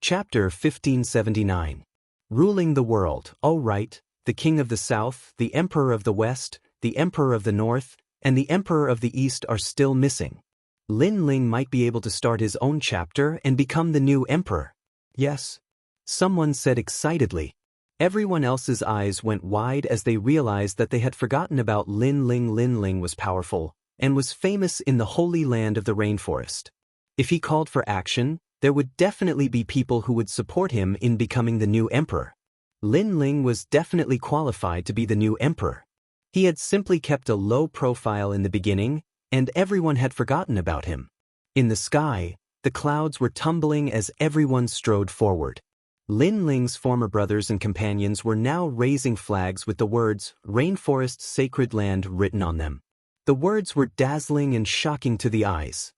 Chapter 1579. Ruling the world. Oh right, the king of the south, the emperor of the west, the emperor of the north, and the emperor of the east are still missing. Lin Ling might be able to start his own chapter and become the new emperor. Yes, someone said excitedly. Everyone else's eyes went wide as they realized that they had forgotten about Lin Ling. Lin Ling was powerful and was famous in the holy land of the rainforest. If he called for action, there would definitely be people who would support him in becoming the new emperor. Lin Ling was definitely qualified to be the new emperor. He had simply kept a low profile in the beginning, and everyone had forgotten about him. In the sky, the clouds were tumbling as everyone strode forward. Lin Ling's former brothers and companions were now raising flags with the words, "Rainforest Sacred Land" written on them. The words were dazzling and shocking to the eyes.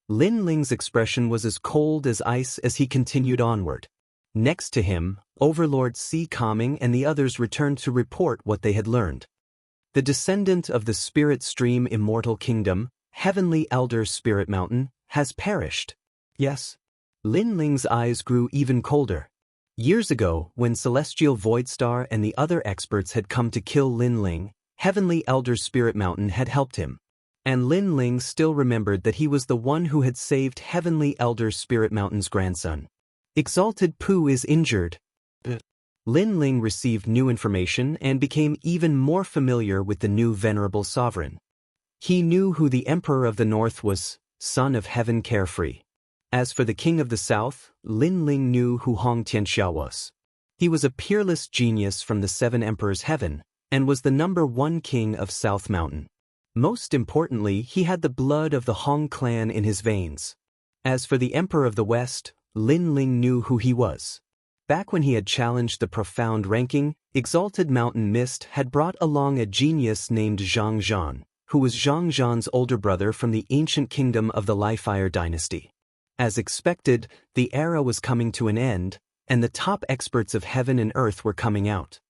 Lin Ling's expression was as cold as ice as he continued onward. Next to him, Overlord Si Calming and the others returned to report what they had learned. The descendant of the Spirit Stream Immortal Kingdom, Heavenly Elder Spirit Mountain, has perished. Yes. Lin Ling's eyes grew even colder. Years ago, when Celestial Voidstar and the other experts had come to kill Lin Ling, Heavenly Elder Spirit Mountain had helped him. And Lin Ling still remembered that he was the one who had saved Heavenly Elder Spirit Mountain's grandson. Exalted Pooh is injured. Lin Ling received new information and became even more familiar with the new venerable sovereign. He knew who the Emperor of the North was, son of Heaven Carefree. As for the King of the South, Lin Ling knew who Hong Tianxia was. He was a peerless genius from the Seven Emperors' Heaven, and was the #1 king of South Mountain. Most importantly, he had the blood of the Hong clan in his veins. As for the Emperor of the West, Lin Ling knew who he was. Back when he had challenged the profound ranking, Exalted Mountain Mist had brought along a genius named Zhang Zhan, who was Zhang Zhan's older brother from the ancient kingdom of the Li-Fire dynasty. As expected, the era was coming to an end, and the top experts of heaven and earth were coming out.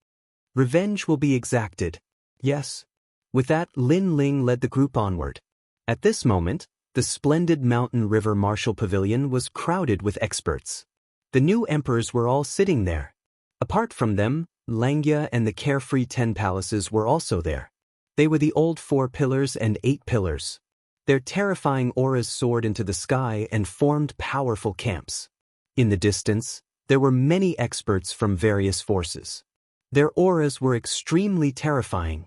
Revenge will be exacted. Yes. With that, Lin Ling led the group onward. At this moment, the splendid Mountain River Martial Pavilion was crowded with experts. The new emperors were all sitting there. Apart from them, Langya and the Carefree 10 Palaces were also there. They were the old 4 pillars and 8 pillars. Their terrifying auras soared into the sky and formed powerful camps. In the distance, there were many experts from various forces. Their auras were extremely terrifying.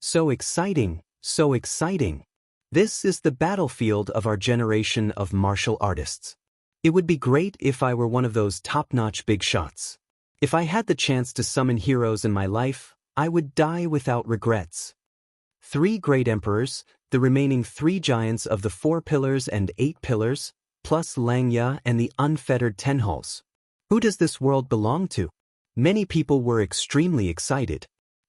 So exciting, so exciting. This is the battlefield of our generation of martial artists. It would be great if I were one of those top-notch big shots. If I had the chance to summon heroes in my life, I would die without regrets. 3 great emperors, the remaining 3 giants of the 4 pillars and 8 pillars, plus Langya and the unfettered Tenhulls. Who does this world belong to? Many people were extremely excited.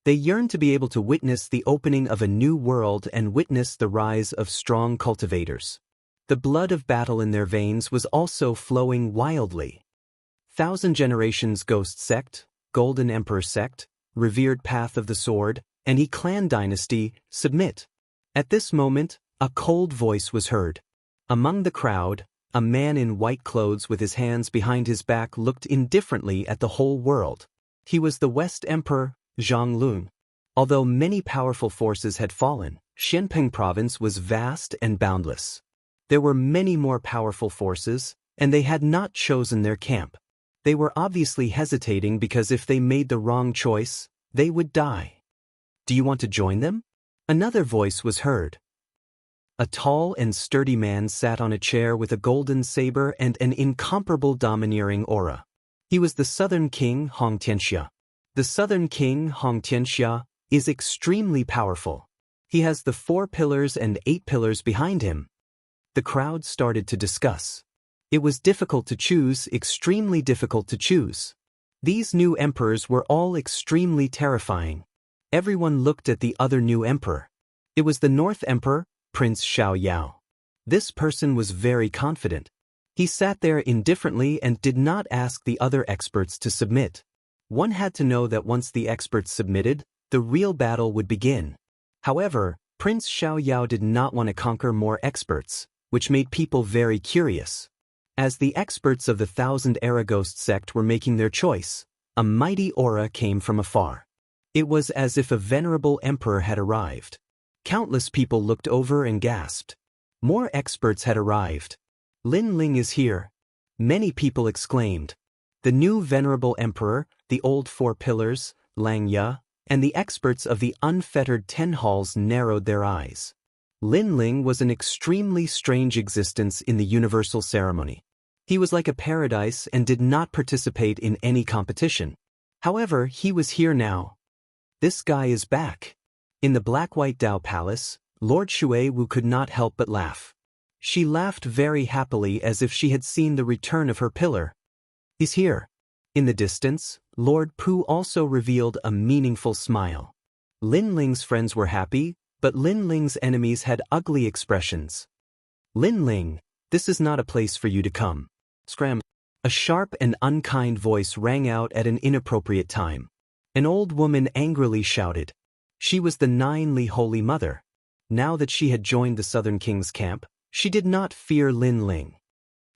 They yearned to be able to witness the opening of a new world and witness the rise of strong cultivators. The blood of battle in their veins was also flowing wildly. Thousand Generations Ghost Sect, Golden Emperor Sect, Revered Path of the Sword, and He Clan Dynasty, submit. At this moment, a cold voice was heard. Among the crowd, a man in white clothes with his hands behind his back looked indifferently at the whole world. He was the West Emperor, Zhang Lun. Although many powerful forces had fallen, Xianping Province was vast and boundless. There were many more powerful forces, and they had not chosen their camp. They were obviously hesitating because if they made the wrong choice, they would die. Do you want to join them? Another voice was heard. A tall and sturdy man sat on a chair with a golden saber and an incomparable domineering aura. He was the Southern King Hong Tianxia. The Southern King, Hong Tianxia, is extremely powerful. He has the 4 pillars and 8 pillars behind him. The crowd started to discuss. It was difficult to choose, extremely difficult to choose. These new emperors were all extremely terrifying. Everyone looked at the other new emperor. It was the North Emperor, Prince Xiao Yao. This person was very confident. He sat there indifferently and did not ask the other experts to submit. One had to know that once the experts submitted, the real battle would begin. However, Prince Xiao Yao did not want to conquer more experts, which made people very curious. As the experts of the Thousand Era Ghost sect were making their choice, a mighty aura came from afar. It was as if a venerable emperor had arrived. Countless people looked over and gasped. More experts had arrived. Lin Ling is here. Many people exclaimed. The new venerable emperor, the old Four Pillars, Lang Ya, and the experts of the unfettered 10 halls narrowed their eyes. Lin Ling was an extremely strange existence in the universal ceremony. He was like a paradise and did not participate in any competition. However, he was here now. This guy is back. In the Black-White Dao Palace, Lord Shui Wu could not help but laugh. She laughed very happily as if she had seen the return of her pillar. He's here. In the distance, Lord Pu also revealed a meaningful smile. Lin Ling's friends were happy, but Lin Ling's enemies had ugly expressions. Lin Ling, this is not a place for you to come. Scram. A sharp and unkind voice rang out at an inappropriate time. An old woman angrily shouted. She was the Nine Li Holy Mother. Now that she had joined the Southern King's camp, she did not fear Lin Ling.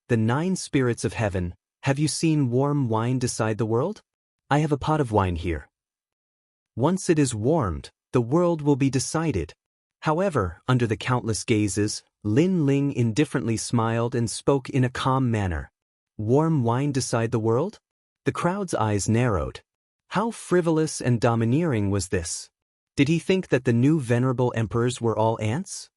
The 9 spirits of heaven, have you seen warm wine decide the world? I have a pot of wine here. Once it is warmed, the world will be decided. However, under the countless gazes, Lin Ling indifferently smiled and spoke in a calm manner. Warm wine decide the world? The crowd's eyes narrowed. How frivolous and domineering was this? Did he think that the new venerable emperors were all ants?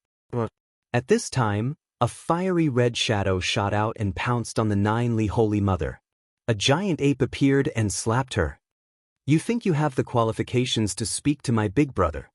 At this time, a fiery red shadow shot out and pounced on the Nine Li Holy Mother. A giant ape appeared and slapped her. You think you have the qualifications to speak to my big brother?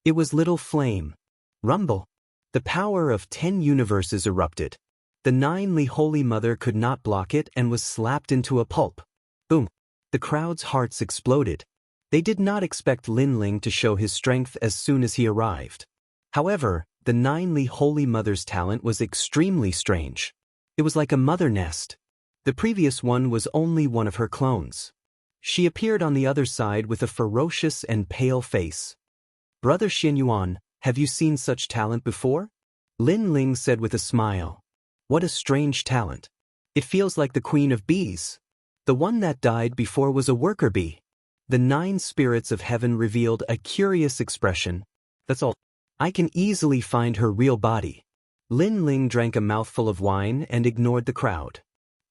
It was Little Flame. Rumble. The power of 10 universes erupted. The Nine Li Holy Mother could not block it and was slapped into a pulp. Boom. The crowd's hearts exploded. They did not expect Lin Ling to show his strength as soon as he arrived. However, the Nine Li Holy Mother's talent was extremely strange. It was like a mother nest. The previous one was only one of her clones. She appeared on the other side with a ferocious and pale face. Brother Xianyuan, have you seen such talent before? Lin Ling said with a smile. What a strange talent. It feels like the Queen of Bees. The one that died before was a worker bee. The 9 spirits of heaven revealed a curious expression. That's all. I can easily find her real body. Lin Ling drank a mouthful of wine and ignored the crowd.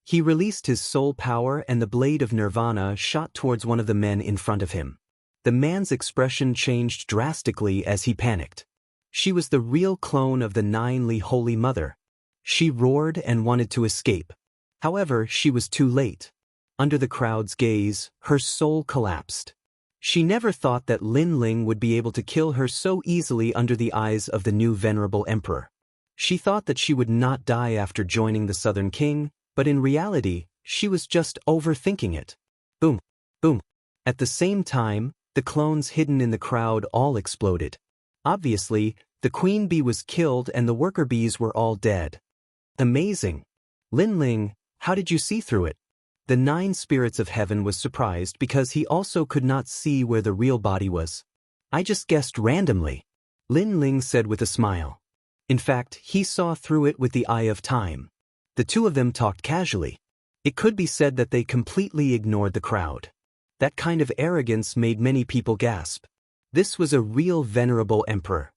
He released his soul power and the blade of nirvana shot towards one of the men in front of him. The man's expression changed drastically as he panicked. She was the real clone of the Nine Li Holy Mother. She roared and wanted to escape. However, she was too late. Under the crowd's gaze, her soul collapsed. She never thought that Lin Ling would be able to kill her so easily under the eyes of the new venerable emperor. She thought that she would not die after joining the Southern King, but in reality, she was just overthinking it. Boom, boom. At the same time, the clones hidden in the crowd all exploded. Obviously, the queen bee was killed and the worker bees were all dead. Amazing. Lin Ling, how did you see through it? The 9 spirits of heaven was surprised because he also could not see where the real body was. I just guessed randomly. Lin Ling said with a smile. In fact, he saw through it with the eye of time. The two of them talked casually. It could be said that they completely ignored the crowd. That kind of arrogance made many people gasp. This was a real venerable emperor.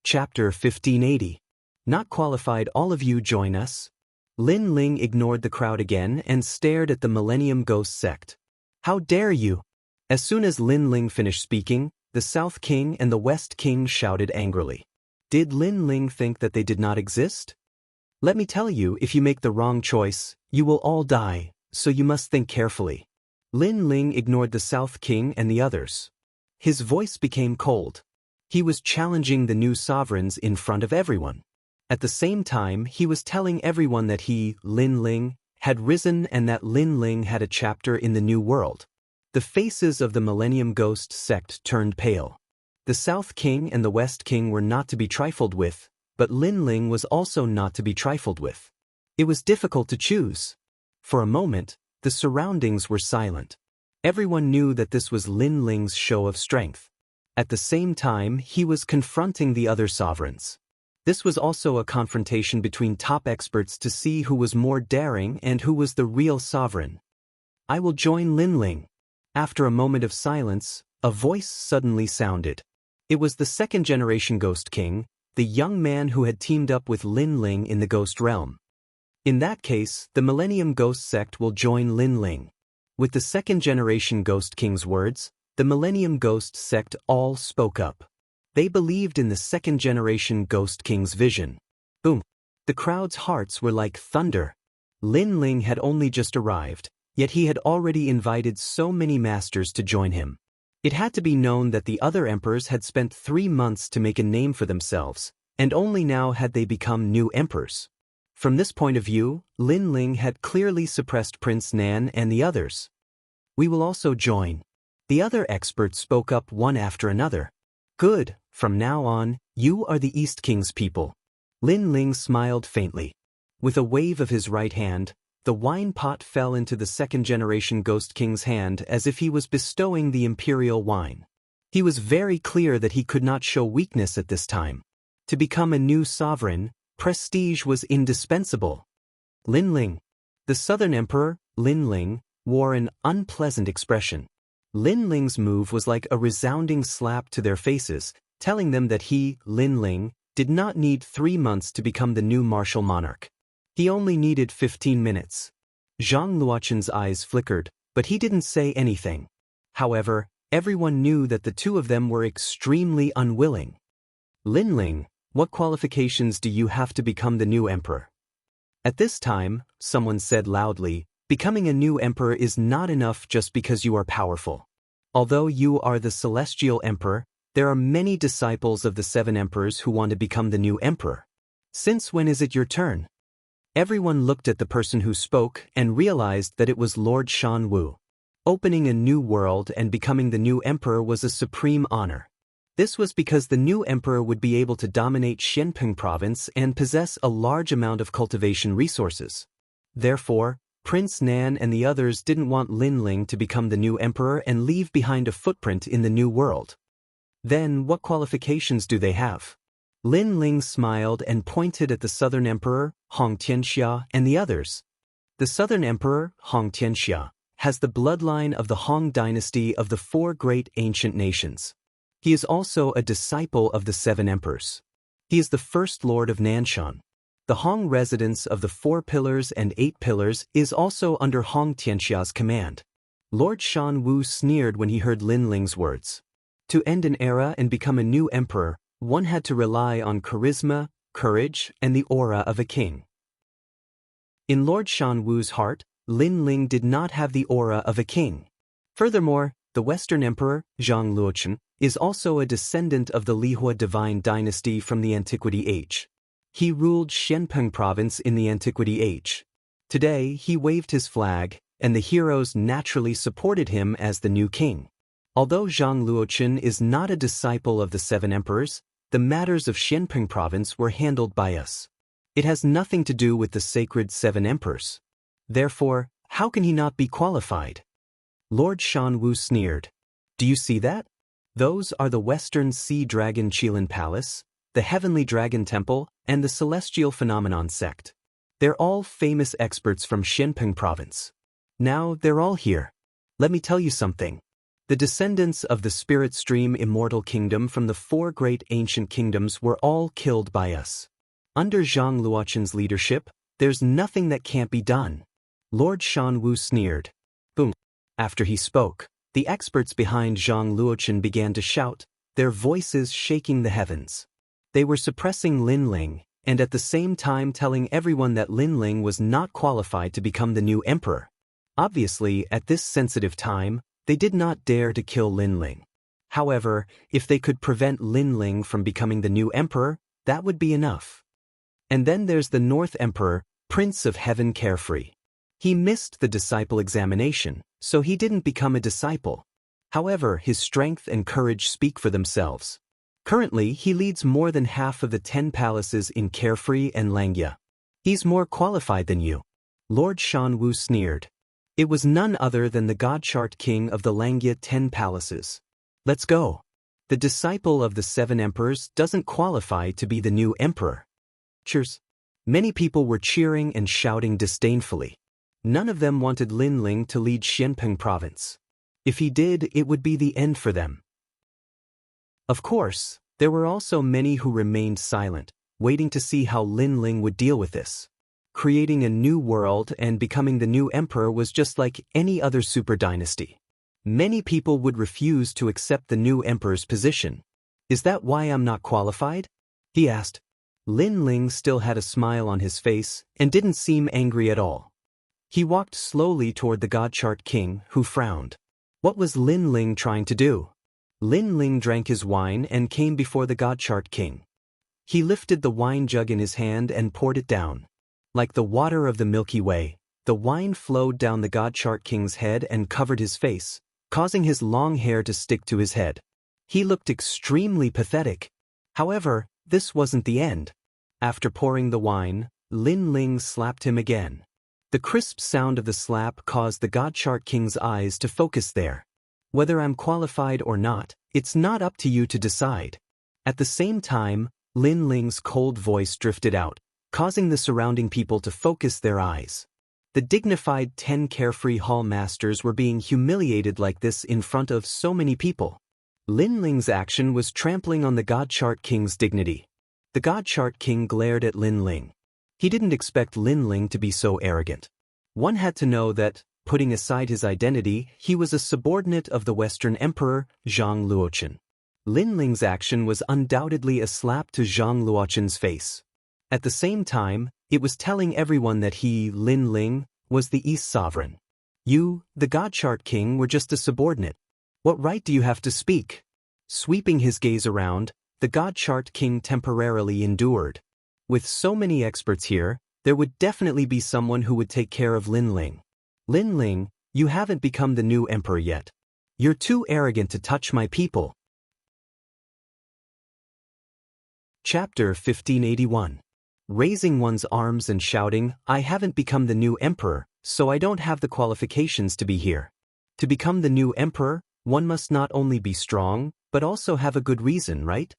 Chapter 1580. Not qualified, all of you join us. Lin Ling ignored the crowd again and stared at the Millennium Ghost sect. How dare you? As soon as Lin Ling finished speaking, the South King and the West King shouted angrily. Did Lin Ling think that they did not exist? Let me tell you, if you make the wrong choice, you will all die, so you must think carefully. Lin Ling ignored the South King and the others. His voice became cold. He was challenging the new sovereigns in front of everyone. At the same time, he was telling everyone that he, Lin Ling, had risen and that Lin Ling had a chapter in the new world. The faces of the Millennium Ghost sect turned pale. The South King and the West King were not to be trifled with, but Lin Ling was also not to be trifled with. It was difficult to choose. For a moment, the surroundings were silent. Everyone knew that this was Lin Ling's show of strength. At the same time, he was confronting the other sovereigns. This was also a confrontation between top experts to see who was more daring and who was the real sovereign. I will join Lin Ling. After a moment of silence, a voice suddenly sounded. It was the second-generation Ghost King, the young man who had teamed up with Lin Ling in the Ghost Realm. In that case, the Millennium Ghost Sect will join Lin Ling. With the second-generation Ghost King's words, the Millennium Ghost Sect all spoke up. They believed in the second-generation Ghost King's vision. Boom! The crowd's hearts were like thunder. Lin Ling had only just arrived, yet he had already invited so many masters to join him. It had to be known that the other emperors had spent 3 months to make a name for themselves, and only now had they become new emperors. From this point of view, Lin Ling had clearly suppressed Prince Nan and the others. We will also join. The other experts spoke up one after another. Good, from now on, you are the East King's people. Lin Ling smiled faintly. With a wave of his right hand, the wine pot fell into the second-generation Ghost King's hand as if he was bestowing the imperial wine. He was very clear that he could not show weakness at this time. To become a new sovereign, prestige was indispensable. Lin Ling. The Southern Emperor, Lin Ling, wore an unpleasant expression. Lin Ling's move was like a resounding slap to their faces, telling them that he, Lin Ling, did not need 3 months to become the new martial monarch. He only needed 15 minutes. Zhang Luoqin's eyes flickered, but he didn't say anything. However, everyone knew that the two of them were extremely unwilling. Lin Ling, what qualifications do you have to become the new emperor? At this time, someone said loudly, becoming a new emperor is not enough just because you are powerful. Although you are the celestial emperor, there are many disciples of the 7 emperors who want to become the new emperor. Since when is it your turn? Everyone looked at the person who spoke and realized that it was Lord Shan Wu. Opening a new world and becoming the new emperor was a supreme honor. This was because the new emperor would be able to dominate Xianpeng province and possess a large amount of cultivation resources. Therefore, Prince Nan and the others didn't want Lin Ling to become the new emperor and leave behind a footprint in the new world. Then, what qualifications do they have? Lin Ling smiled and pointed at the Southern Emperor, Hong Tianxia, and the others. The Southern Emperor, Hong Tianxia, has the bloodline of the Hong dynasty of the 4 great ancient nations. He is also a disciple of the 7 emperors. He is the first lord of Nanshan. The Hong residence of the 4 pillars and 8 pillars is also under Hong Tianxia's command. Lord Shan Wu sneered when he heard Lin Ling's words. To end an era and become a new emperor, one had to rely on charisma, courage, and the aura of a king. In Lord Shan Wu's heart, Lin Ling did not have the aura of a king. Furthermore, the Western Emperor, Zhang Luoqin, is also a descendant of the Lihua divine dynasty from the Antiquity Age. He ruled Xianpeng province in the Antiquity Age. Today, he waved his flag, and the heroes naturally supported him as the new king. Although Zhang Luoqin is not a disciple of the 7 emperors, the matters of Xianpeng province were handled by us. It has nothing to do with the sacred 7 emperors. Therefore, how can he not be qualified? Lord Shan Wu sneered. Do you see that? Those are the Western Sea Dragon Qilin Palace, the Heavenly Dragon Temple, and the Celestial Phenomenon Sect. They're all famous experts from Xianpeng province. Now they're all here. Let me tell you something. The descendants of the Spirit Stream Immortal Kingdom from the 4 great ancient kingdoms were all killed by us. Under Zhang Luoqin's leadership, there's nothing that can't be done. Lord Shan Wu sneered. Boom. After he spoke, the experts behind Zhang Luoqin began to shout, their voices shaking the heavens. They were suppressing Lin Ling, and at the same time telling everyone that Lin Ling was not qualified to become the new emperor. Obviously, at this sensitive time, they did not dare to kill Lin Ling. However, if they could prevent Lin Ling from becoming the new emperor, that would be enough. And then there's the North Emperor, Prince of Heaven Carefree. He missed the disciple examination, so he didn't become a disciple. However, his strength and courage speak for themselves. Currently, he leads more than half of the 10 palaces in Carefree and Langya. He's more qualified than you. Lord Shan Wu sneered. It was none other than the God Chart King of the Langya 10 palaces. Let's go. The disciple of the 7 emperors doesn't qualify to be the new emperor. Cheers. Many people were cheering and shouting disdainfully. None of them wanted Lin Ling to lead Xianpeng province. If he did, it would be the end for them. Of course, there were also many who remained silent, waiting to see how Lin Ling would deal with this. Creating a new world and becoming the new emperor was just like any other super dynasty. Many people would refuse to accept the new emperor's position. Is that why I'm not qualified? He asked. Lin Ling still had a smile on his face and didn't seem angry at all. He walked slowly toward the God Chart King, who frowned. What was Lin Ling trying to do? Lin Ling drank his wine and came before the God Chart King. He lifted the wine jug in his hand and poured it down. Like the water of the Milky Way, the wine flowed down the God Chart King's head and covered his face, causing his long hair to stick to his head. He looked extremely pathetic. However, this wasn't the end. After pouring the wine, Lin Ling slapped him again. The crisp sound of the slap caused the God Chart King's eyes to focus there. Whether I'm qualified or not, it's not up to you to decide. At the same time, Lin Ling's cold voice drifted out, causing the surrounding people to focus their eyes. The dignified 10 carefree hall masters were being humiliated like this in front of so many people. Lin Ling's action was trampling on the God Chart King's dignity. The God Chart King glared at Lin Ling. He didn't expect Lin Ling to be so arrogant. One had to know that, putting aside his identity, he was a subordinate of the Western Emperor, Zhang Luochen. Lin Ling's action was undoubtedly a slap to Zhang Luochen's face. At the same time, it was telling everyone that he, Lin Ling, was the East Sovereign. You, the God Chart King, were just a subordinate. What right do you have to speak? Sweeping his gaze around, the God Chart King temporarily endured. With so many experts here, there would definitely be someone who would take care of Lin Ling. Lin Ling, you haven't become the new emperor yet. You're too arrogant to touch my people. Chapter 1581. Raising one's arms and shouting, I haven't become the new emperor, so I don't have the qualifications to be here. To become the new emperor, one must not only be strong, but also have a good reason, right?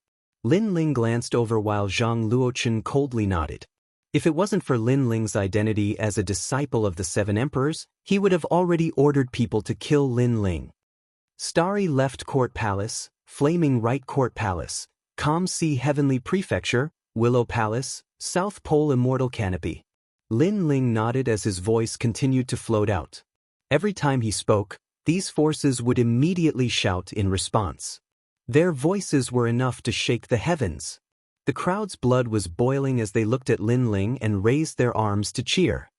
Lin Ling glanced over while Zhang Luochen coldly nodded. If it wasn't for Lin Ling's identity as a disciple of the 7 emperors, he would have already ordered people to kill Lin Ling. Starry Left Court Palace, Flaming Right Court Palace, Calm Sea Heavenly Prefecture, Willow Palace, South Pole Immortal Canopy. Lin Ling nodded as his voice continued to float out. Every time he spoke, these forces would immediately shout in response. Their voices were enough to shake the heavens. The crowd's blood was boiling as they looked at Lin Ling and raised their arms to cheer.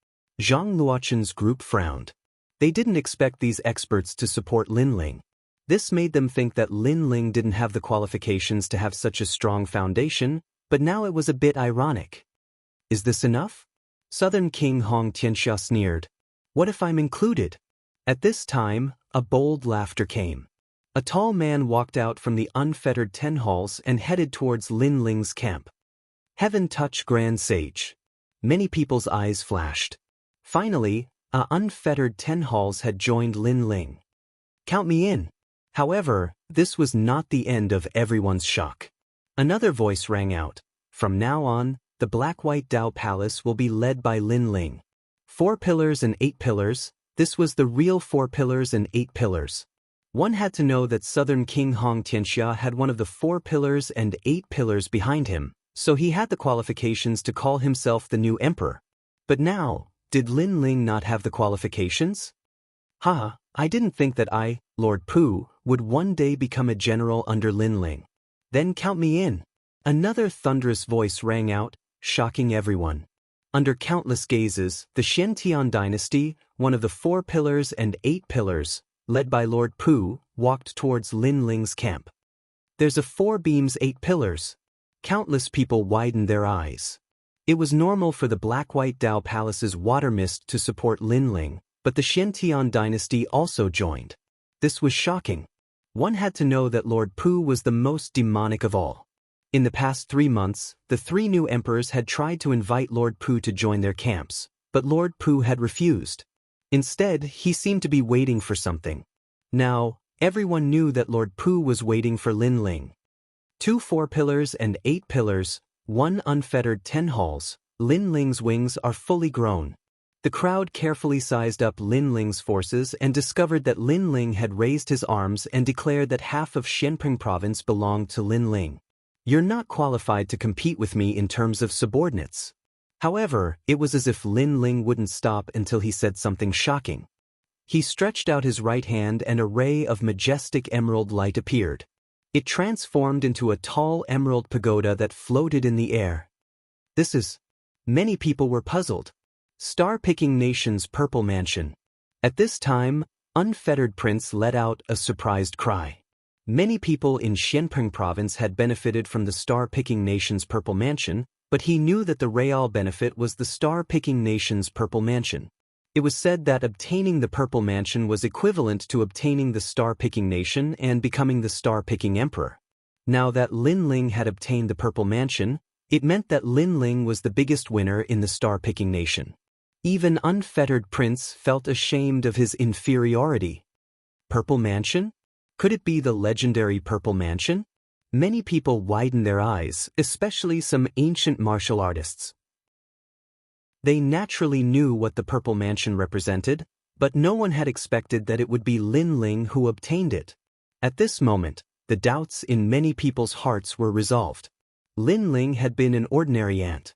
Zhang Luochen's group frowned. They didn't expect these experts to support Lin Ling. This made them think that Lin Ling didn't have the qualifications to have such a strong foundation, but now it was a bit ironic. Is this enough? Southern King Hong Tianxia sneered. What if I'm included? At this time, a bold laughter came. A tall man walked out from the unfettered 10 halls and headed towards Lin Ling's camp. Heaven touch Grand Sage. Many people's eyes flashed. Finally, a unfettered 10 halls had joined Lin Ling. Count me in. However, this was not the end of everyone's shock. Another voice rang out. From now on, the Black-White Dao Palace will be led by Lin Ling. 4 pillars and 8 pillars, this was the real 4 pillars and 8 pillars. One had to know that Southern King Hong Tianxia had one of the 4 pillars and 8 pillars behind him, so he had the qualifications to call himself the new emperor. But now, did Lin Ling not have the qualifications? Haha, I didn't think that I, Lord Pu, would one day become a general under Lin Ling. Then count me in. Another thunderous voice rang out, shocking everyone. Under countless gazes, the Xiantian dynasty, one of the 4 pillars and 8 pillars, led by Lord Pu, walked towards Lin Ling's camp. There's a 4 beams 8 pillars. Countless people widened their eyes. It was normal for the Black-White Dao Palace's water mist to support Lin Ling, but the Xiantian dynasty also joined. This was shocking. One had to know that Lord Pu was the most demonic of all. In the past 3 months, the 3 new emperors had tried to invite Lord Pu to join their camps, but Lord Pu had refused. Instead, he seemed to be waiting for something. Now, Everyone knew that Lord Pu was waiting for Lin Ling. 2 4-pillars and 8 pillars, 1 unfettered 10 halls, Lin Ling's wings are fully grown. The crowd carefully sized up Lin Ling's forces and discovered that Lin Ling had raised his arms and declared that half of Xianping province belonged to Lin Ling. You're not qualified to compete with me in terms of subordinates. However, it was as if Lin Ling wouldn't stop until he said something shocking. He stretched out his right hand and a ray of majestic emerald light appeared. It transformed into a tall emerald pagoda that floated in the air. This is... Many people were puzzled. Star-picking nation's purple mansion. At this time, Unfettered Prince let out a surprised cry. Many people in Xianping province had benefited from the star-picking nation's purple mansion, but he knew that the real benefit was the star-picking nation's purple mansion. It was said that obtaining the purple mansion was equivalent to obtaining the star-picking nation and becoming the star-picking emperor. Now that Lin Ling had obtained the purple mansion, it meant that Lin Ling was the biggest winner in the star-picking nation. Even Unfettered Prince felt ashamed of his inferiority. Purple Mansion? Could it be the legendary Purple Mansion? Many people widened their eyes, especially some ancient martial artists. They naturally knew what the Purple Mansion represented, but no one had expected that it would be Lin Ling who obtained it. At this moment, the doubts in many people's hearts were resolved. Lin Ling had been an ordinary ant.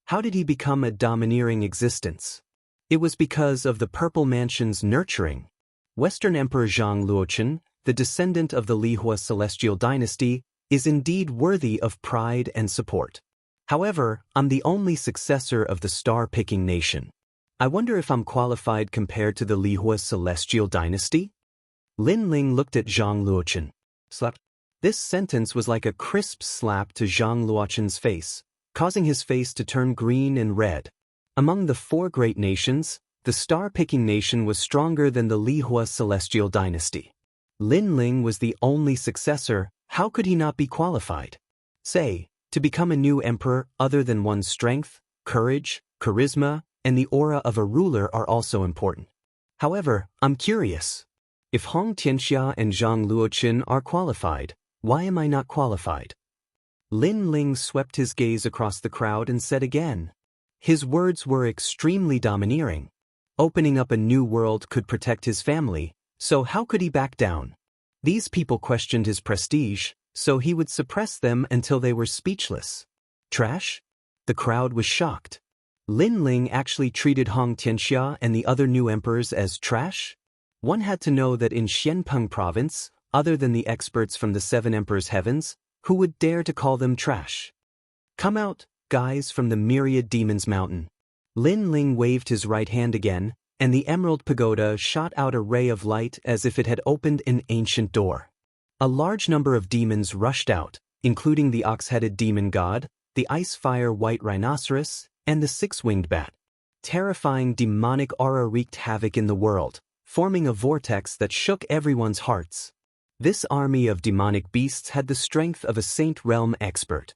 How did he become a domineering existence? It was because of the Purple Mansion's nurturing. Western Emperor Zhang Luochen, the descendant of the Lihua celestial dynasty, is indeed worthy of pride and support. However, I'm the only successor of the star-picking nation. I wonder if I'm qualified compared to the Lihua celestial dynasty? Lin Ling looked at Zhang Luochen. Slap. This sentence was like a crisp slap to Zhang Luochen's face, causing his face to turn green and red. Among the 4 great nations, the star-picking nation was stronger than the Lihua celestial dynasty. Lin Ling was the only successor. How could he not be qualified? Say, to become a new emperor other than one's strength, courage, charisma, and the aura of a ruler are also important. However, I'm curious. If Hong Tianxia and Zhang Luochen are qualified, why am I not qualified? Lin Ling swept his gaze across the crowd and said again. His words were extremely domineering. Opening up a new world could protect his family, so how could he back down? These people questioned his prestige, so he would suppress them until they were speechless. Trash? The crowd was shocked. Lin Ling actually treated Hong Tianxia and the other new emperors as trash? One had to know that in Xianpeng province, other than the experts from the 7 Emperors' Heavens, who would dare to call them trash? Come out, guys from the Myriad Demons Mountain. Lin Ling waved his right hand again, and the Emerald Pagoda shot out a ray of light as if it had opened an ancient door. A large number of demons rushed out, including the ox-headed demon god, the ice-fire white rhinoceros, and the 6-winged bat. Terrifying demonic aura wreaked havoc in the world, forming a vortex that shook everyone's hearts. This army of demonic beasts had the strength of a Saint Realm expert.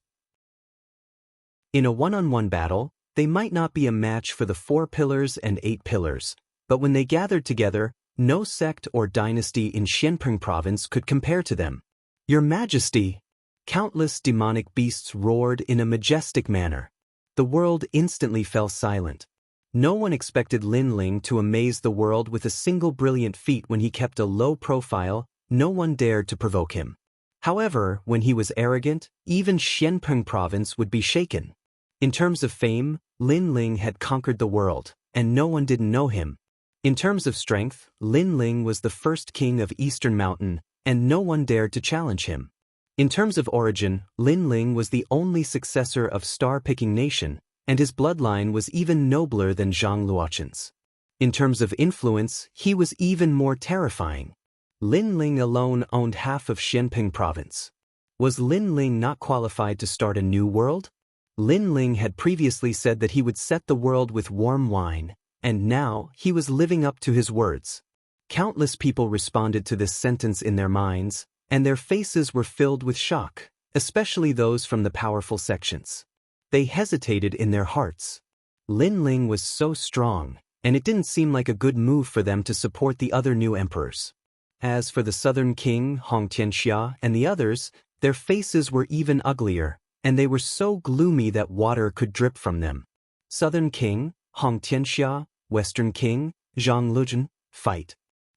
In a one-on-one battle, they might not be a match for the 4 pillars and 8 pillars, but when they gathered together, no sect or dynasty in Xianping province could compare to them. Your Majesty! Countless demonic beasts roared in a majestic manner. The world instantly fell silent. No one expected Lin Ling to amaze the world with a single brilliant feat when he kept a low profile. No one dared to provoke him. However, when he was arrogant, even Xianpeng province would be shaken. In terms of fame, Lin Ling had conquered the world, and no one didn't know him. In terms of strength, Lin Ling was the first king of Eastern Mountain, and no one dared to challenge him. In terms of origin, Lin Ling was the only successor of star-picking nation, and his bloodline was even nobler than Zhang Luochen's. In terms of influence, he was even more terrifying. Lin Ling alone owned half of Xianping province. Was Lin Ling not qualified to start a new world? Lin Ling had previously said that he would set the world with warm wine, and now he was living up to his words. Countless people responded to this sentence in their minds, and their faces were filled with shock, especially those from the powerful sections. They hesitated in their hearts. Lin Ling was so strong, and it didn't seem like a good move for them to support the other new emperors. As for the southern king, Hong Tianxia, and the others, their faces were even uglier, and they were so gloomy that water could drip from them. Southern king, Hong Tianxia, western king, Zhang Lujin, fight.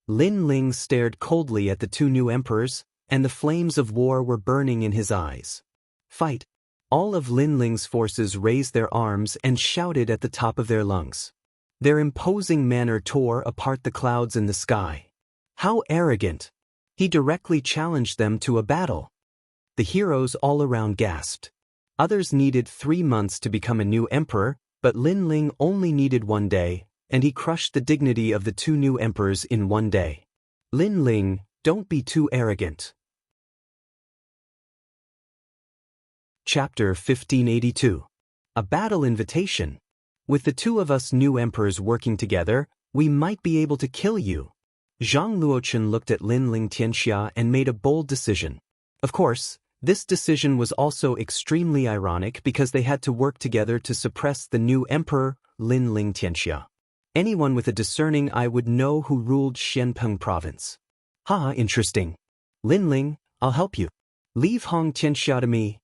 Lin Ling stared coldly at the two new emperors, and the flames of war were burning in his eyes. Fight. All of Lin Ling's forces raised their arms and shouted at the top of their lungs. Their imposing manner tore apart the clouds in the sky. How arrogant! He directly challenged them to a battle. The heroes all around gasped. Others needed 3 months to become a new emperor, but Lin Ling only needed 1 day, and he crushed the dignity of the two new emperors in 1 day. Lin Ling, don't be too arrogant. Chapter 1582. A battle invitation. With the two of us new emperors working together, we might be able to kill you. Zhang Luochen looked at Lin Ling Tianxia and made a bold decision. Of course, this decision was also extremely ironic because they had to work together to suppress the new emperor, Lin Ling Tianxia. Anyone with a discerning eye would know who ruled Xianpeng province. Interesting. Lin Ling, I'll help you. Leave Hong Tianxia to me.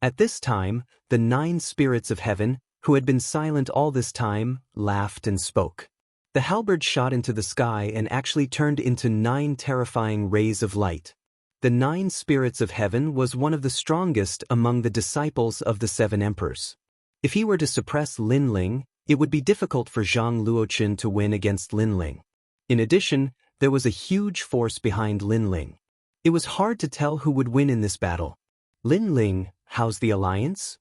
At this time, the 9 spirits of heaven, who had been silent all this time, laughed and spoke. The halberd shot into the sky and actually turned into 9 terrifying rays of light. The 9 spirits of heaven was one of the strongest among the disciples of the 7 emperors. If he were to suppress Lin Ling, it would be difficult for Zhang Luochen to win against Lin Ling. In addition, there was a huge force behind Lin Ling. It was hard to tell who would win in this battle. Lin Ling, how's the alliance?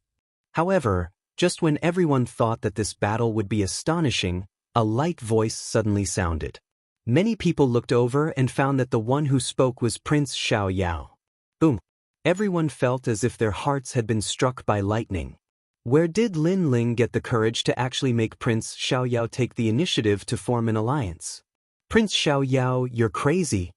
However, just when everyone thought that this battle would be astonishing, a light voice suddenly sounded. Many people looked over and found that the one who spoke was Prince Xiao Yao. Boom! Everyone felt as if their hearts had been struck by lightning. Where did Lin Ling get the courage to actually make Prince Xiao Yao take the initiative to form an alliance? Prince Xiao Yao, you're crazy.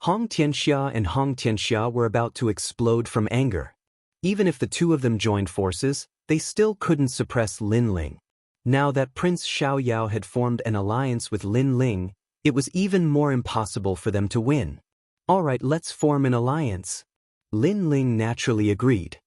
Hong Tianxia and Hong Tianxia were about to explode from anger. Even if the two of them joined forces, they still couldn't suppress Lin Ling. Now that Prince Xiao Yao had formed an alliance with Lin Ling, it was even more impossible for them to win. Alright, let's form an alliance. Lin Ling naturally agreed.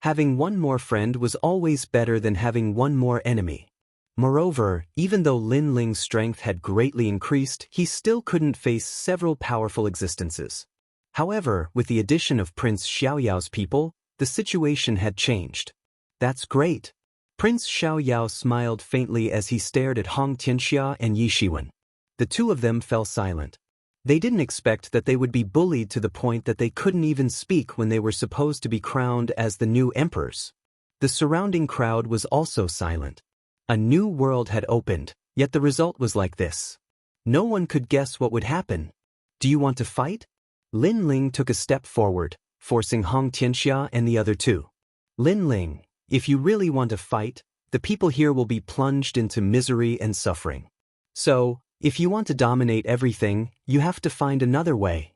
Having one more friend was always better than having one more enemy. Moreover, even though Lin Ling's strength had greatly increased, he still couldn't face several powerful existences. However, with the addition of Prince Xiao Yao's people, the situation had changed. That's great. Prince Xiao Yao smiled faintly as he stared at Hong Tianxia and Yi Shiwen. The two of them fell silent. They didn't expect that they would be bullied to the point that they couldn't even speak when they were supposed to be crowned as the new emperors. The surrounding crowd was also silent. A new world had opened, yet the result was like this. No one could guess what would happen. Do you want to fight? Lin Ling took a step forward, forcing Hong Tianxia and the other two. Lin Ling, if you really want to fight, the people here will be plunged into misery and suffering. So, if you want to dominate everything, you have to find another way.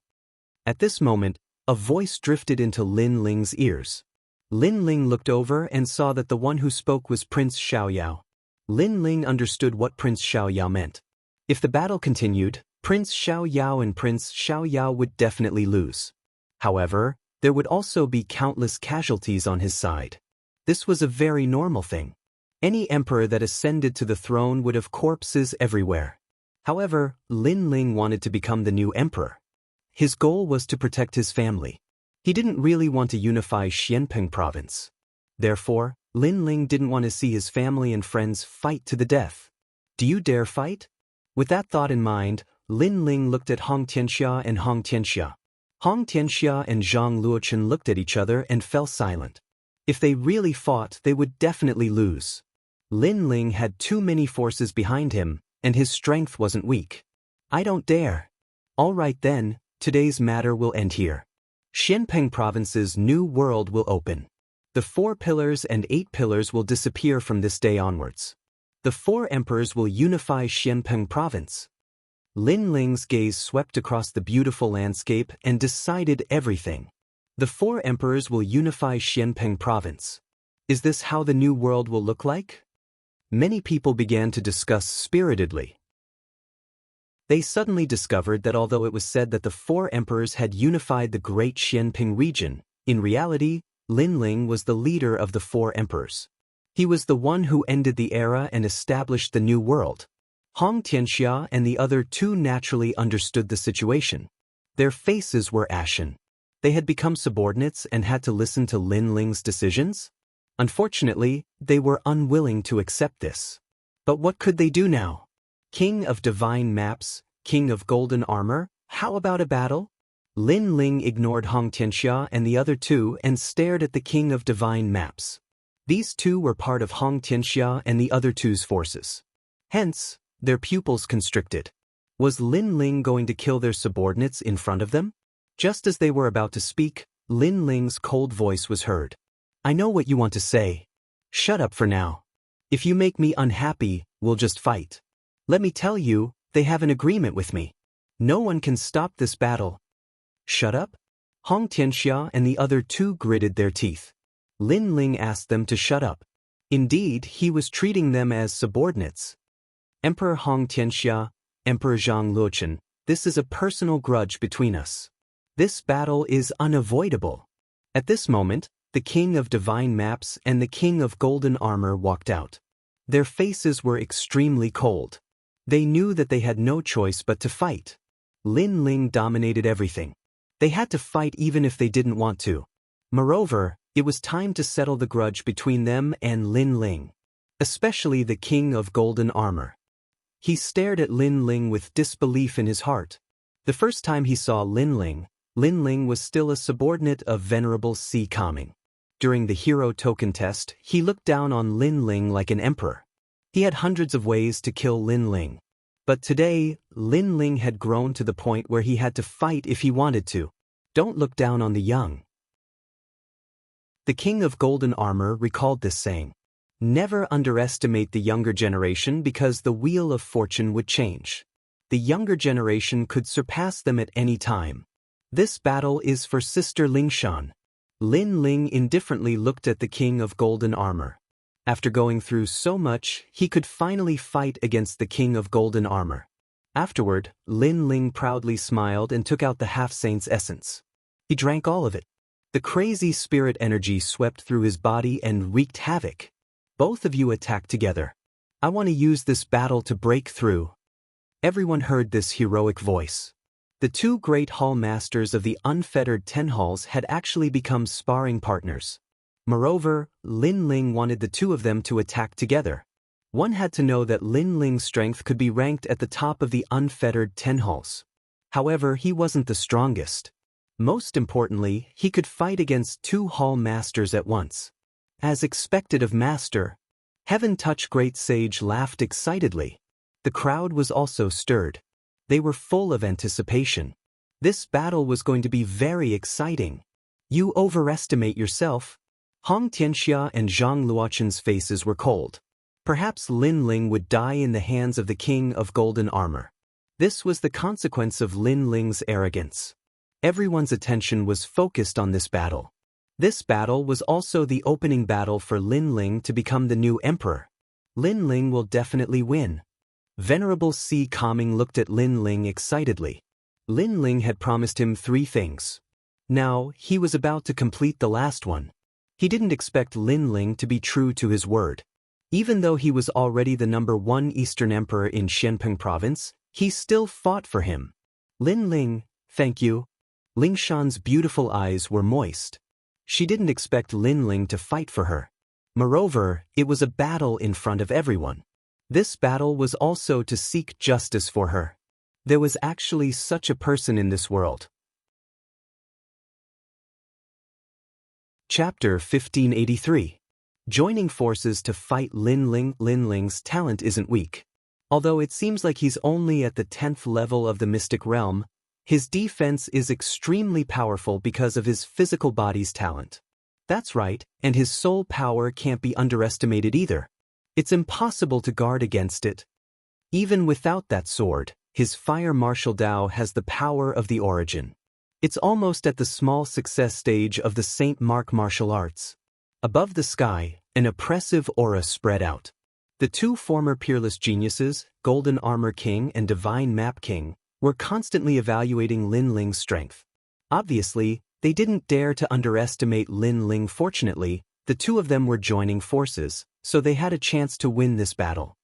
At this moment, a voice drifted into Lin Ling's ears. Lin Ling looked over and saw that the one who spoke was Prince Xiao Yao. Lin Ling understood what Prince Xiao Yao meant. If the battle continued, Prince Xiao Yao and Prince Xiao Yao would definitely lose. However, there would also be countless casualties on his side. This was a very normal thing. Any emperor that ascended to the throne would have corpses everywhere. However, Lin Ling wanted to become the new emperor. His goal was to protect his family. He didn't really want to unify Xianpeng province. Therefore, Lin Ling didn't want to see his family and friends fight to the death. Do you dare fight? With that thought in mind, Lin Ling looked at Hong Tianxia and Hong Tianxia. Hong Tianxia and Zhang Luochen looked at each other and fell silent. If they really fought, they would definitely lose. Lin Ling had too many forces behind him, and his strength wasn't weak. I don't dare. All right then, today's matter will end here. Xianpeng province's new world will open. The 4 pillars and 8 pillars will disappear from this day onwards. The 4 emperors will unify Xianpeng province. Lin Ling's gaze swept across the beautiful landscape and decided everything. The 4 emperors will unify Xianpeng province. Is this how the new world will look like? Many people began to discuss spiritedly. They suddenly discovered that although it was said that the four emperors had unified the great Xianping region, in reality, Lin Ling was the leader of the four emperors. He was the one who ended the era and established the new world. Hong Tianxia and the other two naturally understood the situation. Their faces were ashen. They had become subordinates and had to listen to Lin Ling's decisions? Unfortunately, they were unwilling to accept this. But what could they do now? King of Divine Maps, King of Golden Armor, how about a battle? Lin Ling ignored Hong Tianxia and the other two and stared at the King of Divine Maps. These two were part of Hong Tianxia and the other two's forces. Hence, their pupils constricted. Was Lin Ling going to kill their subordinates in front of them? Just as they were about to speak, Lin Ling's cold voice was heard. I know what you want to say. Shut up for now. If you make me unhappy, we'll just fight. Let me tell you, they have an agreement with me. No one can stop this battle. Shut up? Hong Tianxia and the other two gritted their teeth. Lin Ling asked them to shut up. Indeed, he was treating them as subordinates. Emperor Hong Tianxia, Emperor Zhang Luochen, this is a personal grudge between us. This battle is unavoidable. At this moment, the King of Divine Maps and the King of Golden Armor walked out. Their faces were extremely cold. They knew that they had no choice but to fight. Lin Ling dominated everything. They had to fight even if they didn't want to. Moreover, it was time to settle the grudge between them and Lin Ling. Especially the King of Golden Armor. He stared at Lin Ling with disbelief in his heart. The first time he saw Lin Ling was still a subordinate of Venerable Si Kaming. During the hero token test, he looked down on Lin Ling like an emperor. He had hundreds of ways to kill Lin Ling. But today, Lin Ling had grown to the point where he had to fight if he wanted to. Don't look down on the young. The King of Golden Armor recalled this saying. Never underestimate the younger generation because the wheel of fortune would change. The younger generation could surpass them at any time. This battle is for Sister Lingshan. Lin Ling indifferently looked at the King of Golden Armor. After going through so much, he could finally fight against the King of Golden Armor. Afterward, Lin Ling proudly smiled and took out the half-saint's essence. He drank all of it. The crazy spirit energy swept through his body and wreaked havoc. Both of you attack together. I want to use this battle to break through. Everyone heard this heroic voice. The two great hall masters of the unfettered 10 halls had actually become sparring partners. Moreover, Lin Ling wanted the two of them to attack together. One had to know that Lin Ling's strength could be ranked at the top of the unfettered 10 halls. However, he wasn't the strongest. Most importantly, he could fight against two hall masters at once. As expected of Master, Heaven Touch Great Sage laughed excitedly. The crowd was also stirred. They were full of anticipation. This battle was going to be very exciting. You overestimate yourself. Hong Tianxia and Zhang Luochen's faces were cold. Perhaps Lin Ling would die in the hands of the King of Golden Armor. This was the consequence of Lin Ling's arrogance. Everyone's attention was focused on this battle. This battle was also the opening battle for Lin Ling to become the new emperor. Lin Ling will definitely win. Venerable Si Kaming looked at Lin Ling excitedly. Lin Ling had promised him 3 things. Now, he was about to complete the last one. He didn't expect Lin Ling to be true to his word. Even though he was already the #1 Eastern Emperor in Xianping Province, he still fought for him. Lin Ling, thank you. Lingshan's beautiful eyes were moist. She didn't expect Lin Ling to fight for her. Moreover, it was a battle in front of everyone. This battle was also to seek justice for her. There was actually such a person in this world. Chapter 1583. Joining forces to fight Lin Ling. Lin Ling's talent isn't weak. Although it seems like he's only at the 10th level of the mystic realm, his defense is extremely powerful because of his physical body's talent. That's right, and his soul power can't be underestimated either. It's impossible to guard against it. Even without that sword, his fire martial Dao has the power of the origin. It's almost at the small success stage of the Saint Mark martial arts. Above the sky, an oppressive aura spread out. The two former peerless geniuses, Golden Armor King and Divine Map King, were constantly evaluating Lin Ling's strength. Obviously, they didn't dare to underestimate Lin Ling. Fortunately, the two of them were joining forces, so they had a chance to win this battle.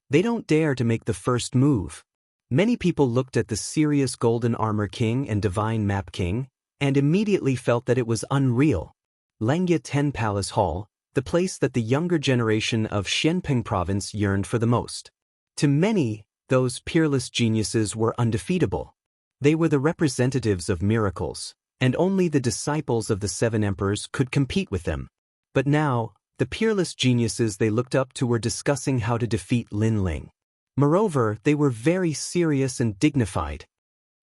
They don't dare to make the first move. Many people looked at the serious Golden Armor King and Divine Map King, and immediately felt that it was unreal. Langya 10 Palace Hall, the place that the younger generation of Xianping province yearned for the most. To many, those peerless geniuses were undefeatable. They were the representatives of miracles, and only the disciples of the seven emperors could compete with them. But now, the peerless geniuses they looked up to were discussing how to defeat Lin Ling. Moreover, they were very serious and dignified.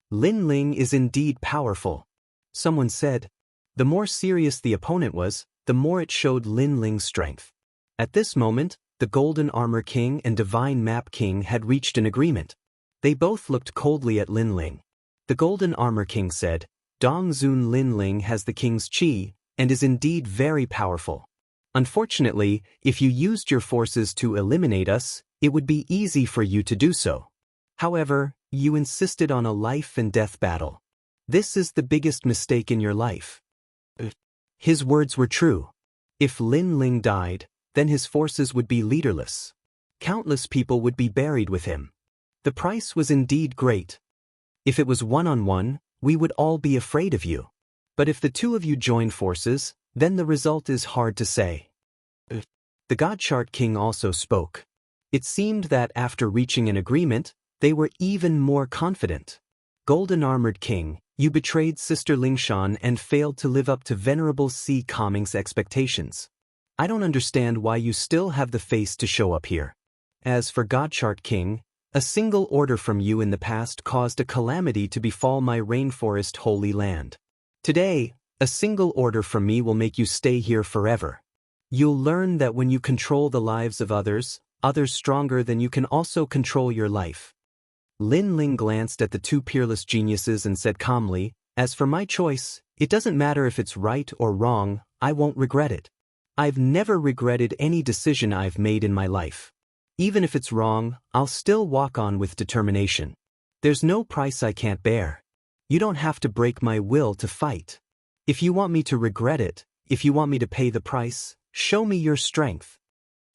Lin Ling is indeed powerful. Someone said. The more serious the opponent was, the more it showed Lin Ling's strength. At this moment, the Golden Armor King and Divine Map King had reached an agreement. They both looked coldly at Lin Ling. The Golden Armor King said, Dongzun Lin Ling has the king's qi, and is indeed very powerful. Unfortunately, if you used your forces to eliminate us, it would be easy for you to do so. However, you insisted on a life-and-death battle. This is the biggest mistake in your life. His words were true. If Lin Ling died, then his forces would be leaderless. Countless people would be buried with him. The price was indeed great. If it was one-on-one, we would all be afraid of you. But if the two of you join forces, then the result is hard to say. The Godchart King also spoke. It seemed that after reaching an agreement, they were even more confident. Golden Armored King, you betrayed Sister Lingshan and failed to live up to Venerable Si Kaming's expectations. I don't understand why you still have the face to show up here. As for Godchart King, a single order from you in the past caused a calamity to befall my rainforest holy land. Today, a single order from me will make you stay here forever. You'll learn that when you control the lives of others stronger than you can also control your life. Lin Ling glanced at the two peerless geniuses and said calmly, As for my choice, it doesn't matter if it's right or wrong, I won't regret it. I've never regretted any decision I've made in my life. Even if it's wrong, I'll still walk on with determination. There's no price I can't bear. You don't have to break my will to fight. If you want me to regret it, if you want me to pay the price, show me your strength.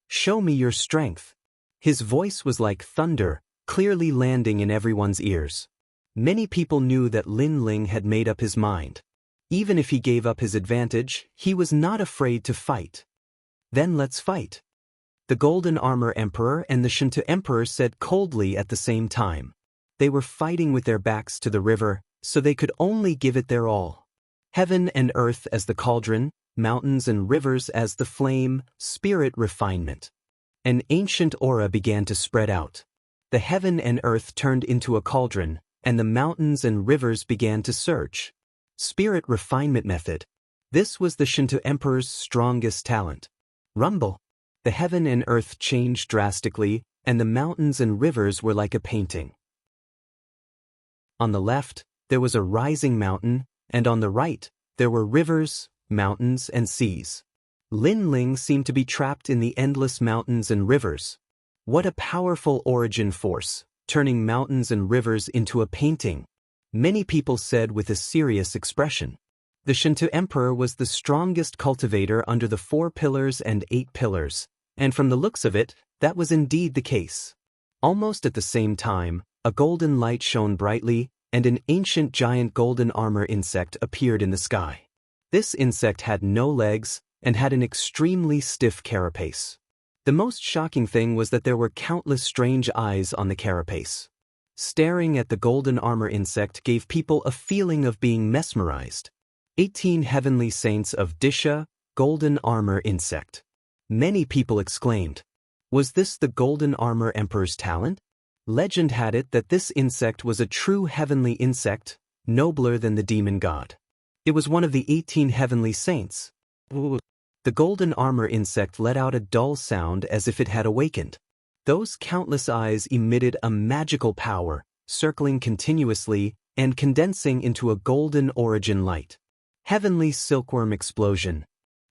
Show me your strength. His voice was like thunder, clearly landing in everyone's ears. Many people knew that Lin Ling had made up his mind. Even if he gave up his advantage, he was not afraid to fight. Then let's fight. The Golden Armor Emperor and the Shinto Emperor said coldly at the same time. They were fighting with their backs to the river, so they could only give it their all. Heaven and earth as the cauldron, mountains and rivers as the flame, spirit refinement. An ancient aura began to spread out. The heaven and earth turned into a cauldron, and the mountains and rivers began to surge. Spirit refinement method. This was the Shinto Emperor's strongest talent. Rumble. The heaven and earth changed drastically, and the mountains and rivers were like a painting. On the left, there was a rising mountain, and on the right, there were rivers, mountains, and seas. Lin Ling seemed to be trapped in the endless mountains and rivers. What a powerful origin force, turning mountains and rivers into a painting. Many people said with a serious expression. The Shinto Emperor was the strongest cultivator under the 4 pillars and 8 pillars, and from the looks of it, that was indeed the case. Almost at the same time, a golden light shone brightly, and an ancient giant golden armor insect appeared in the sky. This insect had no legs, and had an extremely stiff carapace. The most shocking thing was that there were countless strange eyes on the carapace. Staring at the golden armor insect gave people a feeling of being mesmerized. 18 heavenly saints of Disha, golden armor insect. Many people exclaimed, was this the Golden Armor Emperor's talent? Legend had it that this insect was a true heavenly insect, nobler than the demon god. It was one of the 18 heavenly saints. The golden armor insect let out a dull sound as if it had awakened. Those countless eyes emitted a magical power, circling continuously and condensing into a golden origin light. Heavenly silkworm explosion.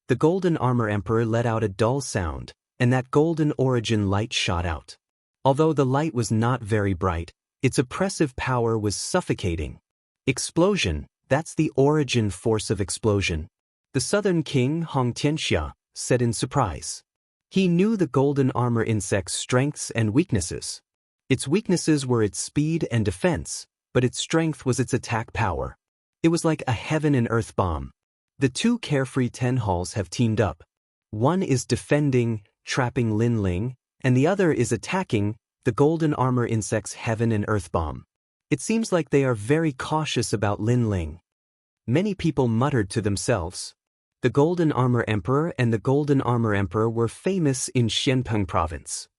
The golden armor emperor let out a dull sound, and that golden origin light shot out. Although the light was not very bright, its oppressive power was suffocating. Explosion, that's the origin force of explosion. The southern king, Hong Tianxia, said in surprise. He knew the golden armor insect's strengths and weaknesses. Its weaknesses were its speed and defense, but its strength was its attack power. It was like a heaven and earth bomb. The two carefree Tenhals have teamed up. One is defending, trapping Lin Ling, and the other is attacking, the golden armor insect's heaven and earth bomb. It seems like they are very cautious about Lin Ling. Many people muttered to themselves. The Golden Armor Emperor and the Golden Armor Emperor were famous in Xianpeng province.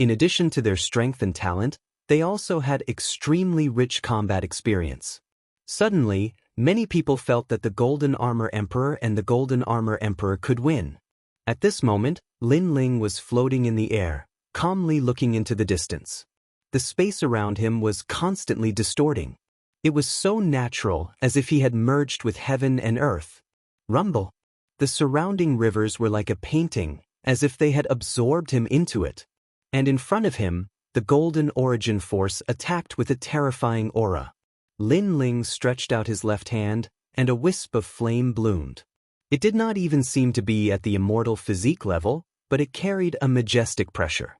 In addition to their strength and talent, they also had extremely rich combat experience. Suddenly, many people felt that the Golden Armor Emperor and the Golden Armor Emperor could win. At this moment, Lin Ling was floating in the air, calmly looking into the distance. The space around him was constantly distorting. It was so natural, as if he had merged with heaven and earth. Rumble. The surrounding rivers were like a painting, as if they had absorbed him into it. And in front of him, the golden origin force attacked with a terrifying aura. Lin Ling stretched out his left hand, and a wisp of flame bloomed. It did not even seem to be at the immortal physique level, but it carried a majestic pressure.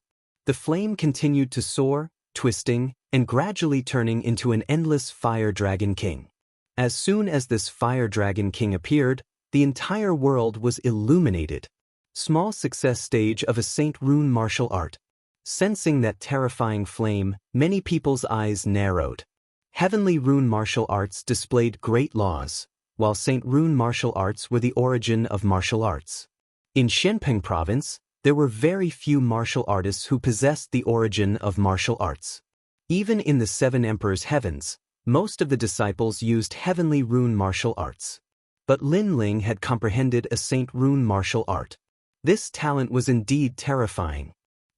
The flame continued to soar, twisting, and gradually turning into an endless fire dragon king. As soon as this fire dragon king appeared, the entire world was illuminated. Small success stage of a Saint Rune martial art. Sensing that terrifying flame, many people's eyes narrowed. Heavenly rune martial arts displayed great laws, while Saint Rune martial arts were the origin of martial arts. In Xianpeng province, there were very few martial artists who possessed the origin of martial arts. Even in the Seven Emperors' heavens, most of the disciples used heavenly rune martial arts. But Lin Ling had comprehended a Saint Rune martial art. This talent was indeed terrifying.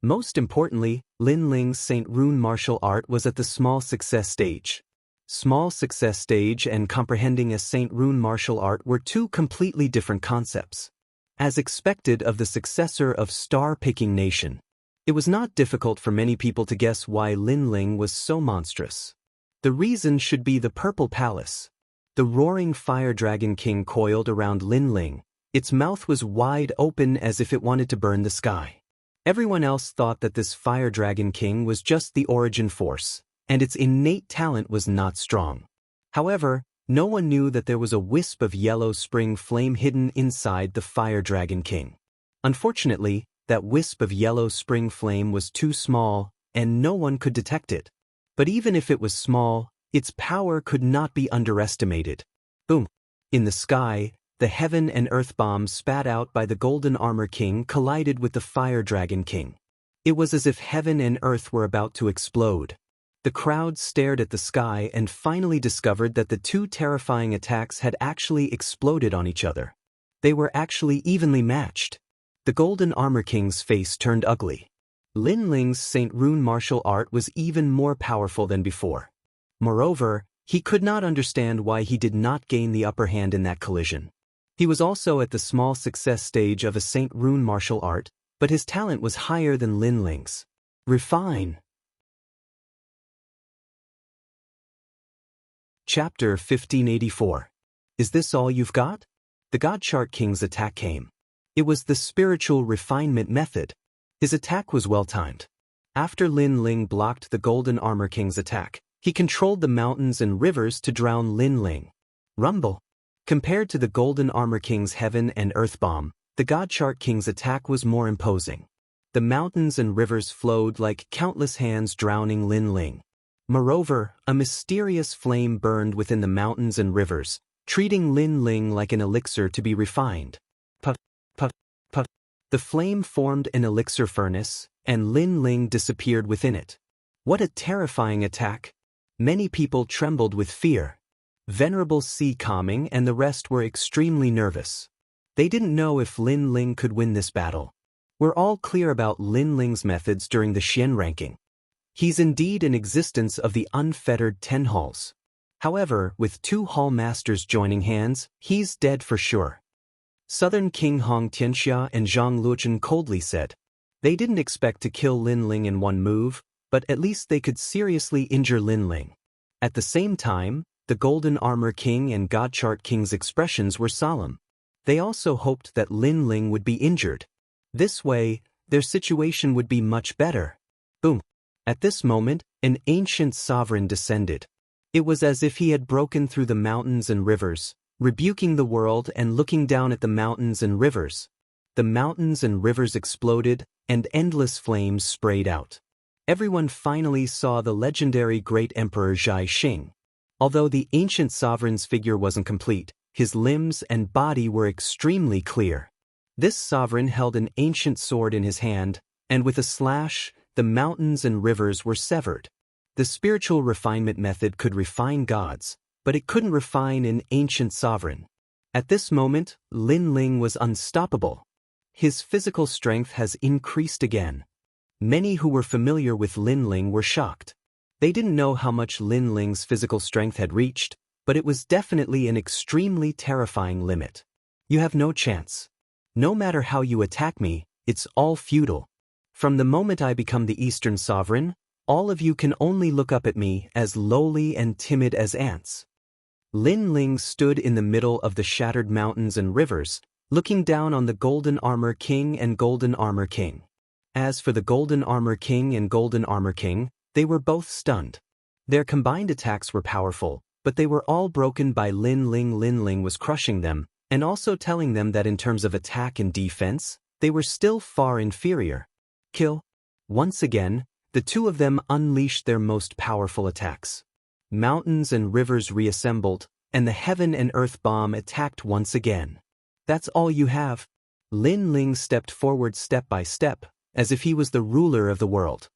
Most importantly, Lin Ling's Saint Rune martial art was at the small success stage. Small success stage and comprehending a Saint Rune martial art were two completely different concepts. As expected of the successor of star-picking nation, it was not difficult for many people to guess why Lin Ling was so monstrous. The reason should be the Purple Palace. The roaring fire dragon king coiled around Lin Ling. Its mouth was wide open as if it wanted to burn the sky. Everyone else thought that this fire dragon king was just the origin force, and its innate talent was not strong. However, no one knew that there was a wisp of yellow spring flame hidden inside the fire dragon king. Unfortunately, that wisp of yellow spring flame was too small, and no one could detect it. But even if it was small, its power could not be underestimated. Boom! In the sky, the heaven and earth bombs spat out by the Golden Armor King collided with the Fire Dragon King. It was as if heaven and earth were about to explode. The crowd stared at the sky and finally discovered that the two terrifying attacks had actually exploded on each other. They were actually evenly matched. The Golden Armor King's face turned ugly. Lin Ling's Saint Rune martial art was even more powerful than before. Moreover, he could not understand why he did not gain the upper hand in that collision. He was also at the small success stage of a Saint Rune martial art, but his talent was higher than Lin Ling's. Refine. Chapter 1584. Is this all you've got? The Godchart King's attack came. It was the spiritual refinement method. His attack was well-timed. After Lin Ling blocked the Golden Armor King's attack, he controlled the mountains and rivers to drown Lin Ling. Rumble. Compared to the Golden Armor King's Heaven and Earth Bomb, the Godchart King's attack was more imposing. The mountains and rivers flowed like countless hands drowning Lin Ling. Moreover, a mysterious flame burned within the mountains and rivers, treating Lin Ling like an elixir to be refined. Puff, puff, puff. The flame formed an elixir furnace, and Lin Ling disappeared within it. What a terrifying attack! Many people trembled with fear. Venerable Sea Calming and the rest were extremely nervous. They didn't know if Lin Ling could win this battle. We're all clear about Lin Ling's methods during the Xian ranking. He's indeed an existence of the unfettered 10 halls. However, with 2 hall masters joining hands, he's dead for sure. Southern King Hong Tianxia and Zhang Luochen coldly said. They didn't expect to kill Lin Ling in one move, but at least they could seriously injure Lin Ling. At the same time, the Golden Armor King and Godchart King's expressions were solemn. They also hoped that Lin Ling would be injured. This way, their situation would be much better. Boom! At this moment, an ancient sovereign descended. It was as if he had broken through the mountains and rivers, rebuking the world and looking down at the mountains and rivers. The mountains and rivers exploded, and endless flames sprayed out. Everyone finally saw the legendary Great Emperor Zhai Xing. Although the ancient sovereign's figure wasn't complete, his limbs and body were extremely clear. This sovereign held an ancient sword in his hand, and with a slash, the mountains and rivers were severed. The spiritual refinement method could refine gods, but it couldn't refine an ancient sovereign. At this moment, Lin Ling was unstoppable. His physical strength has increased again. Many who were familiar with Lin Ling were shocked. They didn't know how much Lin Ling's physical strength had reached, but it was definitely an extremely terrifying limit. You have no chance. No matter how you attack me, it's all futile. From the moment I become the Eastern Sovereign, all of you can only look up at me as lowly and timid as ants. Lin Ling stood in the middle of the shattered mountains and rivers, looking down on the Golden Armor King and Golden Armor King. As for the Golden Armor King and Golden Armor King, they were both stunned. Their combined attacks were powerful, but they were all broken by Lin Ling. Lin Ling was crushing them, and also telling them that in terms of attack and defense, they were still far inferior. Kill. Once again, the two of them unleashed their most powerful attacks. Mountains and rivers reassembled, and the heaven and earth bomb attacked once again. That's all you have. Lin Ling stepped forward step by step, as if he was the ruler of the world.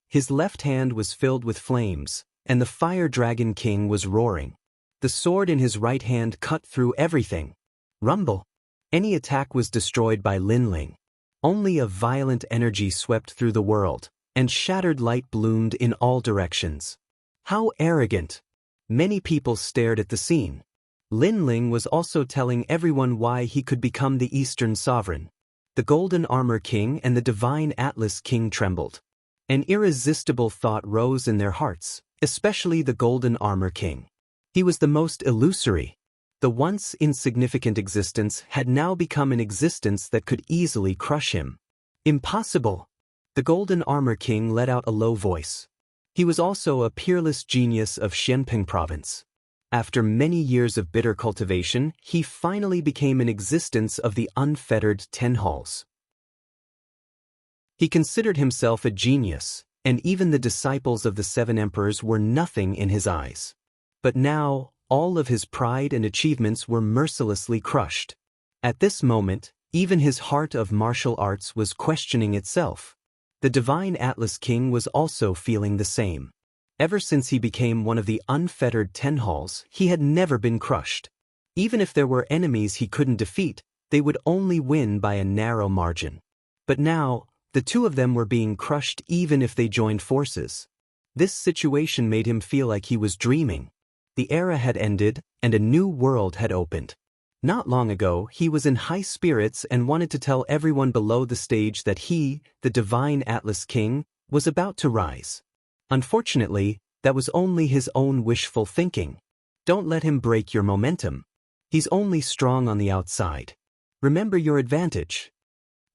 His left hand was filled with flames, and the Fire Dragon King was roaring. The sword in his right hand cut through everything. Rumble. Any attack was destroyed by Lin Ling. Only a violent energy swept through the world, and shattered light bloomed in all directions. How arrogant! Many people stared at the scene. Lin Ling was also telling everyone why he could become the Eastern Sovereign. The Golden Armor King and the Divine Atlas King trembled. An irresistible thought rose in their hearts, especially the Golden Armor King. He was the most illusory. The once insignificant existence had now become an existence that could easily crush him. Impossible! The Golden Armor King let out a low voice. He was also a peerless genius of Xianping province. After many years of bitter cultivation, he finally became an existence of the unfettered 10 halls. He considered himself a genius, and even the disciples of the 7 emperors were nothing in his eyes. But now, all of his pride and achievements were mercilessly crushed. At this moment, even his heart of martial arts was questioning itself. The Divine Atlas King was also feeling the same. Ever since he became one of the unfettered 10 halls, he had never been crushed. Even if there were enemies he couldn't defeat, they would only win by a narrow margin. But now, the two of them were being crushed even if they joined forces. This situation made him feel like he was dreaming. The era had ended, and a new world had opened. Not long ago, he was in high spirits and wanted to tell everyone below the stage that he, the Divine Atlas King, was about to rise. Unfortunately, that was only his own wishful thinking. Don't let him break your momentum. He's only strong on the outside. Remember your advantage.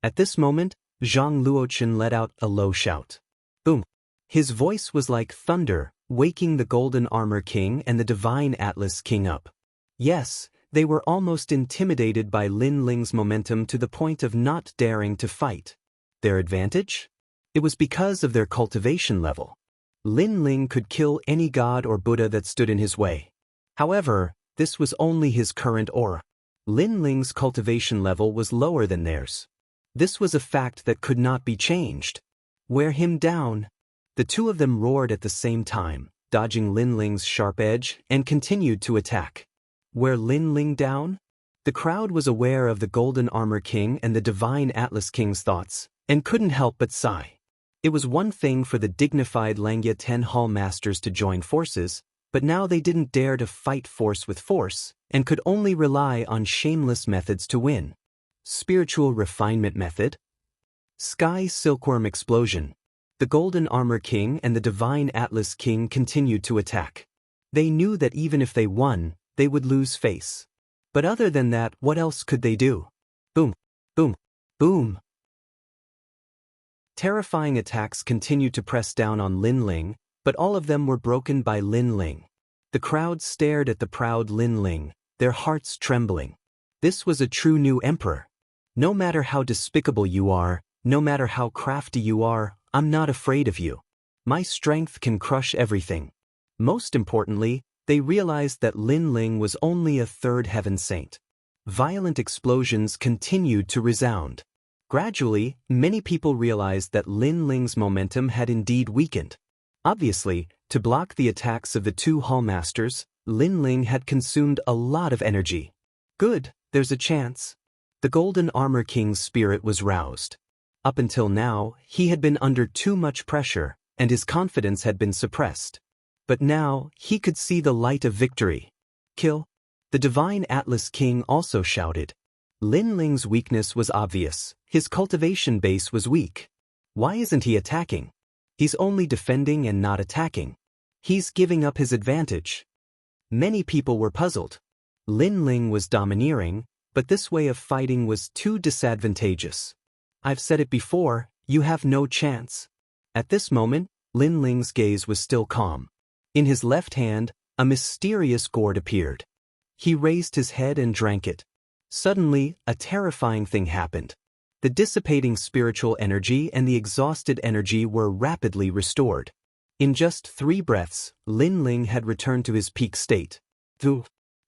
At this moment, Zhang Luochen let out a low shout. Boom! His voice was like thunder, waking the Golden Armor King and the Divine Atlas King up. Yes, they were almost intimidated by Lin Ling's momentum to the point of not daring to fight. Their advantage? It was because of their cultivation level. Lin Ling could kill any god or Buddha that stood in his way. However, this was only his current aura. Lin Ling's cultivation level was lower than theirs. This was a fact that could not be changed. Wear him down. The two of them roared at the same time, dodging Lin Ling's sharp edge, and continued to attack. Wear Lin Ling down? The crowd was aware of the Golden Armor King and the Divine Atlas King's thoughts, and couldn't help but sigh. It was one thing for the dignified Langya 10 Hall Masters to join forces, but now they didn't dare to fight force with force, and could only rely on shameless methods to win. Spiritual refinement method. Sky silkworm explosion. The Golden Armor King and the Divine Atlas King continued to attack. They knew that even if they won, they would lose face. But other than that, what else could they do? Boom, boom, boom. Terrifying attacks continued to press down on Lin Ling, but all of them were broken by Lin Ling. The crowd stared at the proud Lin Ling, their hearts trembling. This was a true new emperor. No matter how despicable you are, no matter how crafty you are, I'm not afraid of you. My strength can crush everything. Most importantly, they realized that Lin Ling was only a third heaven saint. Violent explosions continued to resound. Gradually, many people realized that Lin Ling's momentum had indeed weakened. Obviously, to block the attacks of the two hallmasters, Lin Ling had consumed a lot of energy. Good, there's a chance. The Golden Armor King's spirit was roused. Up until now, he had been under too much pressure, and his confidence had been suppressed. But now, he could see the light of victory. Kill. The Divine Atlas King also shouted. Lin Ling's weakness was obvious. His cultivation base was weak. Why isn't he attacking? He's only defending and not attacking. He's giving up his advantage. Many people were puzzled. Lin Ling was domineering, but this way of fighting was too disadvantageous. I've said it before, you have no chance. At this moment, Lin Ling's gaze was still calm. In his left hand, a mysterious gourd appeared. He raised his head and drank it. Suddenly, a terrifying thing happened. The dissipating spiritual energy and the exhausted energy were rapidly restored. In just 3 breaths, Lin Ling had returned to his peak state.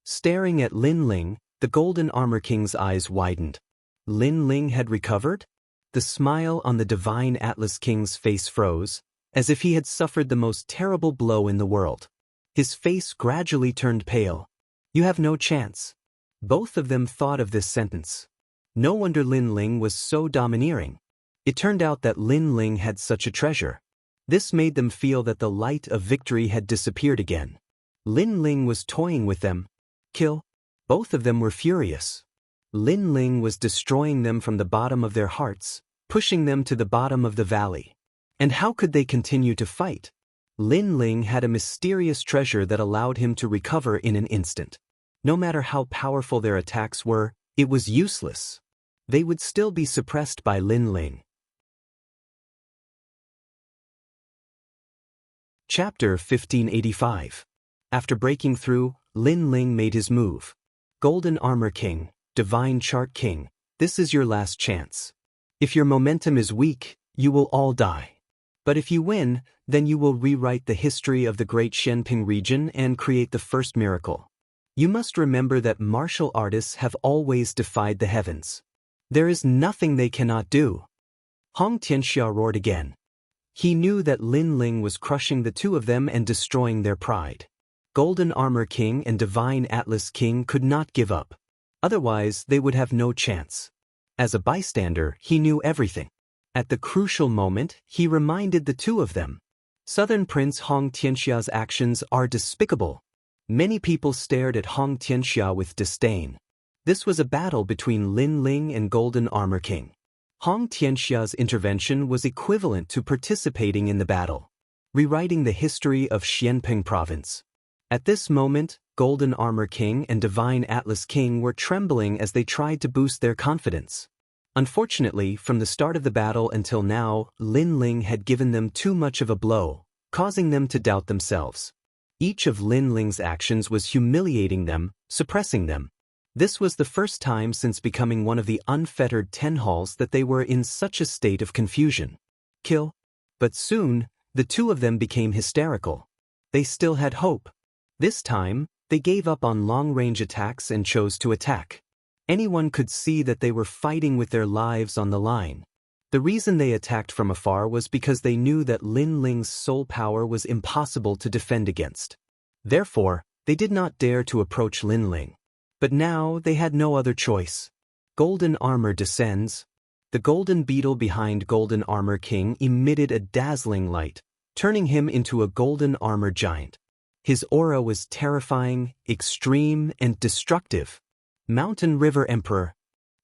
Staring at Lin Ling, the Golden Armor King's eyes widened. Lin Ling had recovered? The smile on the Divine Atlas King's face froze, as if he had suffered the most terrible blow in the world. His face gradually turned pale. You have no chance. Both of them thought of this sentence. No wonder Lin Ling was so domineering. It turned out that Lin Ling had such a treasure. This made them feel that the light of victory had disappeared again. Lin Ling was toying with them. Kill. Both of them were furious. Lin Ling was destroying them from the bottom of their hearts, pushing them to the bottom of the valley. And how could they continue to fight? Lin Ling had a mysterious treasure that allowed him to recover in an instant. No matter how powerful their attacks were, it was useless. They would still be suppressed by Lin Ling. Chapter 1585. After breaking through, Lin Ling made his move. Golden Armor King, Divine Chart King, this is your last chance. If your momentum is weak, you will all die. But if you win, then you will rewrite the history of the Great Shenping region and create the first miracle. You must remember that martial artists have always defied the heavens. There is nothing they cannot do. Hong Tianxia roared again. He knew that Lin Ling was crushing the two of them and destroying their pride. Golden Armor King and Divine Atlas King could not give up. Otherwise, they would have no chance. As a bystander, he knew everything. At the crucial moment, he reminded the two of them. Southern Prince Hong Tianxia's actions are despicable. Many people stared at Hong Tianxia with disdain. This was a battle between Lin Ling and Golden Armor King. Hong Tianxia's intervention was equivalent to participating in the battle, rewriting the history of Xianping province. At this moment, Golden Armor King and Divine Atlas King were trembling as they tried to boost their confidence. Unfortunately, from the start of the battle until now, Lin Ling had given them too much of a blow, causing them to doubt themselves. Each of Lin Ling's actions was humiliating them, suppressing them. This was the first time since becoming one of the unfettered 10 halls that they were in such a state of confusion. Kill. But soon, the two of them became hysterical. They still had hope. This time, they gave up on long-range attacks and chose to attack. Anyone could see that they were fighting with their lives on the line. The reason they attacked from afar was because they knew that Lin Ling's soul power was impossible to defend against. Therefore, they did not dare to approach Lin Ling. But now they had no other choice. Golden Armor descends. The golden beetle behind Golden Armor King emitted a dazzling light, turning him into a golden armor giant. His aura was terrifying, extreme, and destructive. Mountain River Emperor.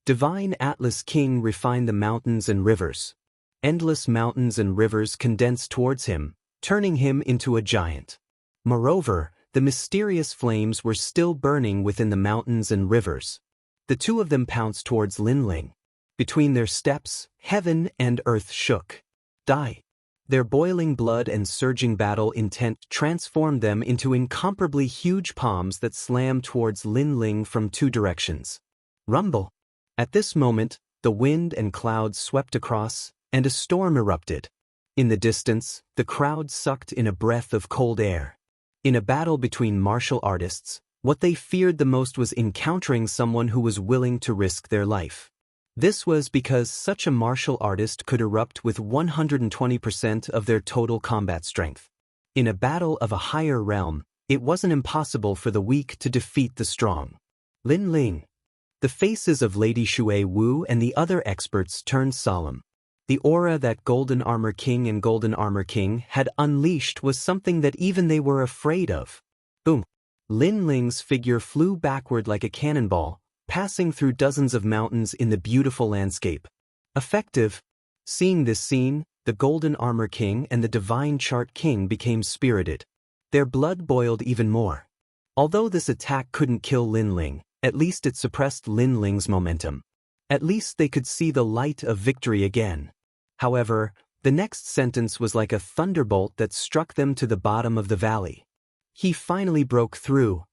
Divine Atlas King refined the mountains and rivers. Endless mountains and rivers condensed towards him, turning him into a giant. Moreover, the mysterious flames were still burning within the mountains and rivers. The two of them pounced towards Linling. Between their steps, heaven and earth shook. Die. Their boiling blood and surging battle intent transformed them into incomparably huge palms that slammed towards Linling from two directions. Rumble. At this moment, the wind and clouds swept across, and a storm erupted. In the distance, the crowd sucked in a breath of cold air. In a battle between martial artists, what they feared the most was encountering someone who was willing to risk their life. This was because such a martial artist could erupt with 120% of their total combat strength. In a battle of a higher realm, it wasn't impossible for the weak to defeat the strong. Linling. The faces of Lady Shui Wu and the other experts turned solemn. The aura that Golden Armor King and Golden Armor King had unleashed was something that even they were afraid of. Boom. Linling's figure flew backward like a cannonball, passing through dozens of mountains in the beautiful landscape. Effective. Seeing this scene, the Golden Armor King and the Divine Chart King became spirited. Their blood boiled even more. Although this attack couldn't kill Linling, at least it suppressed Linling's momentum. At least they could see the light of victory again. However, the next sentence was like a thunderbolt that struck them to the bottom of the valley. He finally broke through.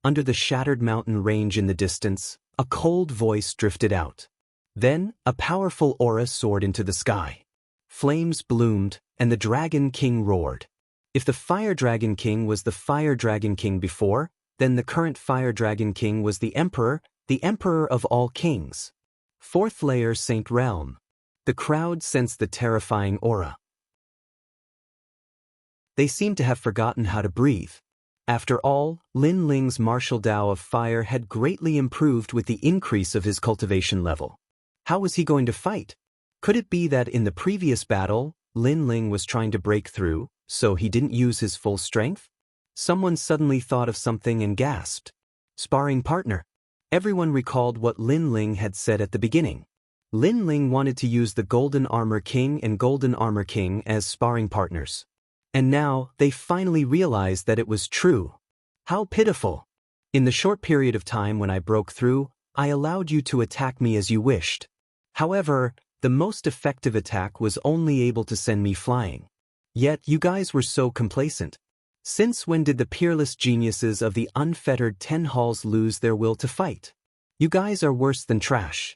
Under the shattered mountain range in the distance, a cold voice drifted out. Then, a powerful aura soared into the sky. Flames bloomed, and the Dragon King roared. If the Fire Dragon King was the Fire Dragon King before, then the current Fire Dragon King was the Emperor of all kings. Fourth layer Saint Realm. The crowd sensed the terrifying aura. They seemed to have forgotten how to breathe. After all, Linling's martial Tao of fire had greatly improved with the increase of his cultivation level. How was he going to fight? Could it be that in the previous battle, Linling was trying to break through, so he didn't use his full strength? Someone suddenly thought of something and gasped. Sparring partner. Everyone recalled what Linling had said at the beginning. Linling wanted to use the Golden Armor King and Golden Armor King as sparring partners. And now, they finally realized that it was true. How pitiful! In the short period of time when I broke through, I allowed you to attack me as you wished. However, the most effective attack was only able to send me flying. Yet you guys were so complacent. Since when did the peerless geniuses of the unfettered 10 halls lose their will to fight? You guys are worse than trash.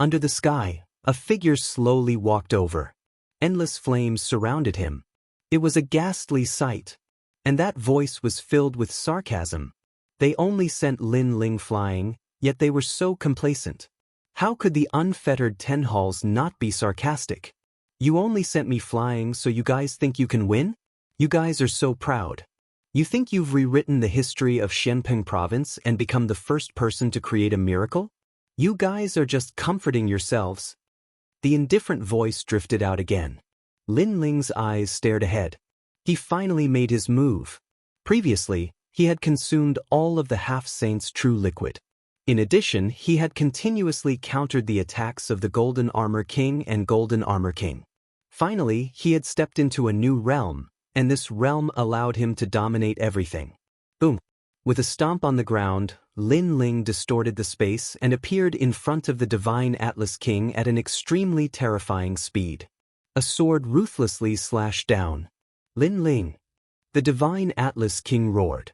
Under the sky, a figure slowly walked over. Endless flames surrounded him. It was a ghastly sight. And that voice was filled with sarcasm. They only sent Linling flying, yet they were so complacent. How could the unfettered 10 halls not be sarcastic? You only sent me flying so you guys think you can win? You guys are so proud. You think you've rewritten the history of Shenping province and become the first person to create a miracle? You guys are just comforting yourselves. The indifferent voice drifted out again. Linling's eyes stared ahead. He finally made his move. Previously, he had consumed all of the half-saint's true liquid. In addition, he had continuously countered the attacks of the Golden Armor King and Golden Armor King. Finally, he had stepped into a new realm, and this realm allowed him to dominate everything. Boom! With a stomp on the ground, Linling distorted the space and appeared in front of the Divine Atlas King at an extremely terrifying speed. A sword ruthlessly slashed down. Linling. The Divine Atlas King roared.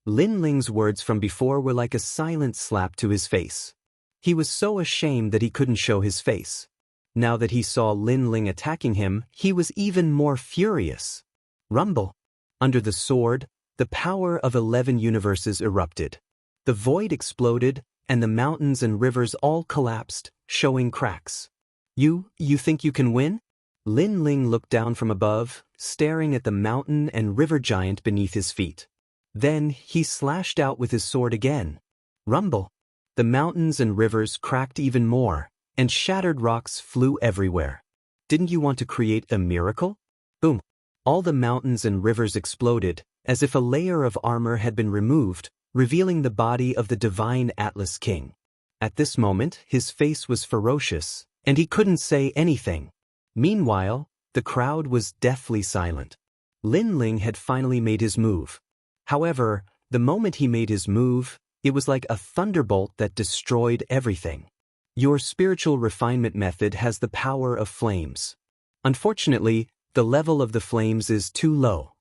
Linling's words from before were like a silent slap to his face. He was so ashamed that he couldn't show his face. Now that he saw Linling attacking him, he was even more furious. Rumble. Under the sword, the power of 11 universes erupted. The void exploded, and the mountains and rivers all collapsed, showing cracks. You think you can win? Linling looked down from above, staring at the mountain and river giant beneath his feet. Then he slashed out with his sword again. Rumble. The mountains and rivers cracked even more, and shattered rocks flew everywhere. Didn't you want to create a miracle? Boom. All the mountains and rivers exploded, as if a layer of armor had been removed, revealing the body of the divine Atlas King. At this moment, his face was ferocious, and he couldn't say anything. Meanwhile, the crowd was deathly silent. Lin Ling had finally made his move. However, the moment he made his move, it was like a thunderbolt that destroyed everything. Your spiritual refinement method has the power of flames. Unfortunately, the level of the flames is too low.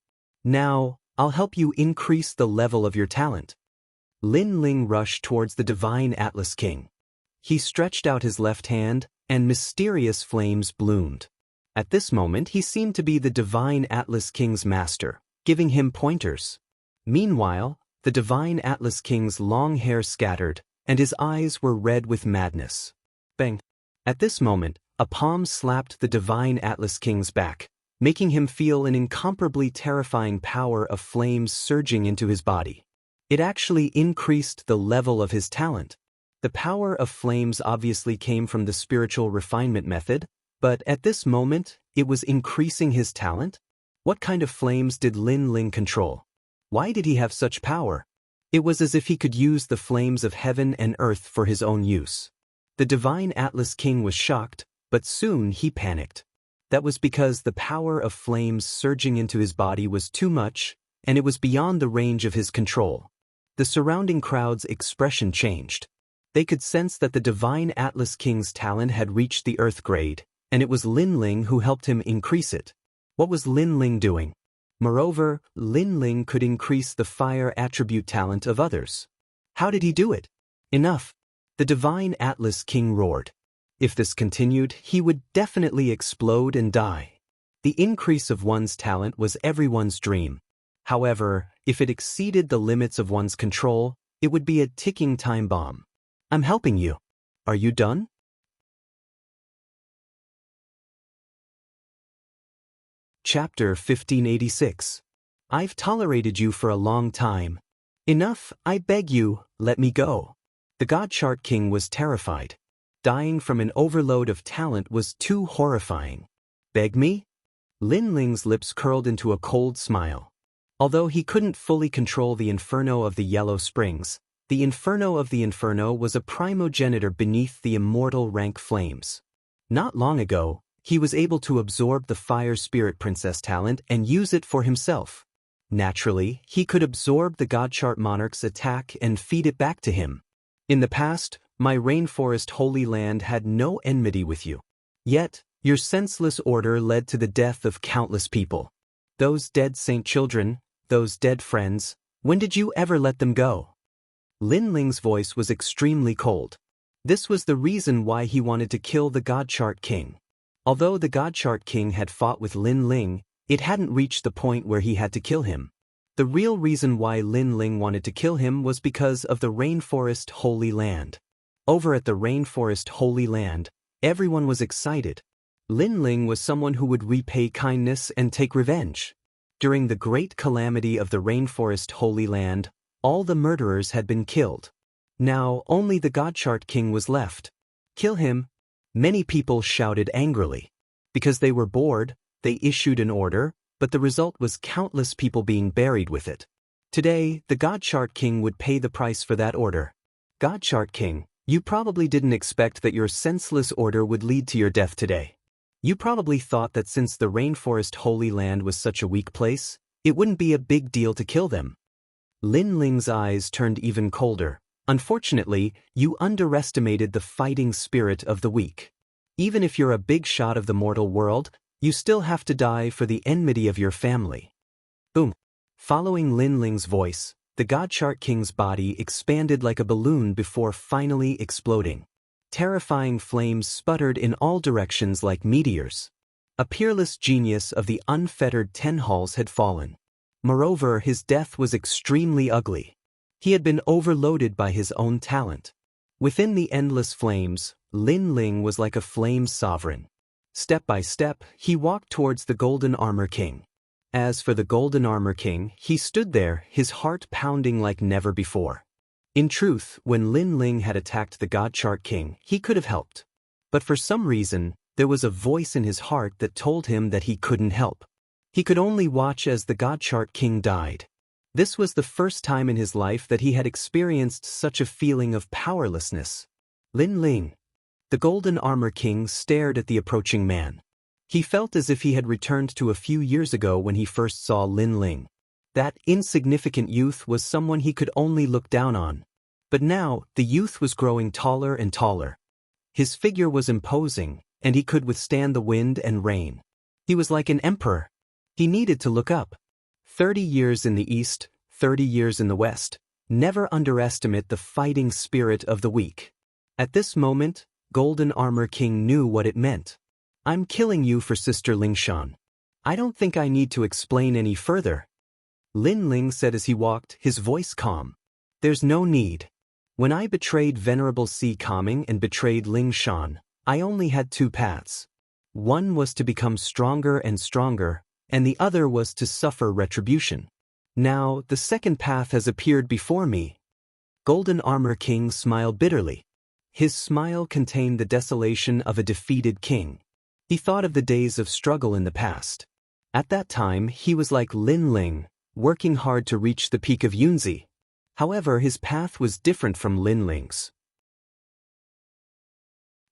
Now, I'll help you increase the level of your talent. Lin Ling rushed towards the divine Atlas King. He stretched out his left hand, and mysterious flames bloomed. At this moment, he seemed to be the divine Atlas King's master, giving him pointers. Meanwhile, the divine Atlas King's long hair scattered, and his eyes were red with madness. Bang! At this moment, a palm slapped the divine Atlas King's back, making him feel an incomparably terrifying power of flames surging into his body. It actually increased the level of his talent. The power of flames obviously came from the spiritual refinement method, but at this moment, it was increasing his talent? What kind of flames did Lin Ling control? Why did he have such power? It was as if he could use the flames of heaven and earth for his own use. The divine Atlas King was shocked, but soon he panicked. That was because the power of flames surging into his body was too much, and it was beyond the range of his control. The surrounding crowd's expression changed. They could sense that the divine Atlas King's talent had reached the earth grade, and it was Lin Ling who helped him increase it. What was Lin Ling doing? Moreover, Lin Ling could increase the fire attribute talent of others. How did he do it? Enough! The divine Atlas King roared. If this continued, he would definitely explode and die. The increase of one's talent was everyone's dream. However, if it exceeded the limits of one's control, it would be a ticking time bomb. I'm helping you. Are you done? Chapter 1586. I've tolerated you for a long time. Enough, I beg you, let me go. The God Chart King was terrified. Dying from an overload of talent was too horrifying. Beg me? Lin Ling's lips curled into a cold smile. Although he couldn't fully control the inferno of the Yellow Springs, the inferno of the inferno was a primogenitor beneath the immortal rank flames. Not long ago, he was able to absorb the Fire Spirit Princess talent and use it for himself. Naturally, he could absorb the God Chart Monarch's attack and feed it back to him. In the past, my rainforest holy land had no enmity with you. Yet, your senseless order led to the death of countless people. Those dead saint children, those dead friends, when did you ever let them go? Lin Ling's voice was extremely cold. This was the reason why he wanted to kill the God Chart King. Although the God Chart King had fought with Lin Ling, it hadn't reached the point where he had to kill him. The real reason why Lin Ling wanted to kill him was because of the Rainforest Holy Land. Over at the Rainforest Holy Land, everyone was excited. Lin Ling was someone who would repay kindness and take revenge. During the great calamity of the Rainforest Holy Land, all the murderers had been killed. Now only the God Chart King was left. Kill him? Many people shouted angrily. Because they were bored, they issued an order, but the result was countless people being buried with it. Today, the God Chart King would pay the price for that order. God Chart King, you probably didn't expect that your senseless order would lead to your death today. You probably thought that since the Rainforest Holy Land was such a weak place, it wouldn't be a big deal to kill them. Lin Ling's eyes turned even colder. Unfortunately, you underestimated the fighting spirit of the weak. Even if you're a big shot of the mortal world, you still have to die for the enmity of your family. Boom. Following Lin Ling's voice, the God Chart King's body expanded like a balloon before finally exploding. Terrifying flames sputtered in all directions like meteors. A peerless genius of the unfettered 10 halls had fallen. Moreover, his death was extremely ugly. He had been overloaded by his own talent. Within the endless flames, Lin Ling was like a flame sovereign. Step by step, he walked towards the Golden Armor King. As for the Golden Armor King, he stood there, his heart pounding like never before. In truth, when Lin Ling had attacked the God Chart King, he could have helped. But for some reason, there was a voice in his heart that told him that he couldn't help. He could only watch as the God Chart King died. This was the first time in his life that he had experienced such a feeling of powerlessness. Lin Ling. The Golden Armor King stared at the approaching man. He felt as if he had returned to a few years ago when he first saw Lin Ling. That insignificant youth was someone he could only look down on. But now, the youth was growing taller and taller. His figure was imposing, and he could withstand the wind and rain. He was like an emperor. He needed to look up. 30 years in the East, 30 years in the West. Never underestimate the fighting spirit of the weak. At this moment, Golden Armor King knew what it meant. I'm killing you for Sister Lingshan. I don't think I need to explain any further. Lin Ling said as he walked, his voice calm. There's no need. When I betrayed Venerable Si Kaming and betrayed Lingshan, I only had two paths. One was to become stronger and stronger, and the other was to suffer retribution. Now, the second path has appeared before me. Golden Armor King smiled bitterly. His smile contained the desolation of a defeated king. He thought of the days of struggle in the past. At that time, he was like Lin Ling, working hard to reach the peak of Yunzi. However, his path was different from Lin Ling's.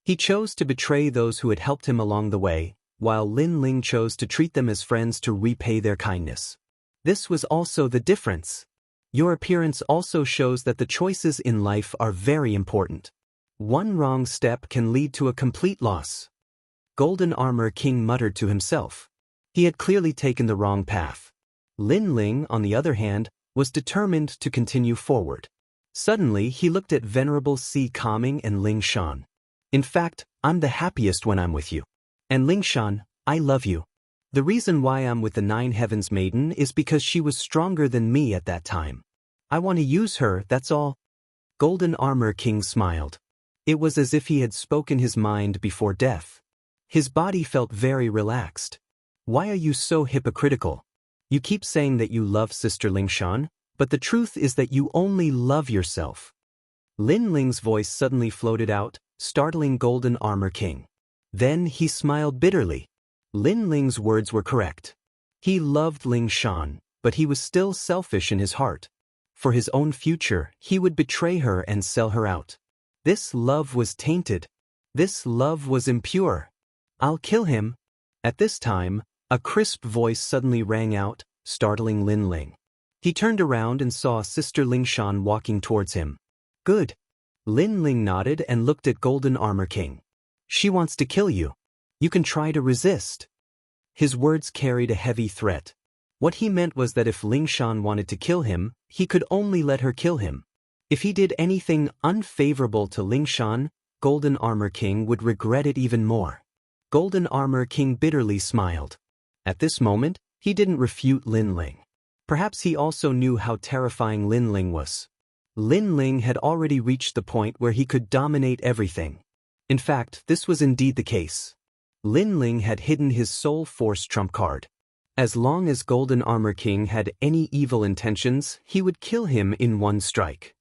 He chose to betray those who had helped him along the way, while Lin Ling chose to treat them as friends to repay their kindness. This was also the difference. Your appearance also shows that the choices in life are very important. One wrong step can lead to a complete loss. Golden Armor King muttered to himself. He had clearly taken the wrong path. Lin Ling, on the other hand, was determined to continue forward. Suddenly, he looked at Venerable Si Kaming and Lingshan. In fact, I'm the happiest when I'm with you. And Lingshan, I love you. The reason why I'm with the Nine Heavens Maiden is because she was stronger than me at that time. I want to use her, that's all. Golden Armor King smiled. It was as if he had spoken his mind before death. His body felt very relaxed. Why are you so hypocritical? You keep saying that you love Sister Lingshan, but the truth is that you only love yourself. Lin Ling's voice suddenly floated out, startling Golden Armor King. Then he smiled bitterly. Lin Ling's words were correct. He loved Lingshan, but he was still selfish in his heart. For his own future, he would betray her and sell her out. This love was tainted. This love was impure. I'll kill him. At this time, a crisp voice suddenly rang out, startling Lin Ling. He turned around and saw Sister Lingshan walking towards him. Good. Lin Ling nodded and looked at Golden Armor King. She wants to kill you. You can try to resist. His words carried a heavy threat. What he meant was that if Lingshan wanted to kill him, he could only let her kill him. If he did anything unfavorable to Lingshan, Golden Armor King would regret it even more. Golden Armor King bitterly smiled. At this moment, he didn't refute Lin Ling. Perhaps he also knew how terrifying Lin Ling was. Lin Ling had already reached the point where he could dominate everything. In fact, this was indeed the case. Lin Ling had hidden his Soul Force trump card. As long as Golden Armor King had any evil intentions, he would kill him in one strike.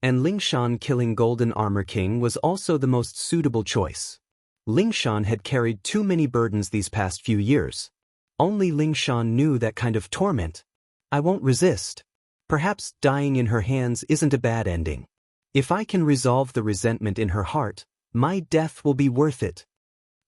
And Lingshan killing Golden Armor King was also the most suitable choice. Lingshan had carried too many burdens these past few years. Only Lingshan knew that kind of torment. I won't resist. Perhaps dying in her hands isn't a bad ending. If I can resolve the resentment in her heart, my death will be worth it.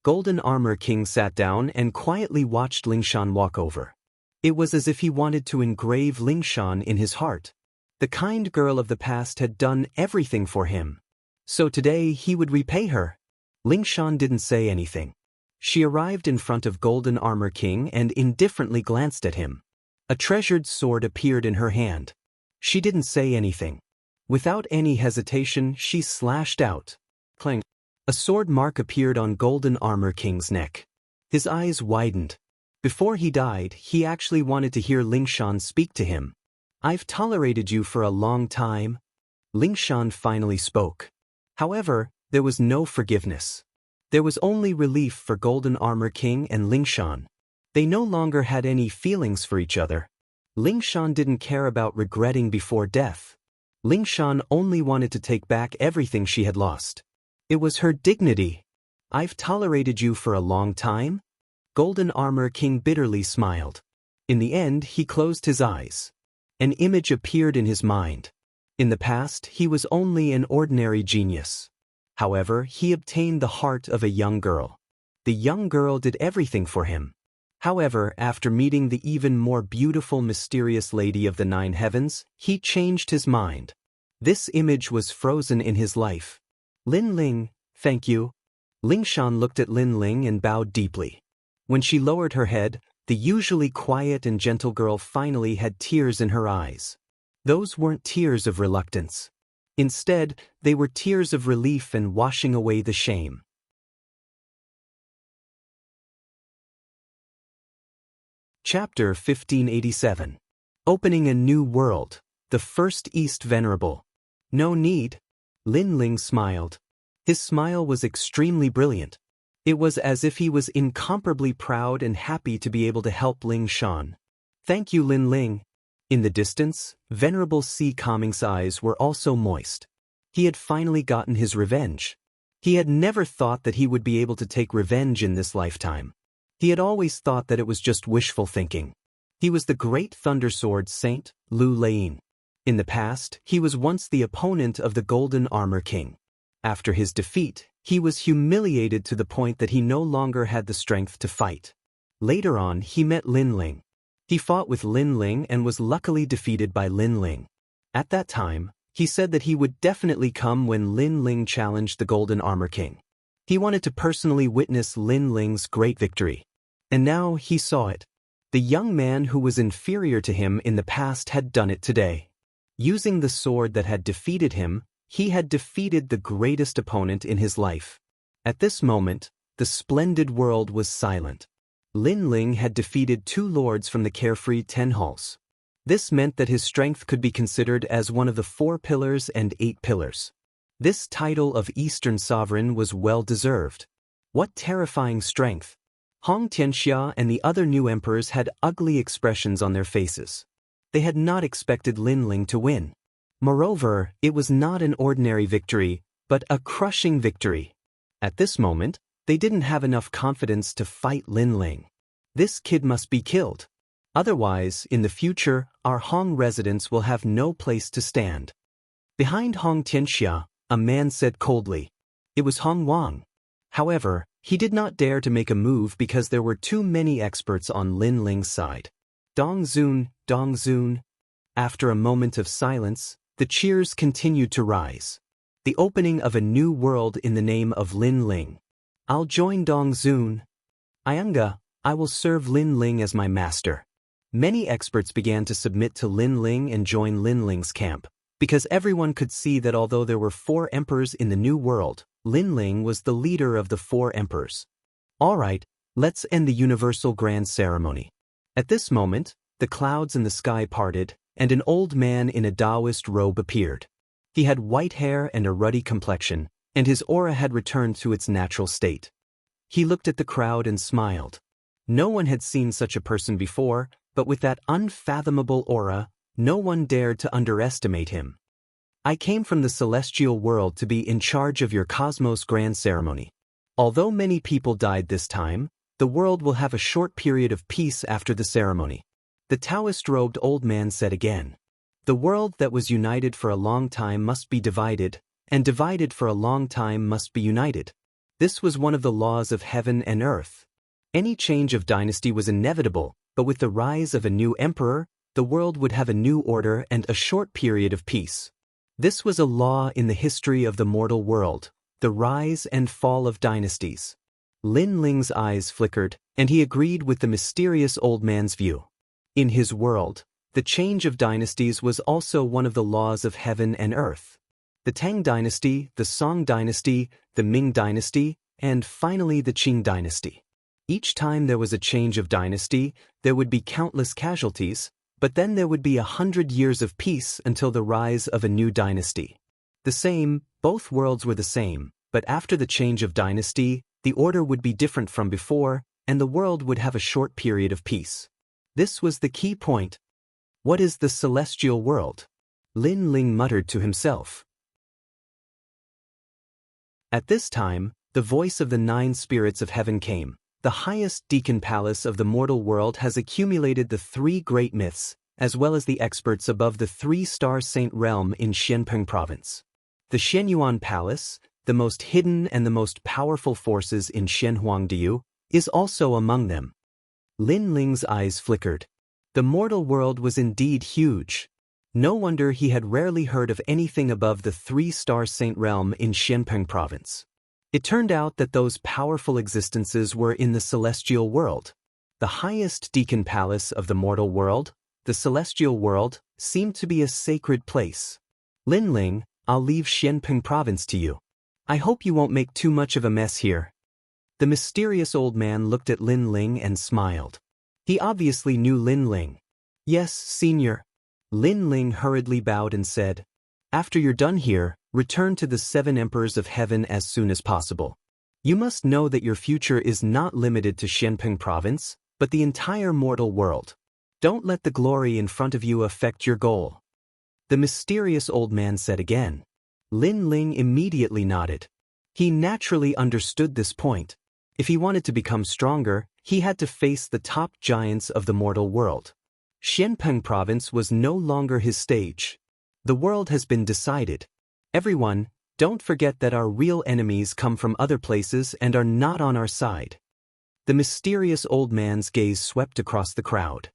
Golden Armor King sat down and quietly watched Lingshan walk over. It was as if he wanted to engrave Lingshan in his heart. The kind girl of the past had done everything for him. So today he would repay her. Lingshan didn't say anything. She arrived in front of Golden Armor King and indifferently glanced at him. A treasured sword appeared in her hand. She didn't say anything. Without any hesitation, she slashed out. Clang. A sword mark appeared on Golden Armor King's neck. His eyes widened. Before he died, he actually wanted to hear Lingshan speak to him. I've tolerated you for a long time. Lingshan finally spoke. However, there was no forgiveness. There was only relief for Golden Armor King and Lingshan. They no longer had any feelings for each other. Lingshan didn't care about regretting before death. Lingshan only wanted to take back everything she had lost. It was her dignity. I've tolerated you for a long time? Golden Armor King bitterly smiled. In the end, he closed his eyes. An image appeared in his mind. In the past, he was only an ordinary genius. However, he obtained the heart of a young girl. The young girl did everything for him. However, after meeting the even more beautiful mysterious lady of the 9 heavens, he changed his mind. This image was frozen in his life. Lin Ling, thank you. Ling Shan looked at Lin Ling and bowed deeply. When she lowered her head, the usually quiet and gentle girl finally had tears in her eyes. Those weren't tears of reluctance. Instead, they were tears of relief and washing away the shame. Chapter 1587. Opening a New World, the First East Venerable. No need. Lin Ling smiled. His smile was extremely brilliant. It was as if he was incomparably proud and happy to be able to help Ling Shan. Thank you, Lin Ling. In the distance, Venerable Si Kangming's eyes were also moist. He had finally gotten his revenge. He had never thought that he would be able to take revenge in this lifetime. He had always thought that it was just wishful thinking. He was the great Thundersword Saint, Lu Lain. In the past, he was once the opponent of the Golden Armor King. After his defeat, he was humiliated to the point that he no longer had the strength to fight. Later on, he met Lin Ling. He fought with Lin Ling and was luckily defeated by Lin Ling. At that time, he said that he would definitely come when Lin Ling challenged the Golden Armor King. He wanted to personally witness Lin Ling's great victory. And now he saw it. The young man who was inferior to him in the past had done it today. Using the sword that had defeated him, he had defeated the greatest opponent in his life. At this moment, the splendid world was silent. Lin Ling had defeated 2 lords from the carefree 10 halls. This meant that his strength could be considered as one of the 4 pillars and 8 pillars. This title of Eastern Sovereign was well deserved. What terrifying strength! Hong Tianxia and the other new emperors had ugly expressions on their faces. They had not expected Lin Ling to win. Moreover, it was not an ordinary victory, but a crushing victory. At this moment, they didn't have enough confidence to fight Lin Ling. This kid must be killed. Otherwise, in the future, our Hong residents will have no place to stand. Behind Hong Tianxia, a man said coldly. It was Hong Wang. However, he did not dare to make a move because there were too many experts on Lin Ling's side. Dong Zun, Dong Zun. After a moment of silence, the cheers continued to rise. The opening of a new world in the name of Lin Ling. I'll join Dong Zun. Ianga, I will serve Lin Ling as my master. Many experts began to submit to Lin Ling and join Lin Ling's camp, because everyone could see that although there were 4 emperors in the new world, Lin Ling was the leader of the 4 emperors. All right, let's end the universal grand ceremony. At this moment, the clouds in the sky parted, and an old man in a Taoist robe appeared. He had white hair and a ruddy complexion, and his aura had returned to its natural state. He looked at the crowd and smiled. No one had seen such a person before, but with that unfathomable aura, no one dared to underestimate him. I came from the celestial world to be in charge of your cosmos grand ceremony. Although many people died this time, the world will have a short period of peace after the ceremony. The Taoist-robed old man said again. The world that was united for a long time must be divided, and divided for a long time must be united. This was one of the laws of heaven and earth. Any change of dynasty was inevitable, but with the rise of a new emperor, the world would have a new order and a short period of peace. This was a law in the history of the mortal world, the rise and fall of dynasties. Lin Ling's eyes flickered, and he agreed with the mysterious old man's view. In his world, the change of dynasties was also one of the laws of heaven and earth. The Tang dynasty, the Song dynasty, the Ming dynasty, and finally the Qing dynasty. Each time there was a change of dynasty, there would be countless casualties, but then there would be 100 years of peace until the rise of a new dynasty. Both worlds were the same, but after the change of dynasty, the order would be different from before, and the world would have a short period of peace. This was the key point. What is the celestial world? Lin Ling muttered to himself. At this time, the voice of the 9 spirits of heaven came. the highest deacon palace of the mortal world has accumulated the 3 great myths, as well as the experts above the 3-star saint realm in Xianpeng province. The Xianyuan Palace, the most hidden and the most powerful forces in Xianhuangdiu, is also among them. Lin Ling's eyes flickered. The mortal world was indeed huge. No wonder he had rarely heard of anything above the 3-star saint realm in Xianpeng province. It turned out that those powerful existences were in the celestial world. The highest deacon palace of the mortal world, the celestial world, seemed to be a sacred place. Lin Ling, I'll leave Xianpeng province to you. I hope you won't make too much of a mess here. The mysterious old man looked at Lin Ling and smiled. He obviously knew Lin Ling. Yes, senior. Lin Ling hurriedly bowed and said, after you're done here, return to the 7 emperors of heaven as soon as possible. You must know that your future is not limited to Xianpeng province, but the entire mortal world. Don't let the glory in front of you affect your goal. The mysterious old man said again. Lin Ling immediately nodded. He naturally understood this point. If he wanted to become stronger, he had to face the top giants of the mortal world. Xianpeng province was no longer his stage. The world has been decided. Everyone, don't forget that our real enemies come from other places and are not on our side. The mysterious old man's gaze swept across the crowd.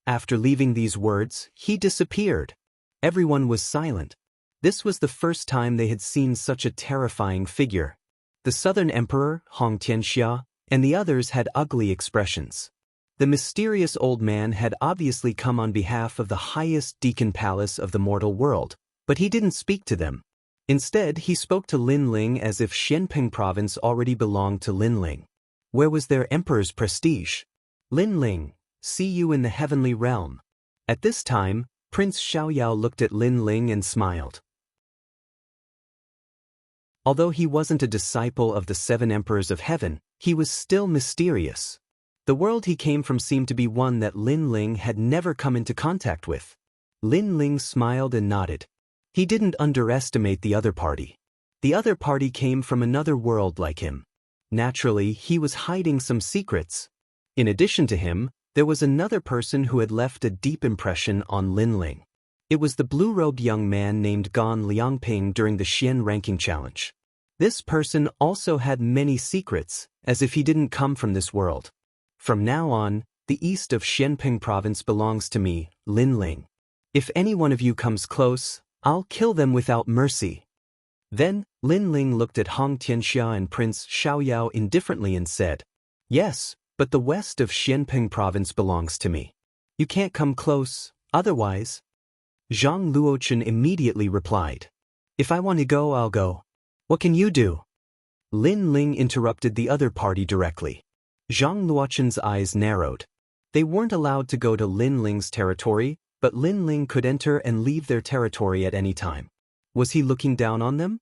After leaving these words, he disappeared. Everyone was silent. This was the first time they had seen such a terrifying figure. The southern emperor, Hong Tianxia, and the others had ugly expressions. The mysterious old man had obviously come on behalf of the highest deacon palace of the mortal world, but he didn't speak to them. Instead, he spoke to Lin Ling as if Xianpeng province already belonged to Lin Ling. Where was their emperor's prestige? Lin Ling, see you in the heavenly realm. At this time, Prince Xiaoyao looked at Lin Ling and smiled. Although he wasn't a disciple of the 7 emperors of heaven, he was still mysterious. The world he came from seemed to be one that Lin Ling had never come into contact with. Lin Ling smiled and nodded. He didn't underestimate the other party. The other party came from another world like him. Naturally, he was hiding some secrets. In addition to him, there was another person who had left a deep impression on Lin Ling. It was the blue-robed young man named Gan Liangping during the Xian ranking challenge. This person also had many secrets, as if he didn't come from this world. From now on, the east of Xianpeng province belongs to me, Lin Ling. If any one of you comes close, I'll kill them without mercy. Then, Lin Ling looked at Hong Tianxia and Prince Xiaoyao indifferently and said, yes, but the west of Xianpeng province belongs to me. You can't come close, otherwise. Zhang Luochen immediately replied, if I want to go, I'll go. What can you do? Lin Ling interrupted the other party directly. Zhang Luochen's eyes narrowed. They weren't allowed to go to Lin Ling's territory, but Lin Ling could enter and leave their territory at any time. Was he looking down on them?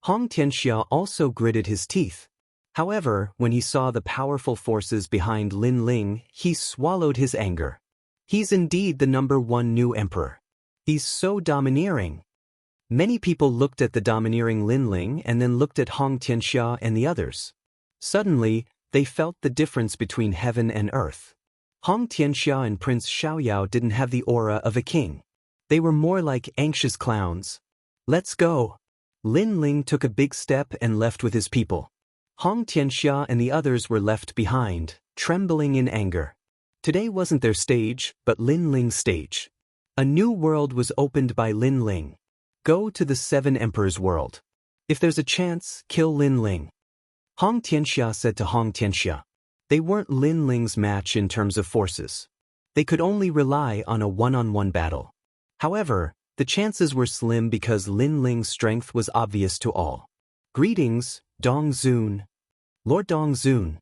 Hong Tianxia also gritted his teeth. However, when he saw the powerful forces behind Lin Ling, he swallowed his anger. He's indeed the #1 new emperor. He's so domineering. Many people looked at the domineering Lin Ling and then looked at Hong Tianxia and the others. Suddenly, they felt the difference between heaven and earth. Hong Tianxia and Prince Xiaoyao didn't have the aura of a king. They were more like anxious clowns. Let's go. Lin Ling took a big step and left with his people. Hong Tianxia and the others were left behind, trembling in anger. Today wasn't their stage, but Lin Ling's stage. A new world was opened by Lin Ling. Go to the 7 emperors' world. If there's a chance, kill Lin Ling. Hong Tianxia said to Hong Tianxia. They weren't Lin Ling's match in terms of forces. They could only rely on a one-on-one battle. However, the chances were slim because Lin Ling's strength was obvious to all. Greetings, Dong Zun. Lord Dong Zun.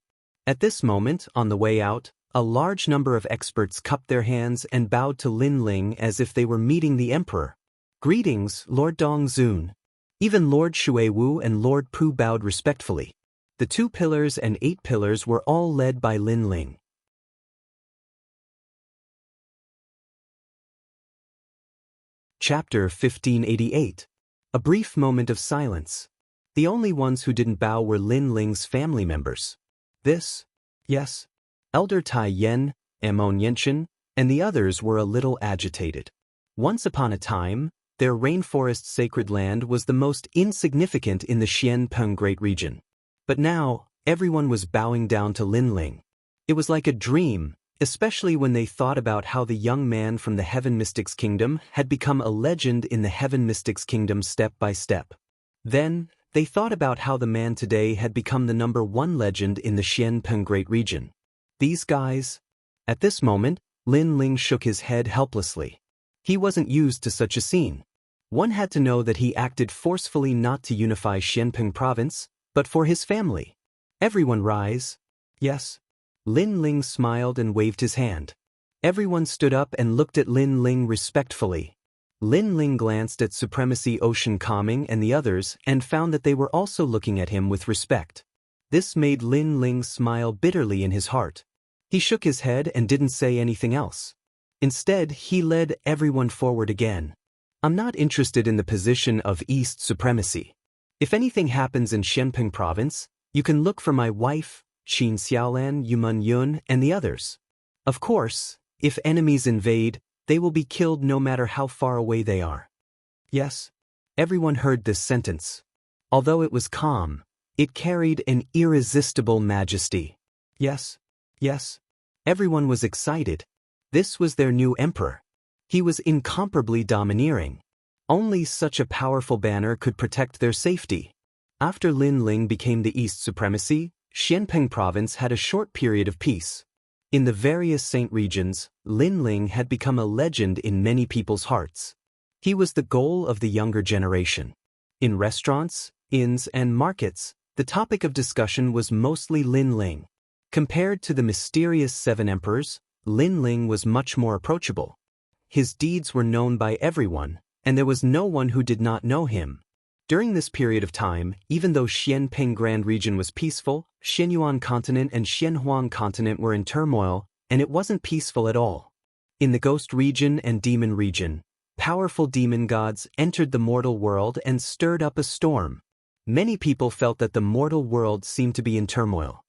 At this moment, on the way out, a large number of experts cupped their hands and bowed to Lin Ling as if they were meeting the emperor. Greetings, Lord Dong Zun. Even Lord Shui Wu and Lord Pu bowed respectfully. The 2 pillars and 8 pillars were all led by Lin Ling. Chapter 1588. A brief moment of silence. The only ones who didn't bow were Lin Ling's family members. This Yes. Elder Tai Yen, Amon Yenshin, and the others were a little agitated. Once upon a time, their rainforest sacred land was the most insignificant in the Xianpeng Great Region. But now, everyone was bowing down to Lin Ling. It was like a dream, especially when they thought about how the young man from the Heaven Mystics Kingdom had become a legend in the Heaven Mystics Kingdom step by step. Then, they thought about how the man today had become the #1 legend in the Xianpeng Great Region. These guys? At this moment, Lin Ling shook his head helplessly. He wasn't used to such a scene. One had to know that he acted forcefully not to unify Xianpeng Province, but for his family. Everyone rise. Yes. Lin Ling smiled and waved his hand. Everyone stood up and looked at Lin Ling respectfully. Lin Ling glanced at Supremacy Ocean Calming and the others and found that they were also looking at him with respect. This made Lin Ling smile bitterly in his heart. He shook his head and didn't say anything else. Instead, he led everyone forward again. I'm not interested in the position of East Supremacy. If anything happens in Xianpeng Province, you can look for my wife, Qin Xiaolan, Yumun Yun, and the others. Of course, if enemies invade, they will be killed no matter how far away they are. Yes. Everyone heard this sentence. Although it was calm, it carried an irresistible majesty. Yes. Yes. Everyone was excited. This was their new emperor. He was incomparably domineering. Only such a powerful banner could protect their safety. After Lin Ling became the East Supremacy, Xianpeng Province had a short period of peace. In the various saint regions, Lin Ling had become a legend in many people's hearts. He was the goal of the younger generation. In restaurants, inns, and markets, the topic of discussion was mostly Lin Ling. Compared to the mysterious 7 emperors, Lin Ling was much more approachable. His deeds were known by everyone, and there was no one who did not know him. During this period of time, even though Xianpeng Grand Region was peaceful, Xianyuan Continent and Xianhuang Continent were in turmoil, and it wasn't peaceful at all. In the Ghost Region and Demon Region, powerful demon gods entered the mortal world and stirred up a storm. Many people felt that the mortal world seemed to be in turmoil.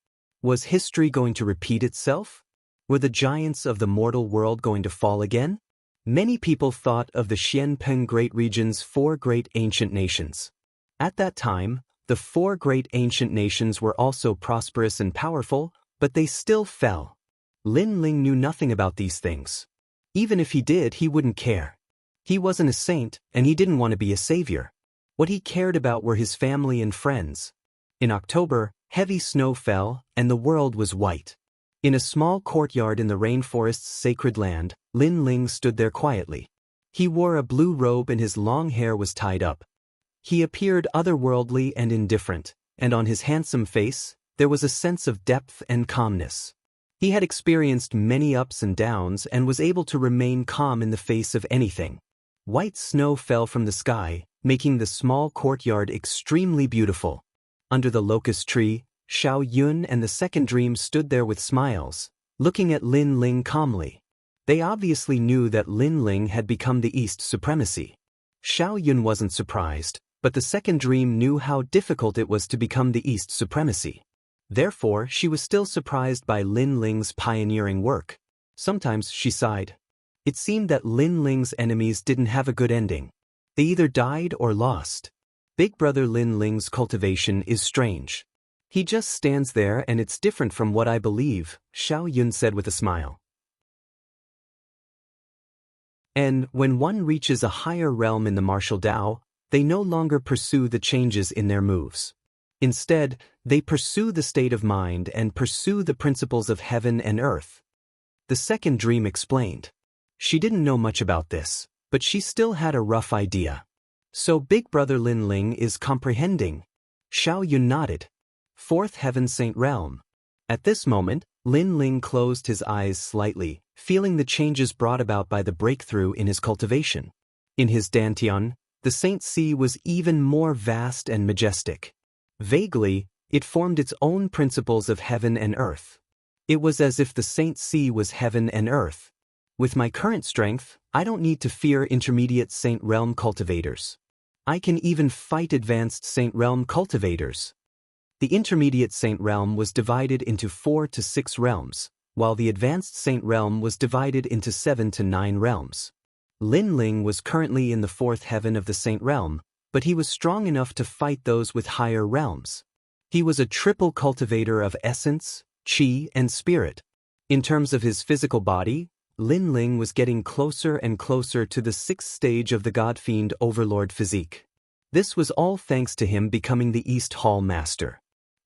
Was history going to repeat itself? Were the giants of the mortal world going to fall again? Many people thought of the Xianpeng Great Region's 4 great ancient nations. At that time, the 4 great ancient nations were also prosperous and powerful, but they still fell. Lin Ling knew nothing about these things. Even if he did, he wouldn't care. He wasn't a saint, and he didn't want to be a savior. What he cared about were his family and friends. In October, heavy snow fell, and the world was white. In a small courtyard in the rainforest's sacred land, Lin Ling stood there quietly. He wore a blue robe and his long hair was tied up. He appeared otherworldly and indifferent, and on his handsome face, there was a sense of depth and calmness. He had experienced many ups and downs and was able to remain calm in the face of anything. White snow fell from the sky, making the small courtyard extremely beautiful. Under the locust tree, Xiao Yun and the second dream stood there with smiles, looking at Lin Ling calmly. They obviously knew that Lin Ling had become the East Supremacy. Xiao Yun wasn't surprised, but the second dream knew how difficult it was to become the East Supremacy. Therefore, she was still surprised by Lin Ling's pioneering work. Sometimes she sighed. It seemed that Lin Ling's enemies didn't have a good ending. They either died or lost. Big brother Lin Ling's cultivation is strange. He just stands there and it's different from what I believe, Xiao Yun said with a smile. And when one reaches a higher realm in the martial Tao, they no longer pursue the changes in their moves. Instead, they pursue the state of mind and pursue the principles of heaven and earth. The second dream explained. She didn't know much about this, but she still had a rough idea. So Big Brother Lin Ling is comprehending. Xiao Yun nodded. 4th Heaven Saint Realm. At this moment, Lin Ling closed his eyes slightly, feeling the changes brought about by the breakthrough in his cultivation. In his dantian, the Saint Sea was even more vast and majestic. Vaguely, it formed its own principles of heaven and earth. It was as if the Saint Sea was heaven and earth. With my current strength, I don't need to fear intermediate Saint Realm cultivators. I can even fight advanced Saint Realm cultivators. The intermediate saint realm was divided into 4 to 6 realms, while the advanced saint realm was divided into 7 to 9 realms. Lin Ling was currently in the 4th heaven of the saint realm, but he was strong enough to fight those with higher realms. He was a triple cultivator of essence, qi, and spirit. In terms of his physical body, Lin Ling was getting closer and closer to the 6th stage of the God-Fiend Overlord physique. This was all thanks to him becoming the East Hall Master.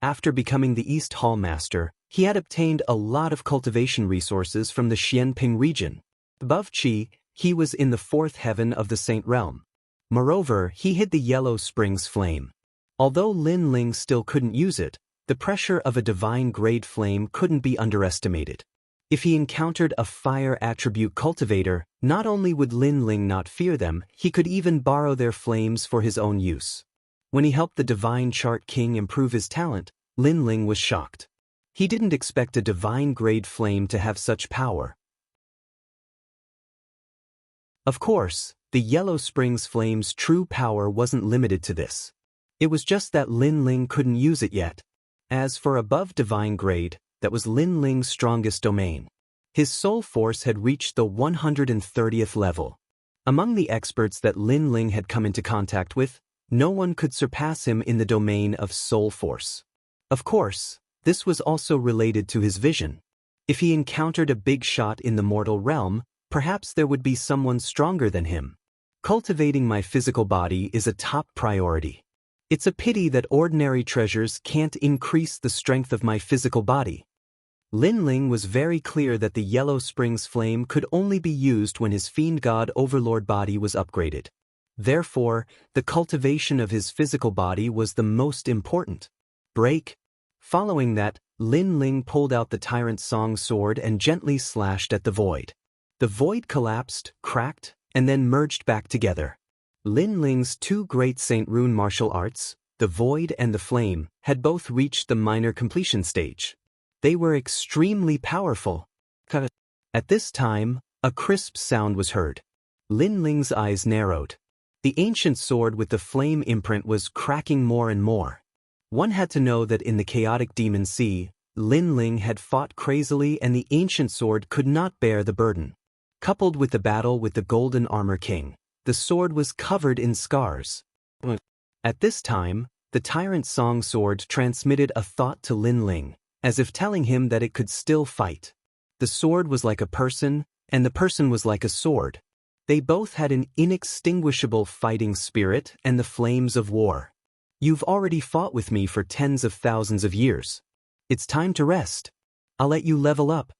After becoming the East Hall Master, he had obtained a lot of cultivation resources from the Xianping region. Above qi, he was in the 4th heaven of the Saint Realm. Moreover, he hid the Yellow Springs flame. Although Lin Ling still couldn't use it, the pressure of a divine-grade flame couldn't be underestimated. If he encountered a fire attribute cultivator, not only would Lin Ling not fear them, he could even borrow their flames for his own use. When he helped the Divine Chart King improve his talent, Lin Ling was shocked. He didn't expect a divine-grade flame to have such power. Of course, the Yellow Springs flame's true power wasn't limited to this. It was just that Lin Ling couldn't use it yet. As for above divine grade, that was Lin Ling's strongest domain. His soul force had reached the 130th level. Among the experts that Lin Ling had come into contact with, no one could surpass him in the domain of soul force. Of course, this was also related to his vision. If he encountered a big shot in the mortal realm, perhaps there would be someone stronger than him. Cultivating my physical body is a top priority. It's a pity that ordinary treasures can't increase the strength of my physical body. Lin Ling was very clear that the Yellow Springs flame could only be used when his Fiend God Overlord body was upgraded. Therefore, the cultivation of his physical body was the most important. Break. Following that, Lin Ling pulled out the Tyrant Song sword and gently slashed at the void. The void collapsed, cracked, and then merged back together. Lin Ling's 2 great Saint Rune martial arts, the Void and the Flame, had both reached the minor completion stage. They were extremely powerful. At this time, a crisp sound was heard. Lin Ling's eyes narrowed. The ancient sword with the flame imprint was cracking more and more. One had to know that in the chaotic demon sea, Lin Ling had fought crazily and the ancient sword could not bear the burden. Coupled with the battle with the Golden Armor King, the sword was covered in scars. At this time, the Tyrant Song sword transmitted a thought to Lin Ling, as if telling him that it could still fight. The sword was like a person, and the person was like a sword. They both had an inextinguishable fighting spirit and the flames of war. You've already fought with me for tens of thousands of years. It's time to rest. I'll let you level up.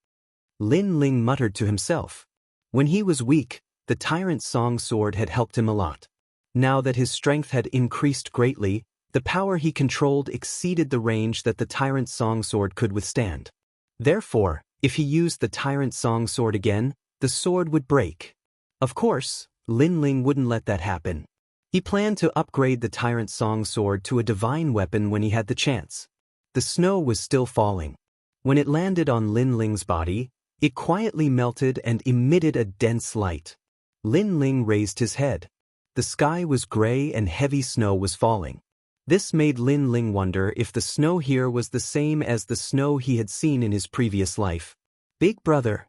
Lin Ling muttered to himself. When he was weak, the Tyrant Song sword had helped him a lot. Now that his strength had increased greatly, the power he controlled exceeded the range that the Tyrant Song sword could withstand. Therefore, if he used the Tyrant Song sword again, the sword would break. Of course, Lin Ling wouldn't let that happen. He planned to upgrade the Tyrant Song sword to a divine weapon when he had the chance. The snow was still falling. When it landed on Lin Ling's body, it quietly melted and emitted a dense light. Lin Ling raised his head. The sky was gray and heavy snow was falling. This made Lin Ling wonder if the snow here was the same as the snow he had seen in his previous life. Big brother.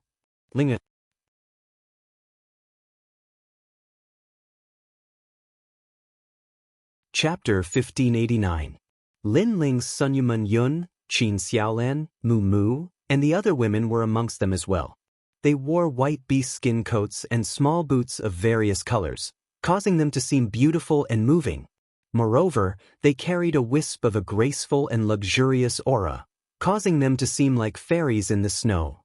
Ling. Chapter 1589. Lin Ling's son Yuman Yun, Qin Xiaolan, Mu Mu, and the other women were amongst them as well. They wore white beast skin coats and small boots of various colors, causing them to seem beautiful and moving. Moreover, they carried a wisp of a graceful and luxurious aura, causing them to seem like fairies in the snow.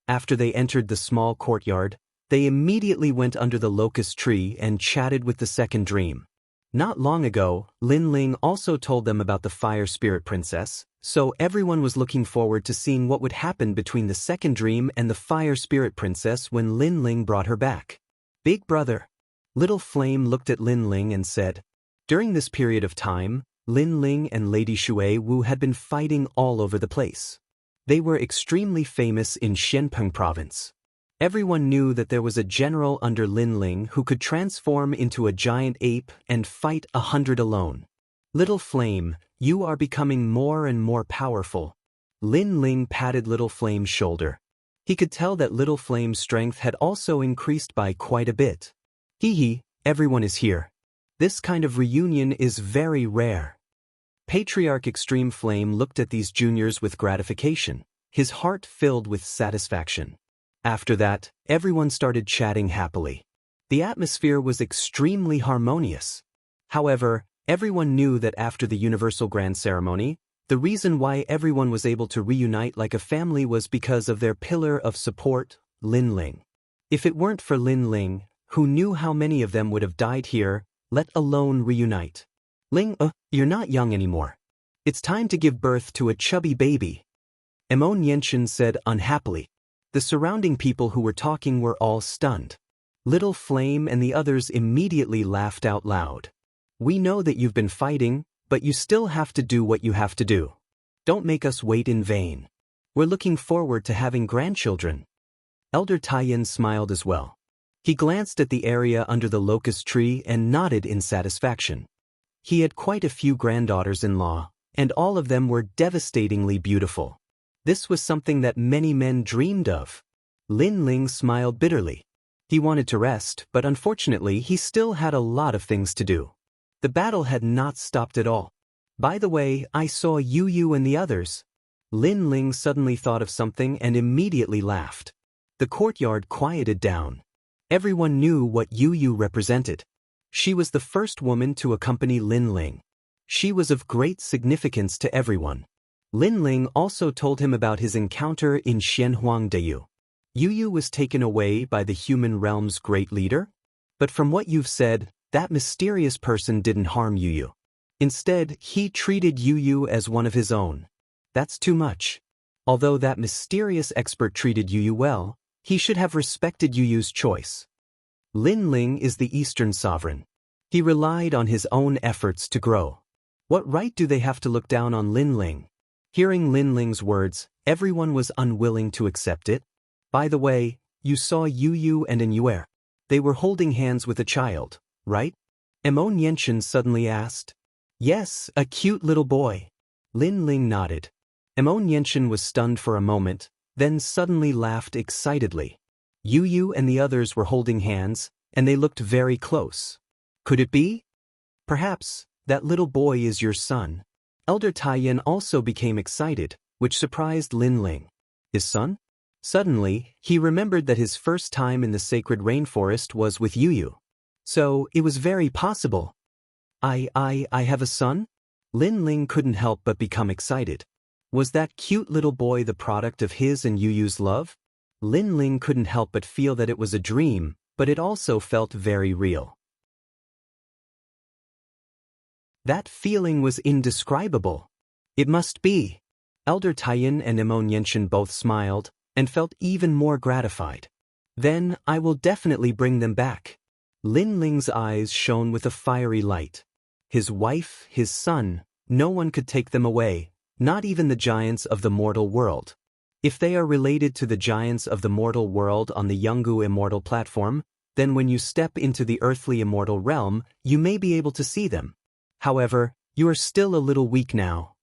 After they entered the small courtyard, they immediately went under the locust tree and chatted with the second dream. Not long ago, Lin Ling also told them about the Fire Spirit Princess, so everyone was looking forward to seeing what would happen between the second dream and the Fire Spirit Princess when Lin Ling brought her back. Big brother. Little Flame looked at Lin Ling and said, during this period of time, Lin Ling and Lady Shui Wu had been fighting all over the place. They were extremely famous in Xianpeng province. Everyone knew that there was a general under Lin Ling who could transform into a giant ape and fight 100 alone. Little Flame, you are becoming more and more powerful. Lin Ling patted Little Flame's shoulder. He could tell that Little Flame's strength had also increased by quite a bit. Hee hee, everyone is here. This kind of reunion is very rare. Patriarch Extreme Flame looked at these juniors with gratification, his heart filled with satisfaction. After that, everyone started chatting happily. The atmosphere was extremely harmonious. However, everyone knew that after the Universal Grand Ceremony, the reason why everyone was able to reunite like a family was because of their pillar of support, Lin Ling. If it weren't for Lin Ling, who knew how many of them would have died here, let alone reunite. Ling, you're not young anymore. It's time to give birth to a chubby baby. Emon Yenshin said unhappily. The surrounding people who were talking were all stunned. Little Flame and the others immediately laughed out loud. We know that you've been fighting, but you still have to do what you have to do. Don't make us wait in vain. We're looking forward to having grandchildren. Elder Taiyin smiled as well. He glanced at the area under the locust tree and nodded in satisfaction. He had quite a few granddaughters-in-law, and all of them were devastatingly beautiful. This was something that many men dreamed of. Lin Ling smiled bitterly. He wanted to rest, but unfortunately he still had a lot of things to do. The battle had not stopped at all. By the way, I saw Yu and the others. Lin Ling suddenly thought of something and immediately laughed. The courtyard quieted down. Everyone knew what Yu represented. She was the first woman to accompany Lin Ling. She was of great significance to everyone. Lin Ling also told him about his encounter in Xianhuangdeyu. Yu was taken away by the human realm's great leader? But from what you've said, that mysterious person didn't harm Yu. Instead, he treated Yu as one of his own. That's too much. Although that mysterious expert treated Yu well, he should have respected Yu's choice. Lin Ling is the Eastern sovereign. He relied on his own efforts to grow. What right do they have to look down on Lin Ling? Hearing Lin Ling's words, everyone was unwilling to accept it. By the way, you saw Yu and Enuer. They were holding hands with a child, right? Emon Yenshin suddenly asked. Yes, a cute little boy. Lin Ling nodded. Emon Yenshin was stunned for a moment, then suddenly laughed excitedly. Yu and the others were holding hands, and they looked very close. Could it be? Perhaps, that little boy is your son. Elder Taiyin also became excited, which surprised Lin Ling. His son? Suddenly, he remembered that his first time in the sacred rainforest was with Yu. So, it was very possible. I have a son? Lin Ling couldn't help but become excited. Was that cute little boy the product of his and Yu's love? Lin Ling couldn't help but feel that it was a dream, but it also felt very real. That feeling was indescribable. It must be. Elder Taiyin and Emon Yenshin both smiled, and felt even more gratified. Then, I will definitely bring them back. Lin Ling's eyes shone with a fiery light. His wife, his son, no one could take them away, not even the giants of the mortal world. If they are related to the giants of the mortal world on the Yungu immortal platform, then when you step into the earthly immortal realm, you may be able to see them. However, you are still a little weak now.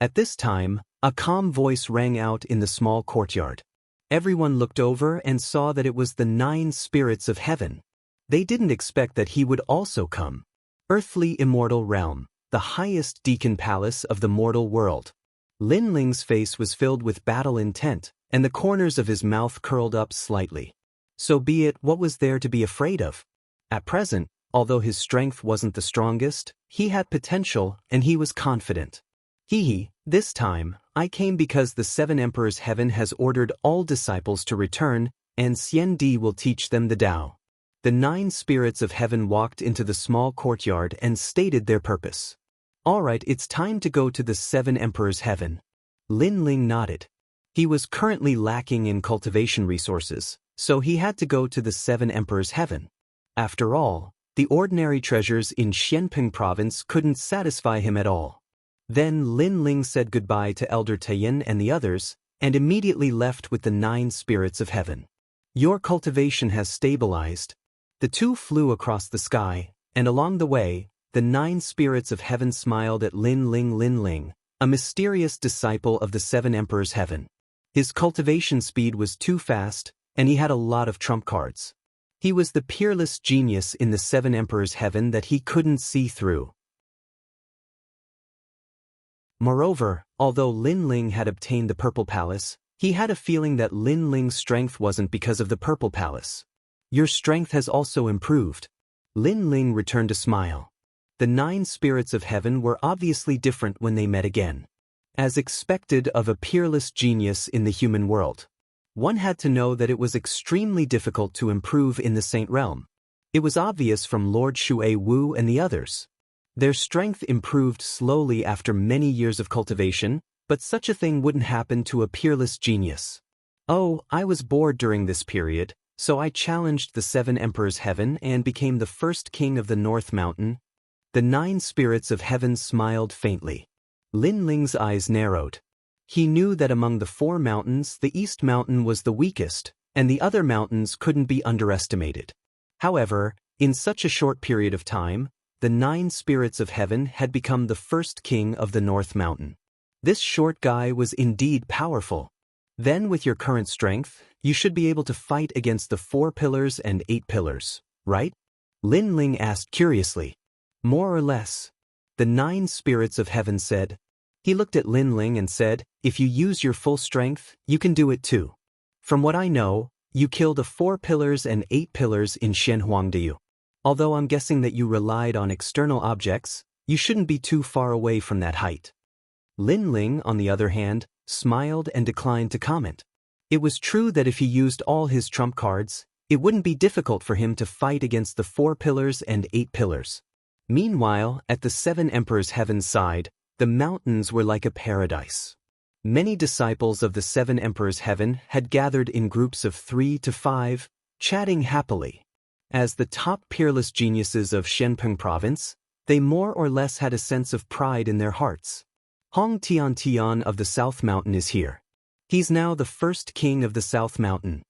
At this time, a calm voice rang out in the small courtyard. Everyone looked over and saw that it was the 9 spirits of heaven. They didn't expect that he would also come. Earthly immortal realm, the highest deacon palace of the mortal world. Lin Ling's face was filled with battle intent, and the corners of his mouth curled up slightly. So be it, what was there to be afraid of? At present, although his strength wasn't the strongest, he had potential and he was confident. This time, I came because the 7 Emperors Heaven has ordered all disciples to return, and Xian Di will teach them the Tao. The 9 spirits of heaven walked into the small courtyard and stated their purpose. Alright, it's time to go to the 7 Emperors Heaven. Lin Ling nodded. He was currently lacking in cultivation resources, so he had to go to the 7 Emperors Heaven. After all, the ordinary treasures in Xianping province couldn't satisfy him at all. Then Lin Ling said goodbye to Elder Taiyin and the others, and immediately left with the 9 spirits of heaven. Your cultivation has stabilized. The two flew across the sky, and along the way, the 9 spirits of heaven smiled at Lin Ling, a mysterious disciple of the 7 emperors heaven. His cultivation speed was too fast, and he had a lot of trump cards. He was the peerless genius in the 7 emperors heaven that he couldn't see through. Moreover, although Lin Ling had obtained the Purple Palace, he had a feeling that Lin Ling's strength wasn't because of the Purple Palace. Your strength has also improved. Lin Ling returned a smile. The 9 spirits of heaven were obviously different when they met again. As expected of a peerless genius in the human world, one had to know that it was extremely difficult to improve in the Saint Realm. It was obvious from Lord Shui Wu and the others. Their strength improved slowly after many years of cultivation, but such a thing wouldn't happen to a peerless genius. Oh, I was bored during this period, so I challenged the 7 emperors heaven and became the first king of the North Mountain. The 9 spirits of heaven smiled faintly. Lin Ling's eyes narrowed. He knew that among the 4 mountains, the East Mountain was the weakest, and the other mountains couldn't be underestimated. However, in such a short period of time, the 9 spirits of heaven had become the first king of the North Mountain. This short guy was indeed powerful. Then with your current strength, you should be able to fight against the 4 pillars and 8 pillars, right? Lin Ling asked curiously. More or less. The 9 spirits of heaven said. He looked at Lin Ling and said, if you use your full strength, you can do it too. From what I know, you killed the 4 pillars and 8 pillars in Shenhuangdiu. Although I'm guessing that you relied on external objects, you shouldn't be too far away from that height. Lin Ling, on the other hand, smiled and declined to comment. It was true that if he used all his trump cards, it wouldn't be difficult for him to fight against the 4 pillars and 8 pillars. Meanwhile, at the 7 emperors heaven's side, the mountains were like a paradise. Many disciples of the 7 emperors heaven had gathered in groups of 3 to 5, chatting happily. As the top peerless geniuses of Shenpeng province, they more or less had a sense of pride in their hearts. Hong Tian of the South Mountain is here. He's now the first king of the South Mountain.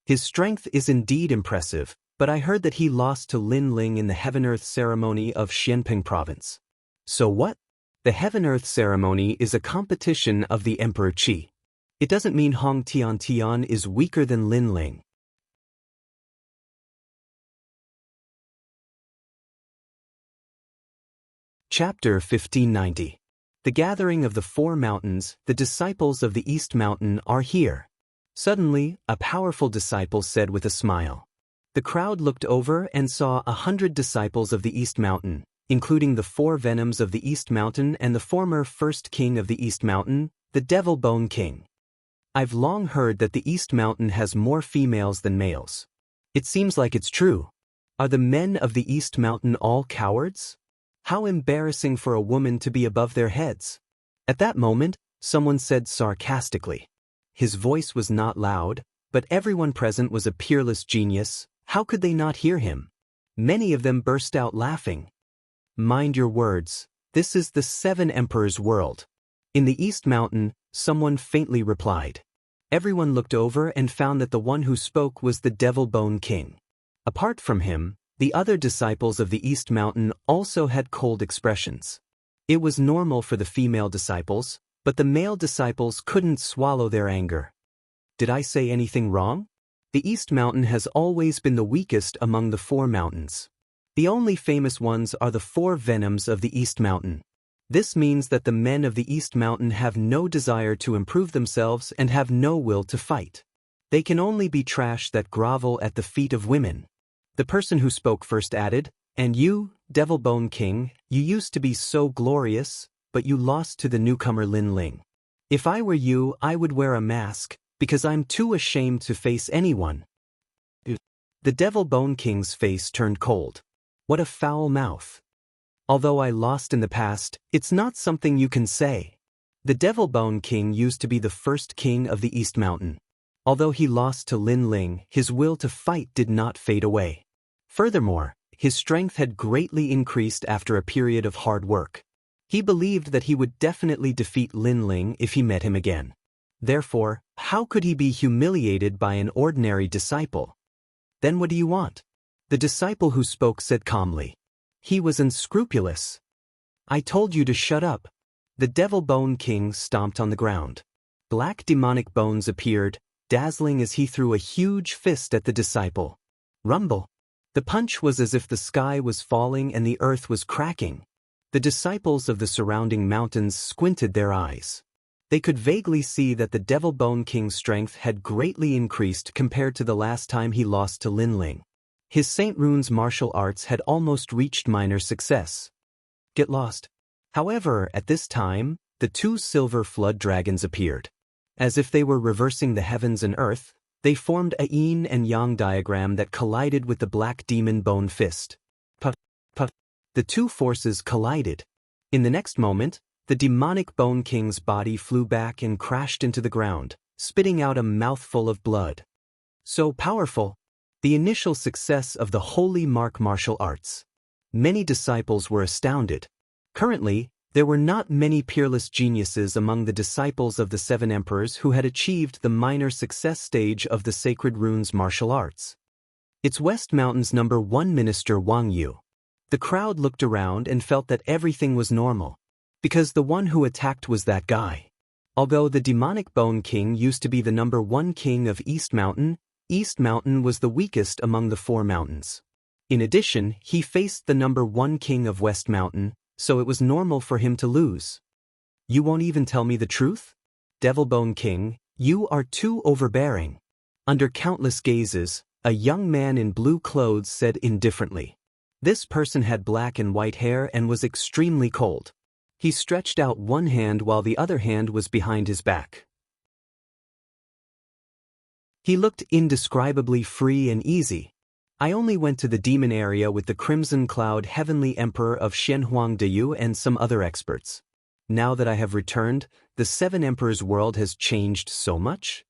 His strength is indeed impressive, but I heard that he lost to Lin Ling in the Heaven-Earth ceremony of Shenpeng province. So what? The Heaven-Earth ceremony is a competition of the Emperor Qi. It doesn't mean Hong Tian is weaker than Lin Ling. Chapter 1590. The gathering of the 4 mountains, the disciples of the East Mountain, are here. Suddenly, a powerful disciple said with a smile. The crowd looked over and saw 100 disciples of the East Mountain, including the 4 venoms of the East Mountain and the former first king of the East Mountain, the Devil Bone King. I've long heard that the East Mountain has more females than males. It seems like it's true. Are the men of the East Mountain all cowards? How embarrassing for a woman to be above their heads. At that moment, someone said sarcastically. His voice was not loud, but everyone present was a peerless genius. How could they not hear him? Many of them burst out laughing. Mind your words, this is the 7 emperors' world. In the East Mountain, someone faintly replied. Everyone looked over and found that the one who spoke was the Devil Bone King. Apart from him, the other disciples of the East Mountain also had cold expressions. It was normal for the female disciples, but the male disciples couldn't swallow their anger. Did I say anything wrong? The East Mountain has always been the weakest among the 4 mountains. The only famous ones are the 4 venoms of the East Mountain. This means that the men of the East Mountain have no desire to improve themselves and have no will to fight. They can only be trash that grovel at the feet of women. The person who spoke first added, and you, Devil Bone King, you used to be so glorious, but you lost to the newcomer Lin Ling. If I were you, I would wear a mask, because I'm too ashamed to face anyone. The Devil Bone King's face turned cold. What a foul mouth. Although I lost in the past, it's not something you can say. The Devil Bone King used to be the first king of the East Mountain. Although he lost to Lin Ling, his will to fight did not fade away. Furthermore, his strength had greatly increased after a period of hard work. He believed that he would definitely defeat Lin Ling if he met him again. Therefore, how could he be humiliated by an ordinary disciple? Then what do you want? The disciple who spoke said calmly. He was unscrupulous. I told you to shut up. The Devil Bone King stomped on the ground. Black demonic bones appeared, dazzling as he threw a huge fist at the disciple. Rumble. The punch was as if the sky was falling and the earth was cracking. The disciples of the surrounding mountains squinted their eyes. They could vaguely see that the Devil Bone King's strength had greatly increased compared to the last time he lost to Lin Ling. His Saint Rune's martial arts had almost reached minor success. Get lost. However, at this time, the two silver flood dragons appeared. As if they were reversing the heavens and earth, they formed a yin and yang diagram that collided with the black demon bone fist. Puff, puff. The two forces collided. In the next moment, the demonic Bone King's body flew back and crashed into the ground, spitting out a mouthful of blood. So powerful. The initial success of the holy mark martial arts. Many disciples were astounded. Currently, there were not many peerless geniuses among the disciples of the Seven Emperors who had achieved the minor success stage of the Sacred Runes martial arts. It's West Mountain's #1 minister Wang Yu. The crowd looked around and felt that everything was normal, because the one who attacked was that guy. Although the demonic Bone King used to be the #1 king of East Mountain was the weakest among the 4 mountains. In addition, he faced the #1 king of West Mountain, so it was normal for him to lose. You won't even tell me the truth? Devil Bone King, you are too overbearing. Under countless gazes, a young man in blue clothes said indifferently. This person had black and white hair and was extremely cold. He stretched out one hand while the other hand was behind his back. He looked indescribably free and easy. I only went to the demon area with the Crimson Cloud Heavenly Emperor of Shenhuang Deyu and some other experts. Now that I have returned, the Seven Emperors' world has changed so much?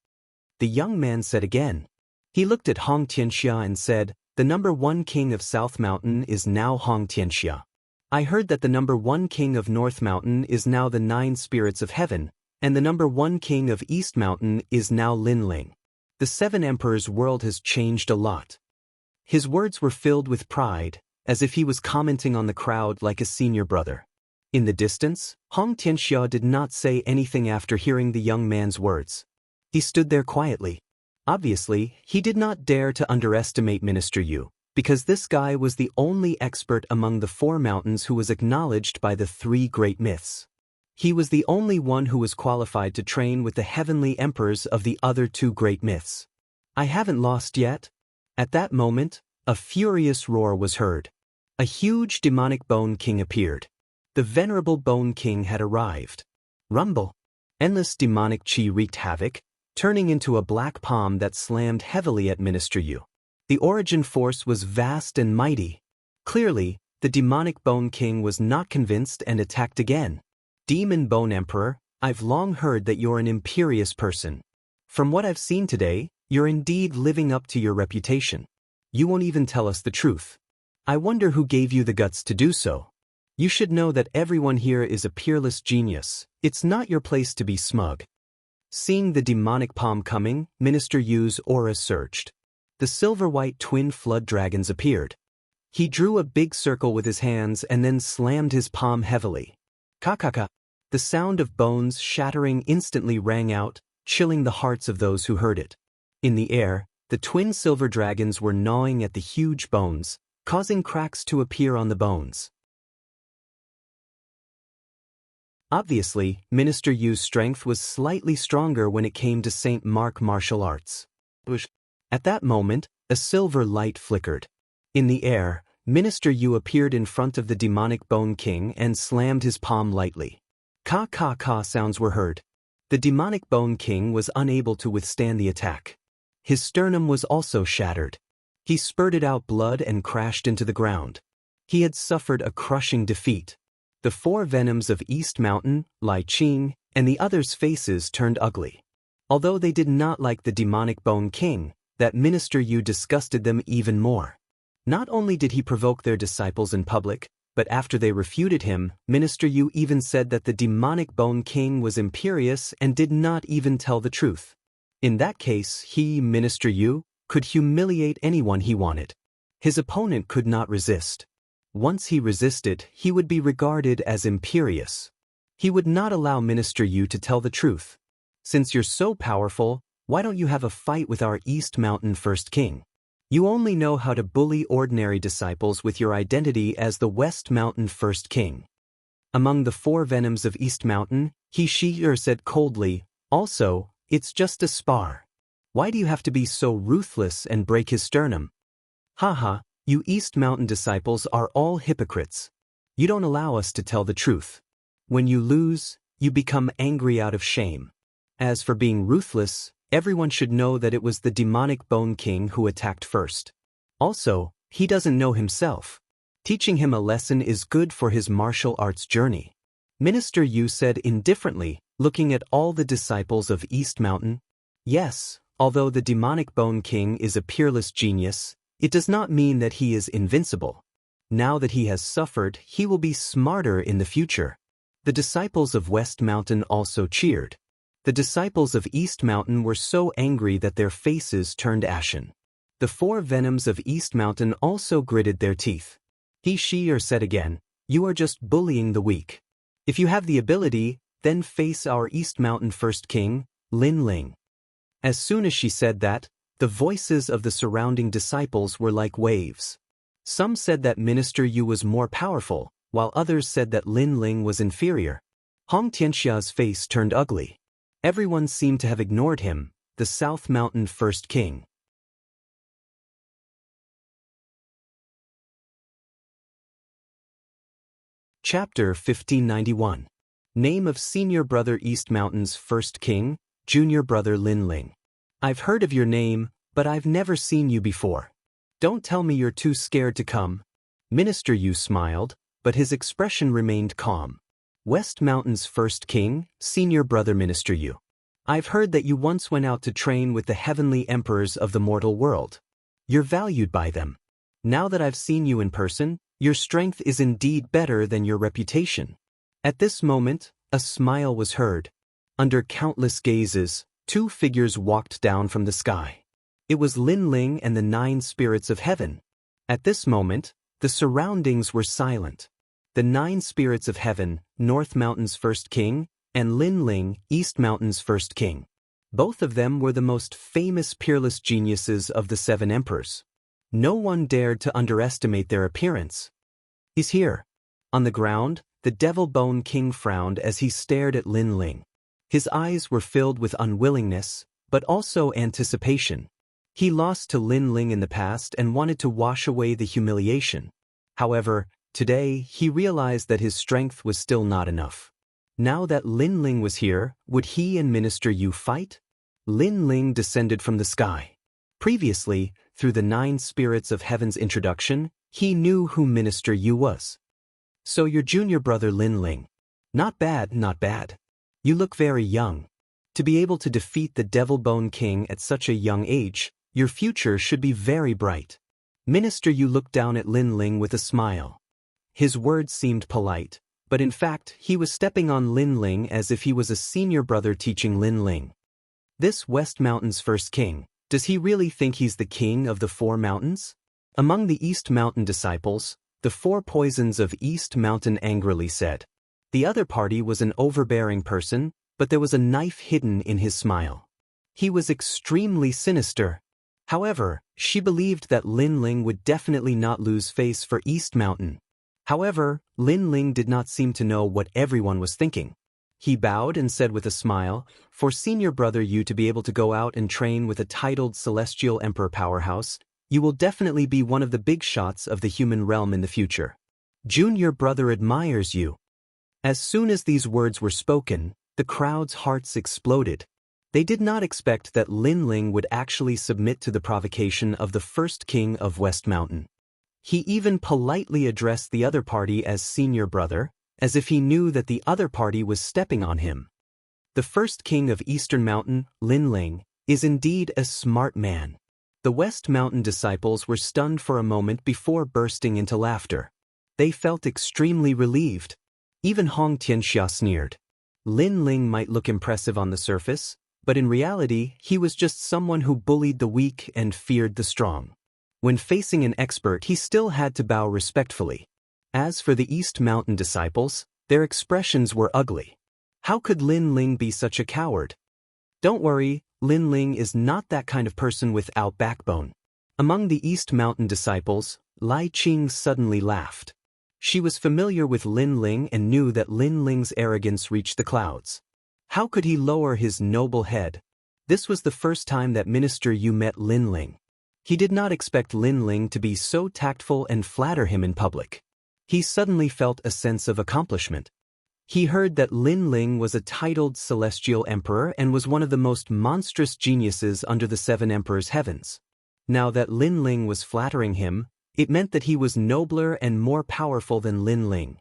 The young man said again. He looked at Hong Tianxia and said, the #1 king of South Mountain is now Hong Tianxia. I heard that the #1 king of North Mountain is now the 9 spirits of heaven, and the #1 king of East Mountain is now Lin Ling. The Seven Emperors' world has changed a lot. His words were filled with pride, as if he was commenting on the crowd like a senior brother. In the distance, Hong Tianxia did not say anything after hearing the young man's words. He stood there quietly. Obviously, he did not dare to underestimate Minister Yu, because this guy was the only expert among the 4 mountains who was acknowledged by the 3 great myths. He was the only one who was qualified to train with the heavenly emperors of the other 2 great myths. I haven't lost yet. At that moment, a furious roar was heard. A huge demonic Bone King appeared. The venerable Bone King had arrived. Rumble. Endless demonic chi wreaked havoc, turning into a black palm that slammed heavily at Minister Yu. The origin force was vast and mighty. Clearly, the demonic Bone King was not convinced and attacked again. Demon Bone Emperor, I've long heard that you're an imperious person. From what I've seen today, you're indeed living up to your reputation. You won't even tell us the truth. I wonder who gave you the guts to do so. You should know that everyone here is a peerless genius. It's not your place to be smug. Seeing the demonic palm coming, Minister Yu's aura surged. The silver-white twin flood dragons appeared. He drew a big circle with his hands and then slammed his palm heavily. Ka-ka-ka. The sound of bones shattering instantly rang out, chilling the hearts of those who heard it. In the air, the twin silver dragons were gnawing at the huge bones, causing cracks to appear on the bones. Obviously, Minister Yu's strength was slightly stronger when it came to Saint Mark martial arts. At that moment, a silver light flickered. In the air, Minister Yu appeared in front of the demonic Bone King and slammed his palm lightly. Ka-ka-ka sounds were heard. The demonic Bone King was unable to withstand the attack. His sternum was also shattered. He spurted out blood and crashed into the ground. He had suffered a crushing defeat. The 4 venoms of East Mountain, Lai Qing, and the others' faces turned ugly. Although they did not like the demonic Bone King, that Minister Yu disgusted them even more. Not only did he provoke their disciples in public, but after they refuted him, Minister Yu even said that the demonic Bone King was imperious and did not even tell the truth. In that case, he, Minister Yu, could humiliate anyone he wanted. His opponent could not resist. Once he resisted, he would be regarded as imperious. He would not allow Minister Yu to tell the truth. Since you're so powerful, why don't you have a fight with our East Mountain First King? You only know how to bully ordinary disciples with your identity as the West Mountain First King. Among the 4 venoms of East Mountain, he said coldly, also, it's just a spar. Why do you have to be so ruthless and break his sternum? Haha, you East Mountain disciples are all hypocrites. You don't allow us to tell the truth. When you lose, you become angry out of shame. As for being ruthless, everyone should know that it was the demonic Bone King who attacked first. Also, he doesn't know himself. Teaching him a lesson is good for his martial arts journey. Minister Yu said indifferently, looking at all the disciples of East Mountain. Yes, although the demonic Bone King is a peerless genius, it does not mean that he is invincible. Now that he has suffered, he will be smarter in the future. The disciples of West Mountain also cheered. The disciples of East Mountain were so angry that their faces turned ashen. The 4 venoms of East Mountain also gritted their teeth. He said again, you are just bullying the weak. If you have the ability, then face our East Mountain First King, Lin Ling. As soon as she said that, the voices of the surrounding disciples were like waves. Some said that Minister Yu was more powerful, while others said that Lin Ling was inferior. Hong Tianxia's face turned ugly. Everyone seemed to have ignored him, the South Mountain First King. Chapter 1591. Name of Senior Brother East Mountain's First King, Junior Brother Lin Ling. I've heard of your name, but I've never seen you before. Don't tell me you're too scared to come. Minister Yu smiled, but his expression remained calm. West Mountain's First King, Senior Brother Minister Yu. I've heard that you once went out to train with the heavenly emperors of the mortal world. You're valued by them. Now that I've seen you in person, your strength is indeed better than your reputation. At this moment, a smile was heard. Under countless gazes, 2 figures walked down from the sky. It was Lin Ling and the 9 spirits of heaven. At this moment, the surroundings were silent. The 9 spirits of heaven, North Mountain's First King, and Lin Ling, East Mountain's First King. Both of them were the most famous peerless geniuses of the 7 emperors. No one dared to underestimate their appearance. He's here. On the ground, the Devil Bone King frowned as he stared at Lin Ling. His eyes were filled with unwillingness, but also anticipation. He lost to Lin Ling in the past and wanted to wash away the humiliation. However, today he realized that his strength was still not enough. Now that Lin Ling was here, would he and Minister Yu fight? Lin Ling descended from the sky. Previously, through the 9 spirits of heaven's introduction, he knew who Minister Yu was. So your junior brother Lin Ling. Not bad, not bad. You look very young. To be able to defeat the Devil Bone King at such a young age, your future should be very bright. Minister Yu looked down at Lin Ling with a smile. His words seemed polite, but in fact he was stepping on Lin Ling as if he was a senior brother teaching Lin Ling. This West Mountain's First King, does he really think he's the king of the 4 mountains? Among the East Mountain disciples, the 4 poisons of East Mountain angrily said. The other party was an overbearing person, but there was a knife hidden in his smile. He was extremely sinister. However, she believed that Lin Ling would definitely not lose face for East Mountain. However, Lin Ling did not seem to know what everyone was thinking. He bowed and said with a smile, for Senior Brother Yu to be able to go out and train with a titled Celestial Emperor powerhouse, you will definitely be one of the big shots of the human realm in the future. Junior Brother admires you. As soon as these words were spoken, the crowd's hearts exploded. They did not expect that Lin Ling would actually submit to the provocation of the First King of West Mountain. He even politely addressed the other party as Senior Brother, as if he knew that the other party was stepping on him. The First King of Eastern Mountain, Lin Ling, is indeed a smart man. The West Mountain disciples were stunned for a moment before bursting into laughter. They felt extremely relieved. Even Hong Tianxia sneered. Lin Ling might look impressive on the surface, but in reality he was just someone who bullied the weak and feared the strong. When facing an expert he still had to bow respectfully. As for the East Mountain disciples, their expressions were ugly. How could Lin Ling be such a coward? Don't worry, Lin Ling is not that kind of person without backbone. Among the East Mountain disciples, Lai Qing suddenly laughed. She was familiar with Lin Ling and knew that Lin Ling's arrogance reached the clouds. How could he lower his noble head? This was the first time that Minister Yu met Lin Ling. He did not expect Lin Ling to be so tactful and flatter him in public. He suddenly felt a sense of accomplishment. He heard that Lin Ling was a titled celestial emperor and was one of the most monstrous geniuses under the seven emperors' heavens. Now that Lin Ling was flattering him, it meant that he was nobler and more powerful than Lin Ling.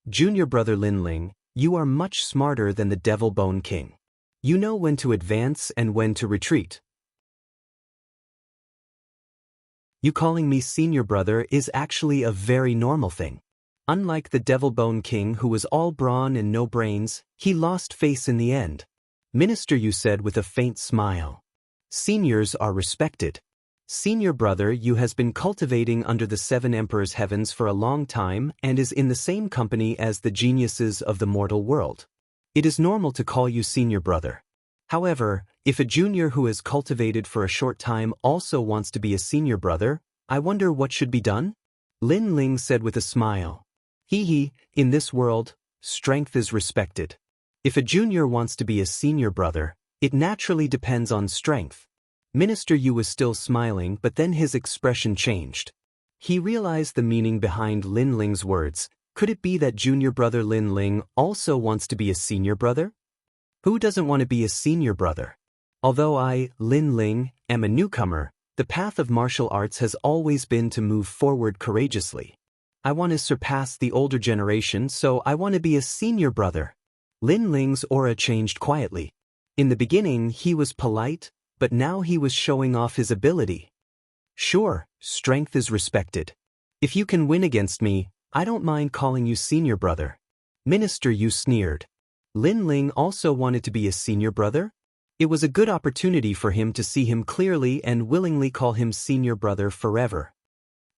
Junior brother Lin Ling, you are much smarter than the Devil Bone King. You know when to advance and when to retreat. You calling me senior brother is actually a very normal thing. Unlike the Devil Bone King who was all brawn and no brains, he lost face in the end. Minister Yu said with a faint smile. Seniors are respected. Senior brother Yu has been cultivating under the seven emperors' heavens for a long time and is in the same company as the geniuses of the mortal world. It is normal to call you senior brother. However, if a junior who has cultivated for a short time also wants to be a senior brother, I wonder what should be done? Lin Ling said with a smile. In this world, strength is respected. If a junior wants to be a senior brother, it naturally depends on strength. Minister Yu was still smiling, but then his expression changed. He realized the meaning behind Lin Ling's words. Could it be that junior brother Lin Ling also wants to be a senior brother? Who doesn't want to be a senior brother? Although I, Lin Ling, am a newcomer, the path of martial arts has always been to move forward courageously. I want to surpass the older generation, so I want to be a senior brother. Lin Ling's aura changed quietly. In the beginning, he was polite, but now he was showing off his ability. Sure, strength is respected. If you can win against me, I don't mind calling you senior brother. Minister Yu sneered. Lin Ling also wanted to be a senior brother? It was a good opportunity for him to see him clearly and willingly call him senior brother forever.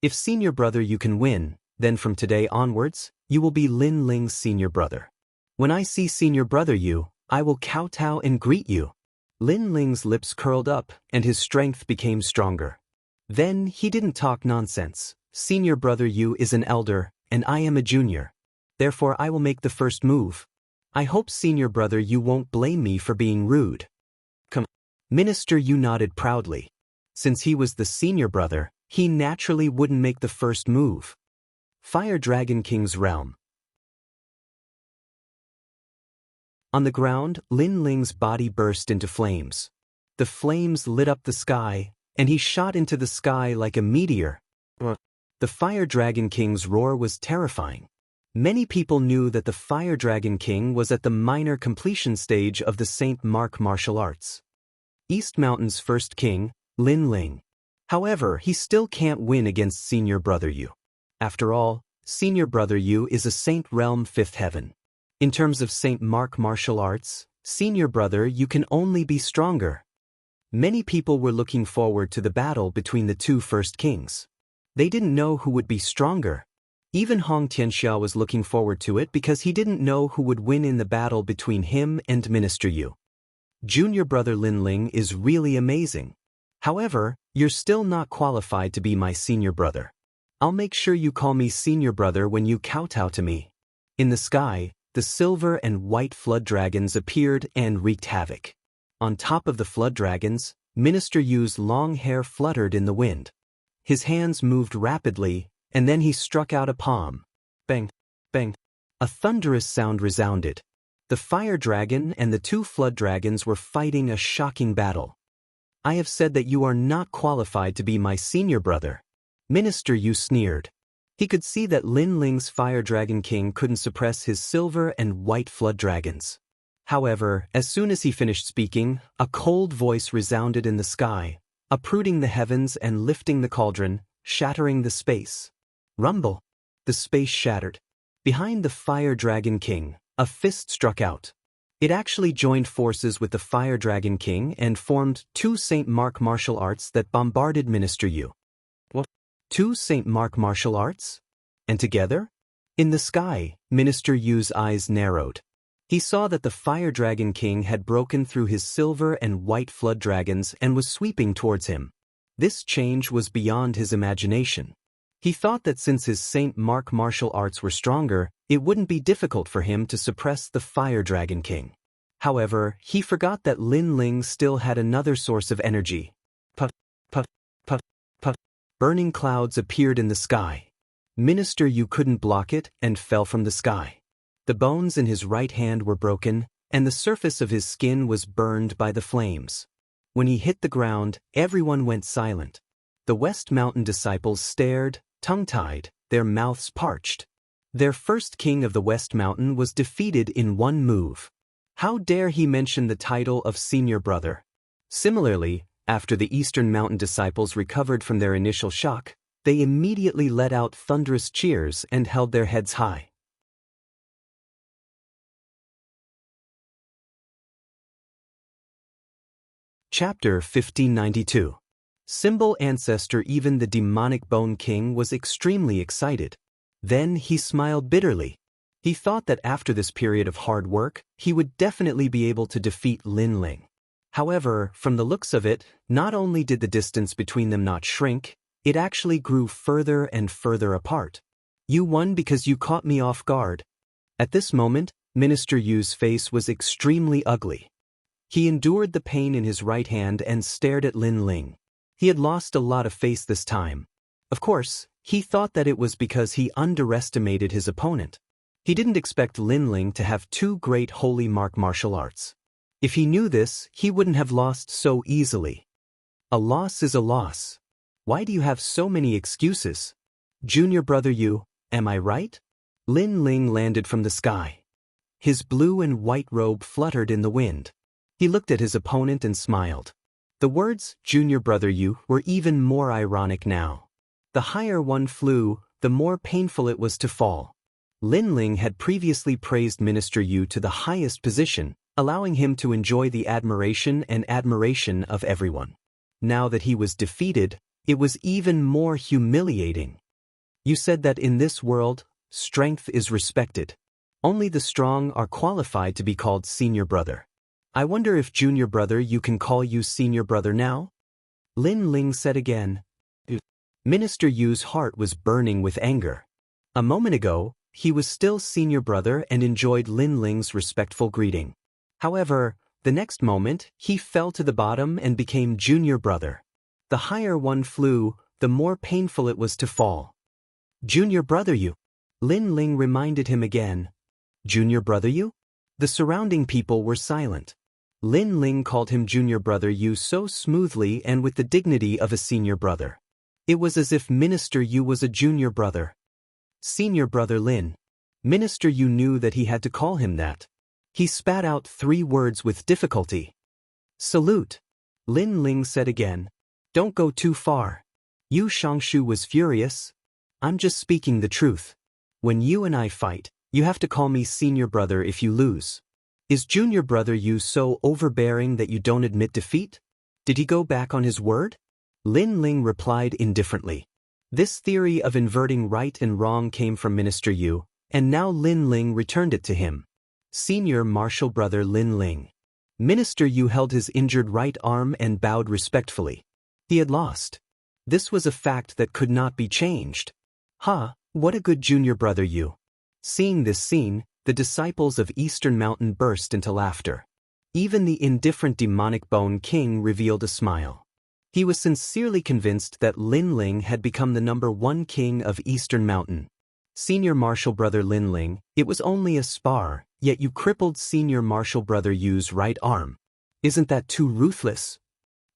If senior brother you can win, then from today onwards, you will be Lin Ling's senior brother. When I see senior brother you, I will kowtow and greet you. Lin Ling's lips curled up and his strength became stronger. Then he didn't talk nonsense. Senior brother Yu is an elder, and I am a junior. Therefore I will make the first move. I hope senior brother Yu won't blame me for being rude. Come. Minister Yu nodded proudly. Since he was the senior brother, he naturally wouldn't make the first move. Fire Dragon King's realm. On the ground, Lin Ling's body burst into flames. The flames lit up the sky, and he shot into the sky like a meteor. The Fire Dragon King's roar was terrifying. Many people knew that the Fire Dragon King was at the minor completion stage of the St. Mark martial arts. East Mountain's first king, Lin Ling. However, he still can't win against senior brother Yu. After all, senior brother Yu is a Saint Realm 5th Heaven. In terms of St. Mark martial arts, senior brother Yu can only be stronger. Many people were looking forward to the battle between the two first kings. They didn't know who would be stronger. Even Hong Tianxia was looking forward to it because he didn't know who would win in the battle between him and Minister Yu. Junior brother Lin Ling is really amazing. However, you're still not qualified to be my senior brother. I'll make sure you call me senior brother when you kowtow to me. In the sky, the silver and white flood dragons appeared and wreaked havoc. On top of the flood dragons, Minister Yu's long hair fluttered in the wind. His hands moved rapidly, and then he struck out a palm. Bang, bang. A thunderous sound resounded. The fire dragon and the two flood dragons were fighting a shocking battle. I have said that you are not qualified to be my senior brother. Minister Yu sneered. He could see that Lin Ling's Fire Dragon King couldn't suppress his silver and white flood dragons. However, as soon as he finished speaking, a cold voice resounded in the sky, uprooting the heavens and lifting the cauldron, shattering the space. Rumble! The space shattered. Behind the Fire Dragon King, a fist struck out. It actually joined forces with the Fire Dragon King and formed two St. Mark martial arts that bombarded Minister Yu. What? Two St. Mark martial arts? And together? In the sky, Minister Yu's eyes narrowed. He saw that the Fire Dragon King had broken through his silver and white flood dragons and was sweeping towards him. This change was beyond his imagination. He thought that since his Saint Mark martial arts were stronger, it wouldn't be difficult for him to suppress the Fire Dragon King. However, he forgot that Lin Ling still had another source of energy. Puff, puff, puff, puff. Burning clouds appeared in the sky. Minister Yu couldn't block it and fell from the sky. The bones in his right hand were broken, and the surface of his skin was burned by the flames. When he hit the ground, everyone went silent. The West Mountain disciples stared, tongue-tied, their mouths parched. Their first king of the West Mountain was defeated in one move. How dare he mention the title of senior brother? Similarly, after the Eastern Mountain disciples recovered from their initial shock, they immediately let out thunderous cheers and held their heads high. Chapter 1592. Symbol Ancestor. Even the demonic Bone King was extremely excited. Then he smiled bitterly. He thought that after this period of hard work, he would definitely be able to defeat Lin Ling. However, from the looks of it, not only did the distance between them not shrink, it actually grew further and further apart. You won because you caught me off guard. At this moment, Minister Yu's face was extremely ugly. He endured the pain in his right hand and stared at Lin Ling. He had lost a lot of face this time. Of course, he thought that it was because he underestimated his opponent. He didn't expect Lin Ling to have two great holy mark martial arts. If he knew this, he wouldn't have lost so easily. A loss is a loss. Why do you have so many excuses? Junior brother Yu, am I right? Lin Ling landed from the sky. His blue and white robe fluttered in the wind. He looked at his opponent and smiled. The words, Junior brother Yu, were even more ironic now. The higher one flew, the more painful it was to fall. Lin Ling had previously praised Minister Yu to the highest position, allowing him to enjoy the admiration of everyone. Now that he was defeated, it was even more humiliating. You said that in this world, strength is respected. Only the strong are qualified to be called senior brother. I wonder if junior brother you can call you senior brother now? Lin Ling said again. Minister Yu's heart was burning with anger. A moment ago, he was still senior brother and enjoyed Lin Ling's respectful greeting. However, the next moment, he fell to the bottom and became junior brother. The higher one flew, the more painful it was to fall. Junior brother Yu. Lin Ling reminded him again. Junior brother Yu? The surrounding people were silent. Lin Ling called him Junior brother Yu so smoothly and with the dignity of a senior brother. It was as if Minister Yu was a junior brother. Senior brother Lin. Minister Yu knew that he had to call him that. He spat out 3 words with difficulty. Salute. Lin Ling said again. Don't go too far. Yu Shangshu was furious. I'm just speaking the truth. When you and I fight, you have to call me senior brother if you lose. Is junior brother Yu so overbearing that you don't admit defeat? Did he go back on his word? Lin Ling replied indifferently. This theory of inverting right and wrong came from Minister Yu, and now Lin Ling returned it to him. Senior martial brother Lin Ling. Minister Yu held his injured right arm and bowed respectfully. He had lost. This was a fact that could not be changed. What a good junior brother Yu. Seeing this scene, the disciples of Eastern Mountain burst into laughter. Even the indifferent demonic Bone King revealed a smile. He was sincerely convinced that Lin Ling had become the #1 king of Eastern Mountain. Senior martial brother Lin Ling, it was only a spar, yet you crippled senior martial brother Yu's right arm. Isn't that too ruthless?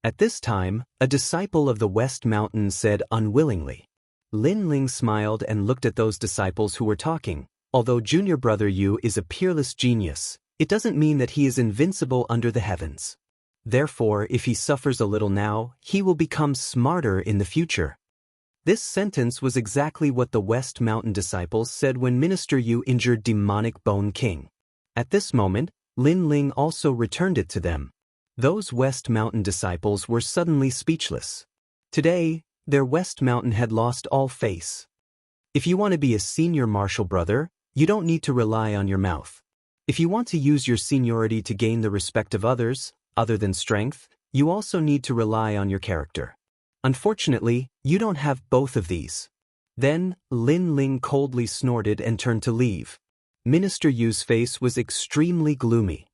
At this time, a disciple of the West Mountain said unwillingly. Lin Ling smiled and looked at those disciples who were talking. Although junior brother Yu is a peerless genius, it doesn't mean that he is invincible under the heavens. Therefore, if he suffers a little now, he will become smarter in the future. This sentence was exactly what the West Mountain disciples said when Minister Yu injured demonic Bone King. At this moment, Lin Ling also returned it to them. Those West Mountain disciples were suddenly speechless. Today, their West Mountain had lost all face. If you want to be a senior martial brother, you don't need to rely on your mouth. If you want to use your seniority to gain the respect of others, other than strength, you also need to rely on your character. Unfortunately, you don't have both of these. Then, Lin Ling coldly snorted and turned to leave. Minister Yu's face was extremely gloomy.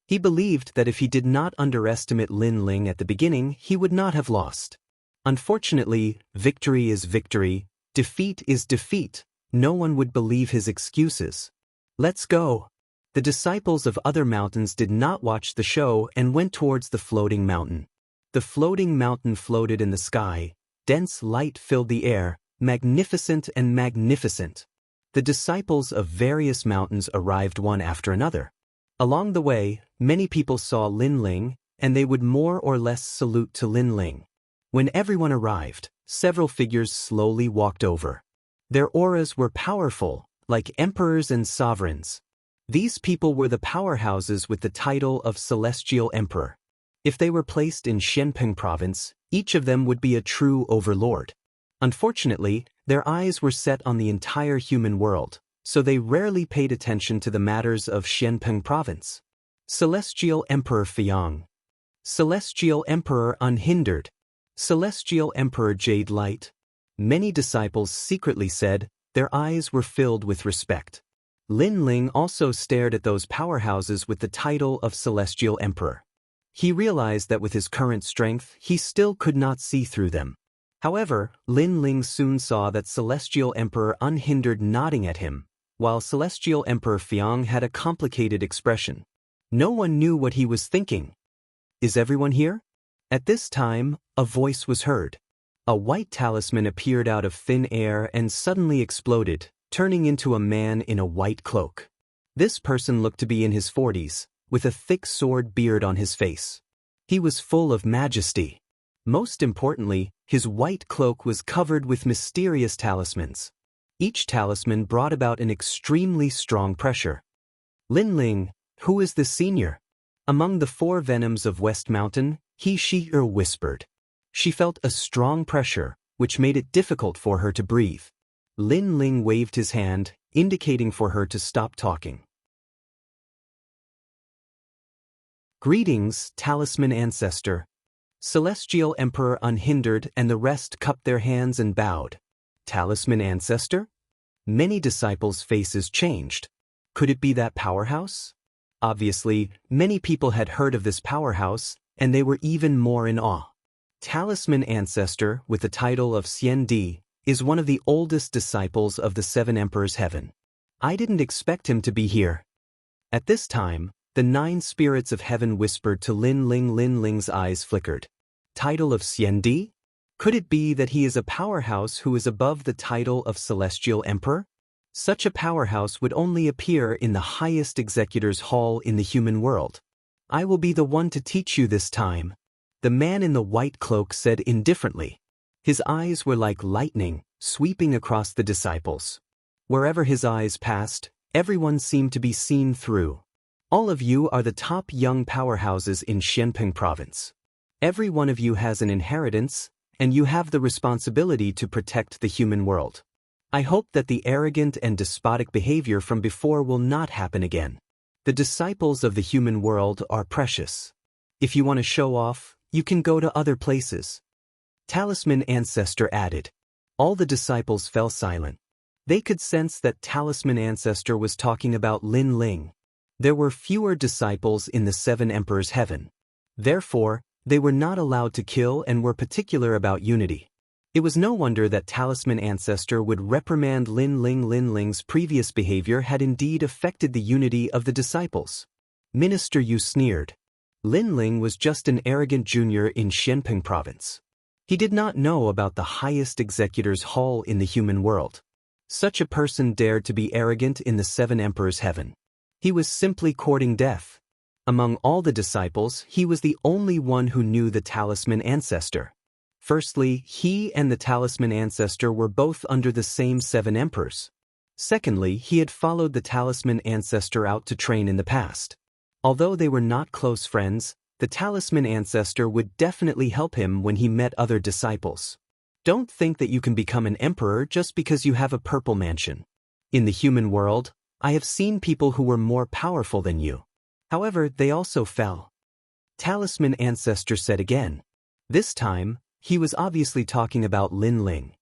He believed that if he did not underestimate Lin Ling at the beginning, he would not have lost. Unfortunately, victory is victory, defeat is defeat. No one would believe his excuses. Let's go. The disciples of other mountains did not watch the show and went towards the floating mountain. The floating mountain floated in the sky. Dense light filled the air, magnificent and magnificent. The disciples of various mountains arrived one after another. Along the way, many people saw Lin Ling, and they would more or less salute to Lin Ling. When everyone arrived, several figures slowly walked over. Their auras were powerful, like emperors and sovereigns. These people were the powerhouses with the title of Celestial Emperor. If they were placed in Xianpeng province, each of them would be a true overlord. Unfortunately, their eyes were set on the entire human world, so they rarely paid attention to the matters of Xianpeng province. Celestial Emperor Fiang. Celestial Emperor Unhindered. Celestial Emperor Jade Light. Many disciples secretly said, their eyes were filled with respect. Lin Ling also stared at those powerhouses with the title of Celestial Emperor. He realized that with his current strength, he still could not see through them. However, Lin Ling soon saw that Celestial Emperor Unhindered nodding at him, while Celestial Emperor Fiang had a complicated expression. No one knew what he was thinking. Is everyone here? At this time, a voice was heard. A white talisman appeared out of thin air and suddenly exploded, turning into a man in a white cloak. This person looked to be in his 40s, with a thick sword beard on his face. He was full of majesty. Most importantly, his white cloak was covered with mysterious talismans. Each talisman brought about an extremely strong pressure. Lin Ling, who is the senior? Among the 4 venoms of West Mountain, she whispered. She felt a strong pressure, which made it difficult for her to breathe. Lin Ling waved his hand, indicating for her to stop talking. Greetings, Talisman Ancestor. Celestial Emperor Unhindered and the rest cupped their hands and bowed. Talisman Ancestor? Many disciples' faces changed. Could it be that powerhouse? Obviously, many people had heard of this powerhouse, and they were even more in awe. Talisman Ancestor, with the title of Xian Di, is one of the oldest disciples of the 7 Emperors Heaven. I didn't expect him to be here. At this time, the 9 spirits of heaven whispered to Lin Ling. Lin Ling's eyes flickered. Title of Xian Di? Could it be that he is a powerhouse who is above the title of Celestial Emperor? Such a powerhouse would only appear in the highest executor's hall in the human world. I will be the one to teach you this time. The man in the white cloak said indifferently. His eyes were like lightning, sweeping across the disciples. Wherever his eyes passed, everyone seemed to be seen through. All of you are the top young powerhouses in Xianpeng province. Every one of you has an inheritance, and you have the responsibility to protect the human world. I hope that the arrogant and despotic behavior from before will not happen again. The disciples of the human world are precious. If you want to show off, you can go to other places. Talisman Ancestor added. All the disciples fell silent. They could sense that Talisman Ancestor was talking about Lin Ling. There were fewer disciples in the 7 Emperors Heaven. Therefore, they were not allowed to kill and were particular about unity. It was no wonder that Talisman Ancestor would reprimand Lin Ling. Lin Ling's previous behavior had indeed affected the unity of the disciples. Minister Yu sneered. Lin Ling was just an arrogant junior in Xianpeng province. He did not know about the highest executor's hall in the human world. Such a person dared to be arrogant in the 7 Emperors Heaven. He was simply courting death. Among all the disciples, he was the only one who knew the Talisman Ancestor. Firstly, he and the Talisman Ancestor were both under the same 7 emperors. Secondly, he had followed the Talisman Ancestor out to train in the past. Although they were not close friends, the Talisman Ancestor would definitely help him when he met other disciples. Don't think that you can become an emperor just because you have a purple mansion. In the human world, I have seen people who were more powerful than you. However, they also fell. Talisman Ancestor said again. This time, he was obviously talking about Lin Ling.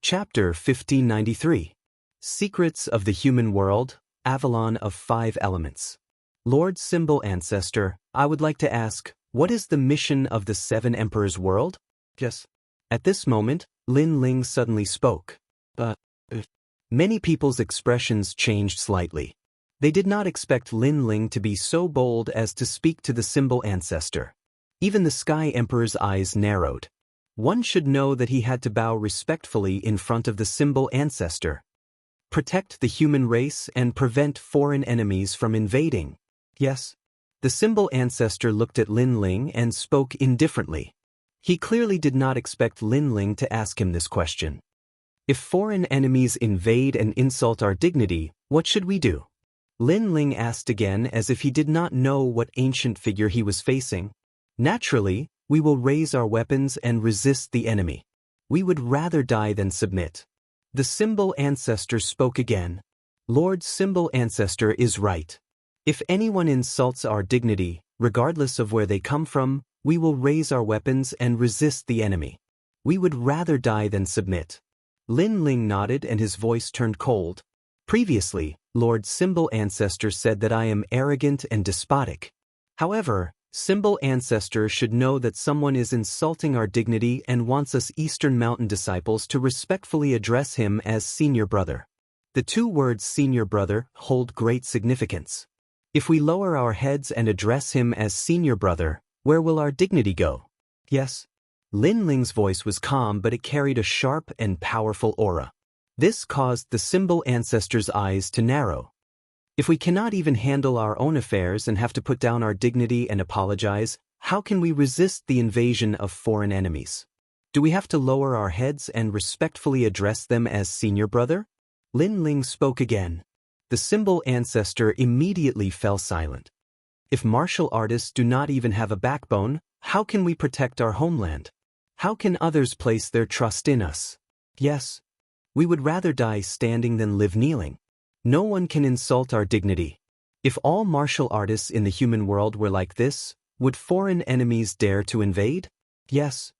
Chapter 1593. Secrets of the Human World, Avalon of 5 Elements. Lord Symbol Ancestor, I would like to ask, what is the mission of the 7 Emperors' world? Yes. At this moment, Lin Ling suddenly spoke. Many people's expressions changed slightly. They did not expect Lin Ling to be so bold as to speak to the Symbol Ancestor. Even the Sky Emperor's eyes narrowed. One should know that he had to bow respectfully in front of the Symbol Ancestor. Protect the human race and prevent foreign enemies from invading. Yes. The Symbol Ancestor looked at Lin Ling and spoke indifferently. He clearly did not expect Lin Ling to ask him this question. If foreign enemies invade and insult our dignity, what should we do? Lin Ling asked again as if he did not know what ancient figure he was facing. Naturally, we will raise our weapons and resist the enemy. We would rather die than submit. The Symbol Ancestor spoke again. Lord Symbol Ancestor is right. If anyone insults our dignity, regardless of where they come from, we will raise our weapons and resist the enemy. We would rather die than submit. Lin Ling nodded and his voice turned cold. Previously, Lord Symbol Ancestor said that I am arrogant and despotic. However, Symbol Ancestor should know that someone is insulting our dignity and wants us Eastern Mountain disciples to respectfully address him as senior brother. The 2 words senior brother hold great significance. If we lower our heads and address him as senior brother, where will our dignity go? Yes. Lin Ling's voice was calm, but it carried a sharp and powerful aura. This caused the Symbol Ancestor's eyes to narrow. If we cannot even handle our own affairs and have to put down our dignity and apologize, how can we resist the invasion of foreign enemies? Do we have to lower our heads and respectfully address them as senior brother? Lin Ling spoke again. The Symbol Ancestor immediately fell silent. If martial artists do not even have a backbone, how can we protect our homeland? How can others place their trust in us? Yes. We would rather die standing than live kneeling. No one can insult our dignity. If all martial artists in the human world were like this, would foreign enemies dare to invade? Yes.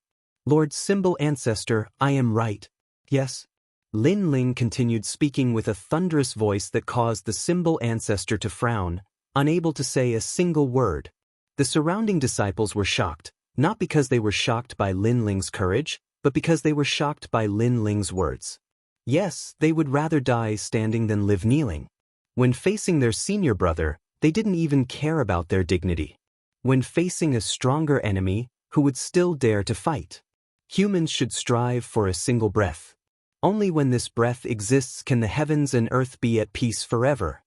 Lord Symbol Ancestor, I am right. Yes. Lin Ling continued speaking with a thunderous voice that caused the Symbol Ancestor to frown, unable to say a single word. The surrounding disciples were shocked, not because they were shocked by Lin Ling's courage, but because they were shocked by Lin Ling's words. Yes, they would rather die standing than live kneeling. When facing their senior brother, they didn't even care about their dignity. When facing a stronger enemy, who would still dare to fight? Humans should strive for a single breath. Only when this breath exists can the heavens and earth be at peace forever.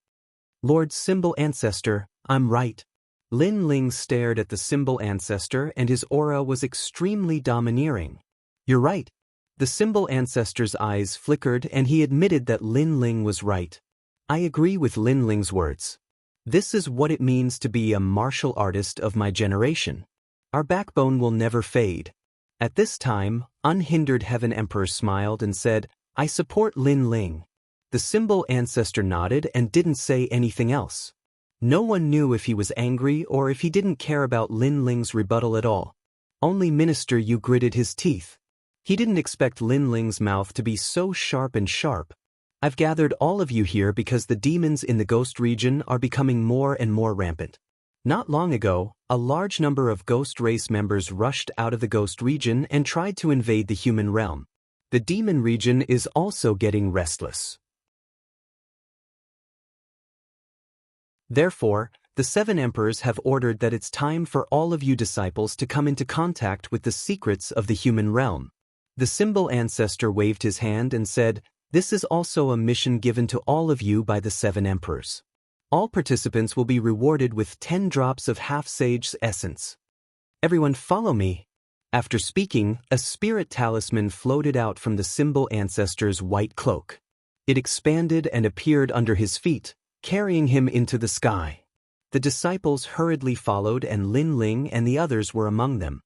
Lord Symbol Ancestor, I'm right. Lin Ling stared at the Symbol Ancestor and his aura was extremely domineering. You're right. The Symbol Ancestor's eyes flickered and he admitted that Lin Ling was right. I agree with Lin Ling's words. This is what it means to be a martial artist of my generation. Our backbone will never fade. At this time, Unhindered Heaven Emperor smiled and said, I support Lin Ling. The Symbol Ancestor nodded and didn't say anything else. No one knew if he was angry or if he didn't care about Lin Ling's rebuttal at all. Only Minister Yu gritted his teeth. He didn't expect Lin Ling's mouth to be so sharp and sharp. I've gathered all of you here because the demons in the ghost region are becoming more and more rampant. Not long ago, a large number of ghost race members rushed out of the ghost region and tried to invade the human realm. The demon region is also getting restless. Therefore, the 7 emperors have ordered that it's time for all of you disciples to come into contact with the secrets of the human realm. The Symbol Ancestor waved his hand and said, this is also a mission given to all of you by the 7 emperors. All participants will be rewarded with 10 drops of half-sage's essence. Everyone follow me. After speaking, a spirit talisman floated out from the Symbol Ancestor's white cloak. It expanded and appeared under his feet, carrying him into the sky. The disciples hurriedly followed, and Lin Ling and the others were among them.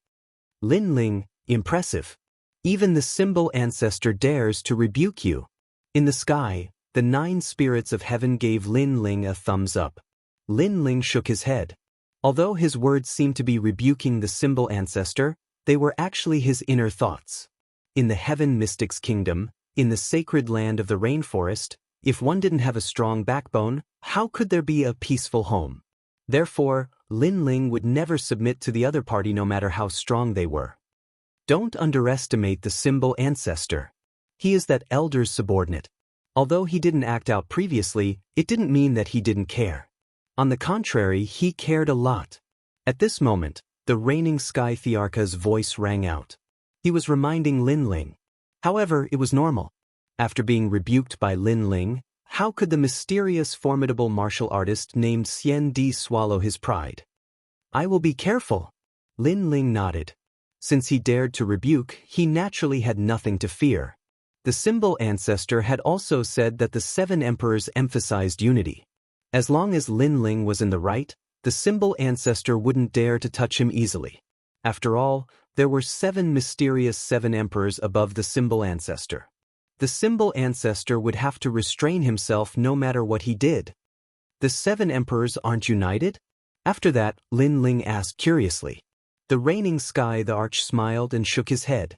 Lin Ling, impressive. Even the symbol ancestor dares to rebuke you. In the sky, the 9 spirits of heaven gave Lin Ling a thumbs up. Lin Ling shook his head. Although his words seemed to be rebuking the symbol ancestor, they were actually his inner thoughts. In the heaven mystics' kingdom, in the sacred land of the rainforest, if one didn't have a strong backbone, how could there be a peaceful home? Therefore, Lin Ling would never submit to the other party no matter how strong they were. Don't underestimate the symbol ancestor. He is that elder's subordinate. Although he didn't act out previously, it didn't mean that he didn't care. On the contrary, he cared a lot. At this moment, the reigning Sky Thearka's voice rang out. He was reminding Lin Ling. However, it was normal. After being rebuked by Lin Ling, how could the mysterious, formidable martial artist named Xian Di swallow his pride? I will be careful. Lin Ling nodded. Since he dared to rebuke, he naturally had nothing to fear. The symbol ancestor had also said that the 7 emperors emphasized unity. As long as Lin Ling was in the right, the symbol ancestor wouldn't dare to touch him easily. After all, there were 7 mysterious 7 emperors above the symbol ancestor. The symbol ancestor would have to restrain himself no matter what he did. The 7 emperors aren't united? After that, Lin Ling asked curiously. The reigning Sky the Arch smiled and shook his head.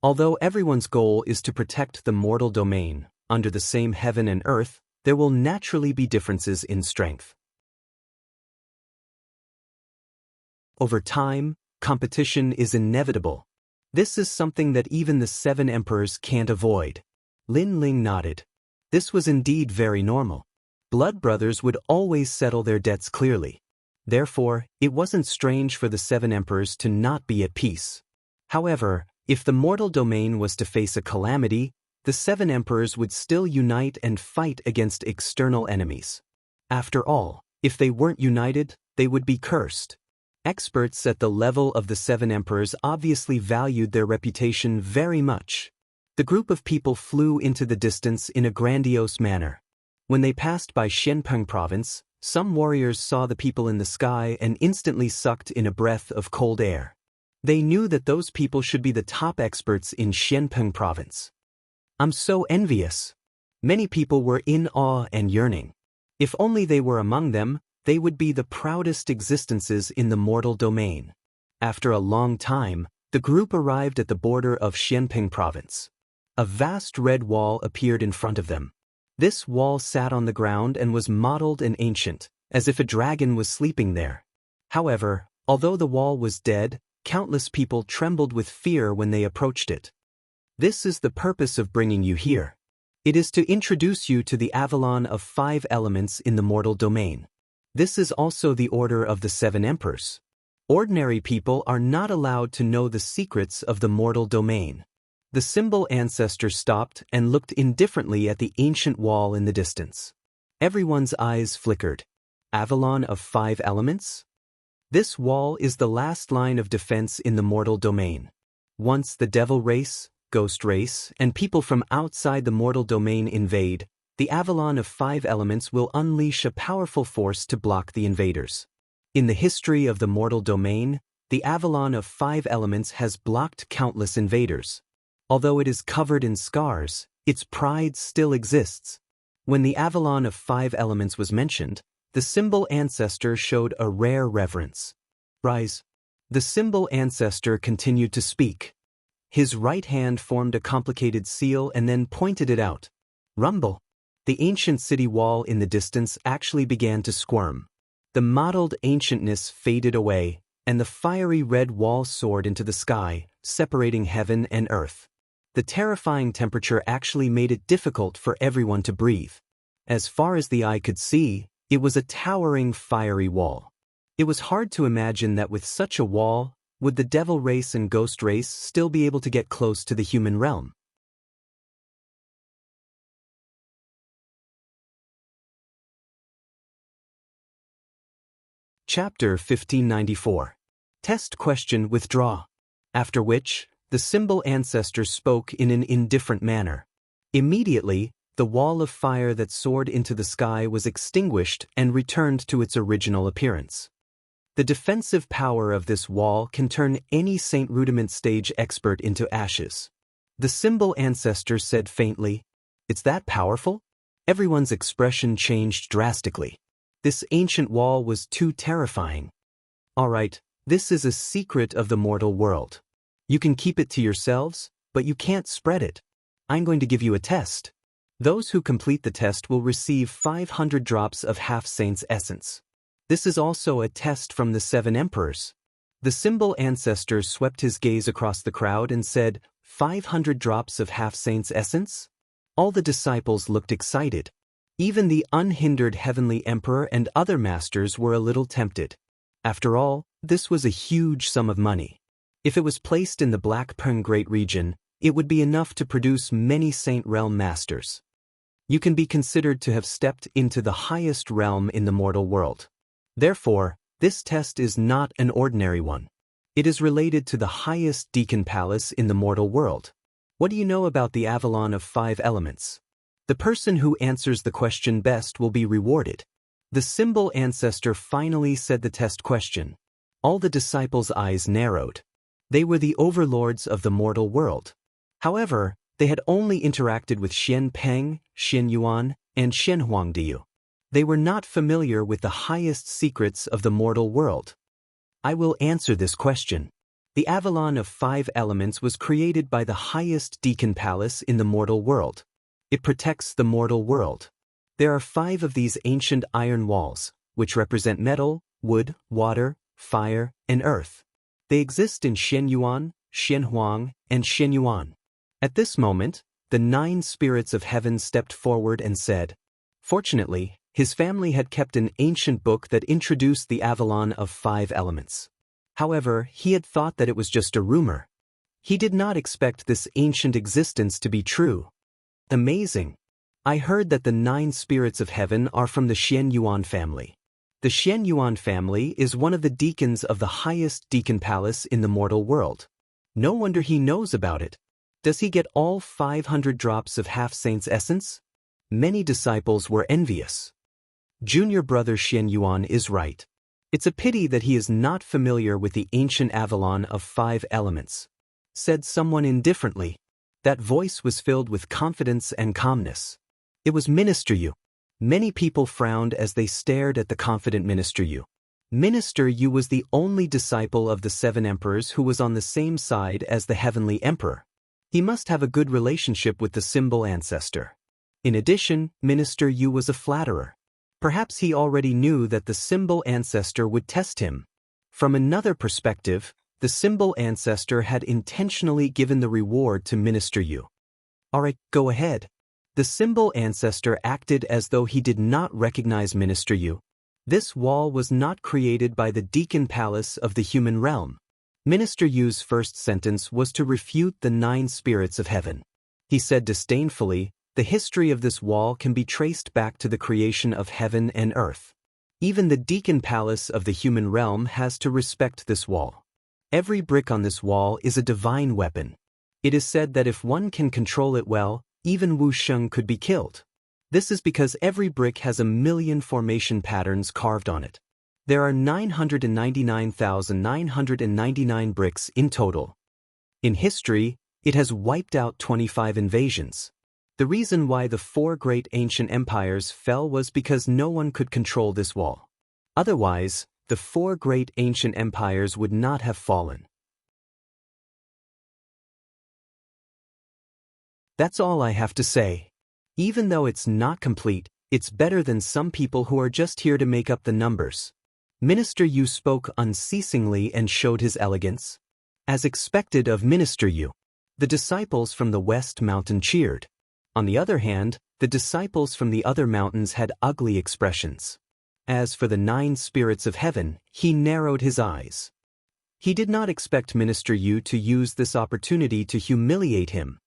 Although everyone's goal is to protect the mortal domain, under the same heaven and earth, there will naturally be differences in strength. Over time, competition is inevitable. This is something that even the 7 emperors can't avoid. Lin Ling nodded. This was indeed very normal. Blood brothers would always settle their debts clearly. Therefore, it wasn't strange for the 7 emperors to not be at peace. However, if the mortal domain was to face a calamity, the 7 emperors would still unite and fight against external enemies. After all, if they weren't united, they would be cursed. Experts at the level of the 7 emperors obviously valued their reputation very much. The group of people flew into the distance in a grandiose manner. When they passed by Xianpeng province, some warriors saw the people in the sky and instantly sucked in a breath of cold air. They knew that those people should be the top experts in Xianpeng province. I'm so envious. Many people were in awe and yearning. If only they were among them, they would be the proudest existences in the mortal domain. After a long time, the group arrived at the border of Xianpeng province. A vast red wall appeared in front of them. This wall sat on the ground and was mottled and ancient, as if a dragon was sleeping there. However, although the wall was dead, countless people trembled with fear when they approached it. This is the purpose of bringing you here. It is to introduce you to the Avalon of 5 elements in the mortal domain. This is also the order of the 7 emperors. Ordinary people are not allowed to know the secrets of the mortal domain. The symbol ancestor stopped and looked indifferently at the ancient wall in the distance. Everyone's eyes flickered. Avalon of 5 elements? This wall is the last line of defense in the mortal domain. Once the devil race, ghost race, and people from outside the mortal domain invade, the Avalon of 5 elements will unleash a powerful force to block the invaders. In the history of the mortal domain, the Avalon of 5 elements has blocked countless invaders. Although it is covered in scars, its pride still exists. When the Avalon of 5 elements was mentioned, the symbol ancestor showed a rare reverence. Rise. The symbol ancestor continued to speak. His right hand formed a complicated seal and then pointed it out. Rumble. The ancient city wall in the distance actually began to squirm. The mottled ancientness faded away, and the fiery red wall soared into the sky, separating heaven and earth. The terrifying temperature actually made it difficult for everyone to breathe. As far as the eye could see, it was a towering fiery wall. It was hard to imagine that with such a wall, would the devil race and ghost race still be able to get close to the human realm. Chapter 1594. Test question withdraw. After which, the symbol ancestor spoke in an indifferent manner. Immediately, the wall of fire that soared into the sky was extinguished and returned to its original appearance. The defensive power of this wall can turn any Saint Rudiment stage expert into ashes. The symbol ancestor said faintly, "It's that powerful?" Everyone's expression changed drastically. This ancient wall was too terrifying. All right, this is a secret of the mortal world. You can keep it to yourselves, but you can't spread it. I'm going to give you a test. Those who complete the test will receive 500 drops of half-saint's essence. This is also a test from the 7 emperors. The symbol ancestor swept his gaze across the crowd and said, 500 drops of half-saint's essence? All the disciples looked excited. Even the unhindered heavenly emperor and other masters were a little tempted. After all, this was a huge sum of money. If it was placed in the Black Peng Great region, it would be enough to produce many Saint Realm masters. You can be considered to have stepped into the highest realm in the mortal world. Therefore, this test is not an ordinary one. It is related to the highest deacon palace in the mortal world. What do you know about the Avalon of 5 elements? The person who answers the question best will be rewarded. The symbol ancestor finally said the test question. All the disciples' eyes narrowed. They were the overlords of the mortal world. However, they had only interacted with Xian Peng, Xian Yuan, and Xian Huangdiyu. They were not familiar with the highest secrets of the mortal world. I will answer this question. The Avalon of 5 elements was created by the highest deacon palace in the mortal world. It protects the mortal world. There are 5 of these ancient iron walls, which represent metal, wood, water, fire, and earth. They exist in Xian Yuan, Xian Huang, and Xian Yuan. At this moment, the 9 spirits of heaven stepped forward and said, fortunately, his family had kept an ancient book that introduced the Avalon of 5 elements. However, he had thought that it was just a rumor. He did not expect this ancient existence to be true. Amazing! I heard that the 9 spirits of heaven are from the Xian Yuan family. The Xian Yuan family is one of the deacons of the highest deacon palace in the mortal world. No wonder he knows about it. Does he get all 500 drops of half-saint's essence? Many disciples were envious. Junior brother Xian Yuan is right. It's a pity that he is not familiar with the ancient Avalon of 5 elements. Said someone indifferently. That voice was filled with confidence and calmness. It was Minister Yu. Many people frowned as they stared at the confident Minister Yu. Minister Yu was the only disciple of the 7 emperors who was on the same side as the heavenly emperor. He must have a good relationship with the symbol ancestor. In addition, Minister Yu was a flatterer. Perhaps he already knew that the symbol ancestor would test him. From another perspective, the symbol ancestor had intentionally given the reward to Minister Yu. Alright, go ahead. The symbol ancestor acted as though he did not recognize Minister Yu. This wall was not created by the deacon palace of the human realm. Minister Yu's first sentence was to refute the 9 spirits of heaven. He said disdainfully, the history of this wall can be traced back to the creation of heaven and earth. Even the deacon palace of the human realm has to respect this wall. Every brick on this wall is a divine weapon. It is said that if one can control it well, even Wu Sheng could be killed. This is because every brick has a million formation patterns carved on it. There are 999,999 bricks in total. In history, it has wiped out 25 invasions. The reason why the 4 great ancient empires fell was because no one could control this wall. Otherwise, the 4 great ancient empires would not have fallen. That's all I have to say. Even though it's not complete, it's better than some people who are just here to make up the numbers. Minister Yu spoke unceasingly and showed his elegance. As expected of Minister Yu, the disciples from the West Mountain cheered. On the other hand, the disciples from the other mountains had ugly expressions. As for the 9 spirits of heaven, he narrowed his eyes. He did not expect Minister Yu to use this opportunity to humiliate him.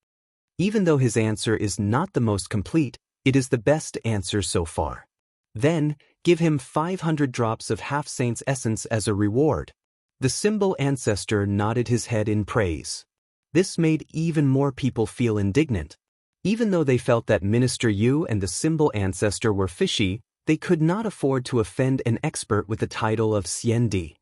Even though his answer is not the most complete, it is the best answer so far. Then, give him 500 drops of half-saint's essence as a reward. The symbol ancestor nodded his head in praise. This made even more people feel indignant. Even though they felt that Minister Yu and the symbol ancestor were fishy, they could not afford to offend an expert with the title of Xiandi.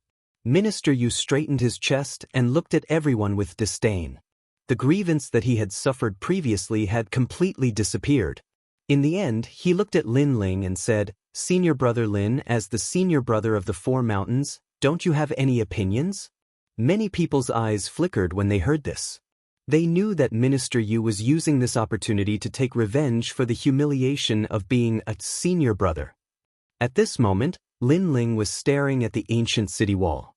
Minister Yu straightened his chest and looked at everyone with disdain. The grievance that he had suffered previously had completely disappeared. In the end, he looked at Lin Ling and said, "Senior brother Lin, as the senior brother of the Four Mountains, don't you have any opinions?" Many people's eyes flickered when they heard this. They knew that Minister Yu was using this opportunity to take revenge for the humiliation of being a senior brother. At this moment, Lin Ling was staring at the ancient city wall.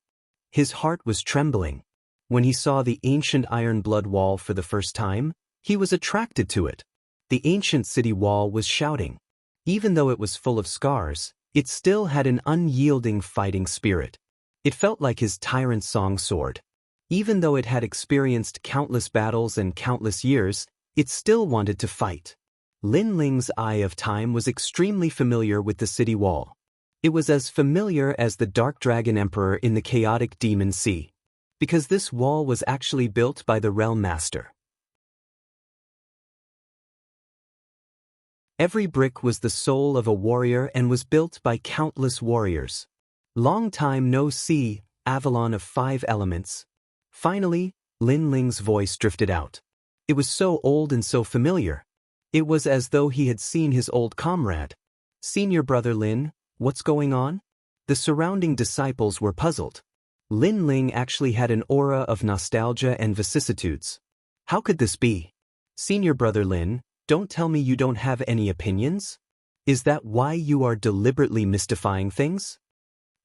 His heart was trembling. When he saw the ancient iron blood wall for the first time, he was attracted to it. The ancient city wall was shouting. Even though it was full of scars, it still had an unyielding fighting spirit. It felt like his tyrant song sword. Even though it had experienced countless battles and countless years, it still wanted to fight. Lin Ling's Eye of Time was extremely familiar with the city wall. It was as familiar as the Dark Dragon Emperor in the chaotic Demon Sea, because this wall was actually built by the Realm Master. Every brick was the soul of a warrior and was built by countless warriors. Long time no see, Avalon of 5 elements. Finally, Lin Ling's voice drifted out. It was so old and so familiar. It was as though he had seen his old comrade. "Senior brother Lin, what's going on?" The surrounding disciples were puzzled. Lin Ling actually had an aura of nostalgia and vicissitudes. How could this be? "Senior brother Lin, don't tell me you don't have any opinions? Is that why you are deliberately mystifying things?"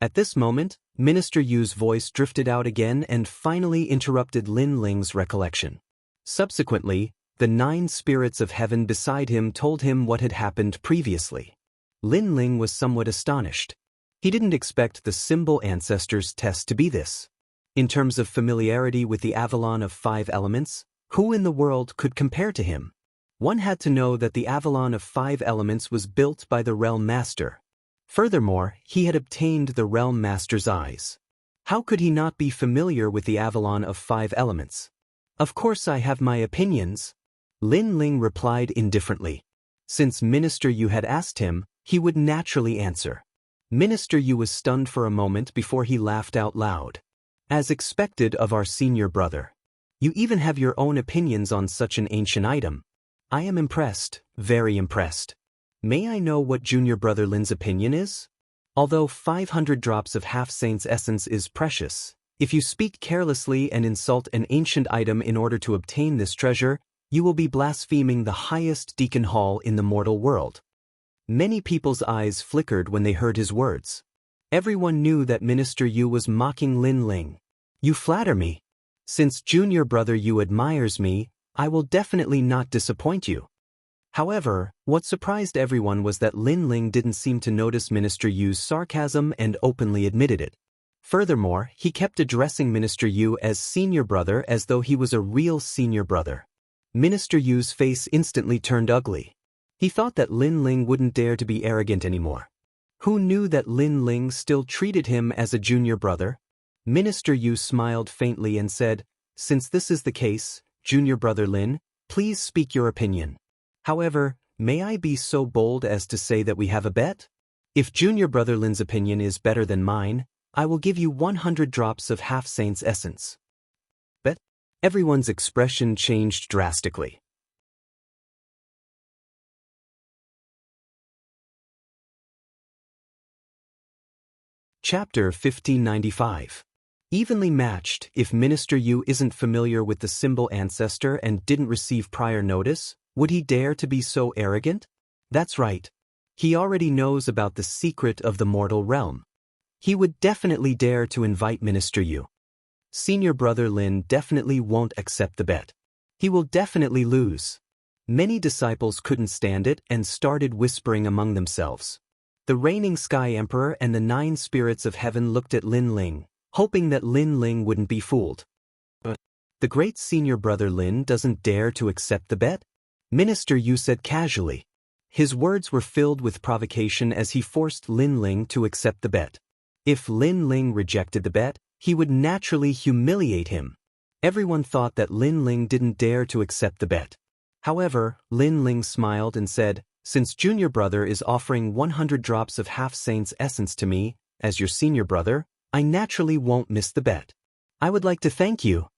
At this moment, Minister Yu's voice drifted out again and finally interrupted Lin Ling's recollection. Subsequently, the 9 spirits of heaven beside him told him what had happened previously. Lin Ling was somewhat astonished. He didn't expect the symbol ancestors test to be this. In terms of familiarity with the Avalon of 5 elements, who in the world could compare to him? One had to know that the Avalon of 5 elements was built by the Realm Master. Furthermore, he had obtained the Realm Master's eyes. How could he not be familiar with the Avalon of 5 elements? "Of course I have my opinions," Lin Ling replied indifferently. Since Minister Yu had asked him, he would naturally answer. Minister Yu was stunned for a moment before he laughed out loud. "As expected of our senior brother. You even have your own opinions on such an ancient item. I am impressed, very impressed. May I know what junior brother Lin's opinion is? Although 500 drops of half-saint's essence is precious, if you speak carelessly and insult an ancient item in order to obtain this treasure, you will be blaspheming the highest deacon hall in the mortal world." Many people's eyes flickered when they heard his words. Everyone knew that Minister Yu was mocking Lin Ling. "You flatter me. Since junior brother Yu admires me, I will definitely not disappoint you." However, what surprised everyone was that Lin Ling didn't seem to notice Minister Yu's sarcasm and openly admitted it. Furthermore, he kept addressing Minister Yu as senior brother as though he was a real senior brother. Minister Yu's face instantly turned ugly. He thought that Lin Ling wouldn't dare to be arrogant anymore. Who knew that Lin Ling still treated him as a junior brother? Minister Yu smiled faintly and said, "Since this is the case, junior brother Lin, please speak your opinion. However, may I be so bold as to say that we have a bet? If junior brother Lin's opinion is better than mine, I will give you 100 drops of half-saint's essence." Bet? Everyone's expression changed drastically. Chapter 1595. Evenly matched. If Minister Yu isn't familiar with the symbol ancestor and didn't receive prior notice, would he dare to be so arrogant? That's right. He already knows about the secret of the mortal realm. He would definitely dare to invite Minister Yu. Senior brother Lin definitely won't accept the bet. He will definitely lose. Many disciples couldn't stand it and started whispering among themselves. The reigning Sky Emperor and the 9 spirits of heaven looked at Lin Ling, hoping that Lin Ling wouldn't be fooled. But the great senior brother Lin doesn't dare to accept the bet? Minister Yu said casually. His words were filled with provocation as he forced Lin Ling to accept the bet. If Lin Ling rejected the bet, he would naturally humiliate him. Everyone thought that Lin Ling didn't dare to accept the bet. However, Lin Ling smiled and said, "Since junior brother is offering 100 drops of half-saint's essence to me, as your senior brother, I naturally won't miss the bet. I would like to thank you."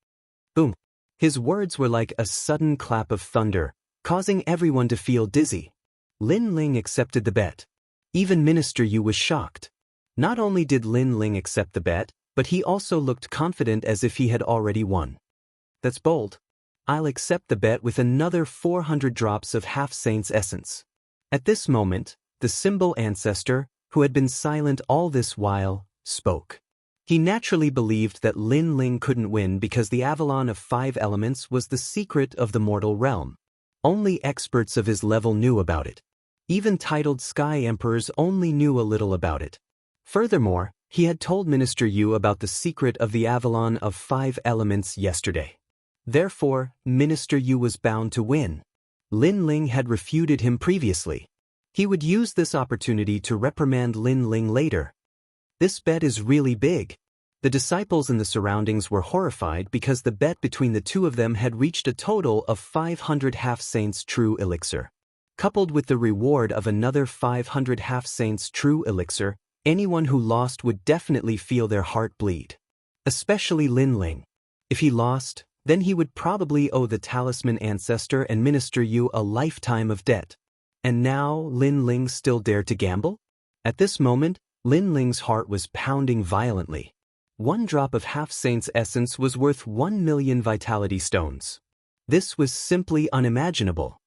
Boom. His words were like a sudden clap of thunder, causing everyone to feel dizzy. Lin Ling accepted the bet. Even Minister Yu was shocked. Not only did Lin Ling accept the bet, but he also looked confident as if he had already won. "That's bold. I'll accept the bet with another 400 drops of half-saint's essence." At this moment, the symbol ancestor, who had been silent all this while, spoke. He naturally believed that Lin Ling couldn't win because the Avalon of 5 elements was the secret of the mortal realm. Only experts of his level knew about it. Even titled Sky Emperors only knew a little about it. Furthermore, he had told Minister Yu about the secret of the Avalon of 5 elements yesterday. Therefore, Minister Yu was bound to win. Lin Ling had refuted him previously. He would use this opportunity to reprimand Lin Ling later. This bet is really big. The disciples in the surroundings were horrified because the bet between the two of them had reached a total of 500 half-saints true elixir. Coupled with the reward of another 500 half-saints true elixir, anyone who lost would definitely feel their heart bleed. Especially Lin Ling. If he lost, then he would probably owe the talisman ancestor and Minister Yu a lifetime of debt. And now Lin Ling still dared to gamble? At this moment, Lin Ling's heart was pounding violently. 1 drop of half-saint's essence was worth 1 million vitality stones. This was simply unimaginable.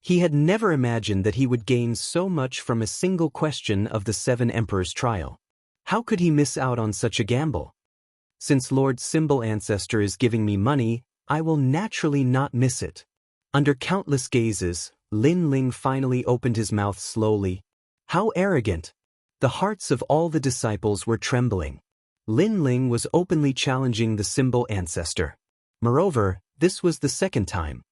He had never imagined that he would gain so much from a single question of the 7 Emperors trial. How could he miss out on such a gamble? Since Lord Symbol Ancestor is giving me money, I will naturally not miss it. Under countless gazes, Lin Ling finally opened his mouth slowly. How arrogant! The hearts of all the disciples were trembling. Lin Ling was openly challenging the Symbol Ancestor. Moreover, this was the second time.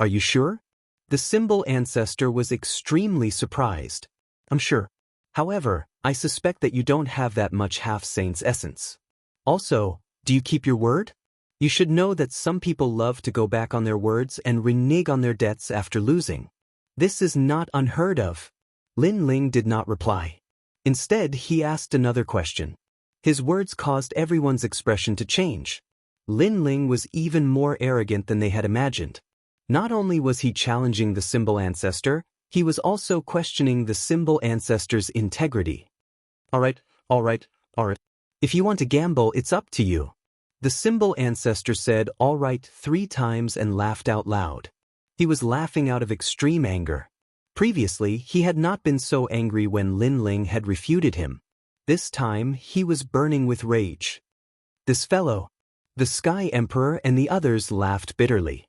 "Are you sure?" The Symbol Ancestor was extremely surprised. "I'm sure. However, I suspect that you don't have that much half-saint's essence. Also, do you keep your word? You should know that some people love to go back on their words and renege on their debts after losing. This is not unheard of." Lin Ling did not reply. Instead, he asked another question. His words caused everyone's expression to change. Lin Ling was even more arrogant than they had imagined. Not only was he challenging the Symbol Ancestor, he was also questioning the Symbol Ancestor's integrity. All right. If you want to gamble, it's up to you." The Symbol Ancestor said "all right" 3 times and laughed out loud. He was laughing out of extreme anger. Previously, he had not been so angry when Lin Ling had refuted him. This time, he was burning with rage. This fellow. The Sky Emperor and the others laughed bitterly.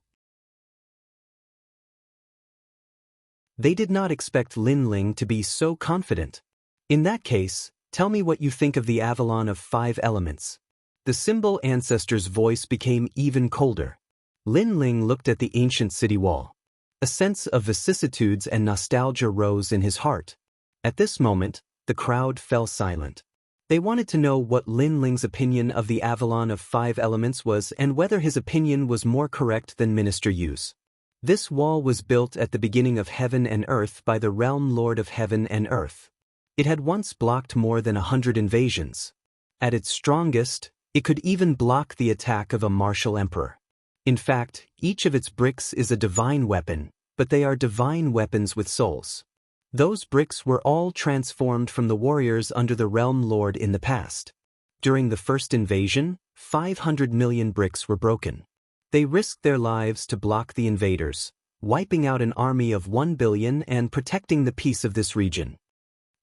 They did not expect Lin Ling to be so confident. "In that case, tell me what you think of the Avalon of 5 elements." The Symbol Ancestor's voice became even colder. Lin Ling looked at the ancient city wall. A sense of vicissitudes and nostalgia rose in his heart. At this moment, the crowd fell silent. They wanted to know what Lin Ling's opinion of the Avalon of 5 elements was and whether his opinion was more correct than Minister Yu's. This wall was built at the beginning of heaven and earth by the realm lord of heaven and earth. It had once blocked more than 100 invasions. At its strongest, it could even block the attack of a martial emperor. In fact, each of its bricks is a divine weapon, but they are divine weapons with souls. Those bricks were all transformed from the warriors under the realm lord in the past. During the first invasion, 500 million bricks were broken. They risked their lives to block the invaders, wiping out an army of 1 billion and protecting the peace of this region.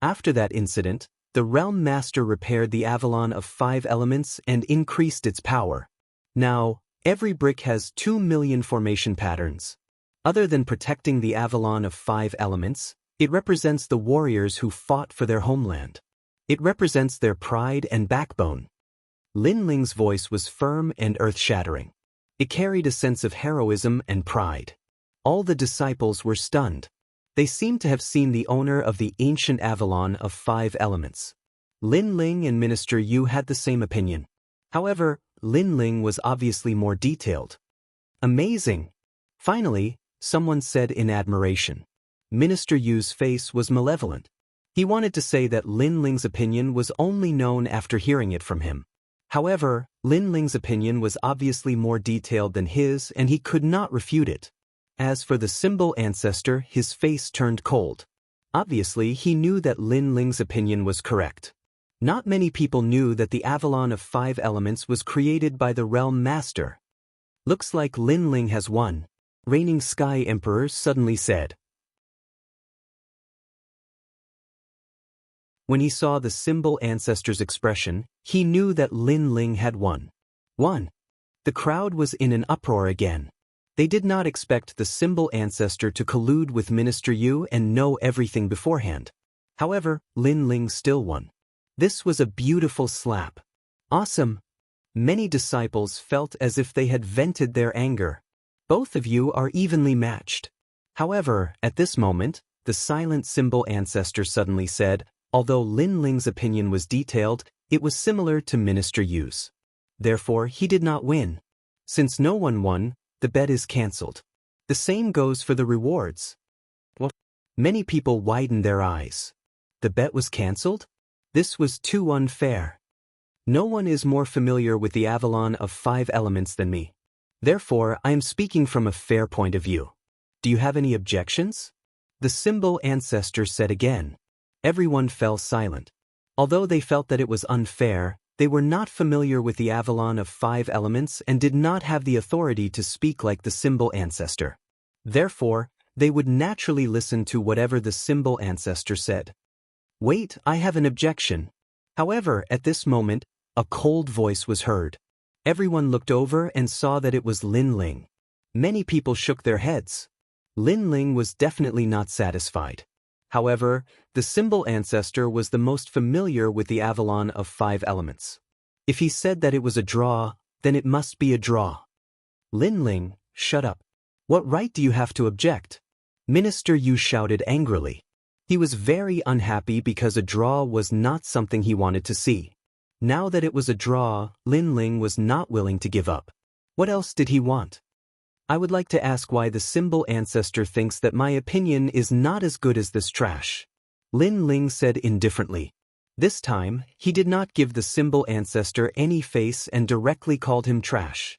After that incident, the Realm Master repaired the Avalon of 5 elements and increased its power. Now, every brick has 2 million formation patterns. Other than protecting the Avalon of 5 elements, it represents the warriors who fought for their homeland. It represents their pride and backbone. Lin Ling's voice was firm and earth-shattering. It carried a sense of heroism and pride. All the disciples were stunned. They seemed to have seen the owner of the ancient Avalon of 5 elements. Lin Ling and Minister Yu had the same opinion. However, Lin Ling was obviously more detailed. Amazing! Finally, someone said in admiration. Minister Yu's face was malevolent. He wanted to say that Lin Ling's opinion was only known after hearing it from him. However, Lin Ling's opinion was obviously more detailed than his and he could not refute it. As for the symbol ancestor, his face turned cold. Obviously, he knew that Lin Ling's opinion was correct. Not many people knew that the Avalon of 5 elements was created by the Realm Master. Looks like Lin Ling has won, reigning Sky Emperor suddenly said. When he saw the symbol ancestor's expression, he knew that Lin Ling had won. The crowd was in an uproar again. They did not expect the symbol ancestor to collude with Minister Yu and know everything beforehand. However, Lin Ling still won. This was a beautiful slap. Awesome. Many disciples felt as if they had vented their anger. Both of you are evenly matched. However, at this moment, the silent symbol ancestor suddenly said, although Lin Ling's opinion was detailed, it was similar to Minister Yu's. Therefore, he did not win. Since no one won, the bet is cancelled. The same goes for the rewards. What? Many people widened their eyes. The bet was cancelled? This was too unfair. No one is more familiar with the Avalon of 5 elements than me. Therefore, I am speaking from a fair point of view. Do you have any objections? The symbol ancestor said again. Everyone fell silent. Although they felt that it was unfair, they were not familiar with the Avalon of 5 elements and did not have the authority to speak like the symbol ancestor. Therefore, they would naturally listen to whatever the symbol ancestor said. Wait, I have an objection. However, at this moment, a cold voice was heard. Everyone looked over and saw that it was Lin Ling. Many people shook their heads. Lin Ling was definitely not satisfied. However, the symbol ancestor was the most familiar with the Avalon of 5 elements. If he said that it was a draw, then it must be a draw. Lin Ling, shut up. What right do you have to object? Minister Yu shouted angrily. He was very unhappy because a draw was not something he wanted to see. Now that it was a draw, Lin Ling was not willing to give up. What else did he want? I would like to ask why the symbol ancestor thinks that my opinion is not as good as this trash. Lin Ling said indifferently. This time, he did not give the symbol ancestor any face and directly called him trash.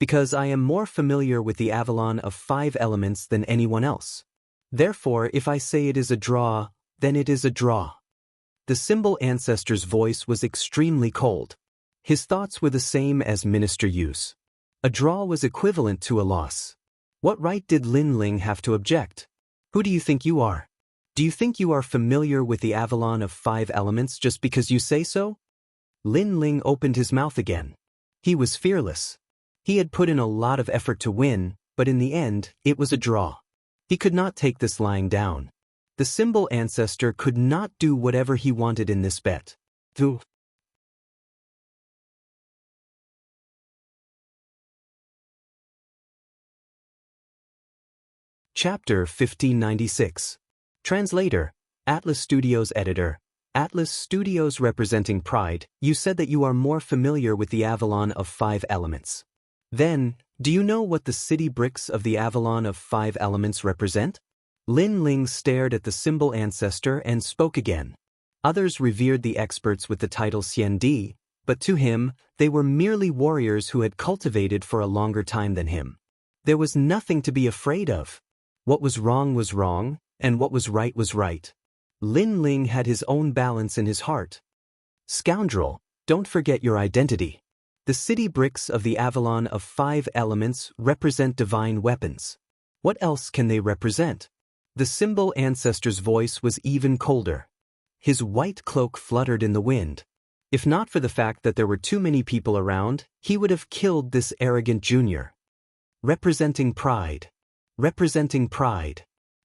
Because I am more familiar with the Avalon of 5 elements than anyone else. Therefore, if I say it is a draw, then it is a draw. The symbol ancestor's voice was extremely cold. His thoughts were the same as Minister Yu's. A draw was equivalent to a loss. What right did Lin Ling have to object? Who do you think you are? Do you think you are familiar with the Avalon of 5 elements just because you say so? Lin Ling opened his mouth again. He was fearless. He had put in a lot of effort to win, but in the end, it was a draw. He could not take this lying down. The symbol ancestor could not do whatever he wanted in this bet. Chapter 1596. Translator, Atlas Studios Editor. Atlas Studios representing Pride, you said that you are more familiar with the Avalon of 5 elements. Then, do you know what the city bricks of the Avalon of 5 elements represent? Lin Ling stared at the symbol ancestor and spoke again. Others revered the experts with the title Xian Di, but to him, they were merely warriors who had cultivated for a longer time than him. There was nothing to be afraid of. What was wrong, and what was right. Lin Ling had his own balance in his heart. Scoundrel, don't forget your identity. The city bricks of the Avalon of 5 elements represent divine weapons. What else can they represent? The symbol ancestor's voice was even colder. His white cloak fluttered in the wind. If not for the fact that there were too many people around, he would have killed this arrogant junior. Representing pride.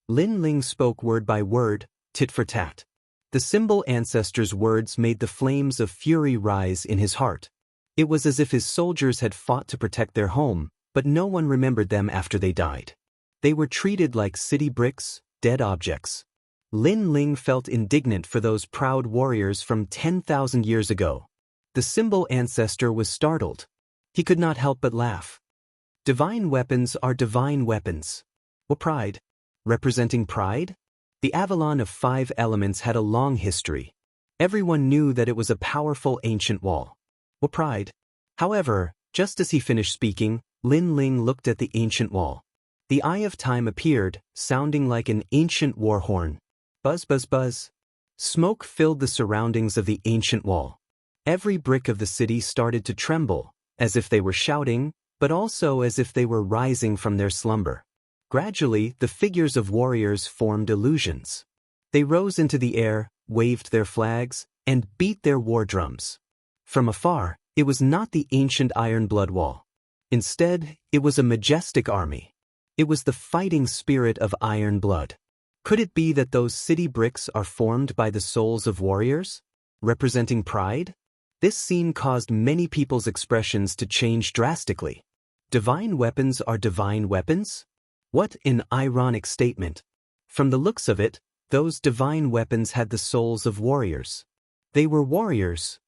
Lin Ling spoke word by word, tit for tat. The symbol ancestor's words made the flames of fury rise in his heart. It was as if his soldiers had fought to protect their home, but no one remembered them after they died. They were treated like city bricks, dead objects. Lin Ling felt indignant for those proud warriors from 10,000 years ago. The symbol ancestor was startled. He could not help but laugh. Divine weapons are divine weapons. What pride? Representing pride? The Avalon of 5 elements had a long history. Everyone knew that it was a powerful ancient wall. What pride? However, just as he finished speaking, Lin Ling looked at the ancient wall. The eye of time appeared, sounding like an ancient war horn. Buzz, buzz, buzz. Smoke filled the surroundings of the ancient wall. Every brick of the city started to tremble, as if they were shouting, but also as if they were rising from their slumber. Gradually, the figures of warriors formed illusions. They rose into the air, waved their flags, and beat their war drums. From afar, it was not the ancient iron blood wall. Instead, it was a majestic army. It was the fighting spirit of iron blood. Could it be that those city bricks are formed by the souls of warriors, representing pride? This scene caused many people's expressions to change drastically. Divine weapons are divine weapons? What an ironic statement. From the looks of it, those divine weapons had the souls of warriors. They were warriors.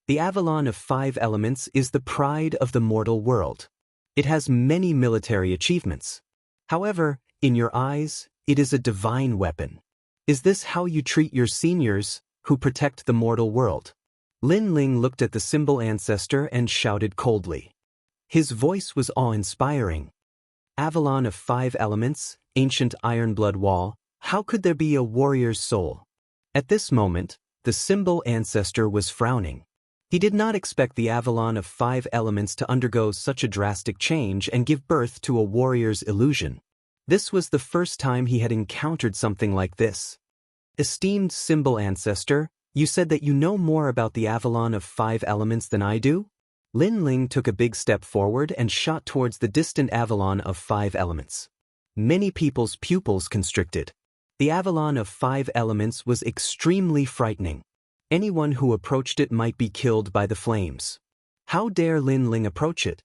The Avalon of 5 elements is the pride of the mortal world. It has many military achievements. However, in your eyes, it is a divine weapon. Is this how you treat your seniors, who protect the mortal world? Lin Ling looked at the symbol ancestor and shouted coldly. His voice was awe-inspiring. Avalon of 5 elements, ancient iron blood wall, how could there be a warrior's soul? At this moment, the symbol ancestor was frowning. He did not expect the Avalon of 5 elements to undergo such a drastic change and give birth to a warrior's illusion. This was the first time he had encountered something like this. Esteemed symbol ancestor, you said that you know more about the Avalon of 5 elements than I do? Lin Ling took a big step forward and shot towards the distant Avalon of 5 elements. Many people's pupils constricted. The Avalon of 5 elements was extremely frightening. Anyone who approached it might be killed by the flames. How dare Lin Ling approach it?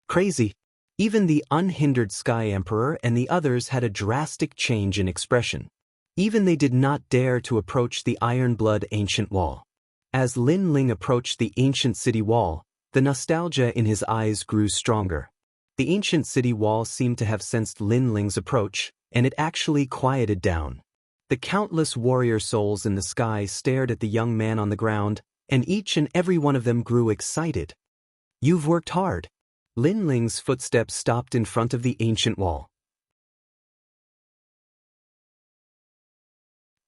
Crazy. Even the unhindered Sky Emperor and the others had a drastic change in expression. Even they did not dare to approach the Iron Blood ancient wall. As Lin Ling approached the ancient city wall, the nostalgia in his eyes grew stronger. The ancient city wall seemed to have sensed Lin Ling's approach, and it actually quieted down. The countless warrior souls in the sky stared at the young man on the ground, and each and every one of them grew excited. You've worked hard. Lin Ling's footsteps stopped in front of the ancient wall.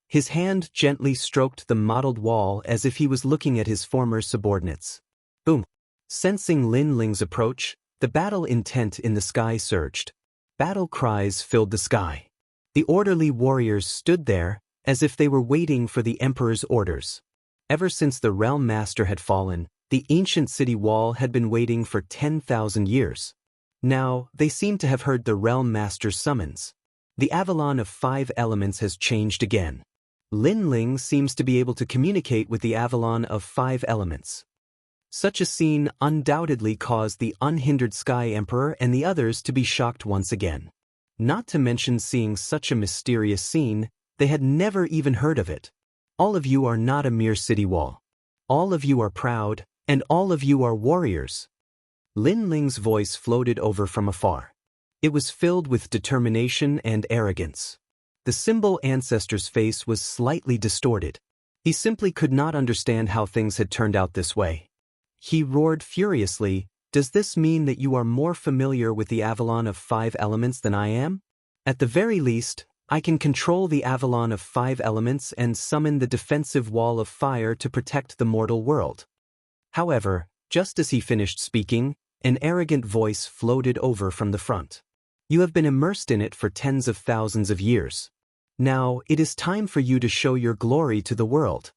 His hand gently stroked the mottled wall as if he was looking at his former subordinates. Boom! Sensing Lin Ling's approach, the battle intent in the sky surged. Battle cries filled the sky. The orderly warriors stood there, as if they were waiting for the emperor's orders. Ever since the realm master had fallen, the ancient city wall had been waiting for 10,000 years. Now, they seemed to have heard the realm master's summons. The Avalon of 5 elements has changed again. Lin Ling seems to be able to communicate with the Avalon of 5 elements. Such a scene undoubtedly caused the unhindered Sky Emperor and the others to be shocked once again. Not to mention seeing such a mysterious scene, they had never even heard of it. All of you are not a mere city wall. All of you are proud, and all of you are warriors. Lin Ling's voice floated over from afar. It was filled with determination and arrogance. The symbol ancestor's face was slightly distorted. He simply could not understand how things had turned out this way. He roared furiously, "Does this mean that you are more familiar with the Avalon of 5 elements than I am? At the very least, I can control the Avalon of 5 elements and summon the defensive wall of fire to protect the mortal world." However, just as he finished speaking, an arrogant voice floated over from the front. "You have been immersed in it for tens of thousands of years. Now, it is time for you to show your glory to the world."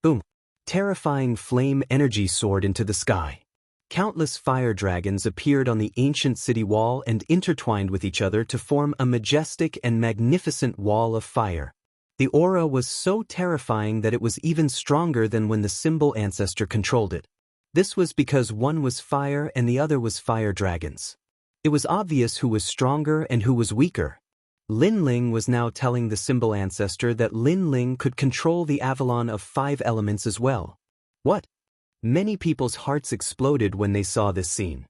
Boom! Terrifying flame energy soared into the sky. Countless fire dragons appeared on the ancient city wall and intertwined with each other to form a majestic and magnificent wall of fire. The aura was so terrifying that it was even stronger than when the symbol ancestor controlled it. This was because one was fire and the other was fire dragons. It was obvious who was stronger and who was weaker. Lin Ling was now telling the symbol ancestor that Lin Ling could control the Avalon of 5 elements as well. What? Many people's hearts exploded when they saw this scene.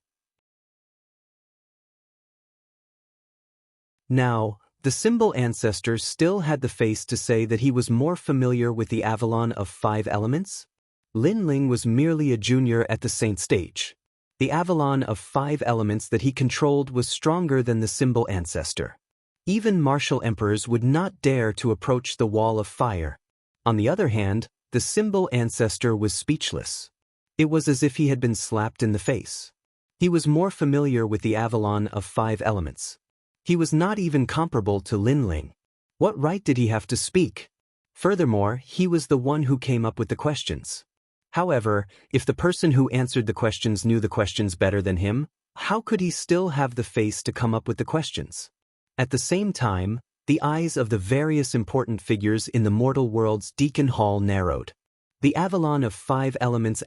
Now, the symbol ancestor still had the face to say that he was more familiar with the Avalon of 5 elements. Lin Ling was merely a junior at the Saint stage. The Avalon of 5 elements that he controlled was stronger than the symbol ancestor. Even martial emperors would not dare to approach the wall of fire. On the other hand, the symbol ancestor was speechless. It was as if he had been slapped in the face. He was more familiar with the Avalon of 5 elements. He was not even comparable to Lin Ling. What right did he have to speak? Furthermore, he was the one who came up with the questions. However, if the person who answered the questions knew the questions better than him, how could he still have the face to come up with the questions? At the same time, the eyes of the various important figures in the mortal world's Deacon Hall narrowed. The Avalon of 5 elements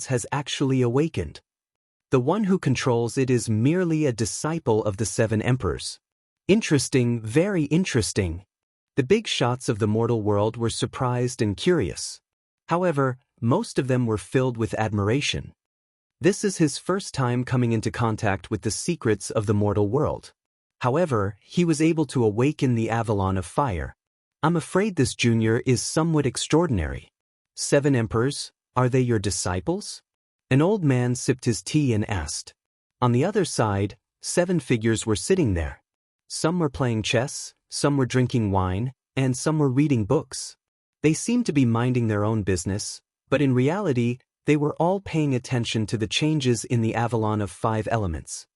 has actually awakened. The one who controls it is merely a disciple of the 7 emperors. Interesting, very interesting. The big shots of the mortal world were surprised and curious. However, most of them were filled with admiration. This is his first time coming into contact with the secrets of the mortal world. However, he was able to awaken the Avalon of fire. I'm afraid this junior is somewhat extraordinary. 7 emperors, are they your disciples? An old man sipped his tea and asked. On the other side, 7 figures were sitting there. Some were playing chess, some were drinking wine, and some were reading books. They seemed to be minding their own business, but in reality, they were all paying attention to the changes in the Avalon of 5 elements.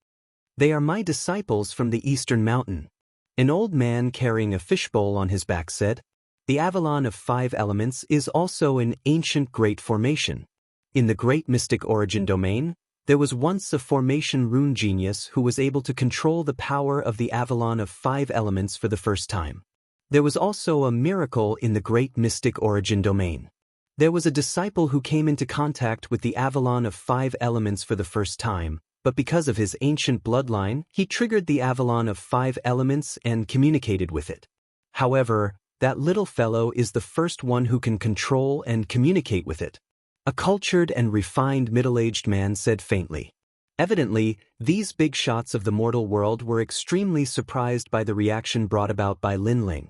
They are my disciples from the Eastern Mountain. An old man carrying a fishbowl on his back said. The Avalon of 5 elements is also an ancient great formation. In the great mystic origin domain, there was once a formation rune genius who was able to control the power of the Avalon of 5 elements for the first time. There was also a miracle in the great mystic origin domain. There was a disciple who came into contact with the Avalon of 5 elements for the first time, but because of his ancient bloodline, he triggered the Avalon of 5 elements and communicated with it. However, that little fellow is the first one who can control and communicate with it. A cultured and refined middle-aged man said faintly. Evidently, these big shots of the mortal world were extremely surprised by the reaction brought about by Lin Ling.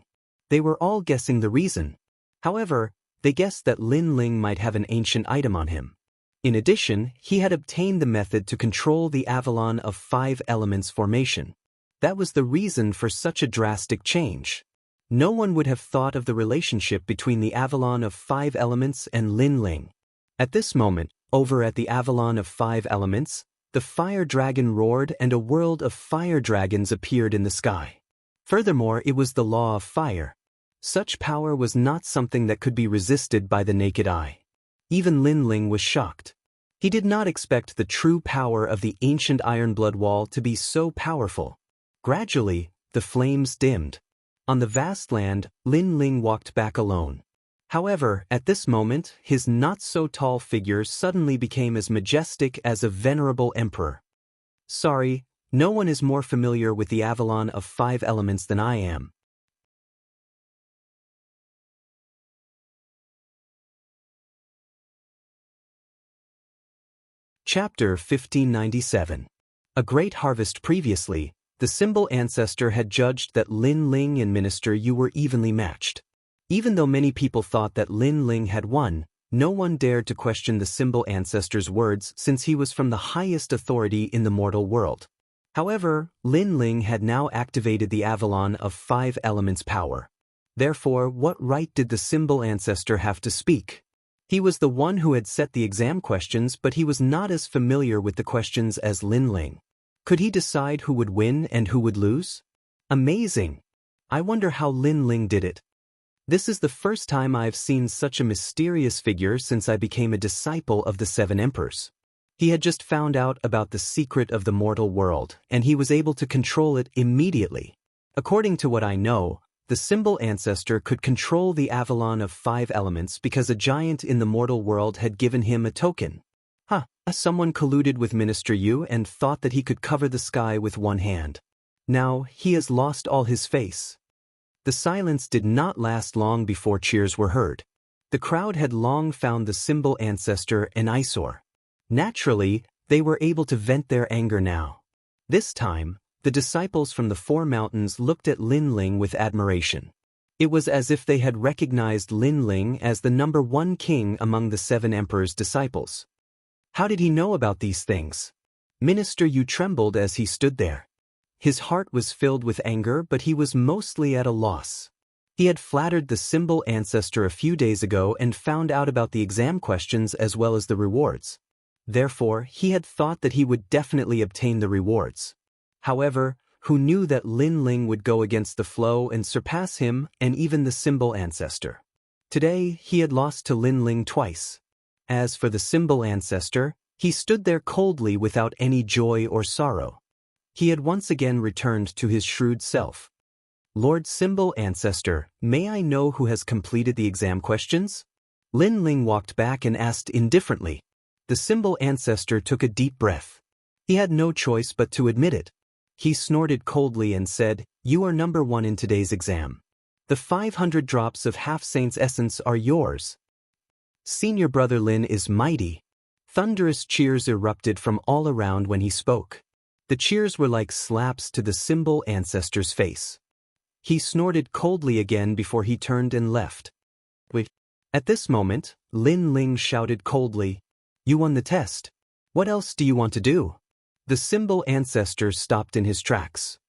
They were all guessing the reason. However, they guessed that Lin Ling might have an ancient item on him. In addition, he had obtained the method to control the Avalon of 5 elements formation. That was the reason for such a drastic change. No one would have thought of the relationship between the Avalon of 5 elements and Lin Ling. At this moment, over at the Avalon of 5 elements, the fire dragon roared and a world of fire dragons appeared in the sky. Furthermore, it was the law of fire. Such power was not something that could be resisted by the naked eye. Even Lin Ling was shocked. He did not expect the true power of the ancient iron blood wall to be so powerful. Gradually, the flames dimmed. On the vast land, Lin Ling walked back alone. However, at this moment, his not-so-tall figure suddenly became as majestic as a venerable emperor. Sorry, no one is more familiar with the Avalon of 5 elements than I am. Chapter 1597. A great harvest. Previously, the symbol ancestor had judged that Lin Ling and Minister Yu were evenly matched. Even though many people thought that Lin Ling had won, no one dared to question the symbol ancestor's words since he was from the highest authority in the mortal world. However, Lin Ling had now activated the Avalon of 5 elements power. Therefore, what right did the symbol ancestor have to speak? He was the one who had set the exam questions, but he was not as familiar with the questions as Lin Ling. Could he decide who would win and who would lose? Amazing! I wonder how Lin Ling did it. This is the first time I've seen such a mysterious figure since I became a disciple of the 7 emperors. He had just found out about the secret of the mortal world, and he was able to control it immediately. According to what I know, the symbol ancestor could control the Avalon of 5 elements because a giant in the mortal world had given him a token. Someone colluded with Minister Yu and thought that he could cover the sky with one hand. Now, he has lost all his face. The silence did not last long before cheers were heard. The crowd had long found the symbol ancestor an eyesore. Naturally, they were able to vent their anger now. This time, The disciples from the four mountains looked at Lin Ling with admiration. It was as if they had recognized Lin Ling as the #1 king among the 7 emperor's disciples. How did he know about these things? Minister Yu trembled as he stood there. His heart was filled with anger, but he was mostly at a loss. He had flattered the symbol ancestor a few days ago and found out about the exam questions as well as the rewards. Therefore, he had thought that he would definitely obtain the rewards. However, who knew that Lin Ling would go against the flow and surpass him and even the symbol ancestor? Today, he had lost to Lin Ling twice. As for the symbol ancestor, he stood there coldly without any joy or sorrow. He had once again returned to his shrewd self. Lord Symbol Ancestor, may I know who has completed the exam questions? Lin Ling walked back and asked indifferently. The Symbol Ancestor took a deep breath. He had no choice but to admit it. He snorted coldly and said, "You are #1 in today's exam. The 500 drops of Half-Saint's essence are yours." Senior brother Lin is mighty. Thunderous cheers erupted from all around when he spoke. The cheers were like slaps to the Symbol Ancestor's face. He snorted coldly again before he turned and left. Wait. At this moment, Lin Ling shouted coldly, "You won the test. What else do you want to do?" The Symbol Ancestor stopped in his tracks.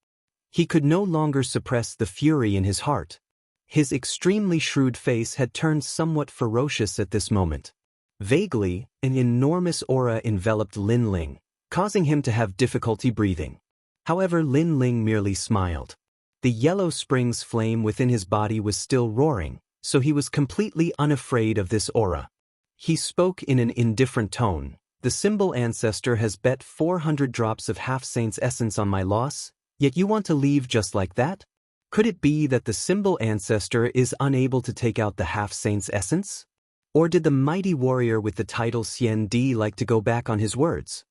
He could no longer suppress the fury in his heart. His extremely shrewd face had turned somewhat ferocious at this moment. Vaguely, an enormous aura enveloped Lin Ling, causing him to have difficulty breathing. However, Lin Ling merely smiled. The yellow spring's flame within his body was still roaring, so he was completely unafraid of this aura. He spoke in an indifferent tone. "The Symbol Ancestor has bet 400 drops of Half-Saint's essence on my loss, yet you want to leave just like that? Could it be that the Symbol Ancestor is unable to take out the Half-Saint's essence? Or did the mighty warrior with the title Xian Di like to go back on his words?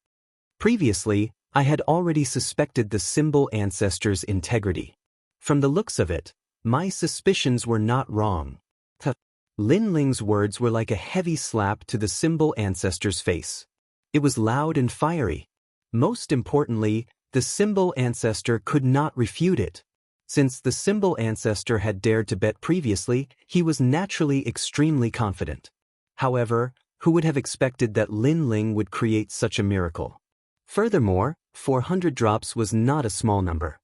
Previously, I had already suspected the Symbol Ancestor's integrity. From the looks of it, my suspicions were not wrong." Lin Ling's words were like a heavy slap to the Symbol Ancestor's face. It was loud and fiery. Most importantly, the Symbol Ancestor could not refute it. Since the Symbol Ancestor had dared to bet previously, he was naturally extremely confident. However, who would have expected that Lin Ling would create such a miracle? Furthermore, 400 drops was not a small number.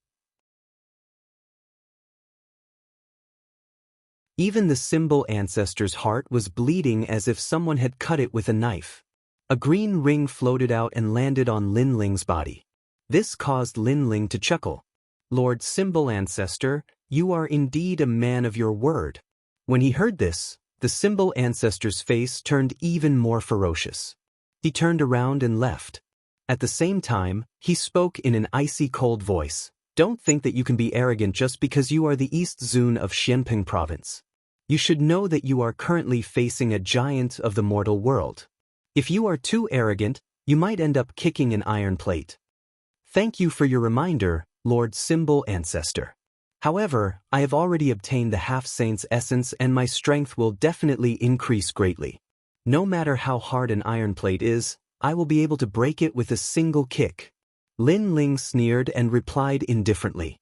Even the Symbol Ancestor's heart was bleeding as if someone had cut it with a knife. A green ring floated out and landed on Lin Ling's body. This caused Lin Ling to chuckle. "Lord Symbol Ancestor, you are indeed a man of your word." When he heard this, the Symbol Ancestor's face turned even more ferocious. He turned around and left. At the same time, he spoke in an icy cold voice. "Don't think that you can be arrogant just because you are the East Zun of Xianping Province. You should know that you are currently facing a giant of the mortal world. If you are too arrogant, you might end up kicking an iron plate." "Thank you for your reminder, Lord Symbol Ancestor. However, I have already obtained the Half-Saint's essence and my strength will definitely increase greatly. No matter how hard an iron plate is, I will be able to break it with a single kick." Lin Ling sneered and replied indifferently.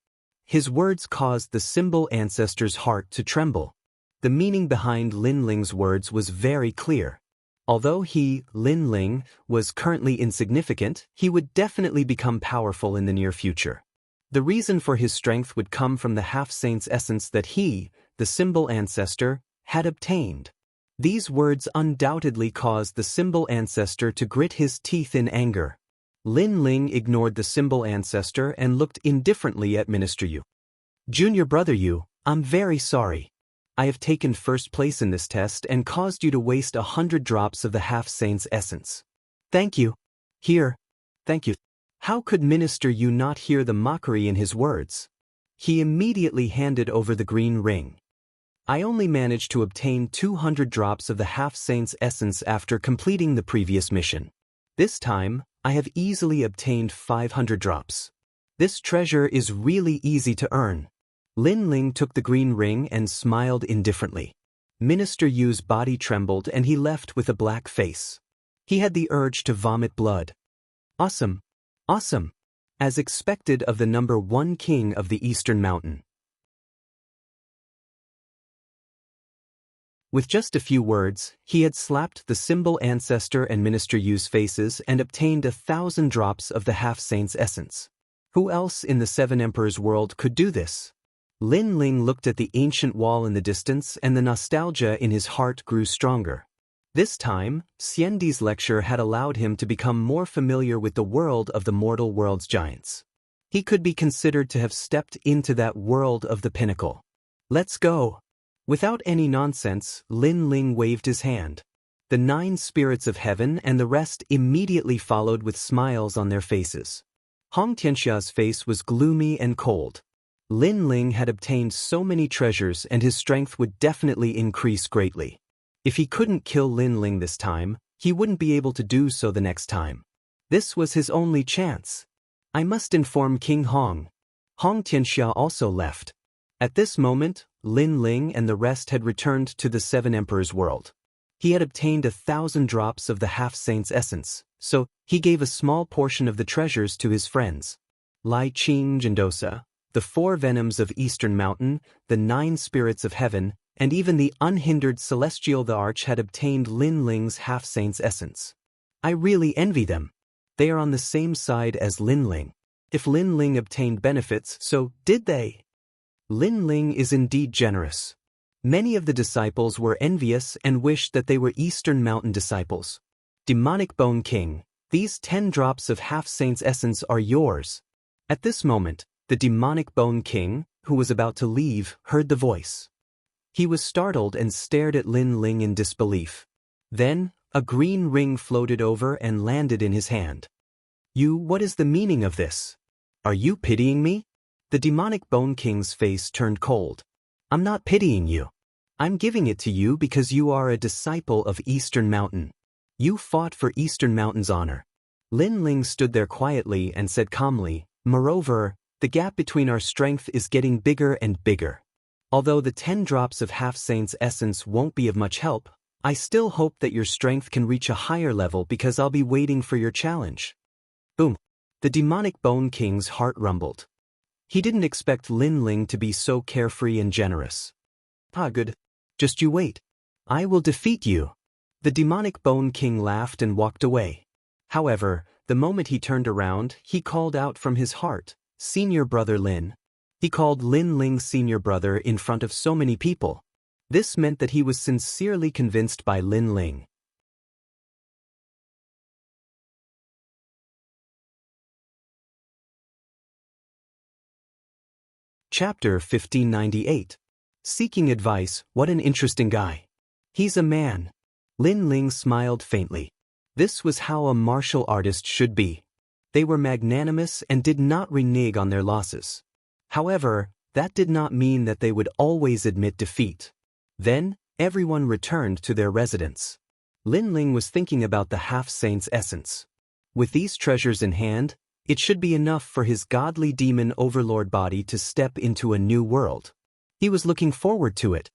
His words caused the Symbol Ancestor's heart to tremble. The meaning behind Lin Ling's words was very clear. Although he, Lin Ling, was currently insignificant, he would definitely become powerful in the near future. The reason for his strength would come from the Half-Saint's essence that he, the Symbol Ancestor, had obtained. These words undoubtedly caused the Symbol Ancestor to grit his teeth in anger. Lin Ling ignored the Symbol Ancestor and looked indifferently at Minister Yu. "Junior brother Yu, I'm very sorry. I have taken first place in this test and caused you to waste 100 drops of the Half-Saint's essence. Thank you. Here. Thank you." How could Minister Yu not hear the mockery in his words? He immediately handed over the green ring. "I only managed to obtain 200 drops of the Half-Saint's essence after completing the previous mission. This time, I have easily obtained 500 drops. This treasure is really easy to earn." Lin Ling took the green ring and smiled indifferently. Minister Yu's body trembled and he left with a black face. He had the urge to vomit blood. "Awesome! Awesome! as expected of the number 1 king of the Eastern Mountain. With just a few words, he had slapped the symbol ancestor and Minister Yu's faces and obtained 1,000 drops of the half-saint's essence. Who else in the Seven Emperors world could do this? Lin Ling looked at the ancient wall in the distance, and the nostalgia in his heart grew stronger. This time, Xiandi's lecture had allowed him to become more familiar with the world of the mortal world's giants. He could be considered to have stepped into that world of the pinnacle. Let's go! Without any nonsense, Lin Ling waved his hand. The 9 spirits of heaven and the rest immediately followed with smiles on their faces. Hong Tianxia's face was gloomy and cold. Lin Ling had obtained so many treasures and his strength would definitely increase greatly. If he couldn't kill Lin Ling this time, he wouldn't be able to do so the next time. This was his only chance. I must inform King Hong. Hong Tianxia also left. At this moment, Lin Ling and the rest had returned to the Seven Emperors world. He had obtained 1,000 drops of the half-saint's essence, so he gave a small portion of the treasures to his friends. Lai Qing Jindosa, the 4 venoms of Eastern Mountain, the 9 spirits of heaven, and even the unhindered Celestial the Arch had obtained Lin Ling's half-saint's essence. I really envy them. They are on the same side as Lin Ling. If Lin Ling obtained benefits, so did they. Lin Ling is indeed generous. Many of the disciples were envious and wished that they were Eastern Mountain disciples. Demonic Bone King, these 10 drops of half-saint's essence are yours. At this moment, the demonic Bone King, who was about to leave, heard the voice. He was startled and stared at Lin Ling in disbelief. Then, a green ring floated over and landed in his hand. What is the meaning of this? Are you pitying me? The demonic Bone King's face turned cold. I'm not pitying you. I'm giving it to you because you are a disciple of Eastern Mountain. You fought for Eastern Mountain's honor. Lin Ling stood there quietly and said calmly, moreover, the gap between our strength is getting bigger and bigger. Although the 10 drops of half-saint's essence won't be of much help, I still hope that your strength can reach a higher level because I'll be waiting for your challenge. Boom. The demonic Bone King's heart rumbled. He didn't expect Lin Ling to be so carefree and generous. Good. Just you wait. I will defeat you. The demonic Bone King laughed and walked away. However, the moment he turned around, he called out from his heart, Senior Brother Lin. He called Lin Ling Senior Brother in front of so many people. This meant that he was sincerely convinced by Lin Ling. Chapter 1598. Seeking advice, what an interesting guy. He's a man. Lin Ling smiled faintly. This was how a martial artist should be. They were magnanimous and did not renege on their losses. However, that did not mean that they would always admit defeat. Then, everyone returned to their residence. Lin Ling was thinking about the half-saint's essence. With these treasures in hand, it should be enough for his godly demon overlord body to step into a new world. He was looking forward to it.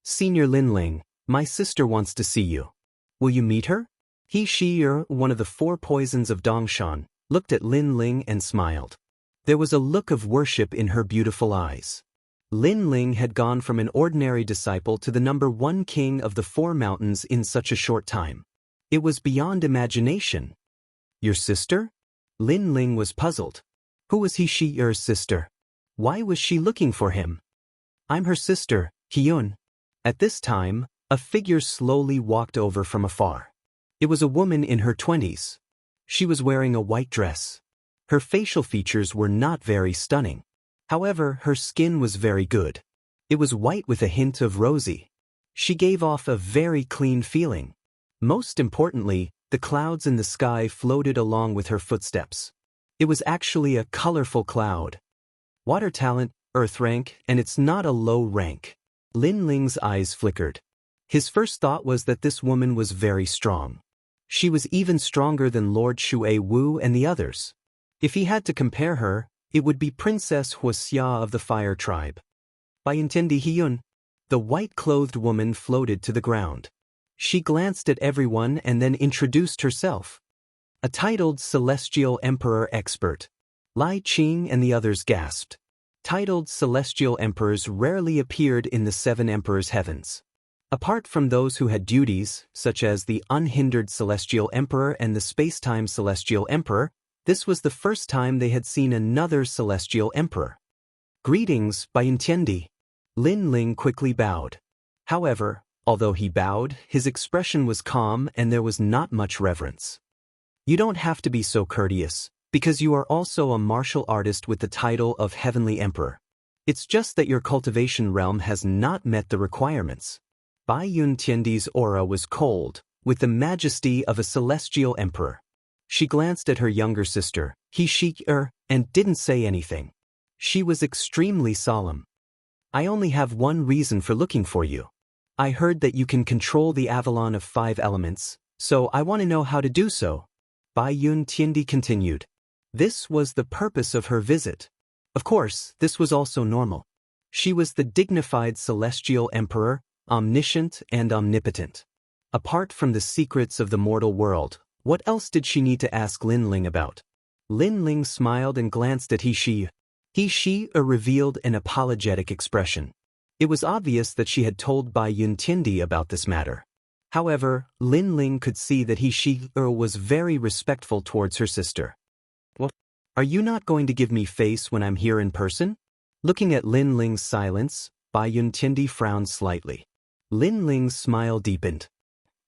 Senior Lin Ling, my sister wants to see you. Will you meet her? She, one of the 4 poisons of Dongshan, looked at Lin Ling and smiled. There was a look of worship in her beautiful eyes. Lin Ling had gone from an ordinary disciple to the number 1 king of the 4 mountains in such a short time. It was beyond imagination. Your sister? Lin Ling was puzzled. Who was her sister? Why was she looking for him? I'm her sister, Hyun. At this time, a figure slowly walked over from afar. It was a woman in her 20s. She was wearing a white dress. Her facial features were not very stunning. However, her skin was very good. It was white with a hint of rosy. She gave off a very clean feeling. Most importantly, the clouds in the sky floated along with her footsteps. It was actually a colorful cloud. Water talent, earth rank, and it's not a low rank. Lin Ling's eyes flickered. His first thought was that this woman was very strong. She was even stronger than Lord Shui Wu and the others. If he had to compare her, it would be Princess Huaxia of the Fire Tribe. By Intendi Hyun, the white-clothed woman floated to the ground. She glanced at everyone and then introduced herself. A titled Celestial Emperor Expert. Lai Qing and the others gasped. Titled celestial emperors rarely appeared in the seven emperors' heavens. Apart from those who had duties, such as the unhindered celestial emperor and the spacetime celestial emperor, this was the first time they had seen another celestial emperor. Greetings, Bai Yuntiendi. Lin Ling quickly bowed. However, although he bowed, his expression was calm and there was not much reverence. You don't have to be so courteous, because you are also a martial artist with the title of Heavenly Emperor. It's just that your cultivation realm has not met the requirements. Bai Yuntiandi's aura was cold, with the majesty of a celestial emperor. She glanced at her younger sister, He-Shi-Er, and didn't say anything. She was extremely solemn. I only have one reason for looking for you. I heard that you can control the Avalon of 5 elements, so I want to know how to do so. Bai Yuntiendi continued. This was the purpose of her visit. Of course, this was also normal. She was the dignified celestial emperor, omniscient and omnipotent. Apart from the secrets of the mortal world, what else did she need to ask Lin Ling about? Lin Ling smiled and glanced at He-Shi. He-Shi-Er revealed an apologetic expression. It was obvious that she had told Bai Yuntiendi about this matter. However, Lin Ling could see that He-Shi-Er was very respectful towards her sister. What? Are you not going to give me face when I'm here in person? Looking at Lin Ling's silence, Bai Yuntiendi frowned slightly. Lin Ling's smile deepened.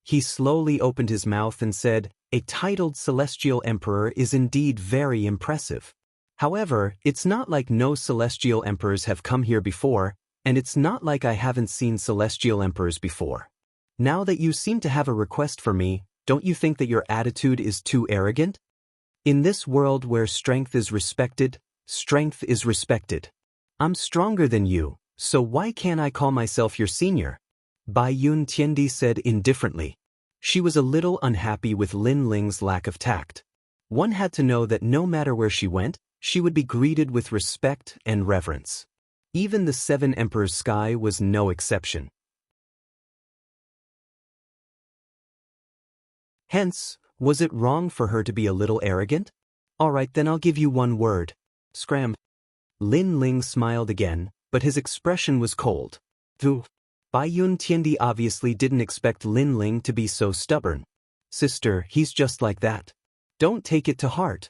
He slowly opened his mouth and said, a titled celestial emperor is indeed very impressive. However, it's not like no celestial emperors have come here before, and it's not like I haven't seen celestial emperors before. Now that you seem to have a request for me, don't you think that your attitude is too arrogant? In this world where strength is respected, strength is respected. I'm stronger than you, so why can't I call myself your senior? Bai Yuntiendi said indifferently. She was a little unhappy with Lin Ling's lack of tact. One had to know that no matter where she went, she would be greeted with respect and reverence. Even the 7 Emperors' sky was no exception. Hence, was it wrong for her to be a little arrogant? All right, then I'll give you one word. Scram. Lin Ling smiled again, but his expression was cold. Vu. Bai Yuntiendi obviously didn't expect Lin Ling to be so stubborn. Sister, he's just like that. Don't take it to heart.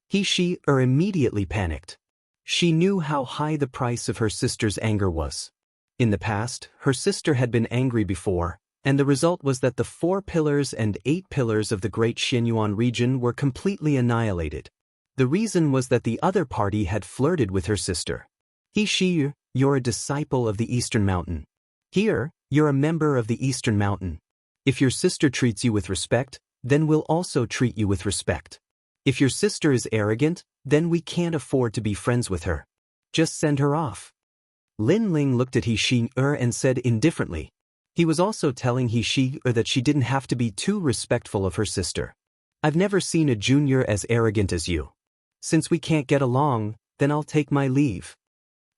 He-Shi-Er immediately panicked. She knew how high the price of her sister's anger was. In the past, her sister had been angry before, and the result was that the 4 pillars and 8 pillars of the Great Xianyuan region were completely annihilated. The reason was that the other party had flirted with her sister. He-Shi-Er, you're a disciple of the Eastern Mountain. Here, you're a member of the Eastern Mountain. If your sister treats you with respect, then we'll also treat you with respect. If your sister is arrogant, then we can't afford to be friends with her. Just send her off. Lin Ling looked at He-Shi-Er and said indifferently. He was also telling He-Shi-Er that she didn't have to be too respectful of her sister. I've never seen a junior as arrogant as you. Since we can't get along, then I'll take my leave.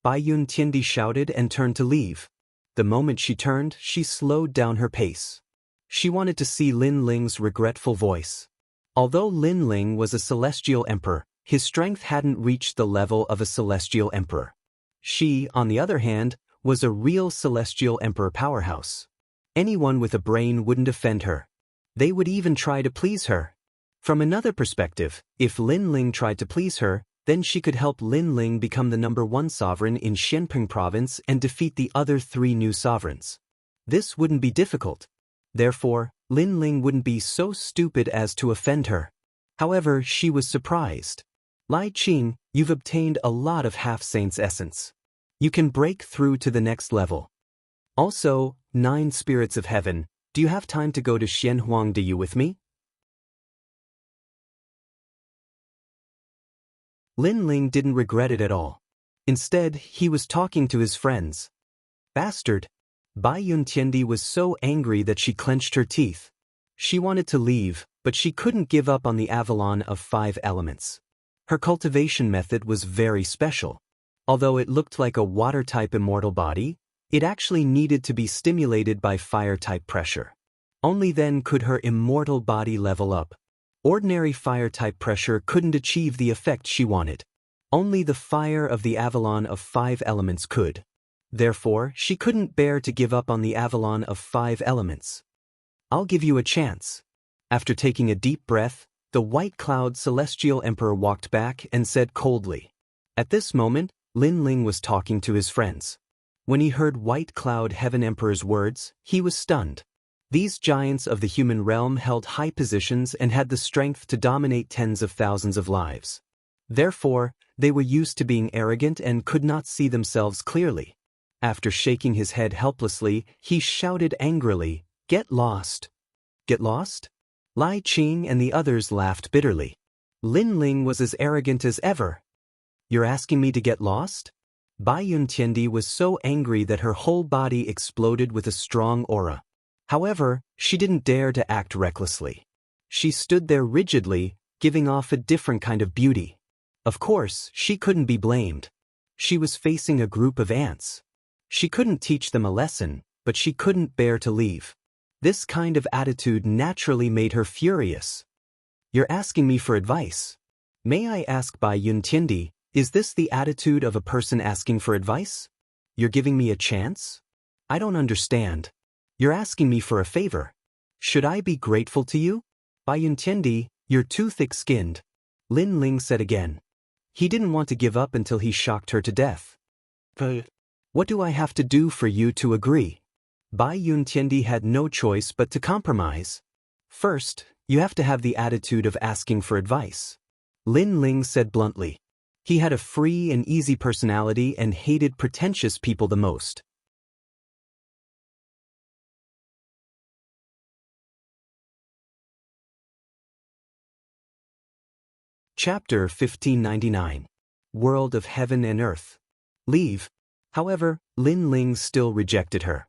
Bai Yuntiendi shouted and turned to leave. The moment she turned, she slowed down her pace. She wanted to see Lin Ling's regretful voice. Although Lin Ling was a celestial emperor, his strength hadn't reached the level of a celestial emperor. She, on the other hand, was a real celestial emperor powerhouse. Anyone with a brain wouldn't offend her. They would even try to please her. From another perspective, if Lin Ling tried to please her, then she could help Lin Ling become the #1 sovereign in Xianping province and defeat the other 3 new sovereigns. This wouldn't be difficult. Therefore, Lin Ling wouldn't be so stupid as to offend her. However, she was surprised. Lai Qing, you've obtained a lot of half-saint's essence. You can break through to the next level. Also, 9 spirits of heaven, do you have time to go to Xianhuangdiyu with me? Lin Ling didn't regret it at all. Instead, he was talking to his friends. Bastard! Bai Yuntiendi was so angry that she clenched her teeth. She wanted to leave, but she couldn't give up on the Avalon of 5 elements. Her cultivation method was very special. Although it looked like a water-type immortal body, it actually needed to be stimulated by fire-type pressure. Only then could her immortal body level up. Ordinary fire-type pressure couldn't achieve the effect she wanted. Only the fire of the Avalon of 5 elements could. Therefore, she couldn't bear to give up on the Avalon of 5 elements. I'll give you a chance. After taking a deep breath, the white cloud celestial emperor walked back and said coldly. At this moment, Lin Ling was talking to his friends. When he heard White Cloud Heaven Emperor's words, he was stunned. These giants of the human realm held high positions and had the strength to dominate tens of thousands of lives. Therefore, they were used to being arrogant and could not see themselves clearly. After shaking his head helplessly, he shouted angrily, "Get lost!" Get lost? Lai Qing and the others laughed bitterly. Lin Ling was as arrogant as ever. You're asking me to get lost? Bai Yuntiendi was so angry that her whole body exploded with a strong aura. However, she didn't dare to act recklessly. She stood there rigidly, giving off a different kind of beauty. Of course, she couldn't be blamed. She was facing a group of ants. She couldn't teach them a lesson, but she couldn't bear to leave. This kind of attitude naturally made her furious. You're asking me for advice. May I ask Bai Yuntiendi, is this the attitude of a person asking for advice? You're giving me a chance? I don't understand. You're asking me for a favor. Should I be grateful to you? Bai Yuntiendi, you're too thick-skinned. Lin Ling said again. He didn't want to give up until he shocked her to death. What do I have to do for you to agree? Bai Yuntiendi had no choice but to compromise. First, you have to have the attitude of asking for advice. Lin Ling said bluntly. He had a free and easy personality and hated pretentious people the most. Chapter 1599. World of Heaven and Earth. Leave. However, Lin Ling still rejected her.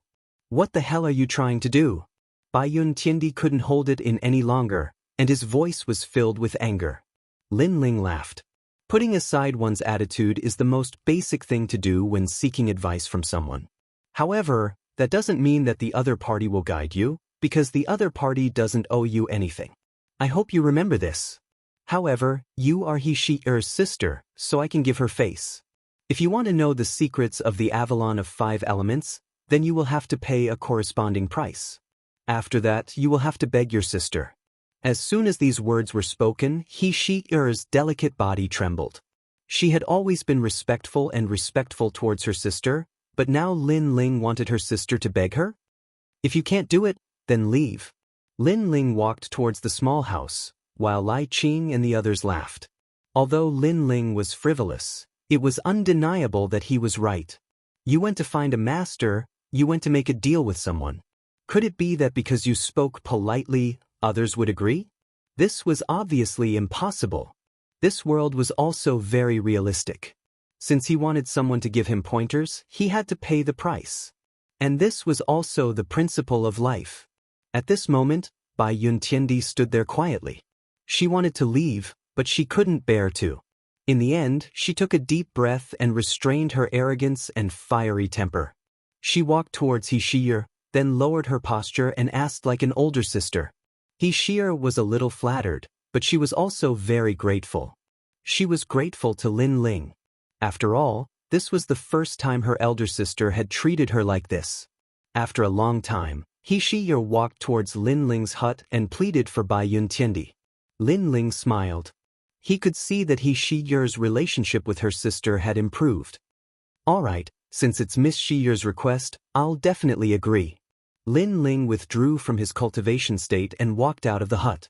What the hell are you trying to do? Bai Yuntiendi couldn't hold it in any longer, and his voice was filled with anger. Lin Ling laughed. Putting aside one's attitude is the most basic thing to do when seeking advice from someone. However, that doesn't mean that the other party will guide you, because the other party doesn't owe you anything. I hope you remember this. However, you are He-She-Er's sister, so I can give her face. If you want to know the secrets of the Avalon of 5 elements, then you will have to pay a corresponding price. After that, you will have to beg your sister. As soon as these words were spoken, He-She-Er's delicate body trembled. She had always been respectful towards her sister, but now Lin Ling wanted her sister to beg her? If you can't do it, then leave. Lin Ling walked towards the small house, while Lai Qing and the others laughed. Although Lin Ling was frivolous, it was undeniable that he was right. You went to find a master, you went to make a deal with someone. Could it be that because you spoke politely, others would agree? This was obviously impossible. This world was also very realistic. Since he wanted someone to give him pointers, he had to pay the price. And this was also the principle of life. At this moment, Bai Yuntiendi stood there quietly. She wanted to leave, but she couldn't bear to. In the end, she took a deep breath and restrained her arrogance and fiery temper. She walked towards He-She-Er, then lowered her posture and asked like an older sister. He-She-Er was a little flattered, but she was also very grateful. She was grateful to Lin Ling. After all, this was the first time her elder sister had treated her like this. After a long time, He-She-Er walked towards Lin Ling's hut and pleaded for Bai Yuntiendi. Lin Ling smiled. He could see that He-She-Er's relationship with her sister had improved. All right, since it's Miss She-Er's request, I'll definitely agree. Lin Ling withdrew from his cultivation state and walked out of the hut.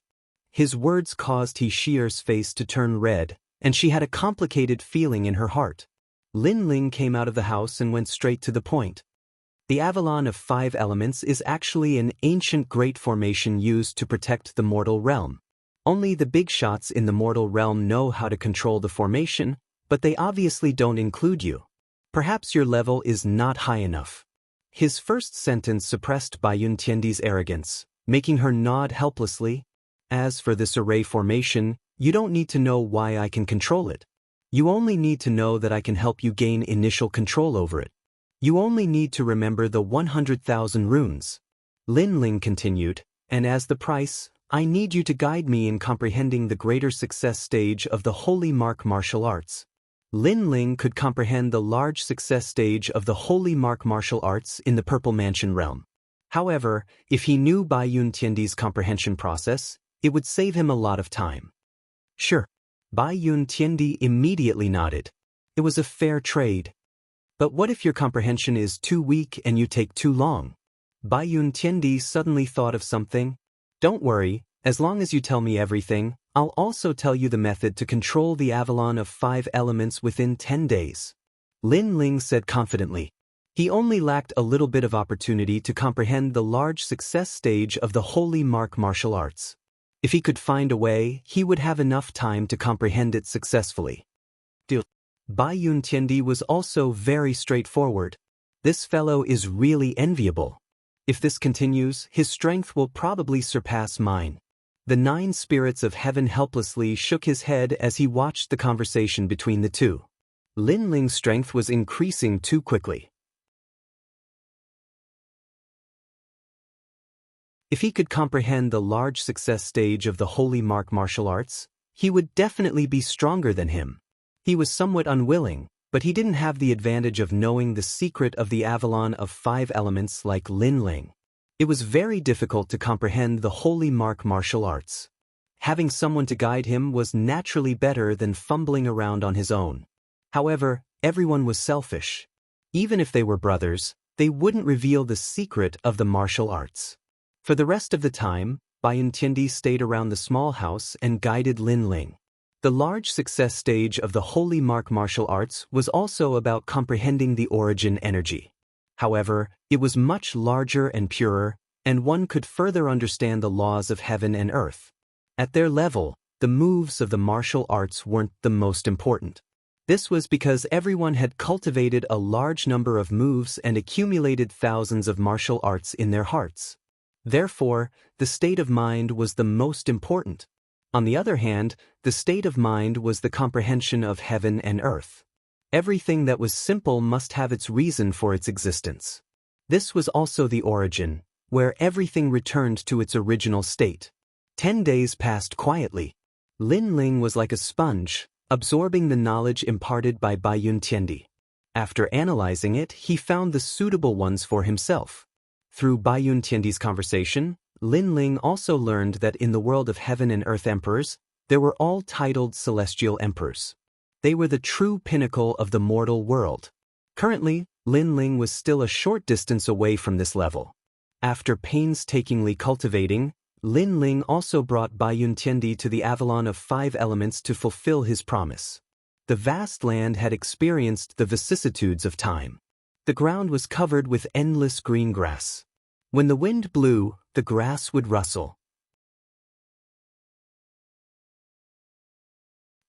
His words caused He-She-Er's face to turn red, and she had a complicated feeling in her heart. Lin Ling came out of the house and went straight to the point. The Avalon of 5 elements is actually an ancient great formation used to protect the mortal realm. Only the big shots in the mortal realm know how to control the formation, but they obviously don't include you. Perhaps your level is not high enough. His first sentence suppressed Bai Yuntiendi's arrogance, making her nod helplessly. As for this array formation, you don't need to know why I can control it. You only need to know that I can help you gain initial control over it. You only need to remember the 100,000 runes. Lin Ling continued, and as the price, I need you to guide me in comprehending the greater success stage of the Holy Mark martial arts. Lin Ling could comprehend the large success stage of the Holy Mark martial arts in the Purple Mansion realm. However, if he knew Bai Yun Tiandi's comprehension process, it would save him a lot of time. Sure. Bai Yun Tiandi immediately nodded. It was a fair trade. But what if your comprehension is too weak and you take too long? Bai Yun Tiandi suddenly thought of something. Don't worry, as long as you tell me everything, I'll also tell you the method to control the Avalon of 5 elements within 10 days. Lin Ling said confidently. He only lacked a little bit of opportunity to comprehend the large success stage of the Holy Mark martial arts. If he could find a way, he would have enough time to comprehend it successfully. Bai Yun Tiandi was also very straightforward. This fellow is really enviable. If this continues, his strength will probably surpass mine. The 9 spirits of heaven helplessly shook his head as he watched the conversation between the two. Lin Ling's strength was increasing too quickly. If he could comprehend the large success stage of the Holy Mark martial arts, he would definitely be stronger than him. He was somewhat unwilling, but he didn't have the advantage of knowing the secret of the Avalon of 5 elements like Lin Ling. It was very difficult to comprehend the Holy Mark martial arts. Having someone to guide him was naturally better than fumbling around on his own. However, everyone was selfish. Even if they were brothers, they wouldn't reveal the secret of the martial arts. For the rest of the time, Bai Yun Tiandi stayed around the small house and guided Lin Ling. The large success stage of the Holy Mark martial arts was also about comprehending the origin energy. However, it was much larger and purer, and one could further understand the laws of heaven and earth. At their level, the moves of the martial arts weren't the most important. This was because everyone had cultivated a large number of moves and accumulated thousands of martial arts in their hearts. Therefore, the state of mind was the most important. On the other hand, the state of mind was the comprehension of heaven and earth. Everything that was simple must have its reason for its existence. This was also the origin, where everything returned to its original state. 10 days passed quietly. Lin Ling was like a sponge, absorbing the knowledge imparted by Bai Yun Tiandi. After analyzing it, he found the suitable ones for himself. Through Bai Yun Tiandi's conversation, Lin Ling also learned that in the world of heaven and earth emperors, there were all titled celestial emperors. They were the true pinnacle of the mortal world. Currently, Lin Ling was still a short distance away from this level. After painstakingly cultivating, Lin Ling also brought Bai Yun Tiandi to the Avalon of 5 elements to fulfill his promise. The vast land had experienced the vicissitudes of time. The ground was covered with endless green grass. When the wind blew, the grass would rustle.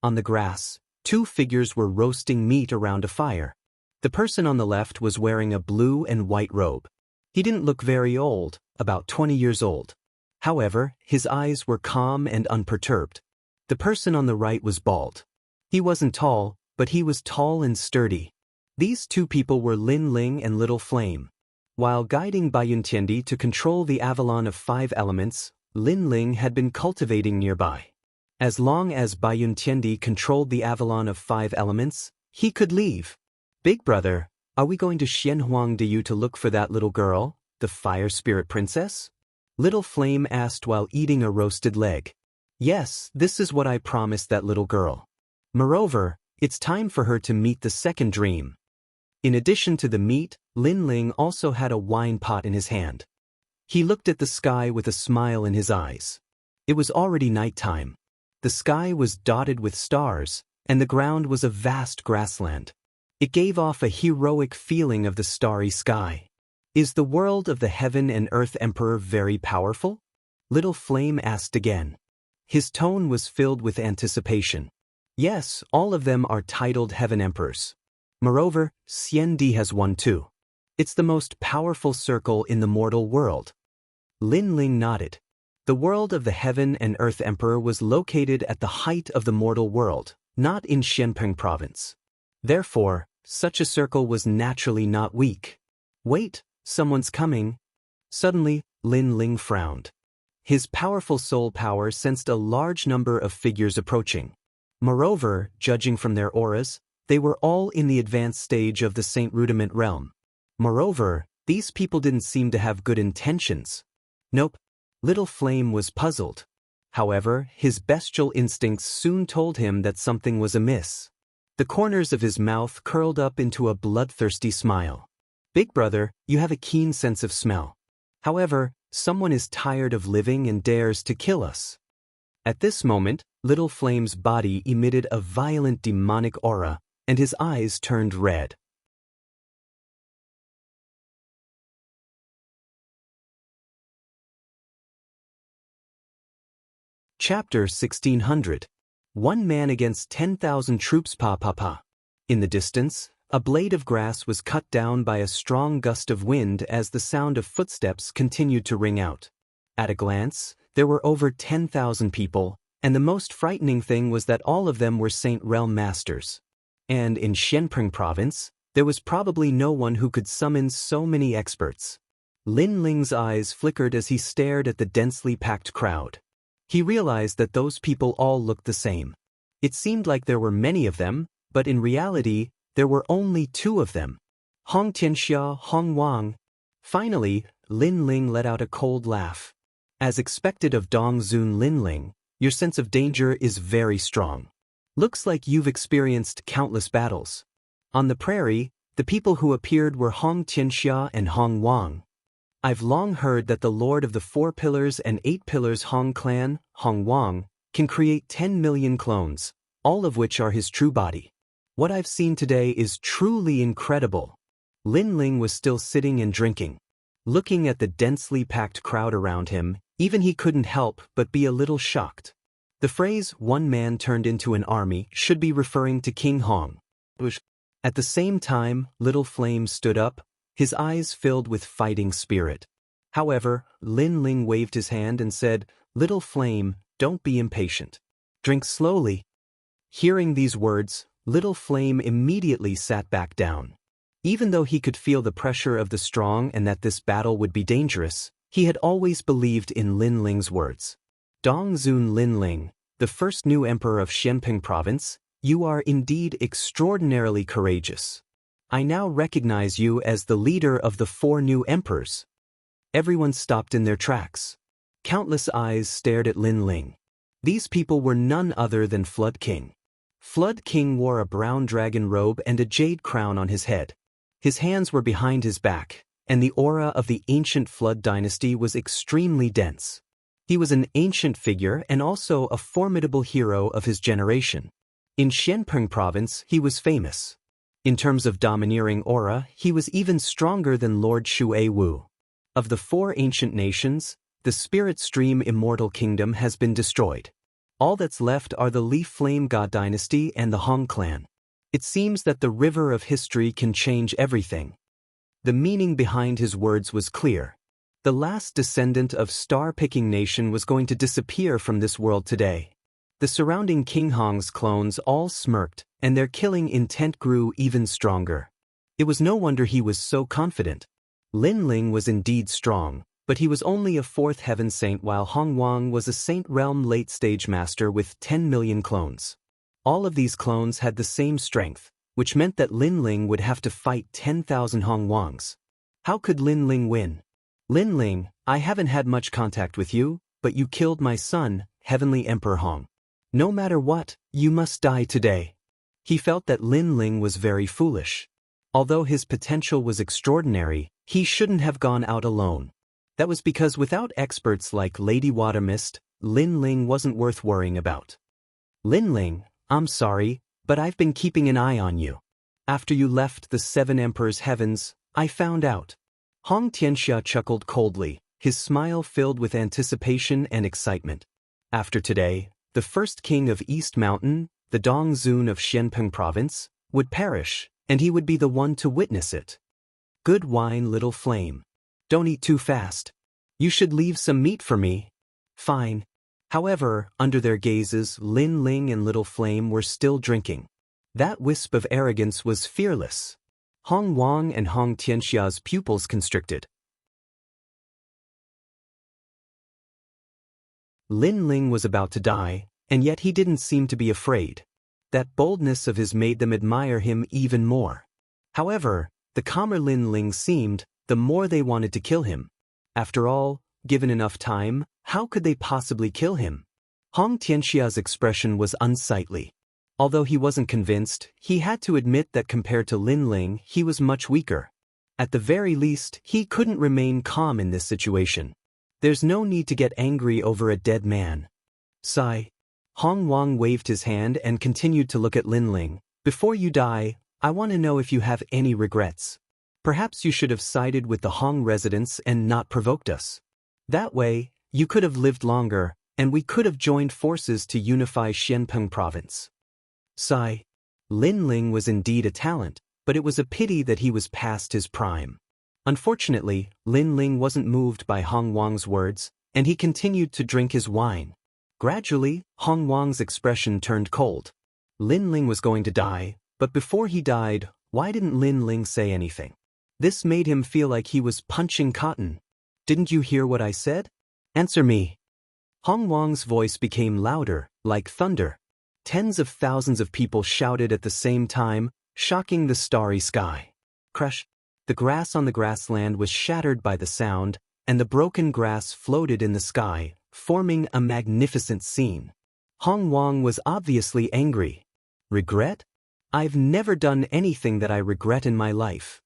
On the grass, 2 figures were roasting meat around a fire. The person on the left was wearing a blue and white robe. He didn't look very old, about 20 years old. However, his eyes were calm and unperturbed. The person on the right was bald. He wasn't tall, but he was tall and sturdy. These 2 people were Lin Ling and Little Flame. While guiding Bai Yun Tiandi to control the Avalon of 5 elements, Lin Ling had been cultivating nearby. As long as Bai Yun Tiandi controlled the Avalon of 5 elements, he could leave. Big brother, are we going to Xianhuang to you to look for that little girl, the fire spirit princess? Little Flame asked while eating a roasted leg. Yes, this is what I promised that little girl. Moreover, it's time for her to meet the second dream. In addition to the meat, Lin Ling also had a wine pot in his hand. He looked at the sky with a smile in his eyes. It was already nighttime. The sky was dotted with stars, and the ground was a vast grassland. It gave off a heroic feeling of the starry sky. Is the world of the heaven and earth emperor very powerful? Little Flame asked again. His tone was filled with anticipation. Yes, all of them are titled heaven emperors. Moreover, Xian Di has one too. It's the most powerful circle in the mortal world. Lin Ling nodded. The world of the heaven and earth emperor was located at the height of the mortal world, not in Xianpeng province. Therefore, such a circle was naturally not weak. Wait, someone's coming. Suddenly, Lin Ling frowned. His powerful soul power sensed a large number of figures approaching. Moreover, judging from their auras, They were all in the advanced stage of the Saint Rudiment realm. Moreover, these people didn't seem to have good intentions. Nope. Little Flame was puzzled. However, his bestial instincts soon told him that something was amiss. The corners of his mouth curled up into a bloodthirsty smile. Big brother, you have a keen sense of smell. However, someone is tired of living and dares to kill us. At this moment, Little Flame's body emitted a violent demonic aura, and his eyes turned red. Chapter 1600. One man against 10,000 troops. Pa. In the distance, a blade of grass was cut down by a strong gust of wind as the sound of footsteps continued to ring out. At a glance, there were over 10,000 people, and the most frightening thing was that all of them were Saint Realm Masters. And in Xianpeng Province, there was probably no one who could summon so many experts. Lin Ling's eyes flickered as he stared at the densely packed crowd. He realized that those people all looked the same. It seemed like there were many of them, but in reality, there were only two of them. Hong Tianxia, Hong Wang. Finally, Lin Ling let out a cold laugh. As expected of Dongzun Lin Ling, your sense of danger is very strong. Looks like you've experienced countless battles. On the prairie, the people who appeared were Hong Tianxia and Hong Wang. I've long heard that the Lord of the 4 Pillars and 8 Pillars Hong Clan, Hong Wang, can create 10 million clones, all of which are his true body. What I've seen today is truly incredible. Lin Ling was still sitting and drinking. Looking at the densely packed crowd around him, even he couldn't help but be a little shocked. The phrase, one man turned into an army, should be referring to King Hong. At the same time, Little Flame stood up, his eyes filled with fighting spirit. However, Lin Ling waved his hand and said, Little Flame, don't be impatient. Drink slowly. Hearing these words, Little Flame immediately sat back down. Even though he could feel the pressure of the strong and that this battle would be dangerous, he had always believed in Lin Ling's words. Dongzun Lin Ling, the first new emperor of Xianpeng Province, you are indeed extraordinarily courageous. I now recognize you as the leader of the 4 new emperors. Everyone stopped in their tracks. Countless eyes stared at Lin Ling. These people were none other than Flood King. Flood King wore a brown dragon robe and a jade crown on his head. His hands were behind his back, and the aura of the ancient Flood dynasty was extremely dense. He was an ancient figure and also a formidable hero of his generation. In Xianpeng Province, he was famous. In terms of domineering aura, he was even stronger than Lord Shui Wu. Of the 4 ancient nations, the Spirit Stream Immortal Kingdom has been destroyed. All that's left are the Leaf Flame God Dynasty and the Hong Clan. It seems that the river of history can change everything. The meaning behind his words was clear. The last descendant of Star-Picking Nation was going to disappear from this world today. The surrounding King Hong's clones all smirked, and their killing intent grew even stronger. It was no wonder he was so confident. Lin Ling was indeed strong, but he was only a 4th heaven saint while Hong Wang was a Saint Realm late-stage master with 10 million clones. All of these clones had the same strength, which meant that Lin Ling would have to fight 10,000 Hong Wangs. How could Lin Ling win? Lin Ling, I haven't had much contact with you, but you killed my son, Heavenly Emperor Hong. No matter what, you must die today. He felt that Lin Ling was very foolish. Although his potential was extraordinary, he shouldn't have gone out alone. That was because without experts like Lady Watermist, Lin Ling wasn't worth worrying about. Lin Ling, I'm sorry, but I've been keeping an eye on you. After you left the 7 Emperors' heavens, I found out. Hong Tianxia chuckled coldly, his smile filled with anticipation and excitement. After today, the first king of East Mountain, the Dongzun of Xianpeng Province, would perish, and he would be the one to witness it. Good wine, Little Flame. Don't eat too fast. You should leave some meat for me. Fine. However, under their gazes, Lin Ling and Little Flame were still drinking. That wisp of arrogance was fearless. Hong Wang and Hong Tianxia's pupils constricted. Lin Ling was about to die, and yet he didn't seem to be afraid. That boldness of his made them admire him even more. However, the calmer Lin Ling seemed, the more they wanted to kill him. After all, given enough time, how could they possibly kill him? Hong Tianxia's expression was unsightly. Although he wasn't convinced, he had to admit that compared to Lin Ling, he was much weaker. At the very least, he couldn't remain calm in this situation. There's no need to get angry over a dead man. Sigh. Hong Wang waved his hand and continued to look at Lin Ling. Before you die, I want to know if you have any regrets. Perhaps you should have sided with the Hong residents and not provoked us. That way, you could have lived longer, and we could have joined forces to unify Xianpeng province. Sigh. Lin Ling was indeed a talent, but it was a pity that he was past his prime. Unfortunately, Lin Ling wasn't moved by Hong Wang's words, and he continued to drink his wine. Gradually, Hong Wang's expression turned cold. Lin Ling was going to die, but before he died, why didn't Lin Ling say anything? This made him feel like he was punching cotton. Didn't you hear what I said? Answer me. Hong Wang's voice became louder, like thunder. Tens of thousands of people shouted at the same time, shocking the starry sky. Crash! The grass on the grassland was shattered by the sound, and the broken grass floated in the sky, forming a magnificent scene. Hong Wang was obviously angry. Regret? I've never done anything that I regret in my life.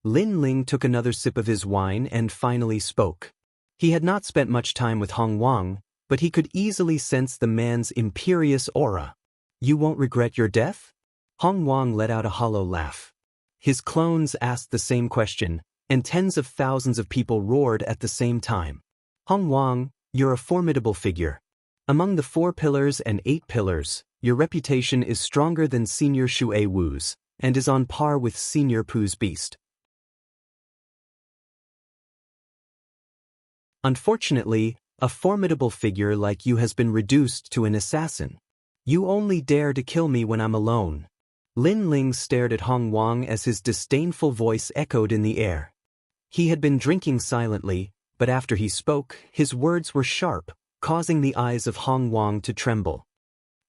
Lin Ling took another sip of his wine and finally spoke. He had not spent much time with Hong Wang, but he could easily sense the man's imperious aura. You won't regret your death? Hong Wang let out a hollow laugh. His clones asked the same question, and tens of thousands of people roared at the same time. Hong Wang, you're a formidable figure. Among the 4 pillars and 8 pillars, your reputation is stronger than Senior Xue Wu's, and is on par with Senior Pu's beast. Unfortunately, a formidable figure like you has been reduced to an assassin. You only dare to kill me when I'm alone. Lin Ling stared at Hong Wang as his disdainful voice echoed in the air. He had been drinking silently, but after he spoke, his words were sharp, causing the eyes of Hong Wang to tremble.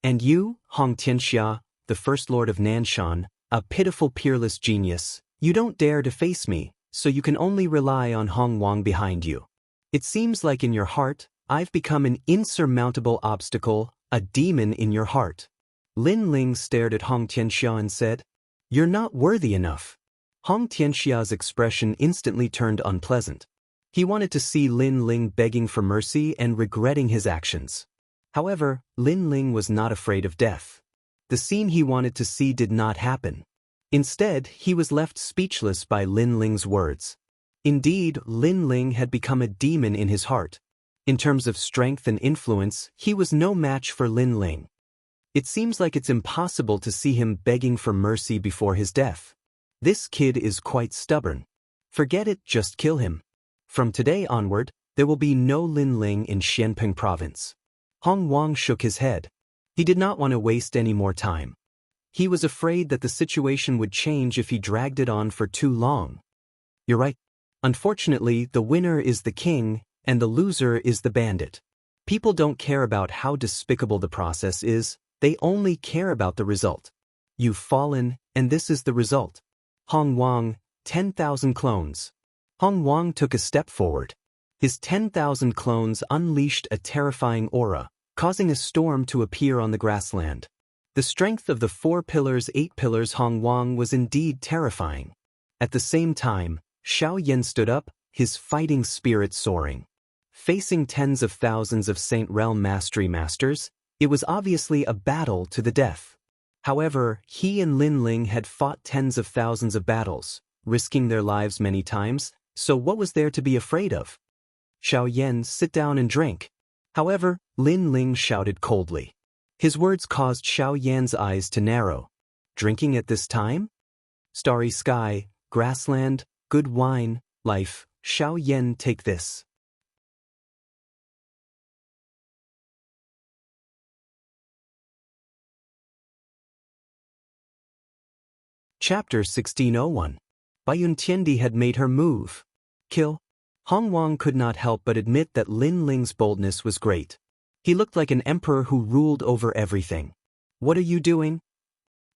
And you, Hong Tianxia, the First Lord of Nanshan, a pitiful peerless genius, you don't dare to face me, so you can only rely on Hong Wang behind you. It seems like in your heart, I've become an insurmountable obstacle, a demon in your heart. Lin Ling stared at Hong Tianxia and said, You're not worthy enough. Hong Tianxia's expression instantly turned unpleasant. He wanted to see Lin Ling begging for mercy and regretting his actions. However, Lin Ling was not afraid of death. The scene he wanted to see did not happen. Instead, he was left speechless by Lin Ling's words. Indeed, Lin Ling had become a demon in his heart. In terms of strength and influence, he was no match for Lin Ling. It seems like it's impossible to see him begging for mercy before his death. This kid is quite stubborn. Forget it, just kill him. From today onward, there will be no Lin Ling in Xianpeng province. Hong Wang shook his head. He did not want to waste any more time. He was afraid that the situation would change if he dragged it on for too long. You're right. Unfortunately, the winner is the king, and the loser is the bandit. People don't care about how despicable the process is, they only care about the result. You've fallen, and this is the result. Hong Wang, 10,000 clones. Hong Wang took a step forward. His 10,000 clones unleashed a terrifying aura, causing a storm to appear on the grassland. The strength of the 4 pillars, 8 pillars Hong Wang was indeed terrifying. At the same time, Xiao Yan stood up, his fighting spirit soaring. Facing tens of thousands of Saint Realm Mastery Masters, it was obviously a battle to the death. However, he and Lin Ling had fought tens of thousands of battles, risking their lives many times, so what was there to be afraid of? Xiao Yan, sit down and drink. However, Lin Ling shouted coldly. His words caused Xiao Yan's eyes to narrow. Drinking at this time? Starry sky, grassland, good wine, life, Xiao Yan, take this. Chapter 1601. Baiyun Tiandi had made her move. Kill. Hong Wang could not help but admit that Lin Ling's boldness was great. He looked like an emperor who ruled over everything. What are you doing?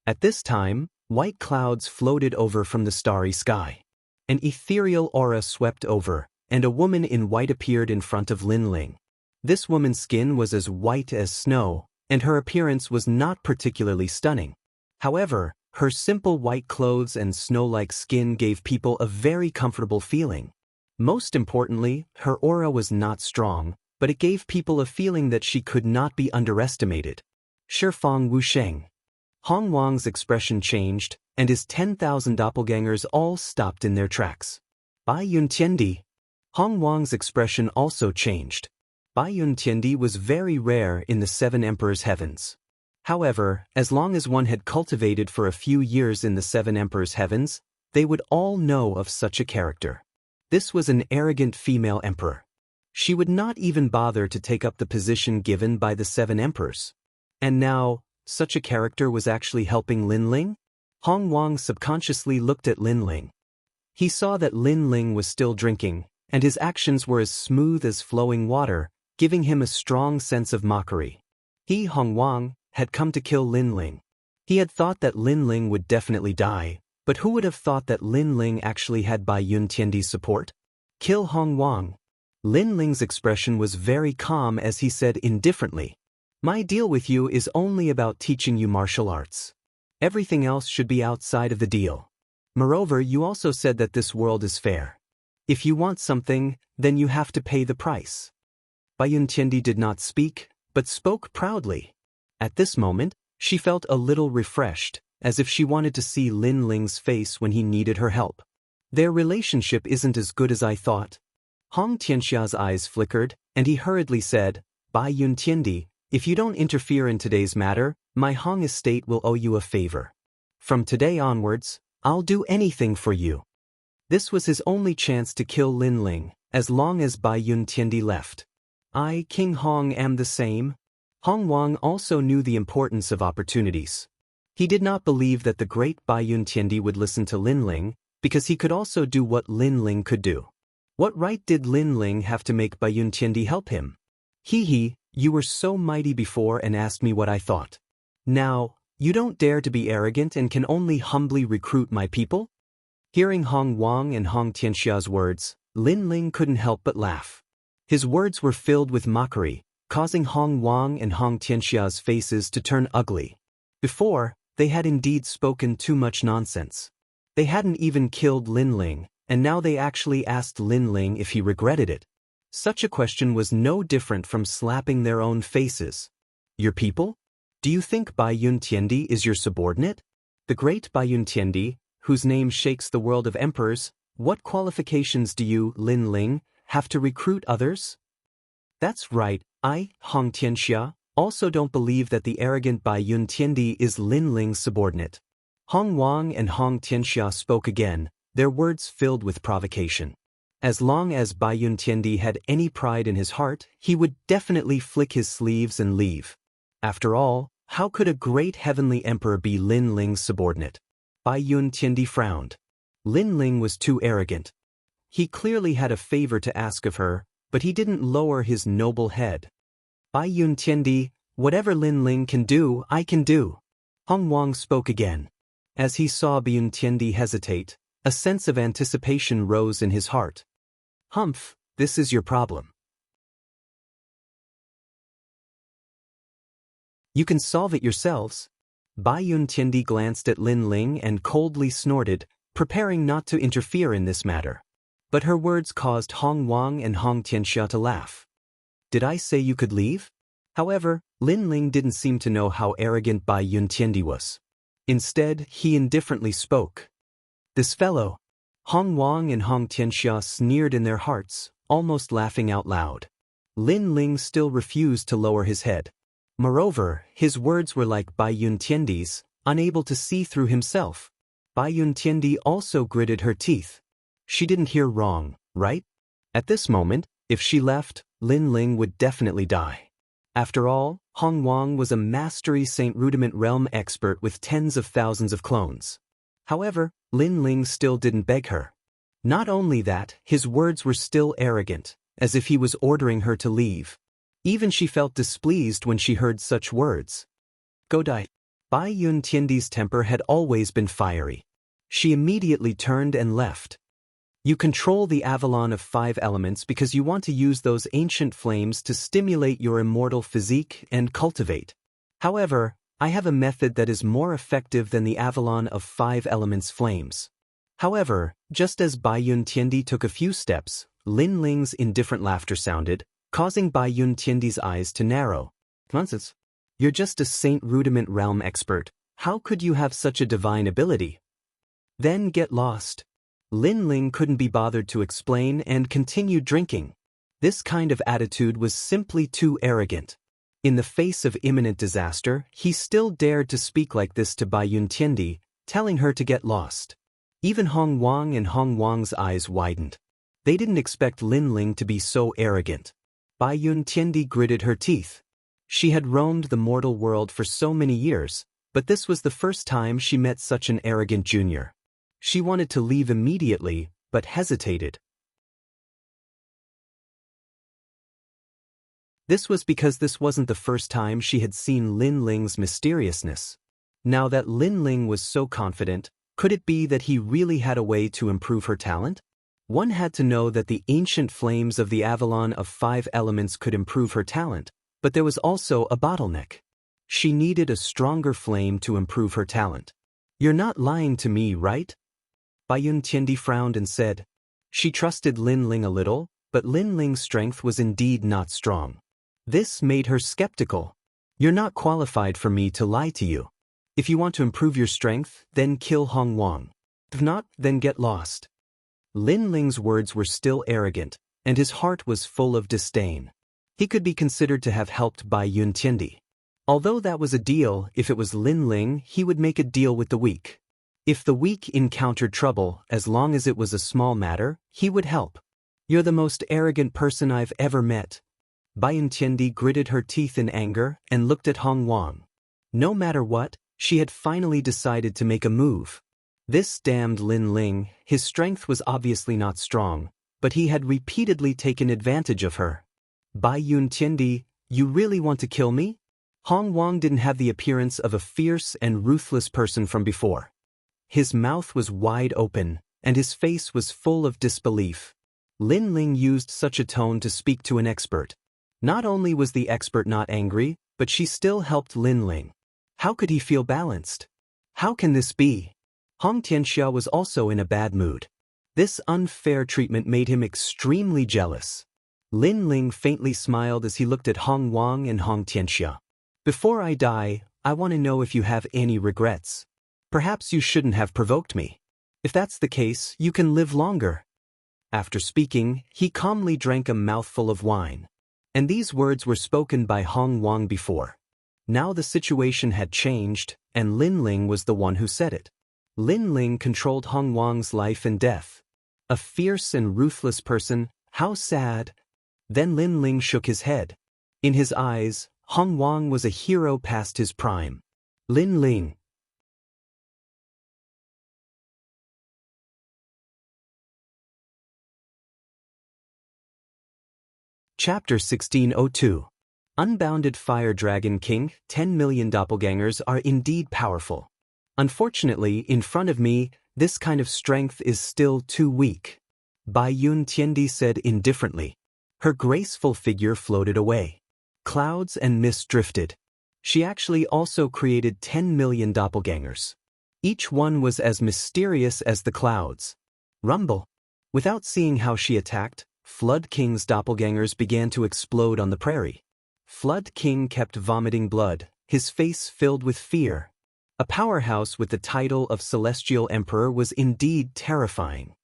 At this time, white clouds floated over from the starry sky. An ethereal aura swept over, and a woman in white appeared in front of Lin Ling. This woman's skin was as white as snow, and her appearance was not particularly stunning. However, her simple white clothes and snow-like skin gave people a very comfortable feeling. Most importantly, her aura was not strong, but it gave people a feeling that she could not be underestimated. Shifeng Wusheng. Hong Wang's expression changed, and his 10,000 doppelgangers all stopped in their tracks. Bai Yuntiandi. Hong Wang's expression also changed. Bai Yuntiandi was very rare in the Seven Emperors' heavens. However, as long as one had cultivated for a few years in the Seven Emperors' heavens, they would all know of such a character. This was an arrogant female emperor. She would not even bother to take up the position given by the Seven Emperors. And now, such a character was actually helping Lin Ling? Hong Wang subconsciously looked at Lin Ling. He saw that Lin Ling was still drinking, and his actions were as smooth as flowing water, giving him a strong sense of mockery. He, Hong Wang, had come to kill Lin Ling. He had thought that Lin Ling would definitely die, but who would have thought that Lin Ling actually had Bai Yuntiandi's support? Kill Hong Wang. Lin Ling's expression was very calm as he said indifferently, "My deal with you is only about teaching you martial arts. Everything else should be outside of the deal. Moreover, you also said that this world is fair. If you want something, then you have to pay the price." Bai Yuntiandi did not speak, but spoke proudly. At this moment, she felt a little refreshed, as if she wanted to see Lin Ling's face when he needed her help. Their relationship isn't as good as I thought. Hong Tianxia's eyes flickered, and he hurriedly said, "Bai Yuntiandi, if you don't interfere in today's matter, my Hong estate will owe you a favor. From today onwards, I'll do anything for you." This was his only chance to kill Lin Ling, as long as Bai Yuntiandi left. "I, King Hong, am the same." Hong Wang also knew the importance of opportunities. He did not believe that the great Bai Yuntiandi would listen to Lin Ling, because he could also do what Lin Ling could do. What right did Lin Ling have to make Bai Yuntiandi help him? You were so mighty before and asked me what I thought. Now, you don't dare to be arrogant and can only humbly recruit my people? Hearing Hong Wang and Hong Tianxia's words, Lin Ling couldn't help but laugh. His words were filled with mockery, causing Hong Wang and Hong Tianxia's faces to turn ugly. Before, they had indeed spoken too much nonsense. They hadn't even killed Lin Ling, and now they actually asked Lin Ling if he regretted it. Such a question was no different from slapping their own faces. Your people? Do you think Bai Yuntiandi is your subordinate? The great Bai Yuntiandi, whose name shakes the world of emperors, what qualifications do you, Lin Ling, have to recruit others? That's right, I, Hong Tianxia, also don't believe that the arrogant Bai Yuntiandi is Lin Ling's subordinate. Hong Wang and Hong Tianxia spoke again, their words filled with provocation. As long as Bai Yuntiandi had any pride in his heart, he would definitely flick his sleeves and leave. After all, how could a great heavenly emperor be Lin Ling's subordinate? Bai Yuntiandi frowned. Lin Ling was too arrogant. He clearly had a favor to ask of her, but he didn't lower his noble head. Bai Yuntiandi, whatever Lin Ling can do, I can do. Hong Wang spoke again. As he saw Bai Yuntiandi hesitate, a sense of anticipation rose in his heart. Humph, this is your problem. You can solve it yourselves. Bai Yuntiandi glanced at Lin Ling and coldly snorted, preparing not to interfere in this matter. But her words caused Hong Wang and Hong Tianxia to laugh. Did I say you could leave? However, Lin Ling didn't seem to know how arrogant Bai Yuntiandi was. Instead, he indifferently spoke. This fellow. Hong Wang and Hong Tianxia sneered in their hearts, almost laughing out loud. Lin Ling still refused to lower his head. Moreover, his words were like Bai Yuntiandi's, unable to see through himself. Bai Yuntiandi also gritted her teeth. She didn't hear wrong, right? At this moment, if she left, Lin Ling would definitely die. After all, Hong Wang was a mastery Saint Rudiment realm expert with tens of thousands of clones. However, Lin Ling still didn't beg her. Not only that, his words were still arrogant, as if he was ordering her to leave. Even she felt displeased when she heard such words. Go die. Bai Yun Tiandi's temper had always been fiery. She immediately turned and left. You control the Avalon of 5 elements because you want to use those ancient flames to stimulate your immortal physique and cultivate. However, I have a method that is more effective than the Avalon of 5 elements flames. However, just as Bai Yun Tiandi took a few steps, Lin Ling's indifferent laughter sounded, causing Bai Yun Tiandi's eyes to narrow. Nonsense. You're just a Saint Rudiment realm expert. How could you have such a divine ability? Then get lost. Lin Ling couldn't be bothered to explain and continued drinking. This kind of attitude was simply too arrogant. In the face of imminent disaster, he still dared to speak like this to Bai Yun Tiandi, telling her to get lost. Even Hong Wang and Hong Wang's eyes widened. They didn't expect Lin Ling to be so arrogant. Bai Yun Tiandi gritted her teeth. She had roamed the mortal world for so many years, but this was the first time she met such an arrogant junior. She wanted to leave immediately, but hesitated. This was because this wasn't the first time she had seen Lin Ling's mysteriousness. Now that Lin Ling was so confident, could it be that he really had a way to improve her talent? One had to know that the ancient flames of the Avalon of 5 elements could improve her talent, but there was also a bottleneck. She needed a stronger flame to improve her talent. You're not lying to me, right? Bai Yun Tiandi frowned and said. She trusted Lin Ling a little, but Lin Ling's strength was indeed not strong. This made her skeptical. You're not qualified for me to lie to you. If you want to improve your strength, then kill Hong Wang. If not, then get lost. Lin Ling's words were still arrogant, and his heart was full of disdain. He could be considered to have helped Bai Yun Tiandi. Although that was a deal, if it was Lin Ling, he would make a deal with the weak. If the weak encountered trouble, as long as it was a small matter, he would help. You're the most arrogant person I've ever met. Bai Yun Tiandi gritted her teeth in anger and looked at Hong Wang. No matter what, she had finally decided to make a move. This damned Lin Ling, his strength was obviously not strong, but he had repeatedly taken advantage of her. Bai Yun Tiandi, you really want to kill me? Hong Wang didn't have the appearance of a fierce and ruthless person from before. His mouth was wide open, and his face was full of disbelief. Lin Ling used such a tone to speak to an expert. Not only was the expert not angry, but she still helped Lin Ling. How could he feel balanced? How can this be? Hong Tianxia was also in a bad mood. This unfair treatment made him extremely jealous. Lin Ling faintly smiled as he looked at Hong Wang and Hong Tianxia. Before I die, I want to know if you have any regrets. Perhaps you shouldn't have provoked me. If that's the case, you can live longer. After speaking, he calmly drank a mouthful of wine. And these words were spoken by Hong Wang before. Now the situation had changed, and Lin Ling was the one who said it. Lin Ling controlled Hong Wang's life and death. A fierce and ruthless person, how sad. Then Lin Ling shook his head. In his eyes, Hong Wang was a hero past his prime. Lin Ling. Chapter 1602. Unbounded Fire Dragon King, 10 million doppelgangers are indeed powerful. Unfortunately, in front of me, this kind of strength is still too weak. Bai Yun Tiandi said indifferently. Her graceful figure floated away. Clouds and mist drifted. She actually also created 10 million doppelgangers. Each one was as mysterious as the clouds. Rumble. Without seeing how she attacked, Flood King's doppelgangers began to explode on the prairie. Flood King kept vomiting blood, his face filled with fear. A powerhouse with the title of Celestial Emperor was indeed terrifying.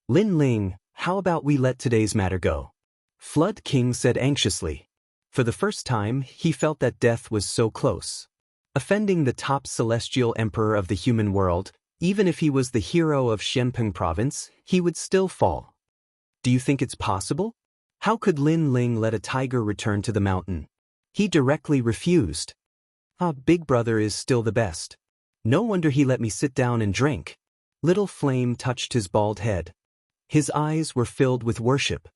Lin Ling, how about we let today's matter go? Flood King said anxiously. For the first time, he felt that death was so close. Offending the top Celestial Emperor of the human world, even if he was the hero of Shenpeng Province, he would still fall. Do you think it's possible? How could Lin Ling let a tiger return to the mountain? He directly refused. Big brother is still the best. No wonder he let me sit down and drink. Little Flame touched his bald head. His eyes were filled with worship.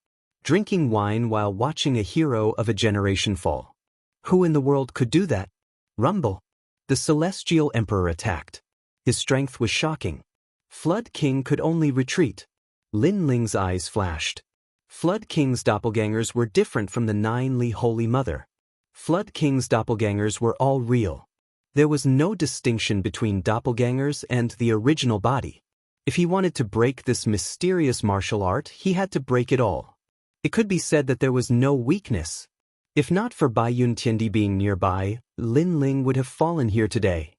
Drinking wine while watching a hero of a generation fall. Who in the world could do that? Rumble. The celestial emperor attacked. His strength was shocking. Flood King could only retreat. Lin Ling's eyes flashed. Flood King's doppelgangers were different from the 9 Holy Mother. Flood King's doppelgangers were all real. There was no distinction between doppelgangers and the original body. If he wanted to break this mysterious martial art, he had to break it all. It could be said that there was no weakness. If not for Bai Yuntiendi being nearby, Lin Ling would have fallen here today.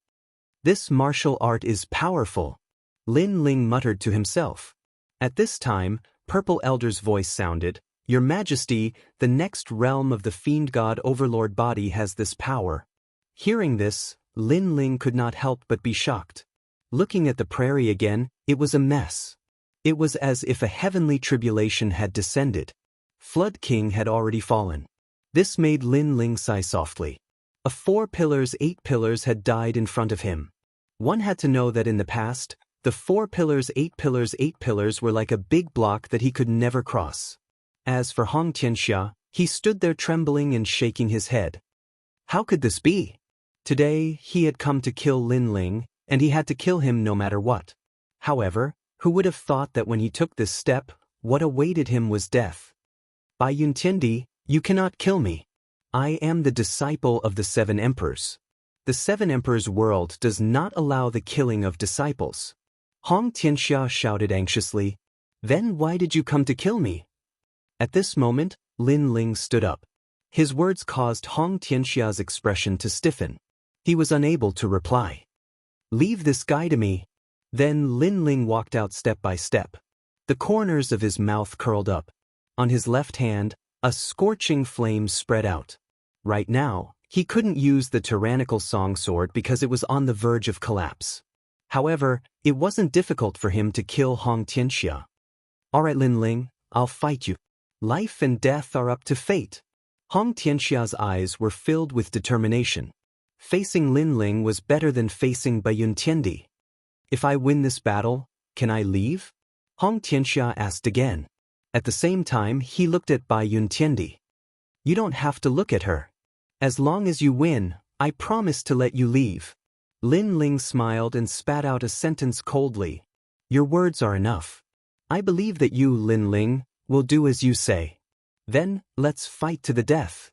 This martial art is powerful, Lin Ling muttered to himself. At this time, Purple Elder's voice sounded, "Your Majesty, the next realm of the fiend god overlord body has this power." Hearing this, Lin Ling could not help but be shocked. Looking at the prairie again, it was a mess. It was as if a heavenly tribulation had descended. Flood King had already fallen. This made Lin Ling sigh softly. 4 pillars, 8 pillars had died in front of him. One had to know that in the past, the 4 pillars, 8 pillars, 8 pillars were like a big block that he could never cross. As for Hong Tianxia, he stood there trembling and shaking his head. How could this be? Today, he had come to kill Lin Ling, and he had to kill him no matter what. However, who would have thought that when he took this step, what awaited him was death? Bai Yuntiendi, you cannot kill me. I am the disciple of the 7 emperors. The 7 emperors' world does not allow the killing of disciples. Hong Tianxia shouted anxiously. Then why did you come to kill me? At this moment, Lin Ling stood up. His words caused Hong Tianxia's expression to stiffen. He was unable to reply. Leave this guy to me. Then Lin Ling walked out step by step. The corners of his mouth curled up. On his left hand, a scorching flame spread out. Right now, he couldn't use the tyrannical song sword because it was on the verge of collapse. However, it wasn't difficult for him to kill Hong Tianxia. Alright Lin Ling, I'll fight you. Life and death are up to fate. Hong Tianxia's eyes were filled with determination. Facing Lin Ling was better than facing Bai Yuntiendi. If I win this battle, can I leave? Hong Tianxia asked again. At the same time, he looked at Bai Yuntiendi. You don't have to look at her. As long as you win, I promise to let you leave. Lin Ling smiled and spat out a sentence coldly. Your words are enough. I believe that you, Lin Ling, will do as you say. Then, let's fight to the death.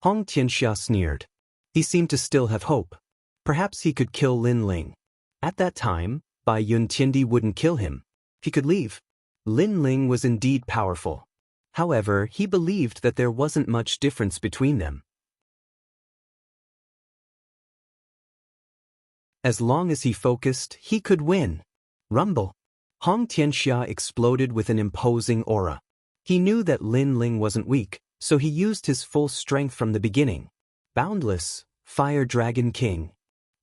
Hong Tianxia sneered. He seemed to still have hope. Perhaps he could kill Lin Ling. At that time, Bai Yuntiendi wouldn't kill him. He could leave. Lin Ling was indeed powerful. However, he believed that there wasn't much difference between them. As long as he focused, he could win. Rumble. Hong Tianxia exploded with an imposing aura. He knew that Lin Ling wasn't weak, so he used his full strength from the beginning. Boundless, Fire Dragon King.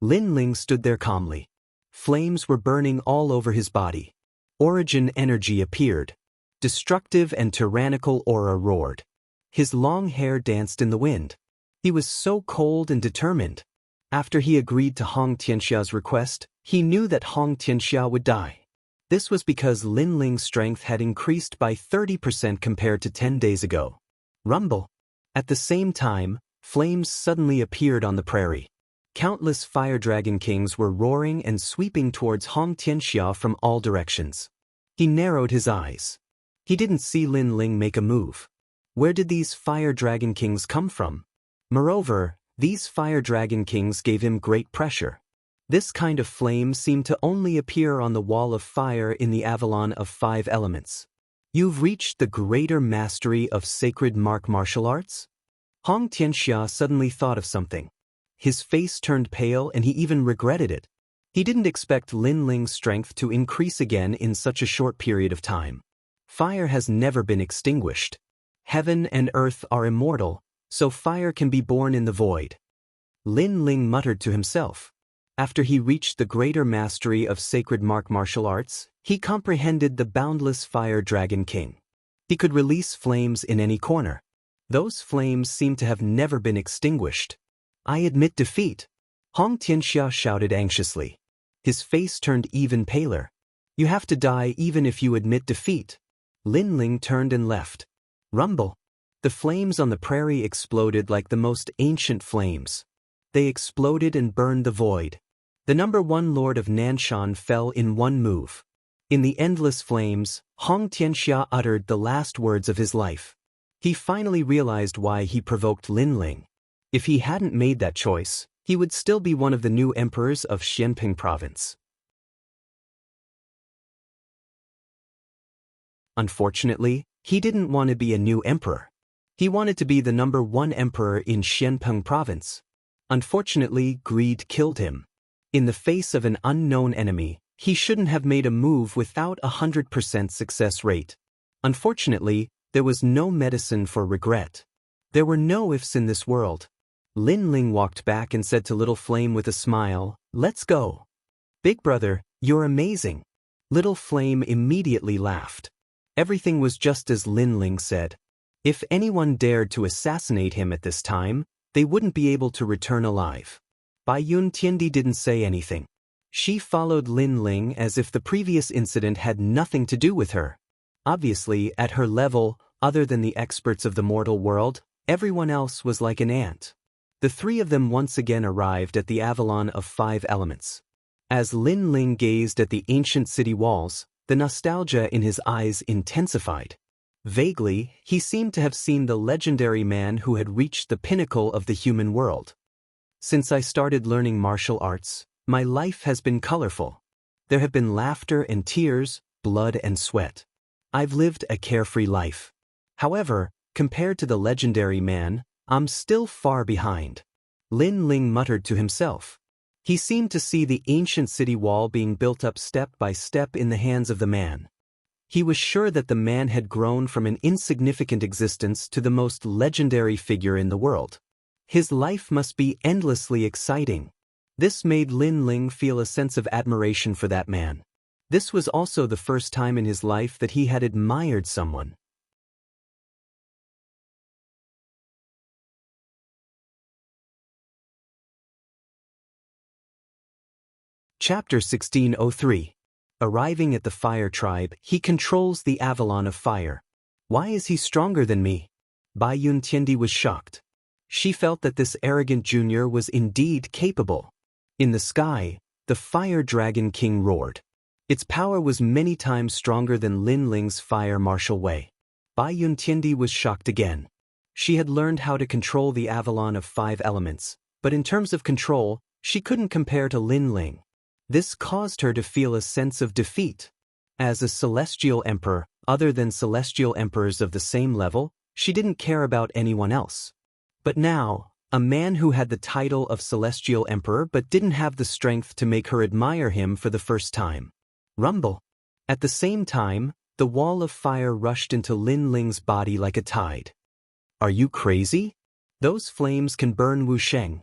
Lin Ling stood there calmly. Flames were burning all over his body. Origin energy appeared. Destructive and tyrannical aura roared. His long hair danced in the wind. He was so cold and determined. After he agreed to Hong Tianxia's request, he knew that Hong Tianxia would die. This was because Lin Ling's strength had increased by 30% compared to 10 days ago. Rumble. At the same time, flames suddenly appeared on the prairie. Countless fire dragon kings were roaring and sweeping towards Hong Tianxia from all directions. He narrowed his eyes. He didn't see Lin Ling make a move. Where did these fire dragon kings come from? Moreover, these fire dragon kings gave him great pressure. This kind of flame seemed to only appear on the wall of fire in the Avalon of 5 elements. You've reached the greater mastery of sacred martial arts? Hong Tianxia suddenly thought of something. His face turned pale and he even regretted it. He didn't expect Lin Ling's strength to increase again in such a short period of time. Fire has never been extinguished. Heaven and earth are immortal, so fire can be born in the void. Lin Ling muttered to himself. After he reached the greater mastery of sacred martial arts, he comprehended the boundless Fire Dragon King. He could release flames in any corner. Those flames seemed to have never been extinguished. I admit defeat. Hong Tianxia shouted anxiously. His face turned even paler. You have to die even if you admit defeat. Lin Ling turned and left. Rumble. The flames on the prairie exploded like the most ancient flames. they exploded and burned the void. The number 1 Lord of Nanshan fell in one move. In the endless flames, Hong Tianxia uttered the last words of his life. He finally realized why he provoked Lin Ling. If he hadn't made that choice, he would still be one of the new emperors of Xianping province. Unfortunately, he didn't want to be a new emperor. He wanted to be the number 1 emperor in Xianping province. Unfortunately, greed killed him. In the face of an unknown enemy, he shouldn't have made a move without 100% success rate. Unfortunately, there was no medicine for regret. There were no ifs in this world. Lin Ling walked back and said to Little Flame with a smile, "Let's go." "Big brother, you're amazing." Little Flame immediately laughed. Everything was just as Lin Ling said. If anyone dared to assassinate him at this time, they wouldn't be able to return alive. Bai Yun Tiandi didn't say anything. She followed Lin Ling as if the previous incident had nothing to do with her. Obviously, at her level, other than the experts of the mortal world, everyone else was like an ant. The 3 of them once again arrived at the Avalon of 5 elements. As Lin Ling gazed at the ancient city walls, the nostalgia in his eyes intensified. Vaguely, he seemed to have seen the legendary man who had reached the pinnacle of the human world. Since I started learning martial arts, my life has been colorful. There have been laughter and tears, blood and sweat. I've lived a carefree life. However, compared to the legendary man, I'm still far behind. Lin Ling muttered to himself. He seemed to see the ancient city wall being built up step by step in the hands of the man. He was sure that the man had grown from an insignificant existence to the most legendary figure in the world. His life must be endlessly exciting. This made Lin Ling feel a sense of admiration for that man. This was also the first time in his life that he had admired someone. Chapter 1603. Arriving at the Fire Tribe, he controls the Avalon of Fire. Why is he stronger than me? Bai Yun Tiandi was shocked. She felt that this arrogant junior was indeed capable. In the sky, the Fire Dragon King roared. Its power was many times stronger than Lin Ling's fire martial way. Bai Yun Tiandi was shocked again. She had learned how to control the Avalon of 5 elements, but in terms of control, she couldn't compare to Lin Ling. This caused her to feel a sense of defeat. As a celestial emperor, other than celestial emperors of the same level, she didn't care about anyone else. But now, a man who had the title of celestial emperor but didn't have the strength to make her admire him for the first time. Rumble. At the same time, the wall of fire rushed into Lin Ling's body like a tide. Are you crazy? Those flames can burn Wusheng.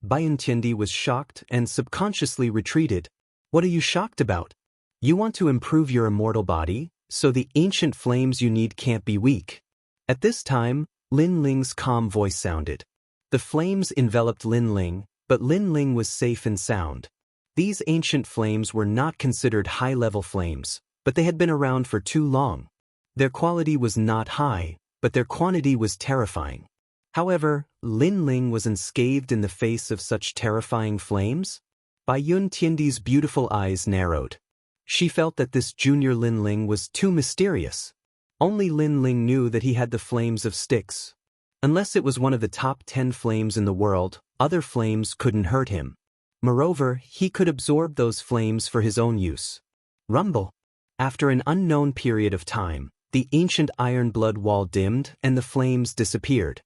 Bai Yun Tiandi was shocked and subconsciously retreated. What are you shocked about? You want to improve your immortal body, so the ancient flames you need can't be weak. At this time, Lin Ling's calm voice sounded. The flames enveloped Lin Ling, but Lin Ling was safe and sound. These ancient flames were not considered high-level flames, but they had been around for too long. Their quality was not high, but their quantity was terrifying. However, Lin Ling was unscathed in the face of such terrifying flames. Bai Yun Tiandi's beautiful eyes narrowed. She felt that this junior Lin Ling was too mysterious. Only Lin Ling knew that he had the flames of Styx. Unless it was one of the top 10 flames in the world, other flames couldn't hurt him. Moreover, he could absorb those flames for his own use. Rumble. After an unknown period of time, the ancient iron blood wall dimmed and the flames disappeared.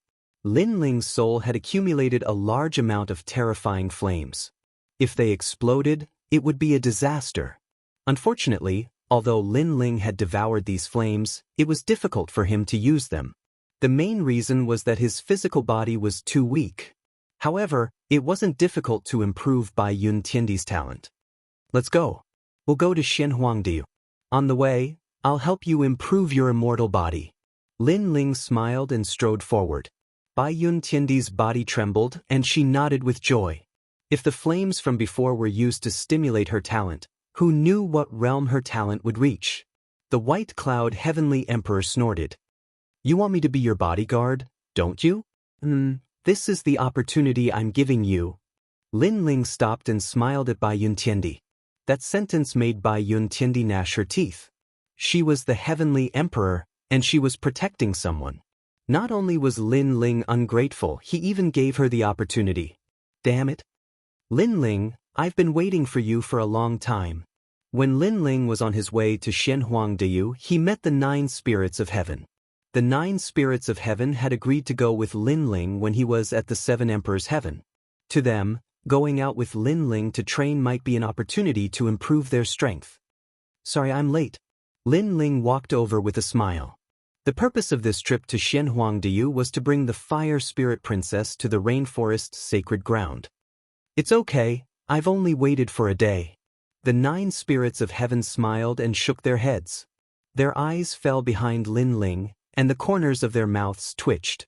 Lin Ling's soul had accumulated a large amount of terrifying flames. If they exploded, it would be a disaster. Unfortunately, although Lin Ling had devoured these flames, it was difficult for him to use them. The main reason was that his physical body was too weak. However, it wasn't difficult to improve Bai Yun Tiandi's talent. Let's go. We'll go to Shenhuangdiu. On the way, I'll help you improve your immortal body. Lin Ling smiled and strode forward. Bai Yun Tiandi's body trembled and she nodded with joy. If the flames from before were used to stimulate her talent, who knew what realm her talent would reach? The white cloud heavenly emperor snorted. You want me to be your bodyguard, don't you? This is the opportunity I'm giving you. Lin Ling stopped and smiled at Bai Yuntiendi. That sentence made Bai Yuntiendi gnash her teeth. She was the heavenly emperor, and she was protecting someone. Not only was Lin Ling ungrateful, he even gave her the opportunity. Damn it. Lin Ling, I've been waiting for you for a long time. When Lin Ling was on his way to Xianhuangdeyu, he met the 9 spirits of heaven. The 9 spirits of heaven had agreed to go with Lin Ling when he was at the 7 emperors' heaven. To them, going out with Lin Ling to train might be an opportunity to improve their strength. Sorry, I'm late. Lin Ling walked over with a smile. The purpose of this trip to Xianhuangdeyu was to bring the Fire Spirit Princess to the rainforest's sacred ground. It's okay, I've only waited for a day. The 9 spirits of heaven smiled and shook their heads. Their eyes fell behind Lin Ling, and the corners of their mouths twitched.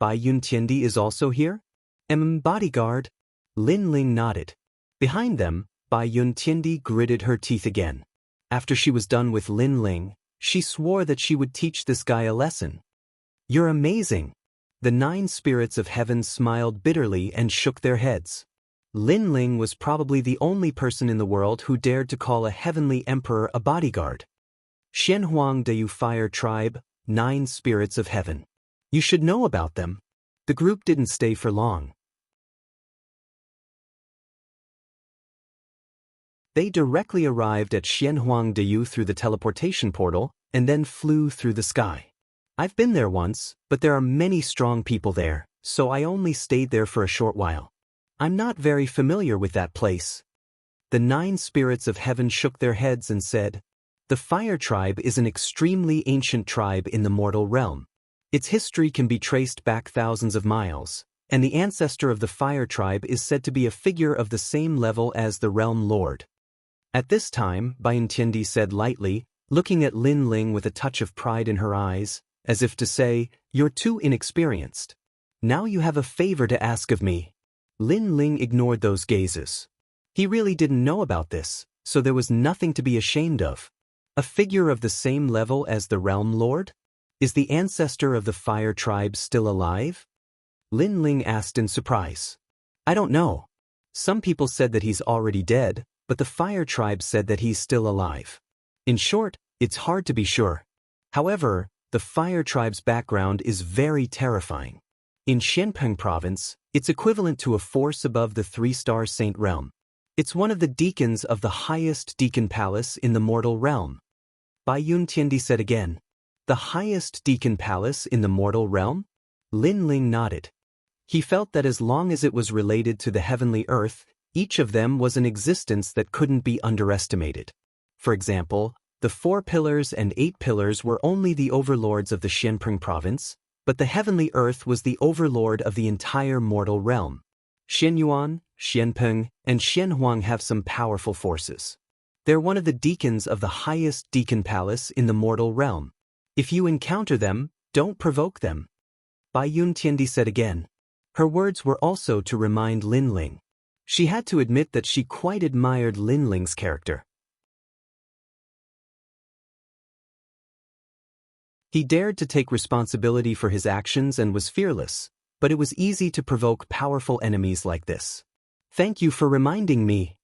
Bai Yuntiendi is also here? Bodyguard? Lin Ling nodded. Behind them, Bai Yuntiendi gritted her teeth again. After she was done with Lin Ling, she swore that she would teach this guy a lesson. You're amazing. The 9 spirits of heaven smiled bitterly and shook their heads. Lin Ling was probably the only person in the world who dared to call a heavenly emperor a bodyguard. Xianhuangdeyu Fire Tribe, 9 spirits of heaven. You should know about them. The group didn't stay for long. They directly arrived at Xianhuangdeyu through the teleportation portal, and then flew through the sky. I've been there once, but there are many strong people there, so I only stayed there for a short while. I'm not very familiar with that place. The 9 spirits of heaven shook their heads and said, the Fire Tribe is an extremely ancient tribe in the mortal realm. Its history can be traced back thousands of miles, and the ancestor of the Fire Tribe is said to be a figure of the same level as the Realm Lord. At this time, Bai Yuntiendi said lightly, looking at Lin Ling with a touch of pride in her eyes, as if to say, you're too inexperienced. Now you have a favor to ask of me. Lin Ling ignored those gazes. He really didn't know about this, so there was nothing to be ashamed of. A figure of the same level as the Realm Lord? Is the ancestor of the Fire Tribe still alive? Lin Ling asked in surprise. I don't know. Some people said that he's already dead, but the Fire Tribe said that he's still alive. In short, it's hard to be sure. However, the Fire Tribe's background is very terrifying. In Xianpeng Province, it's equivalent to a force above the 3-star Saint Realm. It's one of the deacons of the highest deacon palace in the mortal realm. Bai Yuntiendi said again, the highest deacon palace in the mortal realm? Lin Ling nodded. He felt that as long as it was related to the heavenly earth, each of them was an existence that couldn't be underestimated. For example, the 4 pillars and 8 pillars were only the overlords of the Xianpeng province, but the heavenly earth was the overlord of the entire mortal realm. Xianyuan, Xianpeng, and Xianhuang have some powerful forces. They're one of the deacons of the highest deacon palace in the mortal realm. If you encounter them, don't provoke them. Bai Yuntiendi said again. Her words were also to remind Lin Ling. She had to admit that she quite admired Lin Ling's character. He dared to take responsibility for his actions and was fearless, but it was easy to provoke powerful enemies like this. Thank you for reminding me.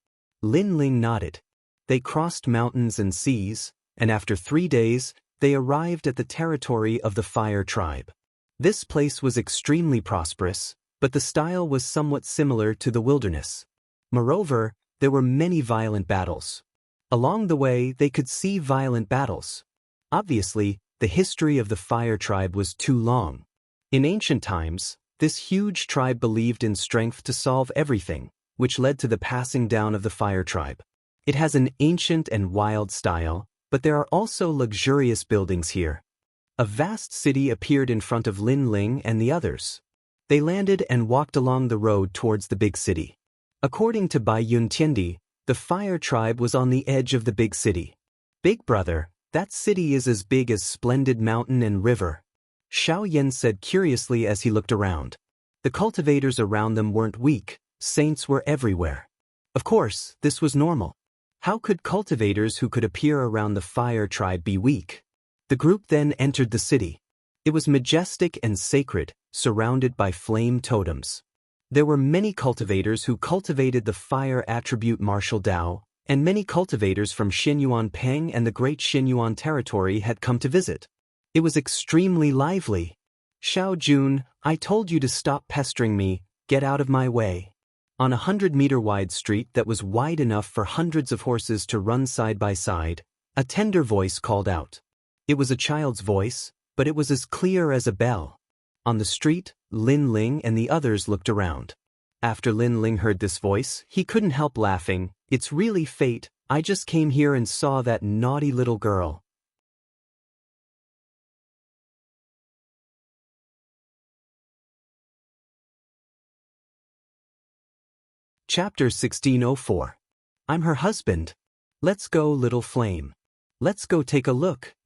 Lin Ling nodded. They crossed mountains and seas, and after 3 days, they arrived at the territory of the Fire Tribe. This place was extremely prosperous, but the style was somewhat similar to the wilderness. Moreover, there were many violent battles. Along the way, they could see violent battles. Obviously, the history of the Fire Tribe was too long. In ancient times, this huge tribe believed in strength to solve everything, which led to the passing down of the Fire Tribe. It has an ancient and wild style, but there are also luxurious buildings here. A vast city appeared in front of Lin Ling and the others. They landed and walked along the road towards the big city. According to Bai Yuntiendi, the Fire Tribe was on the edge of the big city. Big brother, that city is as big as Splendid Mountain and River. Xiao Yan said curiously as he looked around. The cultivators around them weren't weak, saints were everywhere. Of course, this was normal. How could cultivators who could appear around the Fire Tribe be weak? The group then entered the city. It was majestic and sacred, surrounded by flame totems. There were many cultivators who cultivated the fire attribute martial Dao, and many cultivators from Xinyuan Peng and the Great Xinyuan territory had come to visit. It was extremely lively. Xiao Jun, I told you to stop pestering me, get out of my way. On a 100-meter wide street that was wide enough for hundreds of horses to run side by side, a tender voice called out. It was a child's voice, but it was as clear as a bell. On the street, Lin Ling and the others looked around. After Lin Ling heard this voice, he couldn't help laughing. It's really fate, I just came here and saw that naughty little girl. Chapter 1604. I'm her husband. Let's go, little flame. Let's go take a look.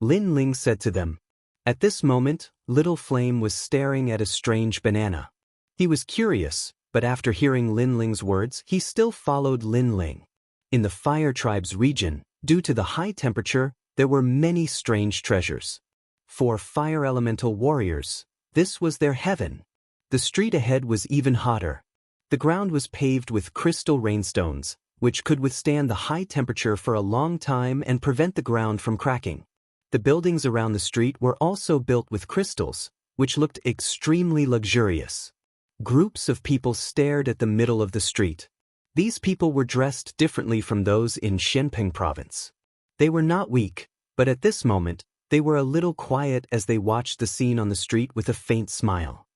Lin Ling said to them. At this moment, little flame was staring at a strange banana. He was curious, but after hearing Lin Ling's words, he still followed Lin Ling. In the Fire Tribe's region, due to the high temperature, there were many strange treasures. For fire elemental warriors, this was their heaven. The street ahead was even hotter. The ground was paved with crystal rainstones, which could withstand the high temperature for a long time and prevent the ground from cracking. The buildings around the street were also built with crystals, which looked extremely luxurious. Groups of people stared at the middle of the street. These people were dressed differently from those in Shenping province. They were not weak, but at this moment, they were a little quiet as they watched the scene on the street with a faint smile.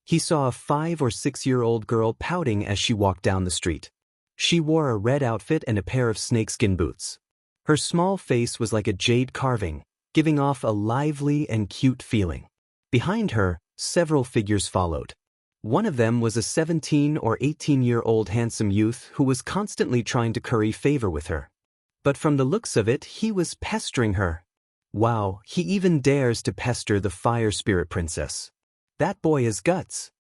He saw a 5- or 6-year-old girl pouting as she walked down the street. She wore a red outfit and a pair of snakeskin boots. Her small face was like a jade carving, giving off a lively and cute feeling. Behind her, several figures followed. One of them was a 17- or 18-year-old handsome youth who was constantly trying to curry favor with her. But from the looks of it, he was pestering her. Wow, he even dares to pester the Fire Spirit Princess. That boy has guts.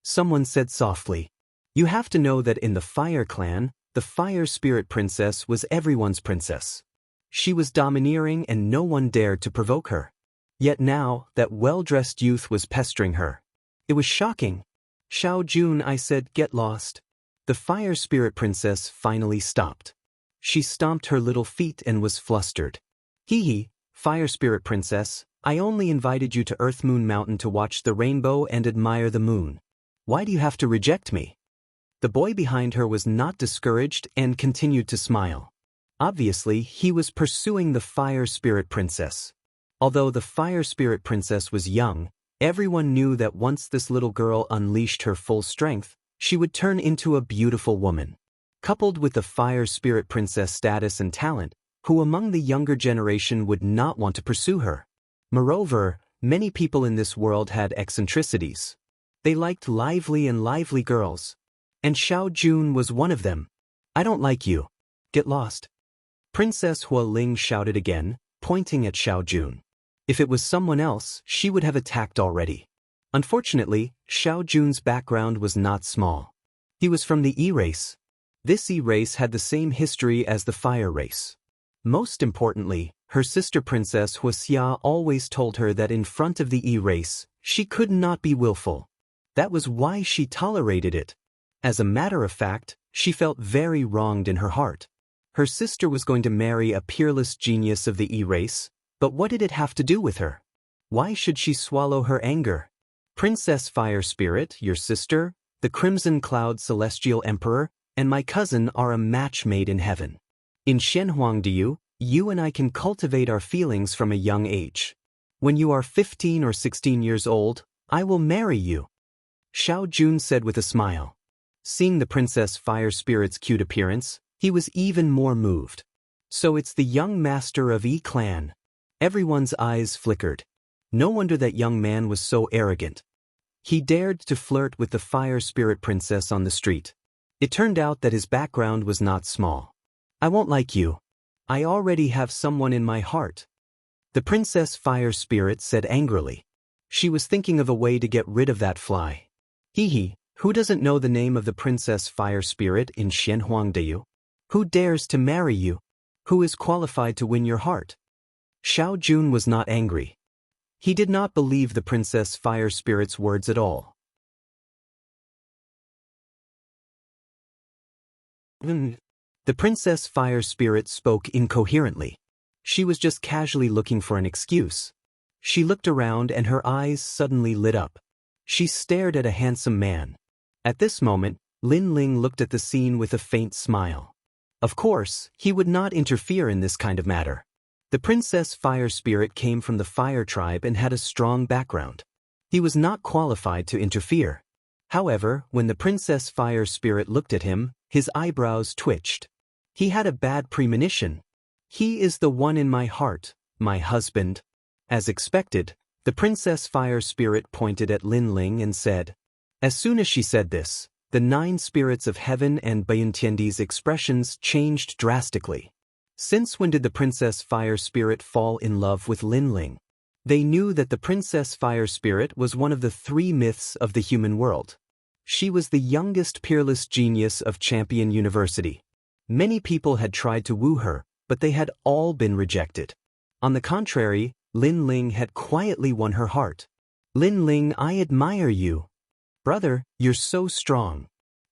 Someone said softly. You have to know that in the Fire Clan, the Fire Spirit Princess was everyone's princess. She was domineering and no one dared to provoke her. Yet now, that well-dressed youth was pestering her. It was shocking. Xiao Jun, I said, get lost. The Fire Spirit Princess finally stopped. She stomped her little feet and was flustered. Hee, Fire Spirit Princess, I only invited you to Earth Moon Mountain to watch the rainbow and admire the moon. Why do you have to reject me? The boy behind her was not discouraged and continued to smile. Obviously, he was pursuing the Fire Spirit Princess. Although the Fire Spirit Princess was young, everyone knew that once this little girl unleashed her full strength, she would turn into a beautiful woman. Coupled with the Fire Spirit Princess status and talent, who among the younger generation would not want to pursue her? Moreover, many people in this world had eccentricities. They liked lively girls. And Xiao Jun was one of them. I don't like you. Get lost. Princess Hua Ling shouted again, pointing at Xiao Jun. If it was someone else, she would have attacked already. Unfortunately, Xiao Jun's background was not small. He was from the E race. This E race had the same history as the Fire race. Most importantly, her sister Princess Hua Xia always told her that in front of the E race, she could not be willful. That was why she tolerated it. As a matter of fact, she felt very wronged in her heart. Her sister was going to marry a peerless genius of the E race, but what did it have to do with her? Why should she swallow her anger? Princess Fire Spirit, your sister, the Crimson Cloud Celestial Emperor, and my cousin are a match made in heaven. In Shenhuangdiu, you and I can cultivate our feelings from a young age. When you are 15 or 16 years old, I will marry you. Xiao Jun said with a smile. Seeing the Princess Fire Spirit's cute appearance, he was even more moved. So it's the young master of E Clan. Everyone's eyes flickered. No wonder that young man was so arrogant. He dared to flirt with the Fire Spirit Princess on the street. It turned out that his background was not small. I won't like you. I already have someone in my heart. The Princess Fire Spirit said angrily. She was thinking of a way to get rid of that fly. Who doesn't know the name of the Princess Fire Spirit in Shenhuangdiu? Who dares to marry you? Who is qualified to win your heart? Xiao Jun was not angry. He did not believe the Princess Fire Spirit's words at all. The Princess Fire Spirit spoke incoherently. She was just casually looking for an excuse. She looked around and her eyes suddenly lit up. She stared at a handsome man. At this moment, Lin Ling looked at the scene with a faint smile. Of course, he would not interfere in this kind of matter. The Princess Fire Spirit came from the Fire Tribe and had a strong background. He was not qualified to interfere. However, when the Princess Fire Spirit looked at him, his eyebrows twitched. He had a bad premonition. He is the one in my heart, my husband. As expected, the Princess Fire Spirit pointed at Lin Ling and said. As soon as she said this, the 9 spirits of heaven and Bayuntiandi's expressions changed drastically. Since when did the Princess Fire Spirit fall in love with Lin Ling? They knew that the Princess Fire Spirit was one of the 3 myths of the human world. She was the youngest peerless genius of Champion University. Many people had tried to woo her, but they had all been rejected. On the contrary, Lin Ling had quietly won her heart. Lin Ling, I admire you. Brother, you're so strong.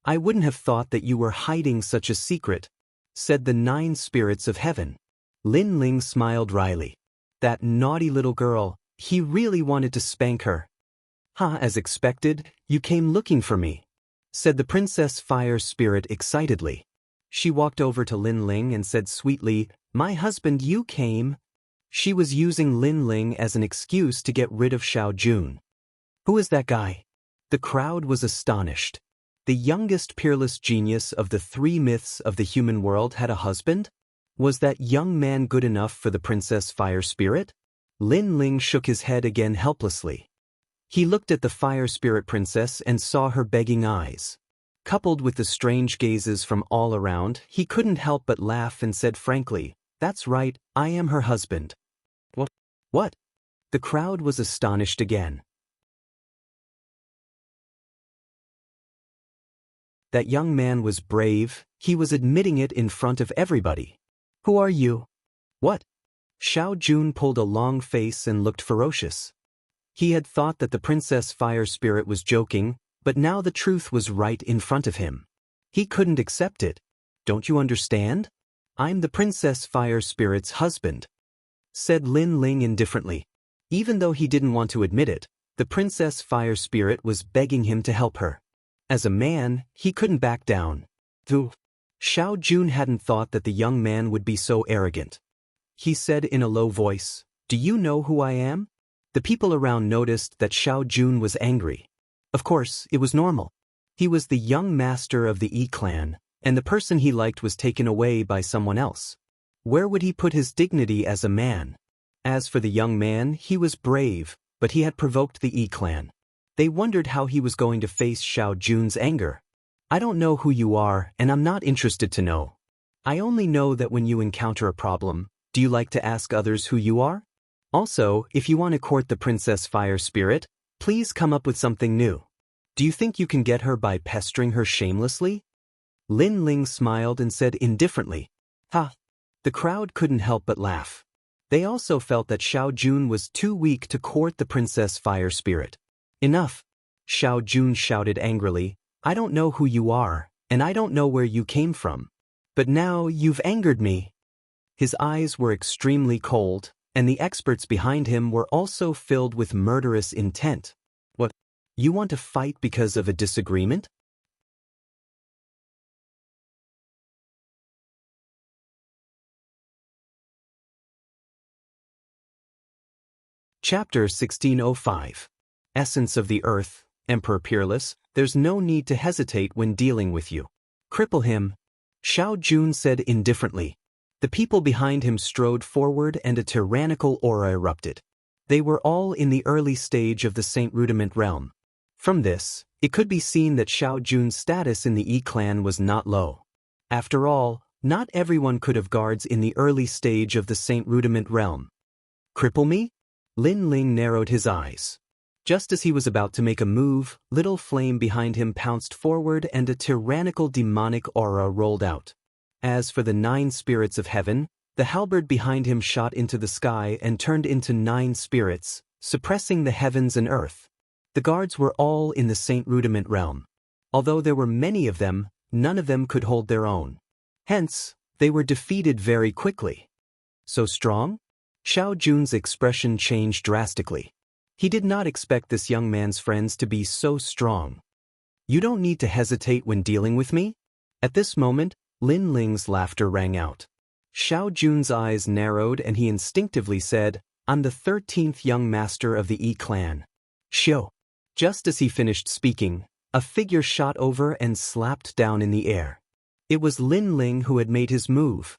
I wouldn't have thought that you were hiding such a secret, said the 9 spirits of heaven. Lin Ling smiled wryly. That naughty little girl, he really wanted to spank her. As expected, you came looking for me, said the Princess Fire Spirit excitedly. She walked over to Lin Ling and said sweetly, My husband, you came. She was using Lin Ling as an excuse to get rid of Xiao Jun. Who is that guy? The crowd was astonished. The youngest peerless genius of the 3 myths of the human world had a husband? Was that young man good enough for the Princess Fire Spirit? Lin Ling shook his head again helplessly. He looked at the Fire Spirit Princess and saw her begging eyes. Coupled with the strange gazes from all around, he couldn't help but laugh and said frankly, That's right, I am her husband. What? The crowd was astonished again. That young man was brave, he was admitting it in front of everybody. Who are you? What? Xiao Jun pulled a long face and looked ferocious. He had thought that the Princess Fire Spirit was joking, but now the truth was right in front of him. He couldn't accept it. Don't you understand? I'm the Princess Fire Spirit's husband, said Lin Ling indifferently. Even though he didn't want to admit it, the Princess Fire Spirit was begging him to help her. As a man, he couldn't back down. Xiao Jun hadn't thought that the young man would be so arrogant. He said in a low voice, Do you know who I am? The people around noticed that Xiao Jun was angry. Of course, it was normal. He was the young master of the Yi clan, and the person he liked was taken away by someone else. Where would he put his dignity as a man? As for the young man, he was brave, but he had provoked the Yi clan. They wondered how he was going to face Xiao Jun's anger. I don't know who you are, and I'm not interested to know. I only know that when you encounter a problem, do you like to ask others who you are? Also, if you want to court the Princess Fire Spirit, please come up with something new. Do you think you can get her by pestering her shamelessly? Lin Ling smiled and said indifferently, Ha! The crowd couldn't help but laugh. They also felt that Xiao Jun was too weak to court the Princess Fire Spirit. Enough! Xiao Jun shouted angrily, I don't know who you are, and I don't know where you came from. But now you've angered me. His eyes were extremely cold, and the experts behind him were also filled with murderous intent. What? You want to fight because of a disagreement? Chapter 1605. Essence of the Earth, Emperor Peerless, there's no need to hesitate when dealing with you. Cripple him. Xiao Jun said indifferently. The people behind him strode forward and a tyrannical aura erupted. They were all in the early stage of the Saint Rudiment realm. From this, it could be seen that Xiao Jun's status in the Yi clan was not low. After all, not everyone could have guards in the early stage of the Saint Rudiment realm. Cripple me? Lin Ling narrowed his eyes. Just as he was about to make a move, little flame behind him pounced forward and a tyrannical demonic aura rolled out. As for the 9 spirits of heaven, the halberd behind him shot into the sky and turned into 9 spirits, suppressing the heavens and earth. The guards were all in the Saint Rudiment realm. Although there were many of them, none of them could hold their own. Hence, they were defeated very quickly. So strong? Xiao Jun's expression changed drastically. He did not expect this young man's friends to be so strong. You don't need to hesitate when dealing with me? At this moment, Lin Ling's laughter rang out. Xiao Jun's eyes narrowed and he instinctively said, I'm the 13th young master of the Yi clan. Xiao. Just as he finished speaking, a figure shot over and slapped down in the air. It was Lin Ling who had made his move.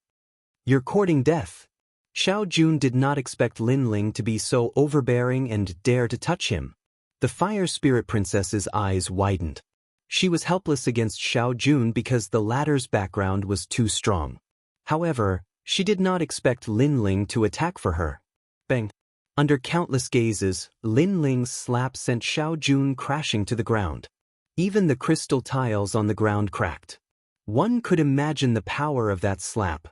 You're courting death. Xiao Jun did not expect Lin Ling to be so overbearing and dare to touch him. The Fire Spirit Princess's eyes widened. She was helpless against Xiao Jun because the latter's background was too strong. However, she did not expect Lin Ling to attack for her. Bang! Under countless gazes, Lin Ling's slap sent Xiao Jun crashing to the ground. Even the crystal tiles on the ground cracked. One could imagine the power of that slap.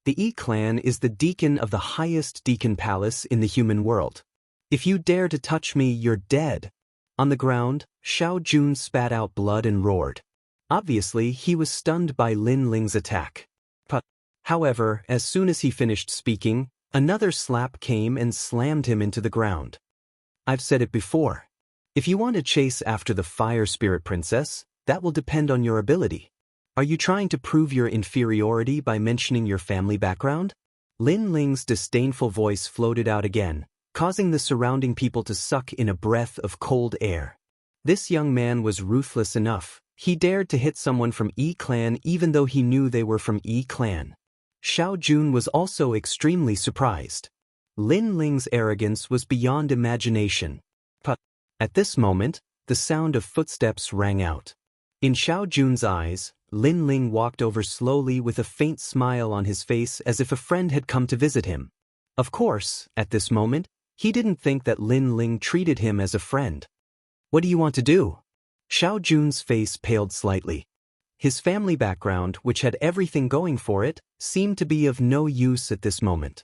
The Yi clan is the deacon of the highest deacon palace in the human world. If you dare to touch me, you're dead. On the ground, Xiao Jun spat out blood and roared. Obviously, he was stunned by Lin Ling's attack. However, as soon as he finished speaking, another slap came and slammed him into the ground. I've said it before. If you want to chase after the Fire Spirit Princess, that will depend on your ability. Are you trying to prove your inferiority by mentioning your family background? Lin Ling's disdainful voice floated out again, causing the surrounding people to suck in a breath of cold air. This young man was ruthless enough. He dared to hit someone from Yi clan even though he knew they were from Yi clan. Xiao Jun was also extremely surprised. Lin Ling's arrogance was beyond imagination. At this moment, the sound of footsteps rang out. In Xiao Jun's eyes, Lin Ling walked over slowly with a faint smile on his face as if a friend had come to visit him. Of course, at this moment, he didn't think that Lin Ling treated him as a friend. What do you want to do? Xiao Jun's face paled slightly. His family background, which had everything going for it, seemed to be of no use at this moment.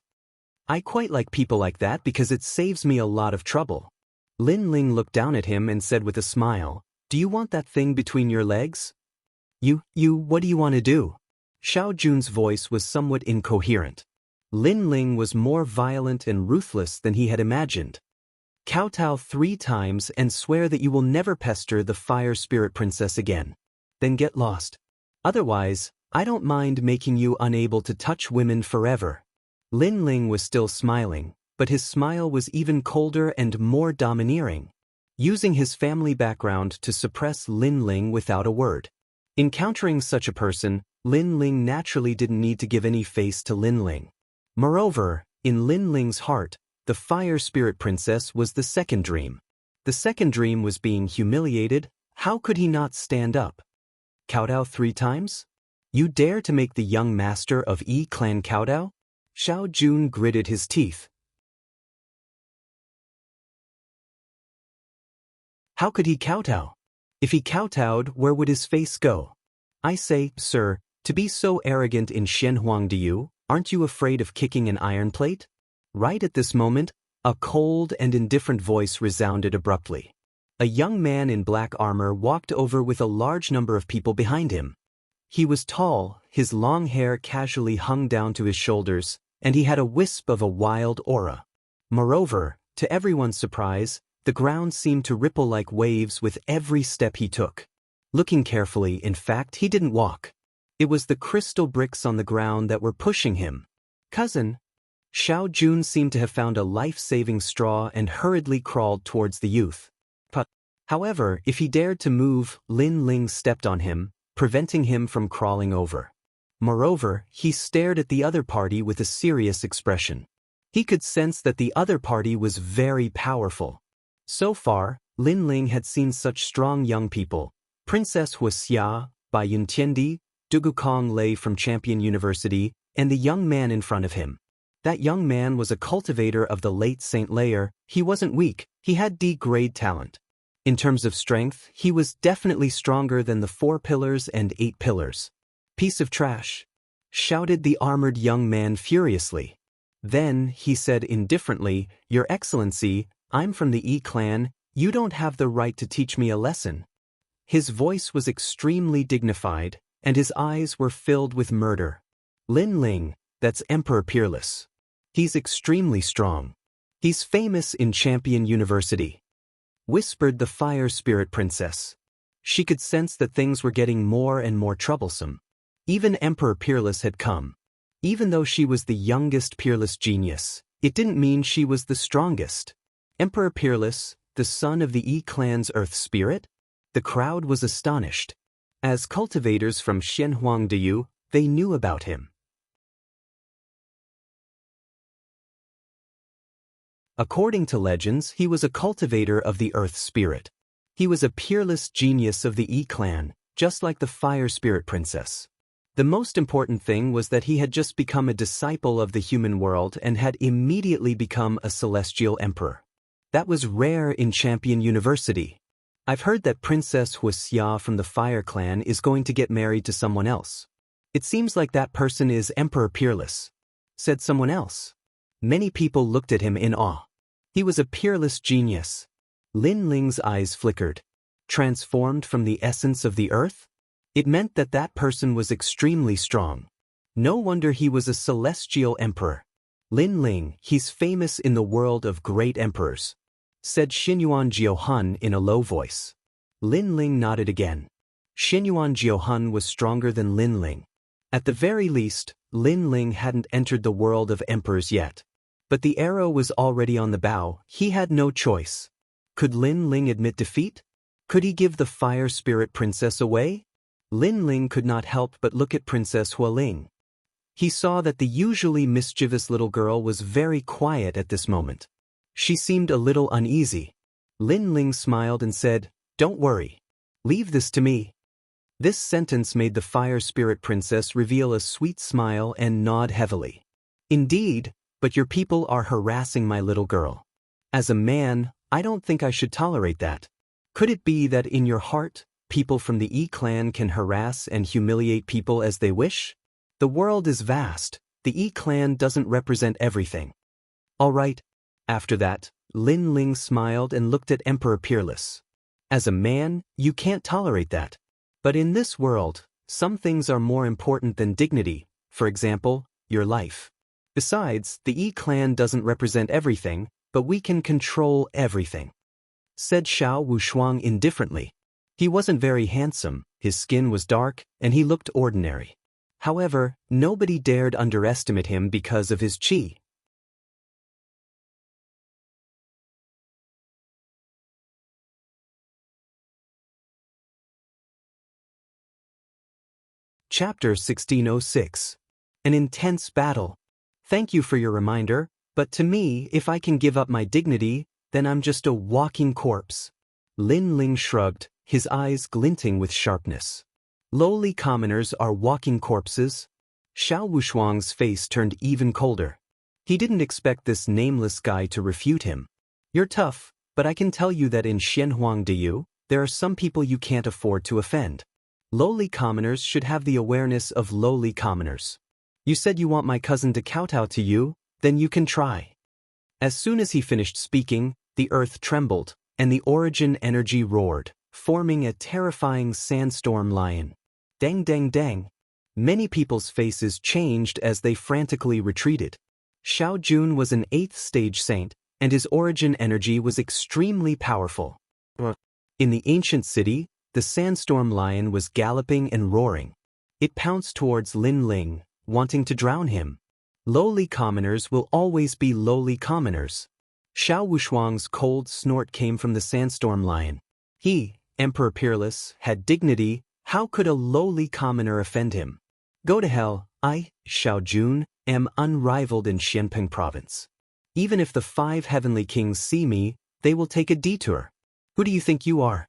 I quite like people like that because it saves me a lot of trouble. Lin Ling looked down at him and said with a smile, Do you want that thing between your legs? What do you want to do? Xiao Jun's voice was somewhat incoherent. Lin Ling was more violent and ruthless than he had imagined. Kowtow 3 times and swear that you will never pester the Fire Spirit Princess again. Then get lost. Otherwise, I don't mind making you unable to touch women forever. Lin Ling was still smiling, but his smile was even colder and more domineering, using his family background to suppress Lin Ling without a word. Encountering such a person, Lin Ling naturally didn't need to give any face to Lin Ling. Moreover, in Lin Ling's heart, the Fire Spirit Princess was the second dream. The second dream was being humiliated. How could he not stand up? Kowtow 3 times? You dare to make the young master of Yi clan kowtow? Xiao Jun gritted his teeth. How could he kowtow? If he kowtowed, where would his face go? I say, sir, to be so arrogant in Shenhuangdiyu, aren't you afraid of kicking an iron plate? Right at this moment, a cold and indifferent voice resounded abruptly. A young man in black armor walked over with a large number of people behind him. He was tall, his long hair casually hung down to his shoulders, and he had a wisp of a wild aura. Moreover, to everyone's surprise, the ground seemed to ripple like waves with every step he took. Looking carefully, in fact, he didn't walk. It was the crystal bricks on the ground that were pushing him. Cousin. Xiao Jun seemed to have found a life-saving straw and hurriedly crawled towards the youth. However, if he dared to move, Lin Ling stepped on him, preventing him from crawling over. Moreover, he stared at the other party with a serious expression. He could sense that the other party was very powerful. So far, Lin Ling had seen such strong young people. Princess Huaxia, Bai Yuntiandi, Dugu Kong Lei from Champion University, and the young man in front of him. That young man was a cultivator of the late Saint Layer. He wasn't weak, he had D-grade talent. In terms of strength, he was definitely stronger than the 4 pillars and 8 pillars. Piece of trash! Shouted the armored young man furiously. Then, he said indifferently, Your Excellency, I'm from the Yi clan, you don't have the right to teach me a lesson. His voice was extremely dignified, and his eyes were filled with murder. Lin Ling, that's Emperor Peerless. He's extremely strong. He's famous in Champion University, whispered the Fire Spirit Princess. She could sense that things were getting more and more troublesome. Even Emperor Peerless had come. Even though she was the youngest Peerless genius, it didn't mean she was the strongest. Emperor Peerless, the son of the E-clan's Earth Spirit? The crowd was astonished. As cultivators from Xianhuangdiyu, they knew about him. According to legends, he was a cultivator of the Earth Spirit. He was a peerless genius of the E-clan, just like the Fire Spirit Princess. The most important thing was that he had just become a disciple of the human world and had immediately become a celestial emperor. That was rare in Champion University. I've heard that Princess Huixia from the Fire Clan is going to get married to someone else. It seems like that person is Emperor Peerless, said someone else. Many people looked at him in awe. He was a peerless genius. Lin Ling's eyes flickered. Transformed from the essence of the earth? It meant that that person was extremely strong. No wonder he was a celestial emperor. Lin Ling, he's famous in the world of great emperors, said Xinyuan Jiuhun in a low voice. Lin Ling nodded again. Xinyuan Jiuhun was stronger than Lin Ling. At the very least, Lin Ling hadn't entered the world of emperors yet. But the arrow was already on the bow. He had no choice. Could Lin Ling admit defeat? Could he give the Fire Spirit Princess away? Lin Ling could not help but look at Princess Hualing. He saw that the usually mischievous little girl was very quiet at this moment. She seemed a little uneasy. Lin Ling smiled and said, "Don't worry. Leave this to me." This sentence made the Fire Spirit Princess reveal a sweet smile and nod heavily. "Indeed, but your people are harassing my little girl. As a man, I don't think I should tolerate that. Could it be that in your heart, people from the E-clan can harass and humiliate people as they wish? The world is vast. The E-clan doesn't represent everything." "All right." After that, Lin Ling smiled and looked at Emperor Peerless. "As a man, you can't tolerate that. But in this world, some things are more important than dignity, for example, your life. Besides, the E-clan doesn't represent everything, but we can control everything," said Xiao Wushuang indifferently. He wasn't very handsome, his skin was dark, and he looked ordinary. However, nobody dared underestimate him because of his qi. Chapter 1606. An intense battle. Thank you for your reminder, but to me, if I can give up my dignity, then I'm just a walking corpse. Lin Ling shrugged, his eyes glinting with sharpness. Lowly commoners are walking corpses? Xiao Wushuang's face turned even colder. He didn't expect this nameless guy to refute him. "You're tough, but I can tell you that in Xianhuangdiyu, there are some people you can't afford to offend. Lowly commoners should have the awareness of lowly commoners. You said you want my cousin to kowtow to you, then you can try." As soon as he finished speaking, the earth trembled, and the origin energy roared, forming a terrifying sandstorm lion. Dang dang dang. Many people's faces changed as they frantically retreated. Xiao Jun was an 8th stage saint, and his origin energy was extremely powerful. In the ancient city, the sandstorm lion was galloping and roaring. It pounced towards Lin Ling, wanting to drown him. Lowly commoners will always be lowly commoners. Xiao Wushuang's cold snort came from the sandstorm lion. He, Emperor Peerless, had dignity. How could a lowly commoner offend him? Go to hell. I, Xiao Jun, am unrivaled in Xianpeng province. Even if the 5 heavenly kings see me, they will take a detour. Who do you think you are?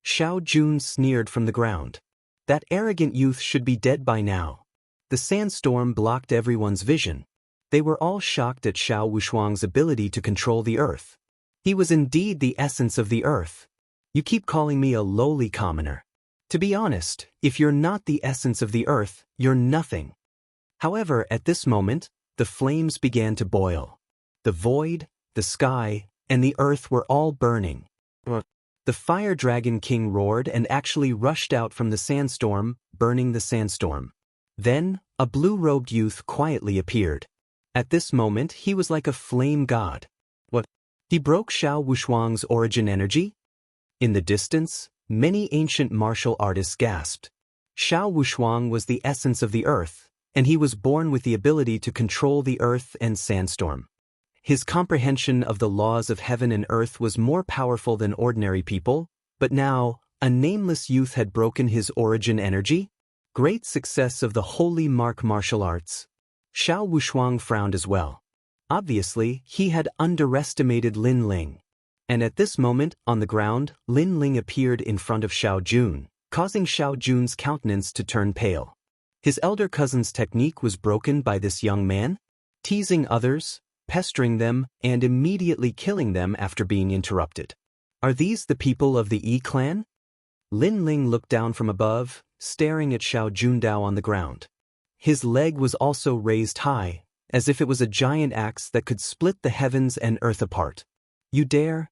Xiao Jun sneered from the ground. That arrogant youth should be dead by now. The sandstorm blocked everyone's vision. They were all shocked at Xiao Wushuang's ability to control the earth. He was indeed the essence of the earth. You keep calling me a lowly commoner. To be honest, if you're not the essence of the earth, you're nothing. However, at this moment, the flames began to boil. The void, the sky, and the earth were all burning. The fire dragon king roared and actually rushed out from the sandstorm, burning the sandstorm. Then, a blue-robed youth quietly appeared. At this moment he was like a flame god. What? He broke Xiao Wushuang's origin energy? In the distance, many ancient martial artists gasped. Xiao Wushuang was the essence of the earth, and he was born with the ability to control the earth and sandstorm. His comprehension of the laws of heaven and earth was more powerful than ordinary people, but now, a nameless youth had broken his origin energy? Great success of the holy mark martial arts. Xiao Wushuang frowned as well. Obviously, he had underestimated Lin Ling. And at this moment, on the ground, Lin Ling appeared in front of Xiao Jun, causing Xiao Jun's countenance to turn pale. His elder cousin's technique was broken by this young man, teasing others, pestering them, and immediately killing them after being interrupted. Are these the people of the Yi clan? Lin Ling looked down from above, staring at Xiao Jundao on the ground. His leg was also raised high, as if it was a giant axe that could split the heavens and earth apart. You dare?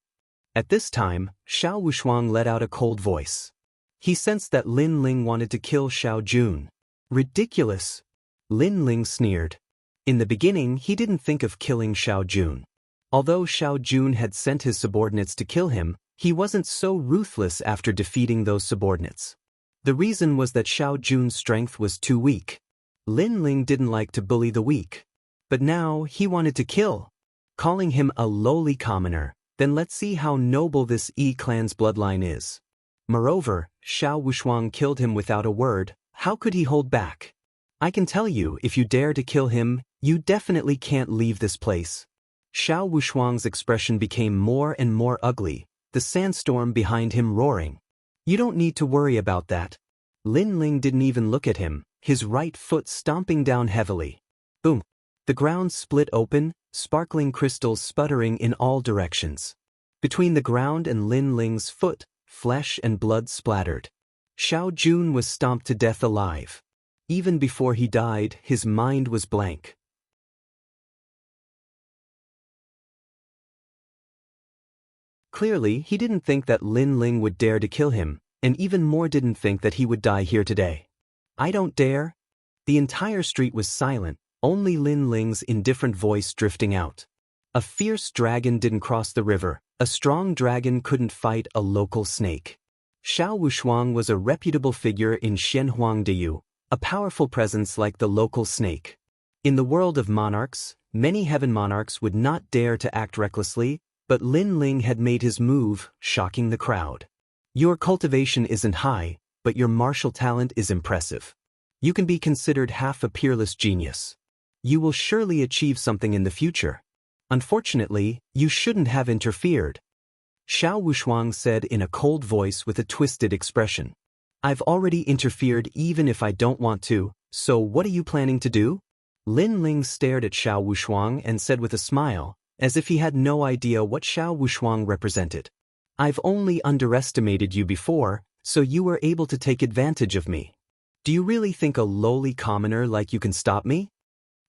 At this time, Xiao Wushuang let out a cold voice. He sensed that Lin Ling wanted to kill Xiao Jun. Ridiculous! Lin Ling sneered. In the beginning, he didn't think of killing Xiao Jun. Although Xiao Jun had sent his subordinates to kill him, he wasn't so ruthless after defeating those subordinates. The reason was that Xiao Jun's strength was too weak. Lin Ling didn't like to bully the weak. But now he wanted to kill. Calling him a lowly commoner, then let's see how noble this Yi clan's bloodline is. Moreover, Xiao Wushuang killed him without a word. How could he hold back? I can tell you, if you dare to kill him, you definitely can't leave this place. Xiao Wushuang's expression became more and more ugly, the sandstorm behind him roaring. You don't need to worry about that. Lin Ling didn't even look at him, his right foot stomping down heavily. Boom! The ground split open, sparkling crystals sputtering in all directions. Between the ground and Lin Ling's foot, flesh and blood splattered. Xiao Jun was stomped to death alive. Even before he died, his mind was blank. Clearly, he didn't think that Lin Ling would dare to kill him, and even more didn't think that he would die here today. I don't dare. The entire street was silent, only Lin Ling's indifferent voice drifting out. A fierce dragon didn't cross the river. A strong dragon couldn't fight a local snake. Xiao Wushuang was a reputable figure in Xianhuangdeyu, a powerful presence like the local snake. In the world of monarchs, many heaven monarchs would not dare to act recklessly, but Lin Ling had made his move, shocking the crowd. Your cultivation isn't high, but your martial talent is impressive. You can be considered half a peerless genius. You will surely achieve something in the future. Unfortunately, you shouldn't have interfered. Xiao Wushuang said in a cold voice with a twisted expression. I've already interfered even if I don't want to, so what are you planning to do? Lin Ling stared at Xiao Wushuang and said with a smile, as if he had no idea what Xiao Wushuang represented. I've only underestimated you before, so you were able to take advantage of me. Do you really think a lowly commoner like you can stop me?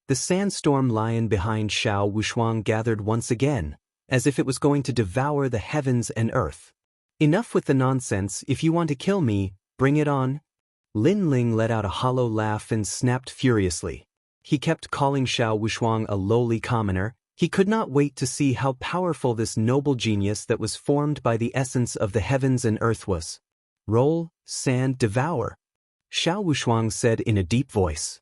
The sandstorm lion behind Xiao Wushuang gathered once again, as if it was going to devour the heavens and earth. Enough with the nonsense. If you want to kill me, bring it on. Lin Ling let out a hollow laugh and snapped furiously. He kept calling Xiao Wushuang a lowly commoner. He could not wait to see how powerful this noble genius that was formed by the essence of the heavens and earth was. Roll, sand, devour, Xiao Wushuang said in a deep voice.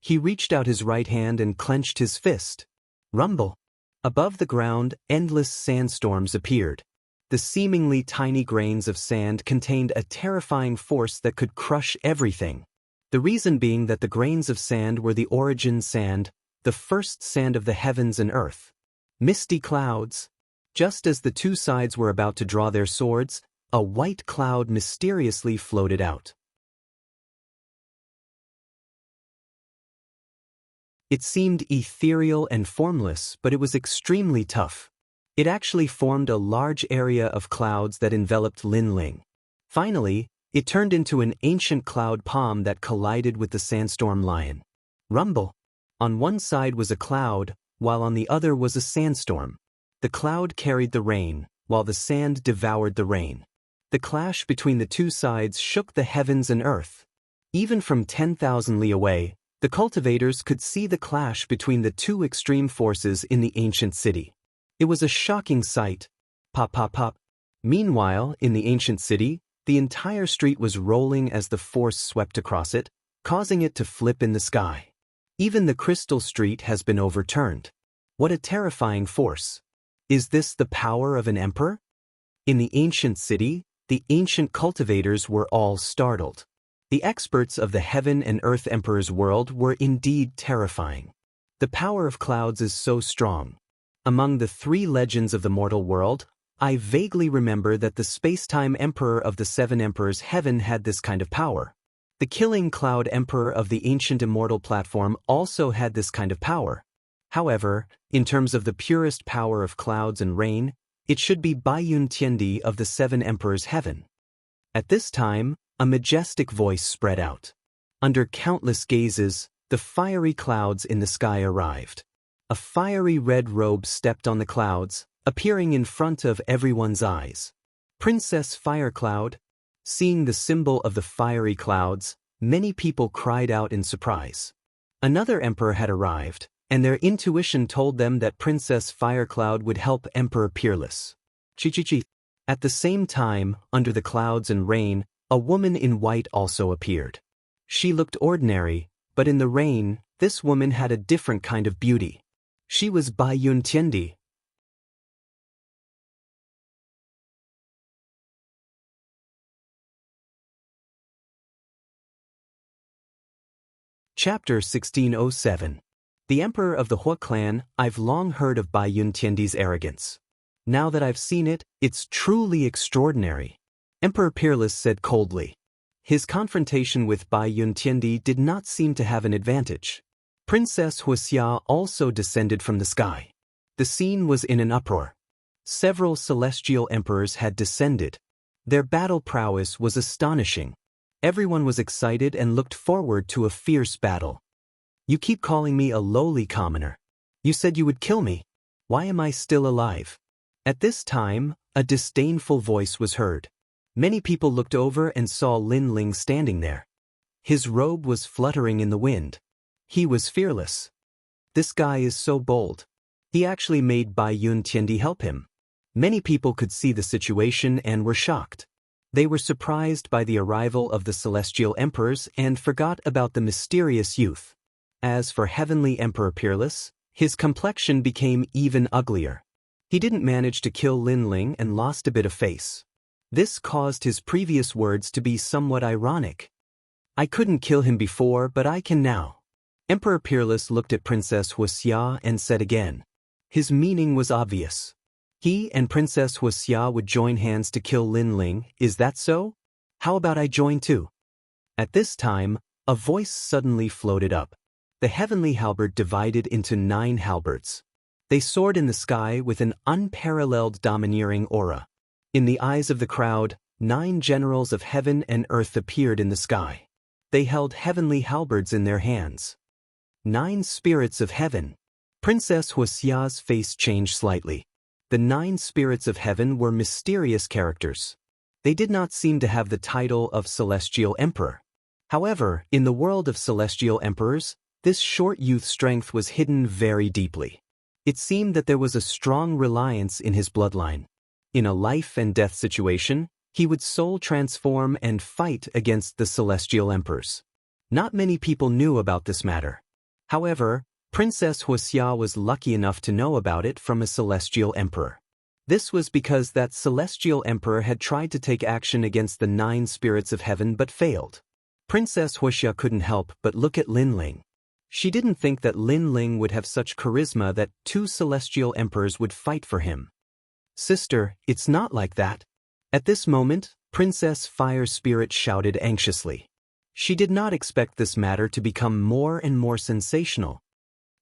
He reached out his right hand and clenched his fist. Rumble. Above the ground, endless sandstorms appeared. The seemingly tiny grains of sand contained a terrifying force that could crush everything. The reason being that the grains of sand were the origin sand, the first sand of the heavens and earth. Misty clouds. Just as the two sides were about to draw their swords, a white cloud mysteriously floated out. It seemed ethereal and formless, but it was extremely tough. It actually formed a large area of clouds that enveloped Lin Ling. Finally, it turned into an ancient cloud palm that collided with the sandstorm lion. Rumble. On one side was a cloud, while on the other was a sandstorm. The cloud carried the rain, while the sand devoured the rain. The clash between the two sides shook the heavens and earth. Even from 10,000 li away, the cultivators could see the clash between the two extreme forces in the ancient city. It was a shocking sight. Pop, pop, pop. Meanwhile, in the ancient city, the entire street was rolling as the force swept across it, causing it to flip in the sky. Even the crystal street has been overturned. What a terrifying force. Is this the power of an emperor? In the ancient city, the ancient cultivators were all startled. The experts of the heaven and earth emperor's world were indeed terrifying. The power of clouds is so strong. Among the 3 legends of the mortal world, I vaguely remember that the space-time emperor of the 7 emperors heaven had this kind of power. The killing cloud emperor of the ancient immortal platform also had this kind of power. However, in terms of the purest power of clouds and rain, it should be Baiyun Tiandi of the 7 emperors heaven. At this time, a majestic voice spread out. Under countless gazes, the fiery clouds in the sky arrived. A fiery red robe stepped on the clouds, appearing in front of everyone's eyes. Princess Firecloud. Seeing the symbol of the fiery clouds, many people cried out in surprise. Another emperor had arrived, and their intuition told them that Princess Firecloud would help Emperor Peerless. Chi. At the same time, under the clouds and rain, a woman in white also appeared. She looked ordinary, but in the rain, this woman had a different kind of beauty. She was Baiyun Tiandi. Chapter 1607. The Emperor of the Hua clan. I've long heard of Baiyun Tiandi's arrogance. Now that I've seen it, it's truly extraordinary. Emperor Peerless said coldly. His confrontation with Baiyun Tiandi did not seem to have an advantage. Princess Huaxia also descended from the sky. The scene was in an uproar. Several celestial emperors had descended. Their battle prowess was astonishing. Everyone was excited and looked forward to a fierce battle. You keep calling me a lowly commoner. You said you would kill me. Why am I still alive? At this time, a disdainful voice was heard. Many people looked over and saw Lin Ling standing there. His robe was fluttering in the wind. He was fearless. This guy is so bold. He actually made Baiyun Tiandi help him. Many people could see the situation and were shocked. They were surprised by the arrival of the celestial emperors and forgot about the mysterious youth. As for Heavenly Emperor Peerless, his complexion became even uglier. He didn't manage to kill Lin Ling and lost a bit of face. This caused his previous words to be somewhat ironic. I couldn't kill him before, but I can now. Emperor Peerless looked at Princess Huaxia and said again. His meaning was obvious. He and Princess Huaxia would join hands to kill Lin Ling, is that so? How about I join too? At this time, a voice suddenly floated up. The heavenly halberd divided into 9 halberds. They soared in the sky with an unparalleled domineering aura. In the eyes of the crowd, 9 generals of heaven and earth appeared in the sky. They held heavenly halberds in their hands. 9 spirits of heaven. Princess Huaxia's face changed slightly. The 9 spirits of heaven were mysterious characters. They did not seem to have the title of celestial emperor. However, in the world of celestial emperors, this short youth's strength was hidden very deeply. It seemed that there was a strong reliance in his bloodline. In a life and death situation, he would soul transform and fight against the celestial emperors. Not many people knew about this matter. However, Princess Huaxia was lucky enough to know about it from a celestial emperor. This was because that celestial emperor had tried to take action against the 9 spirits of heaven but failed. Princess Huaxia couldn't help but look at Lin Ling. She didn't think that Lin Ling would have such charisma that 2 celestial emperors would fight for him. Sister, it's not like that. At this moment, Princess Fire Spirit shouted anxiously. She did not expect this matter to become more and more sensational.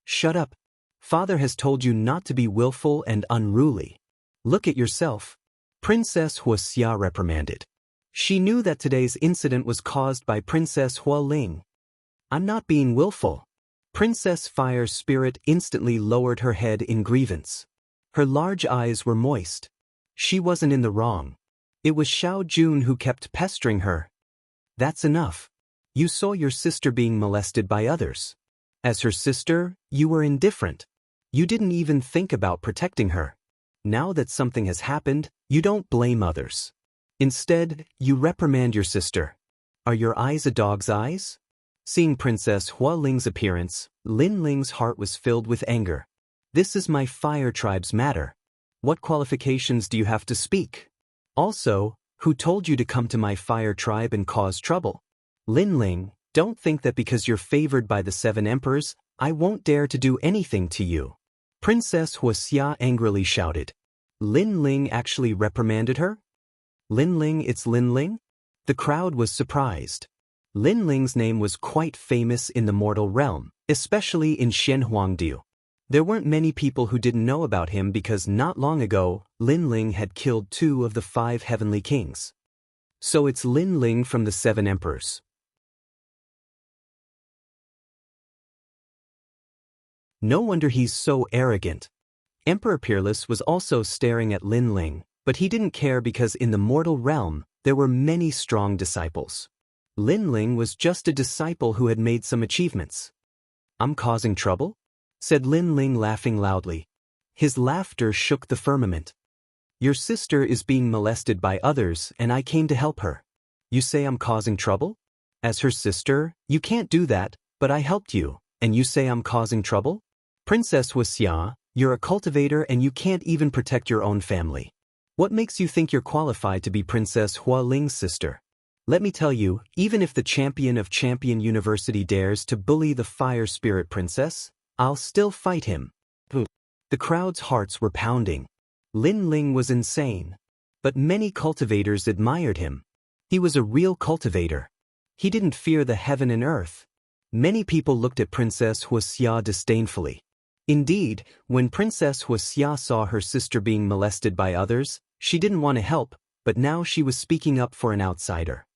Shut up. Father has told you not to be willful and unruly. Look at yourself. Princess Huaxia reprimanded. She knew that today's incident was caused by Princess Hua Ling. I'm not being willful. Princess Fire Spirit instantly lowered her head in grievance. Her large eyes were moist. She wasn't in the wrong. It was Xiao Jun who kept pestering her. That's enough. You saw your sister being molested by others. As her sister, you were indifferent. You didn't even think about protecting her. Now that something has happened, you don't blame others. Instead, you reprimand your sister. Are your eyes a dog's eyes? Seeing Princess Hua Ling's appearance, Lin Ling's heart was filled with anger. This is my fire tribe's matter. What qualifications do you have to speak? Also, who told you to come to my fire tribe and cause trouble? Lin Ling, don't think that because you're favored by the 7 emperors, I won't dare to do anything to you. Princess Huaxia angrily shouted. Lin Ling actually reprimanded her? Lin Ling, it's Lin Ling? The crowd was surprised. Lin Ling's name was quite famous in the mortal realm, especially in Shenhuangdiu. There weren't many people who didn't know about him because not long ago, Lin Ling had killed 2 of the 5 heavenly kings. So it's Lin Ling from the 7 emperors. No wonder he's so arrogant. Emperor Peerless was also staring at Lin Ling, but he didn't care because in the mortal realm, there were many strong disciples. Lin Ling was just a disciple who had made some achievements. I'm causing trouble? Said Lin Ling, laughing loudly. His laughter shook the firmament. Your sister is being molested by others and I came to help her. You say I'm causing trouble? As her sister, you can't do that, but I helped you, and you say I'm causing trouble? Princess Huaxia, you're a cultivator and you can't even protect your own family. What makes you think you're qualified to be Princess Hua Ling's sister? Let me tell you, even if the champion of Champion University dares to bully the Fire Spirit Princess, I'll still fight him. The crowd's hearts were pounding. Lin Ling was insane. But many cultivators admired him. He was a real cultivator. He didn't fear the heaven and earth. Many people looked at Princess Huaxia disdainfully. Indeed, when Princess Huaxia saw her sister being molested by others, she didn't want to help, but now she was speaking up for an outsider.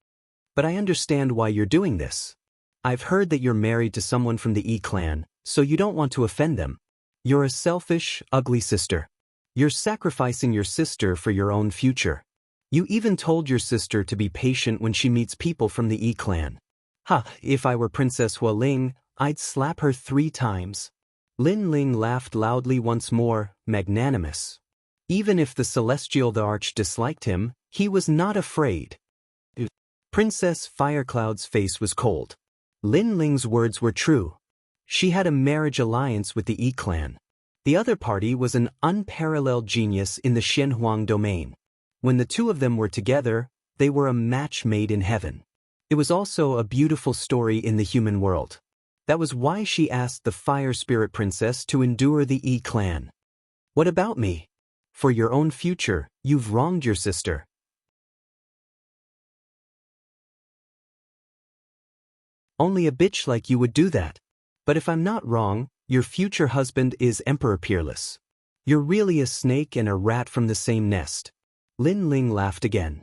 But I understand why you're doing this. I've heard that you're married to someone from the Yi clan, so you don't want to offend them. You're a selfish, ugly sister. You're sacrificing your sister for your own future. You even told your sister to be patient when she meets people from the Yi clan. If I were Princess Hua Ling, I'd slap her 3 times. Lin Ling laughed loudly once more, magnanimous. Even if the Celestial the Arch disliked him, he was not afraid. Princess Firecloud's face was cold. Lin Ling's words were true. She had a marriage alliance with the Yi clan. The other party was an unparalleled genius in the Shenhuang domain. When the 2 of them were together, they were a match made in heaven. It was also a beautiful story in the human world. That was why she asked the Fire Spirit Princess to endure the Yi clan. What about me? For your own future, you've wronged your sister. Only a bitch like you would do that. But if I'm not wrong, your future husband is Emperor Peerless. You're really a snake and a rat from the same nest. Lin Ling laughed again.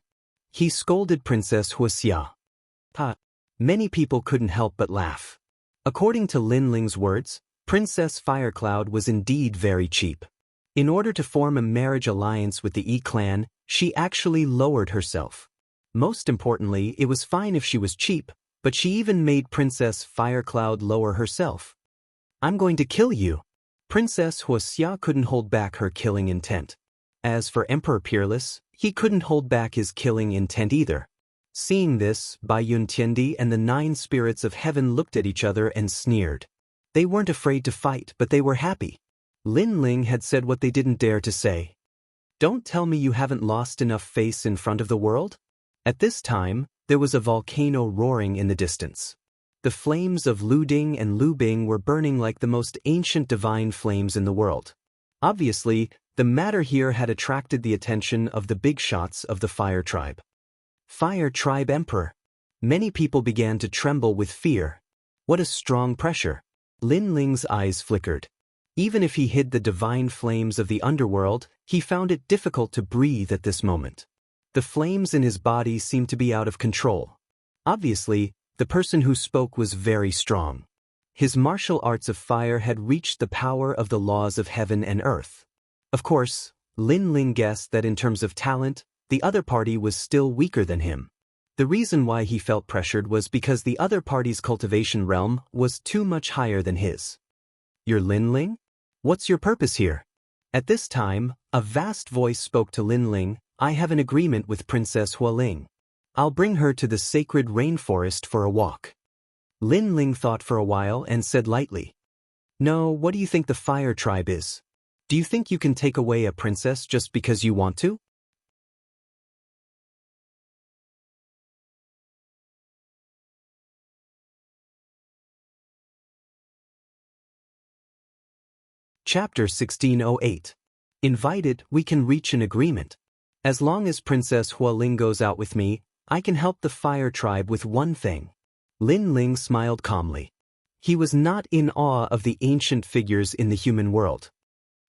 He scolded Princess Huaxia. Many people couldn't help but laugh. According to Lin Ling's words, Princess Firecloud was indeed very cheap. In order to form a marriage alliance with the Yi clan, she actually lowered herself. Most importantly, it was fine if she was cheap, but she even made Princess Firecloud lower herself. I'm going to kill you. Princess Huaxia couldn't hold back her killing intent. As for Emperor Peerless, he couldn't hold back his killing intent either. Seeing this, Bai Yun Tiandi and the 9 spirits of heaven looked at each other and sneered. They weren't afraid to fight, but they were happy. Lin Ling had said what they didn't dare to say. Don't tell me you haven't lost enough face in front of the world? At this time, there was a volcano roaring in the distance. The flames of Luding and Lubing were burning like the most ancient divine flames in the world. Obviously, the matter here had attracted the attention of the big shots of the Fire Tribe. Fire Tribe Emperor. Many people began to tremble with fear. What a strong pressure. Lin Ling's eyes flickered. Even if he hid the divine flames of the underworld, he found it difficult to breathe at this moment. The flames in his body seemed to be out of control. Obviously, the person who spoke was very strong. His martial arts of fire had reached the power of the laws of heaven and earth. Of course, Lin Ling guessed that in terms of talent, the other party was still weaker than him. The reason why he felt pressured was because the other party's cultivation realm was too much higher than his. "You're Lin Ling? What's your purpose here?" At this time, a vast voice spoke to Lin Ling. "I have an agreement with Princess Hualing. I'll bring her to the sacred rainforest for a walk." Lin Ling thought for a while and said lightly, "No, what do you think the fire tribe is? Do you think you can take away a princess just because you want to?" Chapter 1608. Invited, we can reach an agreement. As long as Princess Hualing goes out with me, I can help the fire tribe with one thing. Lin Ling smiled calmly. He was not in awe of the ancient figures in the human world.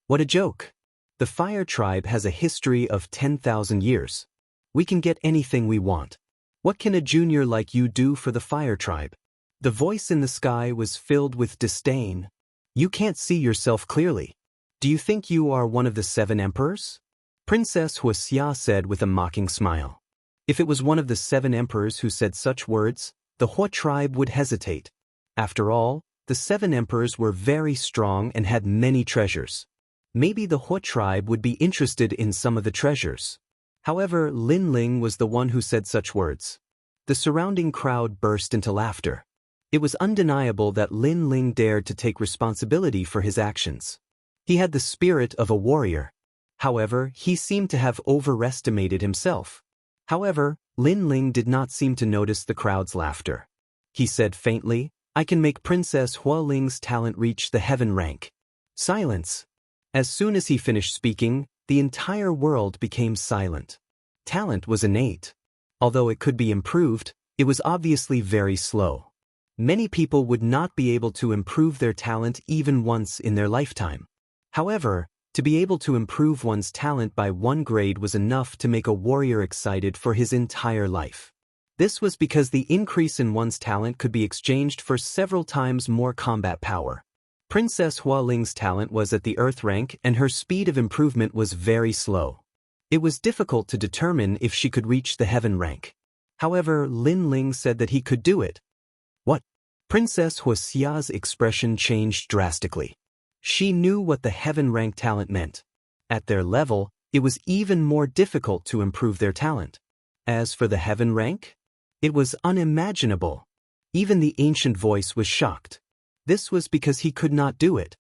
What a joke. The fire tribe has a history of 10,000 years. We can get anything we want. What can a junior like you do for the fire tribe? The voice in the sky was filled with disdain. You can't see yourself clearly. Do you think you are one of the 7 emperors? Princess Huaxia said with a mocking smile. If it was one of the 7 emperors who said such words, the Hua tribe would hesitate. After all, the 7 emperors were very strong and had many treasures. Maybe the Hua tribe would be interested in some of the treasures. However, Lin Ling was the one who said such words. The surrounding crowd burst into laughter. It was undeniable that Lin Ling dared to take responsibility for his actions. He had the spirit of a warrior. However, he seemed to have overestimated himself. However, Lin Ling did not seem to notice the crowd's laughter. He said faintly, "I can make Princess Hualing's talent reach the heaven rank." Silence. As soon as he finished speaking, the entire world became silent. Talent was innate. Although it could be improved, it was obviously very slow. Many people would not be able to improve their talent even once in their lifetime. However, to be able to improve one's talent by 1 grade was enough to make a warrior excited for his entire life. This was because the increase in one's talent could be exchanged for several times more combat power. Princess Hualing's talent was at the earth rank and her speed of improvement was very slow. It was difficult to determine if she could reach the heaven rank. However, Lin Ling said that he could do it. What? Princess Huaxia's expression changed drastically. She knew what the heaven rank talent meant. At their level, it was even more difficult to improve their talent. As for the heaven rank, it was unimaginable. Even the ancient voice was shocked. This was because he could not do it.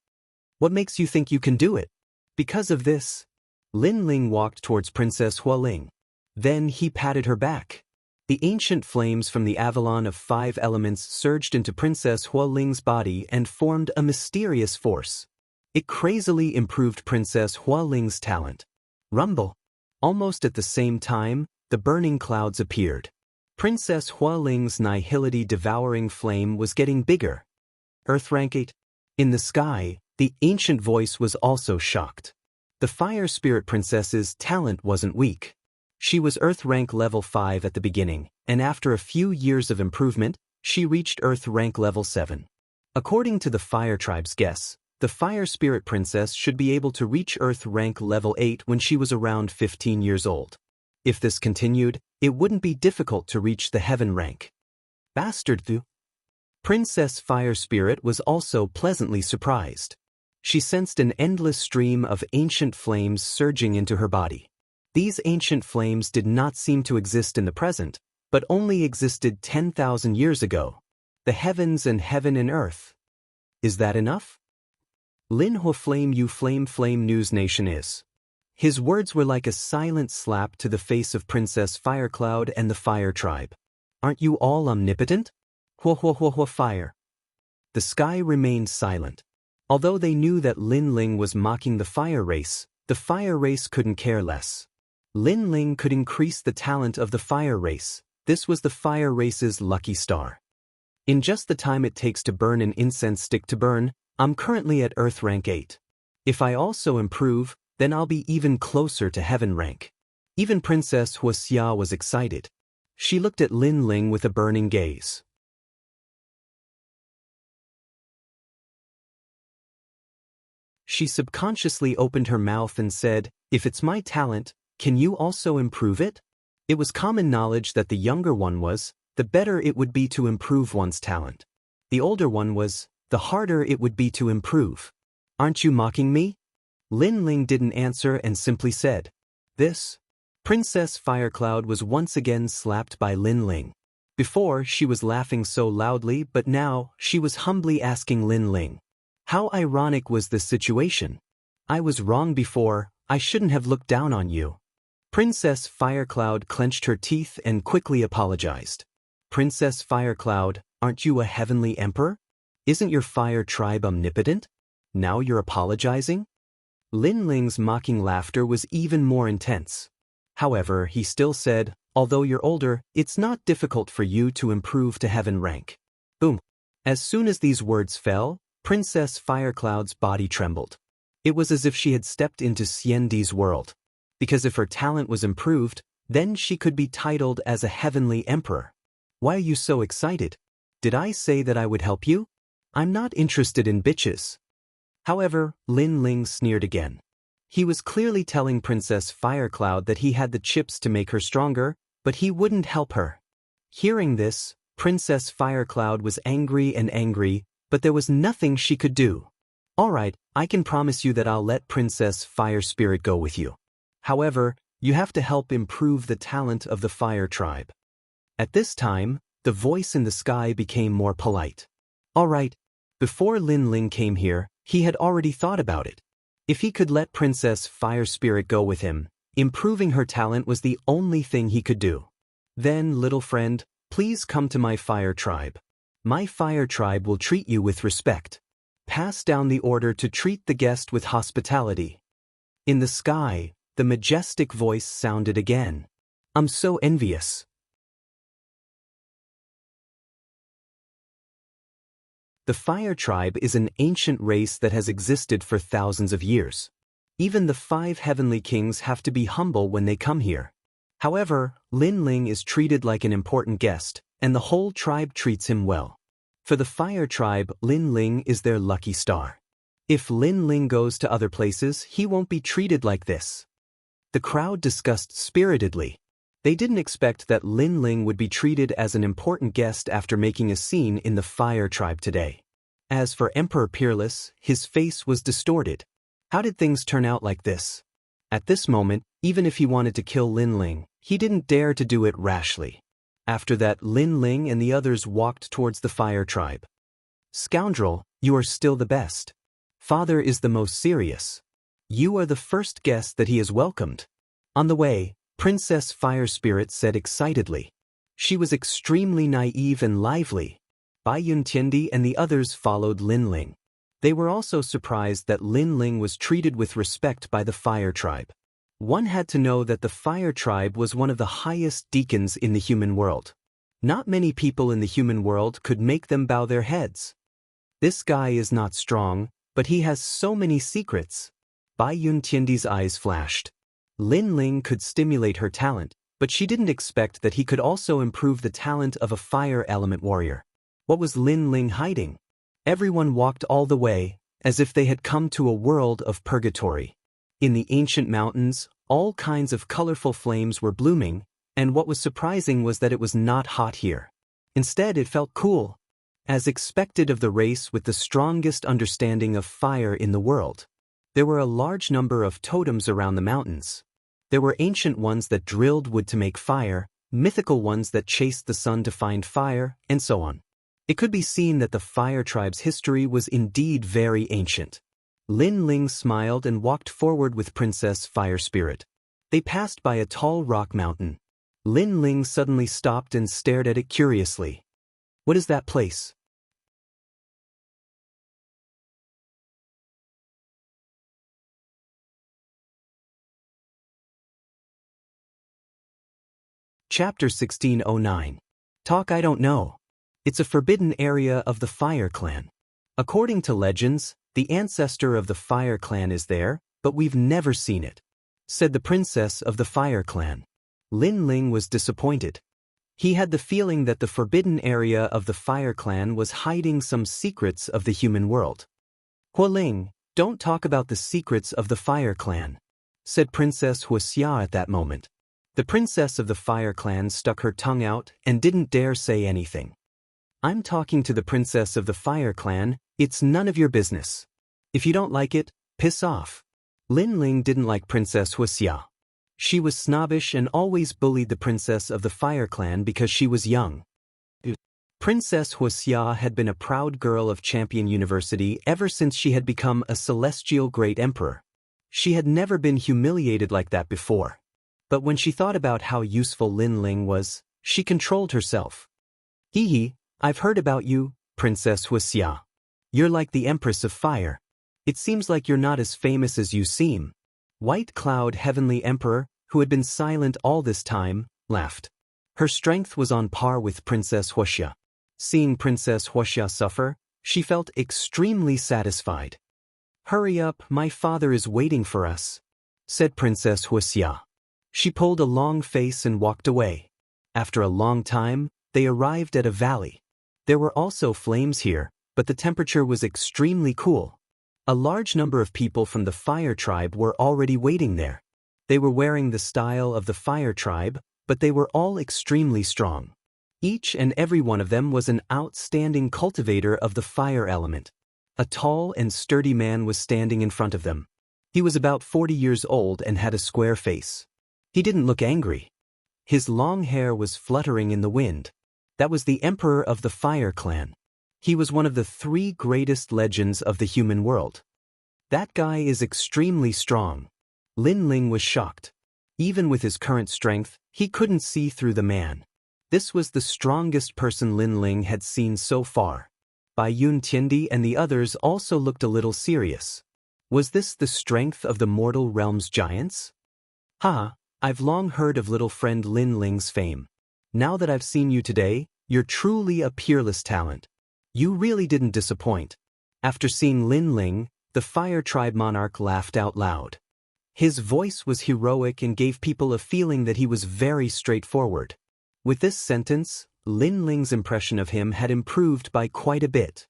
What makes you think you can do it? Because of this, Lin Ling walked towards Princess Hualing. Then he patted her back. The ancient flames from the Avalon of 5 elements surged into Princess Hualing's body and formed a mysterious force. It crazily improved Princess Hualing's talent. Rumble. Almost at the same time, the burning clouds appeared. Princess Hualing's nihility devouring flame was getting bigger. Earth rank 8. In the sky, the ancient voice was also shocked. The fire spirit princess's talent wasn't weak. She was Earth rank level 5 at the beginning, and after a few years of improvement, she reached Earth rank level 7. According to the Fire Tribe's guess, the Fire Spirit Princess should be able to reach Earth rank level 8 when she was around 15 years old. If this continued, it wouldn't be difficult to reach the Heaven rank. Bastard Thu. Princess Fire Spirit was also pleasantly surprised. She sensed an endless stream of ancient flames surging into her body. These ancient flames did not seem to exist in the present, but only existed 10,000 years ago. The heavens and heaven and earth. Is that enough? Lin Hua Flame You Flame Flame News Nation is. His words were like a silent slap to the face of Princess Firecloud and the Fire Tribe. Aren't you all omnipotent? Hua hua hua hua fire. The sky remained silent. Although they knew that Lin Ling was mocking the fire race couldn't care less. Lin Ling could increase the talent of the fire race. This was the fire race's lucky star. In just the time it takes to burn an incense stick to burn, I'm currently at Earth rank 8. If I also improve, then I'll be even closer to Heaven rank. Even Princess Huaxia was excited. She looked at Lin Ling with a burning gaze. She subconsciously opened her mouth and said, "If it's my talent, Can you also improve it? It was common knowledge that the younger one was, the better it would be to improve one's talent. The older one was, the harder it would be to improve. Aren't you mocking me? Lin Ling didn't answer and simply said, "This." Princess Firecloud was once again slapped by Lin Ling. Before, she was laughing so loudly, but now, she was humbly asking Lin Ling. How ironic was this situation? I was wrong before, I shouldn't have looked down on you. Princess Firecloud clenched her teeth and quickly apologized. Princess Firecloud, aren't you a heavenly emperor? Isn't your fire tribe omnipotent? Now you're apologizing? Lin Ling's mocking laughter was even more intense. However, he still said, although you're older, it's not difficult for you to improve to heaven rank. Boom. As soon as these words fell, Princess Firecloud's body trembled. It was as if she had stepped into Xiandi's world. Because if her talent was improved, then she could be titled as a heavenly emperor. Why are you so excited? Did I say that I would help you? I'm not interested in bitches. However, Lin Ling sneered again. He was clearly telling Princess Firecloud that he had the chips to make her stronger, but he wouldn't help her. Hearing this, Princess Firecloud was angry, but there was nothing she could do. Alright, I can promise you that I'll let Princess Fire Spirit go with you. However, you have to help improve the talent of the Fire Tribe. At this time, the voice in the sky became more polite. Alright, before Lin Ling came here, he had already thought about it. If he could let Princess Fire Spirit go with him, improving her talent was the only thing he could do. Then, little friend, please come to my Fire Tribe. My Fire Tribe will treat you with respect. Pass down the order to treat the guest with hospitality. In the sky, the majestic voice sounded again. I'm so envious. The Fire Tribe is an ancient race that has existed for thousands of years. Even the 5 heavenly kings have to be humble when they come here. However, Lin Ling is treated like an important guest, and the whole tribe treats him well. For the Fire Tribe, Lin Ling is their lucky star. If Lin Ling goes to other places, he won't be treated like this. The crowd discussed spiritedly. They didn't expect that Lin Ling would be treated as an important guest after making a scene in the Fire Tribe today. As for Emperor Peerless, his face was distorted. How did things turn out like this? At this moment, even if he wanted to kill Lin Ling, he didn't dare to do it rashly. After that, Lin Ling and the others walked towards the Fire Tribe. Scoundrel, you are still the best. Father is the most serious. You are the first guest that he has welcomed. On the way, Princess Fire Spirit said excitedly. She was extremely naive and lively. Bai Yuntiendi and the others followed Lin Ling. They were also surprised that Lin Ling was treated with respect by the Fire Tribe. One had to know that the Fire Tribe was one of the highest deacons in the human world. Not many people in the human world could make them bow their heads. This guy is not strong, but he has so many secrets. Bai Yuntiendi's eyes flashed. Lin Ling could stimulate her talent, but she didn't expect that he could also improve the talent of a fire element warrior. What was Lin Ling hiding? Everyone walked all the way, as if they had come to a world of purgatory. In the ancient mountains, all kinds of colorful flames were blooming, and what was surprising was that it was not hot here. Instead, it felt cool, as expected of the race with the strongest understanding of fire in the world. There were a large number of totems around the mountains. There were ancient ones that drilled wood to make fire, mythical ones that chased the sun to find fire, and so on. It could be seen that the Fire Tribe's history was indeed very ancient. Lin Ling smiled and walked forward with Princess Fire Spirit. They passed by a tall rock mountain. Lin Ling suddenly stopped and stared at it curiously. What is that place? Chapter 1609. Talk I don't know. It's a forbidden area of the Fire Clan. According to legends, the ancestor of the Fire Clan is there, but we've never seen it, said the princess of the Fire Clan. Lin Ling was disappointed. He had the feeling that the forbidden area of the Fire Clan was hiding some secrets of the human world. Hua Ling, don't talk about the secrets of the Fire Clan. said Princess Huixia at that moment. The princess of the Fire Clan stuck her tongue out and didn't dare say anything. I'm talking to the princess of the Fire Clan, it's none of your business. If you don't like it, piss off. Lin Ling didn't like Princess Huixia. She was snobbish and always bullied the princess of the Fire Clan because she was young. Princess Huixia had been a proud girl of Champion University ever since she had become a celestial great emperor. She had never been humiliated like that before. But when she thought about how useful Lin Ling was, she controlled herself. Hee, I've heard about you, Princess Huixia. You're like the Empress of Fire. It seems like you're not as famous as you seem. White Cloud Heavenly Emperor, who had been silent all this time, laughed. Her strength was on par with Princess Huixia. Seeing Princess Huixia suffer, she felt extremely satisfied. Hurry up, my father is waiting for us, said Princess Huixia. She pulled a long face and walked away. After a long time, they arrived at a valley. There were also flames here, but the temperature was extremely cool. A large number of people from the Fire Tribe were already waiting there. They were wearing the style of the Fire Tribe, but they were all extremely strong. Each and every one of them was an outstanding cultivator of the fire element. A tall and sturdy man was standing in front of them. He was about 40 years old and had a square face. He didn't look angry. His long hair was fluttering in the wind. That was the Emperor of the Fire Clan. He was one of the 3 greatest legends of the human world. That guy is extremely strong. Lin Ling was shocked. Even with his current strength, he couldn't see through the man. This was the strongest person Lin Ling had seen so far. Bai Yun Tiandi and the others also looked a little serious. Was this the strength of the mortal realm's giants? I've long heard of little friend Lin Ling's fame. Now that I've seen you today, you're truly a peerless talent. You really didn't disappoint. After seeing Lin Ling, the Fire Tribe monarch laughed out loud. His voice was heroic and gave people a feeling that he was very straightforward. With this sentence, Lin Ling's impression of him had improved by quite a bit.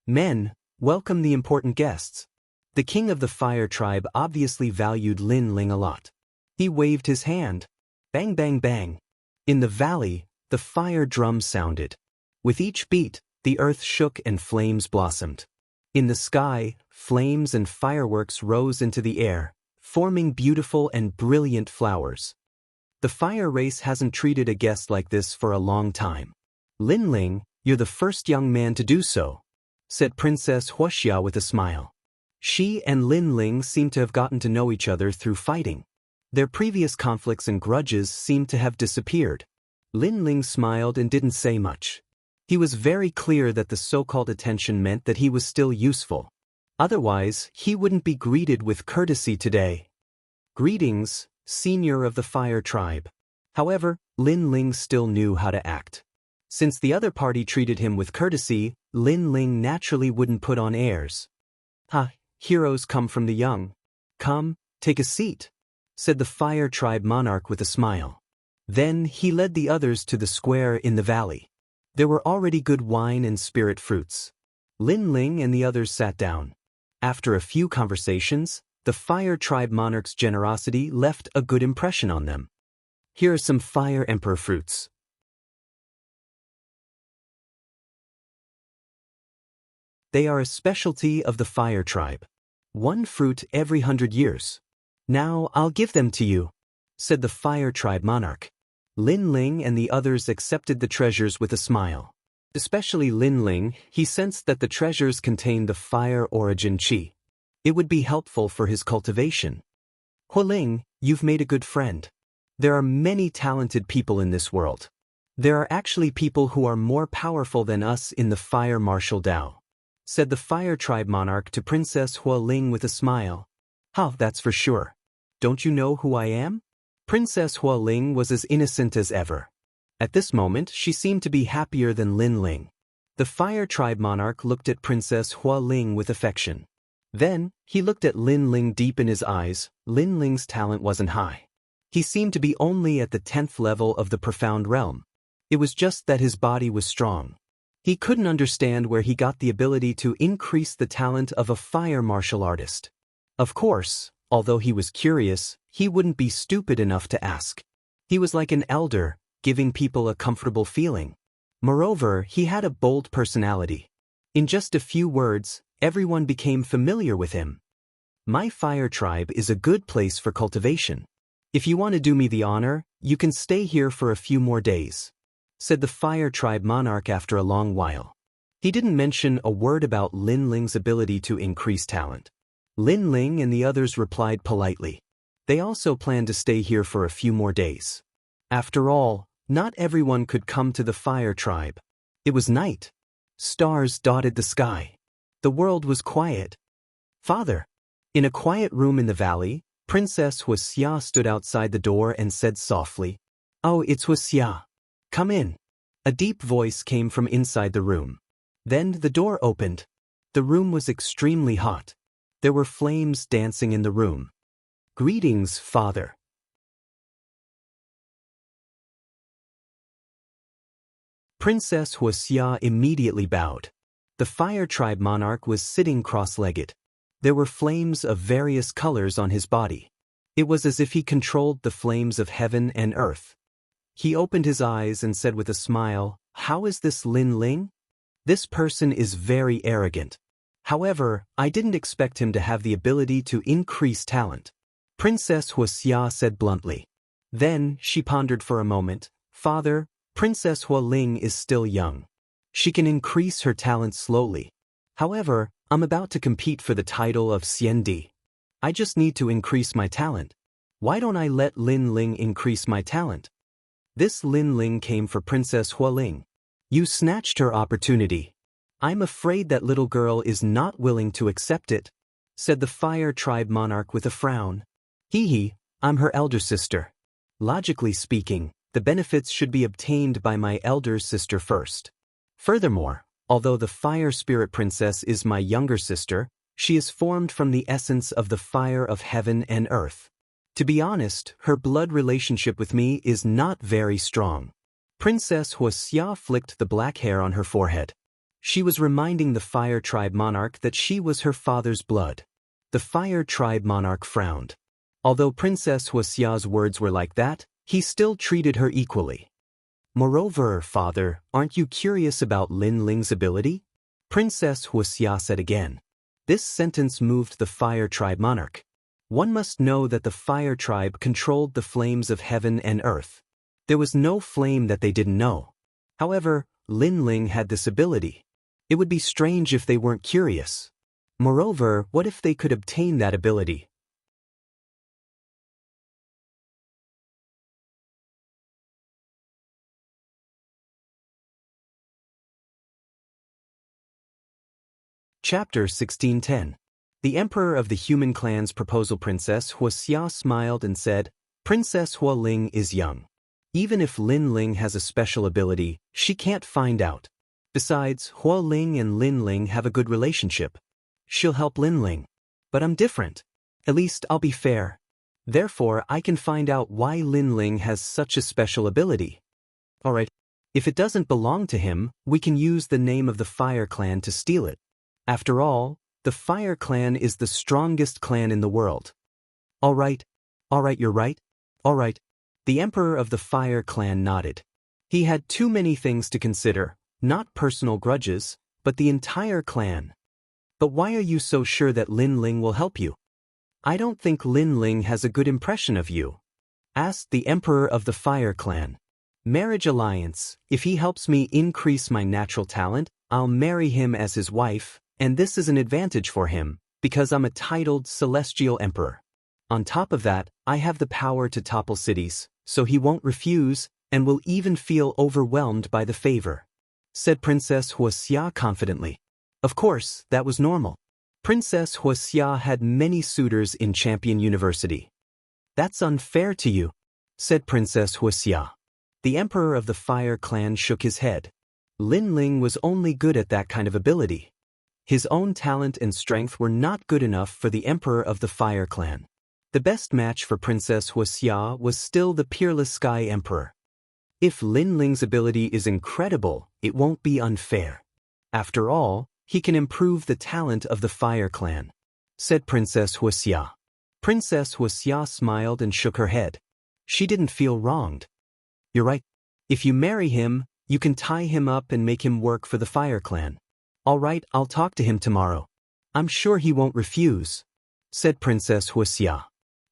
Men, welcome the important guests. The king of the Fire Tribe obviously valued Lin Ling a lot. He waved his hand. Bang bang bang. In the valley, the fire drums sounded. With each beat, the earth shook and flames blossomed. In the sky, flames and fireworks rose into the air, forming beautiful and brilliant flowers. The fire race hasn't treated a guest like this for a long time. Lin Ling, you're the first young man to do so, said Princess Huixia with a smile. She and Lin Ling seemed to have gotten to know each other through fighting. Their previous conflicts and grudges seemed to have disappeared. Lin Ling smiled and didn't say much. He was very clear that the so-called attention meant that he was still useful. Otherwise, he wouldn't be greeted with courtesy today. Greetings, senior of the Fire Tribe. However, Lin Ling still knew how to act. Since the other party treated him with courtesy, Lin Ling naturally wouldn't put on airs. Heroes come from the young. Come, take a seat, said the Fire Tribe monarch with a smile. Then he led the others to the square in the valley. There were already good wine and spirit fruits. Lin Ling and the others sat down. After a few conversations, the Fire Tribe monarch's generosity left a good impression on them. Here are some Fire Emperor fruits. They are a specialty of the Fire Tribe. 1 fruit every 100 years. Now I'll give them to you, said the Fire Tribe monarch. Lin Ling and the others accepted the treasures with a smile. Especially Lin Ling, he sensed that the treasures contained the fire origin qi. It would be helpful for his cultivation. Huling, you've made a good friend. There are many talented people in this world. There are actually people who are more powerful than us in the Fire Martial Dao, said the Fire Tribe monarch to Princess Huling with a smile. That's for sure. Don't you know who I am? Princess Huling was as innocent as ever. At this moment, she seemed to be happier than Lin Ling. The Fire Tribe monarch looked at Princess Huling with affection. Then, he looked at Lin Ling deep in his eyes. Lin Ling's talent wasn't high. He seemed to be only at the 10th level of the profound realm. It was just that his body was strong. He couldn't understand where he got the ability to increase the talent of a fire martial artist. Of course, Although he was curious, he wouldn't be stupid enough to ask. He was like an elder, giving people a comfortable feeling. Moreover, he had a bold personality. In just a few words, everyone became familiar with him. My fire tribe is a good place for cultivation. If you want to do me the honor, you can stay here for a few more days, said the fire tribe monarch after a long while. He didn't mention a word about Lin Ling's ability to increase talent. Lin Ling and the others replied politely. They also planned to stay here for a few more days. After all, not everyone could come to the fire tribe. It was night. Stars dotted the sky. The world was quiet. Father. In a quiet room in the valley, Princess Huaxia stood outside the door and said softly, "Oh, it's Huaxia. Come in." A deep voice came from inside the room. Then the door opened. The room was extremely hot. There were flames dancing in the room. "Greetings, Father." Princess Huaxia immediately bowed. The fire tribe monarch was sitting cross-legged. There were flames of various colors on his body. It was as if he controlled the flames of heaven and earth. He opened his eyes and said with a smile, "How is this Lin Ling? This person is very arrogant. However, I didn't expect him to have the ability to increase talent." Princess Huaxia said bluntly. Then she pondered for a moment. "Father, Princess Hualing is still young. She can increase her talent slowly. However, I'm about to compete for the title of Xiandi. I just need to increase my talent. Why don't I let Lin Ling increase my talent?" This Lin Ling came for Princess Hualing. "You snatched her opportunity. I'm afraid that little girl is not willing to accept it," said the fire tribe monarch with a frown. Hee, I'm her elder sister. Logically speaking, the benefits should be obtained by my elder sister first. Furthermore, although the fire spirit princess is my younger sister, she is formed from the essence of the fire of heaven and earth. To be honest, her blood relationship with me is not very strong. Princess Huaxia flicked the black hair on her forehead. She was reminding the fire tribe monarch that she was her father's blood. The fire tribe monarch frowned. Although Princess Huaxia's words were like that, he still treated her equally. "Moreover, Father, aren't you curious about Lin Ling's ability?" Princess Huaxia said again. This sentence moved the fire tribe monarch. One must know that the fire tribe controlled the flames of heaven and earth. There was no flame that they didn't know. However, Lin Ling had this ability. It would be strange if they weren't curious. Moreover, what if they could obtain that ability? Chapter 1610. The Emperor of the Human Clan's proposal. Princess Huaxia smiled and said, "Princess Hualing is young. Even if Lin Ling has a special ability, she can't find out. Besides, Hualing and Lin Ling have a good relationship. She'll help Lin Ling. But I'm different. At least I'll be fair. Therefore, I can find out why Lin Ling has such a special ability. Alright, if it doesn't belong to him, we can use the name of the Fire Clan to steal it. After all, the Fire Clan is the strongest clan in the world." Alright, you're right. Alright. The Emperor of the Fire Clan nodded. He had too many things to consider, not personal grudges, but the entire clan. "But why are you so sure that Lin Ling will help you?" "I don't think Lin Ling has a good impression of you," asked the Emperor of the Fire Clan. "Marriage alliance. If he helps me increase my natural talent, I'll marry him as his wife. And this is an advantage for him, because I'm a titled Celestial Emperor. On top of that, I have the power to topple cities, so he won't refuse, and will even feel overwhelmed by the favor," said Princess Huaxia confidently. Of course, that was normal. Princess Huaxia had many suitors in Champion University. "That's unfair to you," said Princess Huaxia. The Emperor of the Fire Clan shook his head. Lin Ling was only good at that kind of ability. His own talent and strength were not good enough for the Emperor of the Fire Clan. The best match for Princess Huaxia was still the Peerless Sky Emperor. If Lin Ling's ability is incredible, it won't be unfair. After all, he can improve the talent of the Fire Clan, said Princess Huaxia. Princess Huaxia smiled and shook her head. She didn't feel wronged. You're right. If you marry him, you can tie him up and make him work for the Fire Clan. All right, I'll talk to him tomorrow. I'm sure he won't refuse, said Princess Huaxia.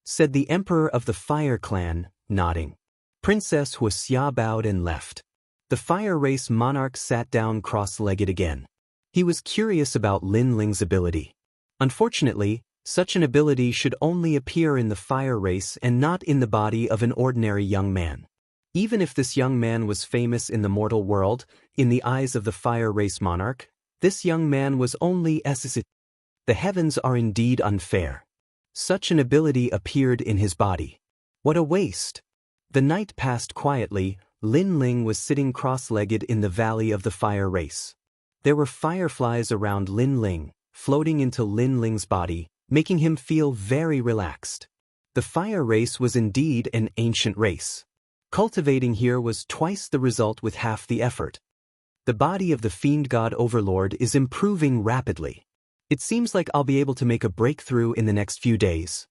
Said the Emperor of the Fire Clan, nodding. Princess Huaxia bowed and left. The Fire Race monarch sat down cross-legged again. He was curious about Lin Ling's ability. Unfortunately, such an ability should only appear in the Fire Race and not in the body of an ordinary young man. Even if this young man was famous in the mortal world, in the eyes of the Fire Race monarch, this young man was only assistant. The heavens are indeed unfair. Such an ability appeared in his body. What a waste! The night passed quietly. Lin Ling was sitting cross-legged in the valley of the Fire Race. There were fireflies around Lin Ling, floating into Lin Ling's body, making him feel very relaxed. The Fire Race was indeed an ancient race. Cultivating here was twice the result with half the effort. The body of the Fiend God Overlord is improving rapidly. It seems like I'll be able to make a breakthrough in the next few days.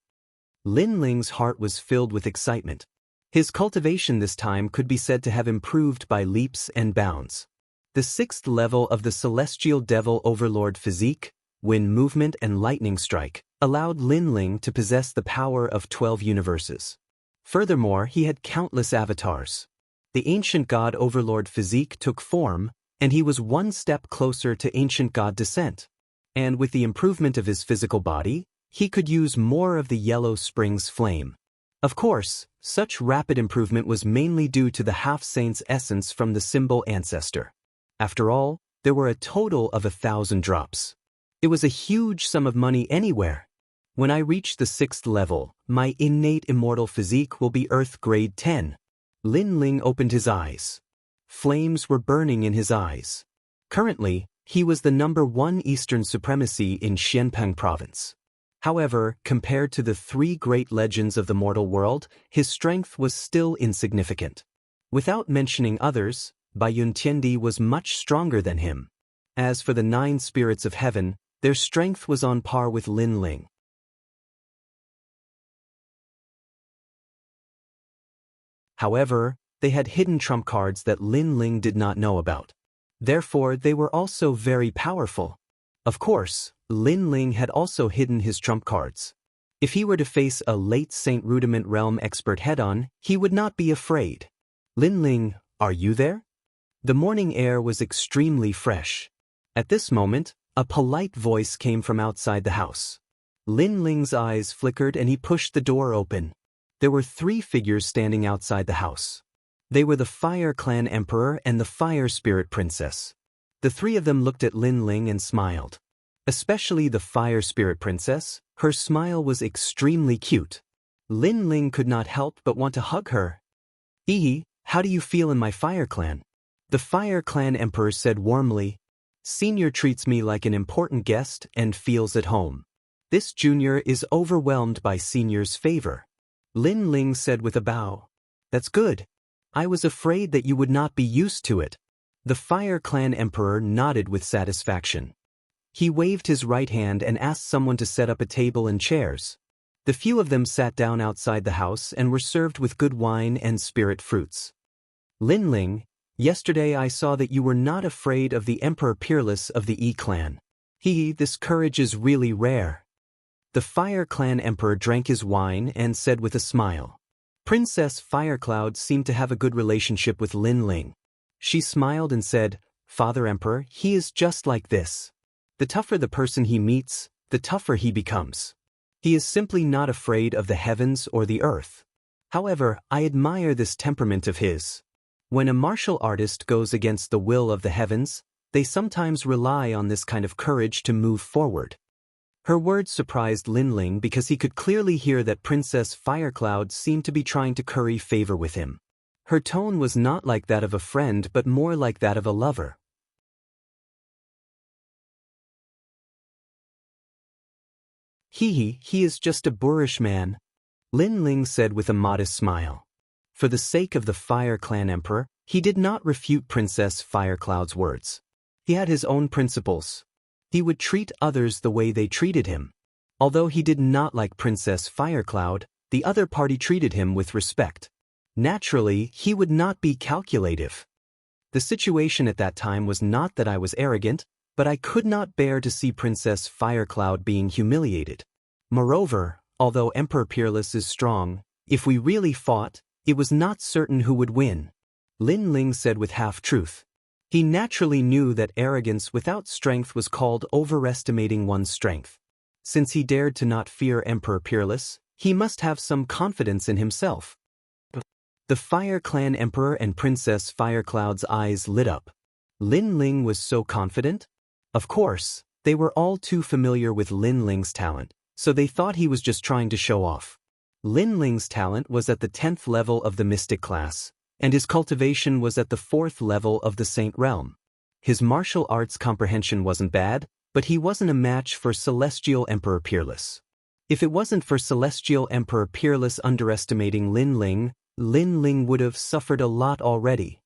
Lin Ling's heart was filled with excitement. His cultivation this time could be said to have improved by leaps and bounds. The 6th level of the Celestial Devil Overlord physique, Wind Movement and Lightning Strike, allowed Lin Ling to possess the power of 12 universes. Furthermore, he had countless avatars. The Ancient God Overlord physique took form, and he was one step closer to Ancient God descent. And with the improvement of his physical body, he could use more of the Yellow Springs flame. Of course, such rapid improvement was mainly due to the half-saint's essence from the symbol ancestor. After all, there were a total of 1,000 drops. It was a huge sum of money anywhere. When I reach the 6th level, my innate immortal physique will be Earth Grade 10. Lin Ling opened his eyes. Flames were burning in his eyes. Currently, he was the #1 Eastern supremacy in Xianpeng province. However, compared to the 3 great legends of the mortal world, his strength was still insignificant. Without mentioning others, Bai Yuntiendi was much stronger than him. As for the 9 spirits of heaven, their strength was on par with Lin Ling. However, they had hidden trump cards that Lin Ling did not know about. Therefore, they were also very powerful. Of course, Lin Ling had also hidden his trump cards. If he were to face a late Saint Rudiment Realm expert head-on, he would not be afraid. Lin Ling, are you there? The morning air was extremely fresh. At this moment, a polite voice came from outside the house. Lin Ling's eyes flickered and he pushed the door open. There were 3 figures standing outside the house. They were the Fire Clan Emperor and the Fire Spirit Princess. The 3 of them looked at Lin Ling and smiled. Especially the Fire Spirit Princess, her smile was extremely cute. Lin Ling could not help but want to hug her. "Ee, how do you feel in my Fire Clan?" The Fire Clan Emperor said warmly. "Senior treats me like an important guest and feels at home. This junior is overwhelmed by Senior's favor." Lin Ling said with a bow. "That's good. I was afraid that you would not be used to it." The Fire Clan Emperor nodded with satisfaction. He waved his right hand and asked someone to set up a table and chairs. The few of them sat down outside the house and were served with good wine and spirit fruits. "Lin Ling, yesterday I saw that you were not afraid of the Emperor Peerless of the E clan. This courage is really rare." The Fire Clan Emperor drank his wine and said with a smile. Princess Firecloud seemed to have a good relationship with Lin Ling. She smiled and said, "Father Emperor, he is just like this. The tougher the person he meets, the tougher he becomes. He is simply not afraid of the heavens or the earth. However, I admire this temperament of his. When a martial artist goes against the will of the heavens, they sometimes rely on this kind of courage to move forward." Her words surprised Lin Ling because he could clearly hear that Princess Firecloud seemed to be trying to curry favor with him. Her tone was not like that of a friend but more like that of a lover. He is just a boorish man," Lin Ling said with a modest smile. For the sake of the Fire Clan Emperor, he did not refute Princess Firecloud's words. He had his own principles. He would treat others the way they treated him. Although he did not like Princess Firecloud, the other party treated him with respect. Naturally, he would not be calculative. The situation at that time was not that I was arrogant, but I could not bear to see Princess Firecloud being humiliated. Moreover, although Emperor Peerless is strong, if we really fought, it was not certain who would win. Lin Ling said with half-truth. He naturally knew that arrogance without strength was called overestimating one's strength. Since he dared to not fear Emperor Peerless, he must have some confidence in himself. The Fire Clan Emperor and Princess Firecloud's eyes lit up. Lin Ling was so confident? Of course, they were all too familiar with Lin Ling's talent, so they thought he was just trying to show off. Lin Ling's talent was at the 10th level of the Mystic class, and his cultivation was at the 4th level of the Saint realm. His martial arts comprehension wasn't bad, but he wasn't a match for Celestial Emperor Peerless. If it wasn't for Celestial Emperor Peerless underestimating Lin Ling would have suffered a lot already.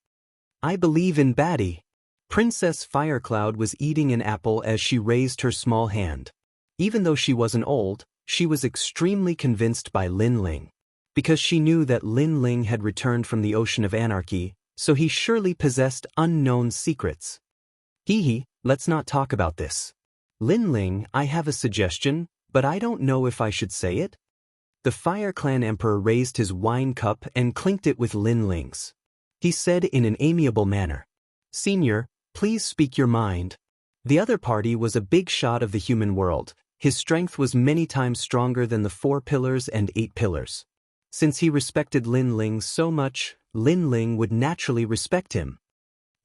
I believe in baddie. Princess Firecloud was eating an apple as she raised her small hand. Even though she wasn't old, she was extremely convinced by Lin Ling. Because she knew that Lin Ling had returned from the Ocean of Anarchy, so he surely possessed unknown secrets. Let's not talk about this. Lin Ling, I have a suggestion, but I don't know if I should say it. The Fire Clan Emperor raised his wine cup and clinked it with Lin Ling's. He said in an amiable manner, "Senior, please speak your mind." The other party was a big shot of the human world. His strength was many times stronger than the 4 pillars and 8 pillars. Since he respected Lin Ling so much, Lin Ling would naturally respect him.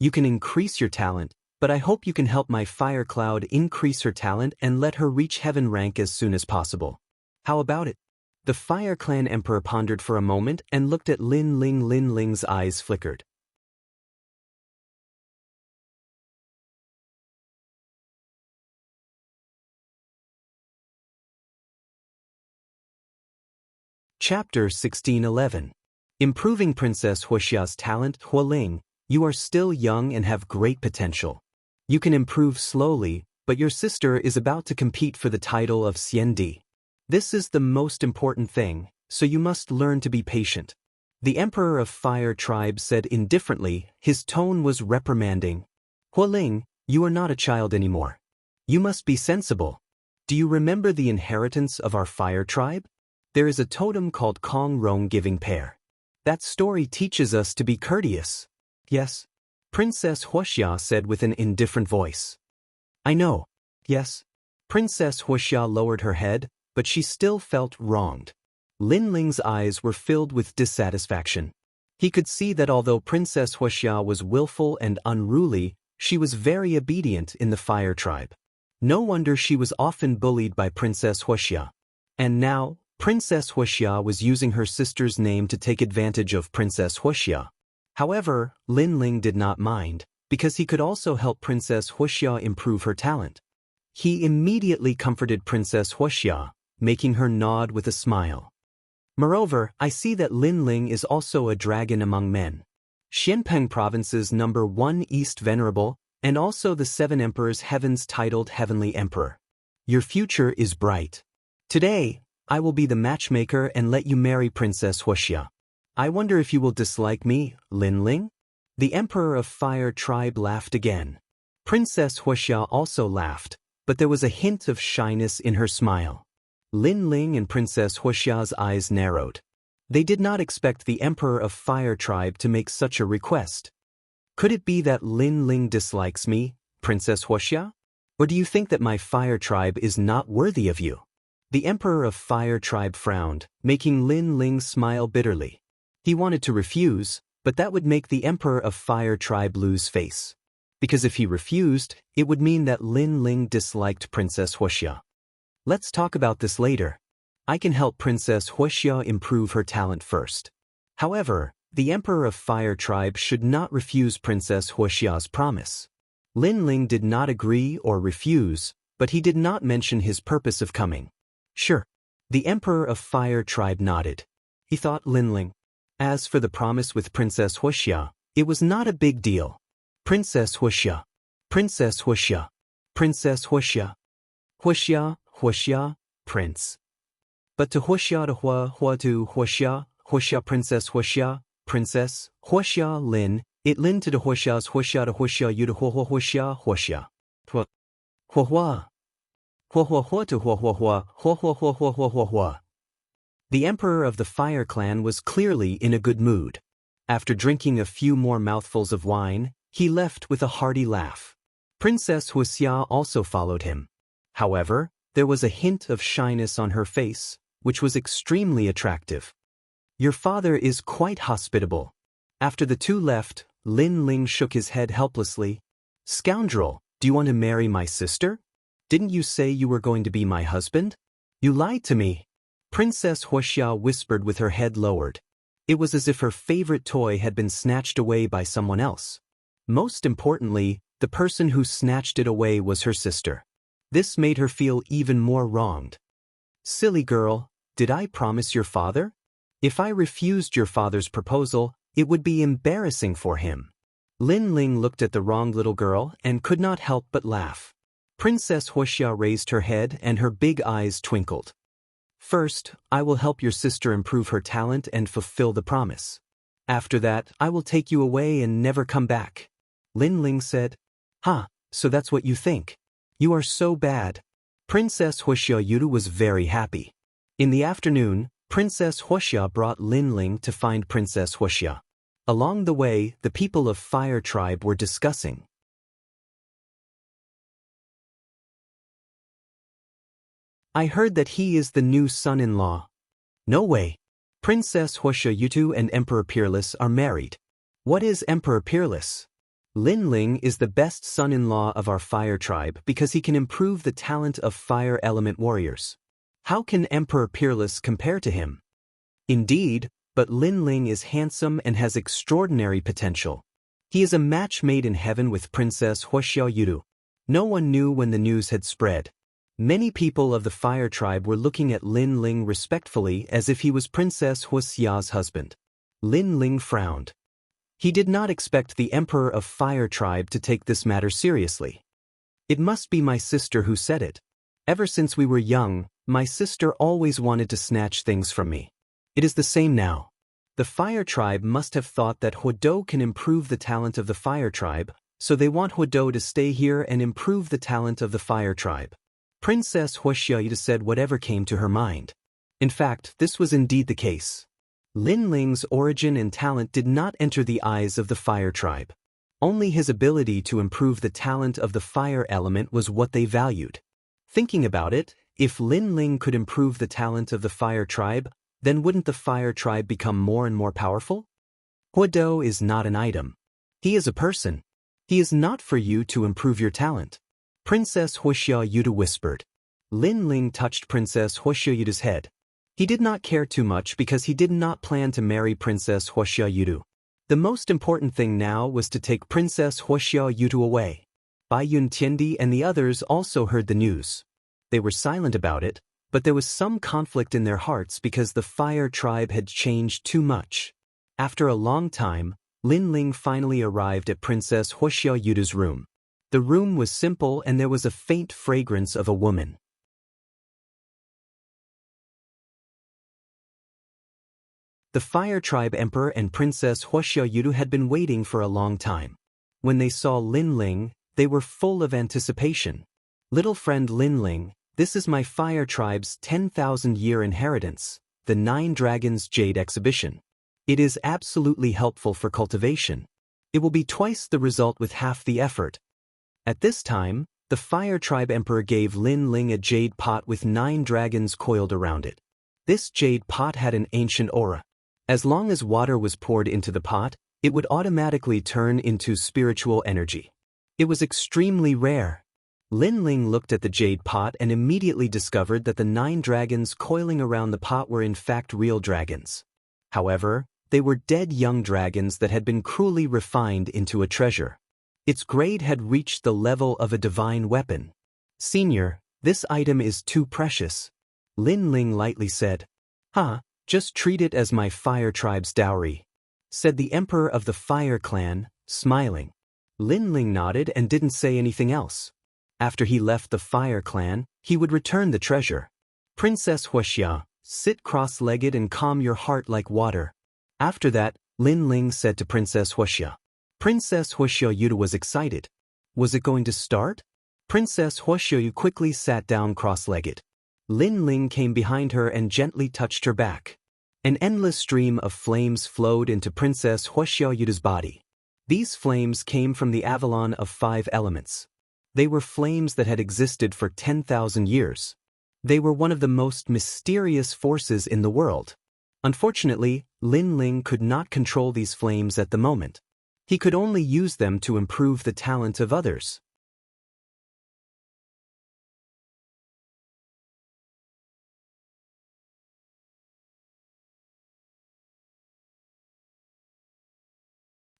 You can increase your talent, but I hope you can help my Fire Cloud increase her talent and let her reach heaven rank as soon as possible. How about it? The Fire Clan Emperor pondered for a moment and looked at Lin Ling. Lin Ling's eyes flickered. Chapter 1611. Improving Princess Huoxia's talent. Huoling, you are still young and have great potential. You can improve slowly, but your sister is about to compete for the title of Xiandi. This is the most important thing, so you must learn to be patient. The Emperor of Fire Tribe said indifferently, his tone was reprimanding. Huoling, you are not a child anymore. You must be sensible. Do you remember the inheritance of our Fire Tribe? There is a totem called Kong Rong Giving Pair. That story teaches us to be courteous. Yes? Princess Huoxia said with an indifferent voice. I know. Yes? Princess Huoxia lowered her head, but she still felt wronged. Lin Ling's eyes were filled with dissatisfaction. He could see that although Princess Huoxia was willful and unruly, she was very obedient in the Fire Tribe. No wonder she was often bullied by Princess Huoxia. And now, Princess Huoxia was using her sister's name to take advantage of Princess Huoxia. However, Lin Ling did not mind, because he could also help Princess Huoxia improve her talent. He immediately comforted Princess Huoxia, making her nod with a smile. Moreover, I see that Lin Ling is also a dragon among men. Xianpeng Province's #1 East Venerable, and also the 7 Emperors Heaven's titled Heavenly Emperor. Your future is bright. Today, I will be the matchmaker and let you marry Princess Huoxia. I wonder if you will dislike me, Lin Ling? The Emperor of Fire Tribe laughed again. Princess Huoxia also laughed, but there was a hint of shyness in her smile. Lin Ling and Princess Huoxia's eyes narrowed. They did not expect the Emperor of Fire Tribe to make such a request. Could it be that Lin Ling dislikes me, Princess Huoxia? Or do you think that my Fire Tribe is not worthy of you? The Emperor of Fire Tribe frowned, making Lin Ling smile bitterly. He wanted to refuse, but that would make the Emperor of Fire Tribe lose face. Because if he refused, it would mean that Lin Ling disliked Princess Huoxia. Let's talk about this later. I can help Princess Huoxia improve her talent first. However, the Emperor of Fire Tribe should not refuse Princess Huoxia's promise. Lin Ling did not agree or refuse, but he did not mention his purpose of coming. Sure. The Emperor of Fire Tribe nodded. He thought Lin Ling. As for the promise with Princess Huoxia, it was not a big deal. Princess Huoxia. Princess Huoxia. Princess Huoxia. Huoxia, Huoxia. prince. But to Huoxia to Hua to Huoxia princess, Huoxia Lin, it Lin to the Huoxia's Huoxia to Huoxia Yu to Huoxia. Hua to Hua. The emperor of the Fire Clan was clearly in a good mood. After drinking a few more mouthfuls of wine, he left with a hearty laugh. Princess Huoxia also followed him. However, there was a hint of shyness on her face, which was extremely attractive. Your father is quite hospitable. After the two left, Lin Ling shook his head helplessly. Scoundrel, do you want to marry my sister? Didn't you say you were going to be my husband? You lied to me. Princess Huoxia whispered with her head lowered. It was as if her favorite toy had been snatched away by someone else. Most importantly, the person who snatched it away was her sister. This made her feel even more wronged. Silly girl, did I promise your father? If I refused your father's proposal, it would be embarrassing for him. Lin Ling looked at the wronged little girl and could not help but laugh. Princess Huoxia raised her head and her big eyes twinkled. First, I will help your sister improve her talent and fulfill the promise. After that, I will take you away and never come back. Lin Ling said. So that's what you think. You are so bad. Princess Huoxia Yudu was very happy. In the afternoon, Princess Huoxia brought Lin Ling to find Princess Huoxia. Along the way, the people of Fire Tribe were discussing. I heard that he is the new son-in-law. No way. Princess Huoxia Yutu and Emperor Peerless are married. What is Emperor Peerless? Lin Ling is the best son-in-law of our Fire Tribe because he can improve the talent of fire element warriors. How can Emperor Peerless compare to him? Indeed, but Lin Ling is handsome and has extraordinary potential. He is a match made in heaven with Princess Huoxia Yutu. No one knew when the news had spread. Many people of the Fire Tribe were looking at Lin Ling respectfully as if he was Princess Huoxia's husband. Lin Ling frowned. He did not expect the Emperor of Fire Tribe to take this matter seriously. It must be my sister who said it. Ever since we were young, my sister always wanted to snatch things from me. It is the same now. The Fire Tribe must have thought that Huodo can improve the talent of the Fire Tribe, so they want Huodo to stay here and improve the talent of the Fire Tribe. Princess Huoxia Yudu said whatever came to her mind. In fact, this was indeed the case. Lin Ling's origin and talent did not enter the eyes of the Fire Tribe. Only his ability to improve the talent of the fire element was what they valued. Thinking about it, if Lin Ling could improve the talent of the Fire Tribe, then wouldn't the Fire Tribe become more and more powerful? Huodo is not an item. He is a person. He is not for you to improve your talent. Princess Huoxia Yudu whispered. Lin Ling touched Princess Huoxia Yudu's head. He did not care too much because he did not plan to marry Princess Huoxia Yudu. The most important thing now was to take Princess Huoxia Yudu away. Bai Yun Tiandi and the others also heard the news. They were silent about it, but there was some conflict in their hearts because the Fire Tribe had changed too much. After a long time, Lin Ling finally arrived at Princess Huoxia Yudu's room. The room was simple and there was a faint fragrance of a woman. The Fire Tribe Emperor and Princess Huoxia Yudu had been waiting for a long time. When they saw Lin Ling, they were full of anticipation. Little friend Lin Ling, this is my Fire Tribe's 10,000-year inheritance, the 9 Dragons Jade Exhibition. It is absolutely helpful for cultivation. It will be twice the result with half the effort. At this time, the Fire Tribe Emperor gave Lin Ling a jade pot with 9 dragons coiled around it. This jade pot had an ancient aura. As long as water was poured into the pot, it would automatically turn into spiritual energy. It was extremely rare. Lin Ling looked at the jade pot and immediately discovered that the 9 dragons coiling around the pot were in fact real dragons. However, they were dead young dragons that had been cruelly refined into a treasure. Its grade had reached the level of a divine weapon. Senior, this item is too precious. Lin Ling lightly said. Just treat it as my Fire Tribe's dowry, said the Emperor of the Fire Clan, smiling. Lin Ling nodded and didn't say anything else. After he left the Fire Clan, he would return the treasure. Princess Huixia, sit cross-legged and calm your heart like water. After that, Lin Ling said to Princess Huixia. Princess Huixia was excited. Was it going to start? Princess Huixia quickly sat down cross-legged. Lin Ling came behind her and gently touched her back. An endless stream of flames flowed into Princess Huixia's body. These flames came from the Avalon of 5 elements. They were flames that had existed for 10,000 years. They were one of the most mysterious forces in the world. Unfortunately, Lin Ling could not control these flames at the moment. He could only use them to improve the talent of others.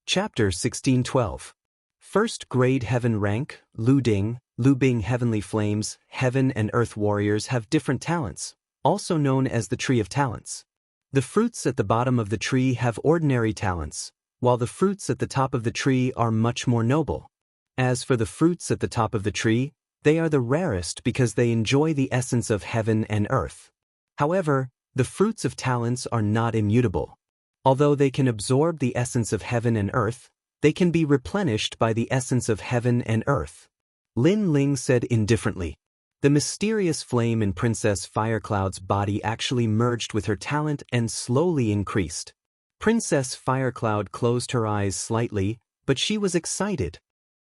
Chapter 1612. First Grade Heaven Rank, Lu Bing Heavenly Flames, Heaven and Earth Warriors have different talents, also known as the Tree of Talents. The fruits at the bottom of the tree have ordinary talents, while the fruits at the top of the tree are much more noble. As for the fruits at the top of the tree, they are the rarest because they enjoy the essence of heaven and earth. However, the fruits of talents are not immutable. Although they can absorb the essence of heaven and earth, they can be replenished by the essence of heaven and earth. Lin Ling said indifferently. The mysterious flame in Princess Firecloud's body actually merged with her talent and slowly increased. Princess Firecloud closed her eyes slightly, but she was excited.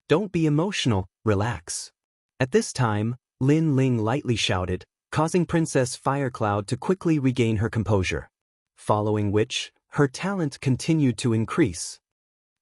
Don't be emotional, relax. At this time, Lin Ling lightly shouted, causing Princess Firecloud to quickly regain her composure. Following which, her talent continued to increase.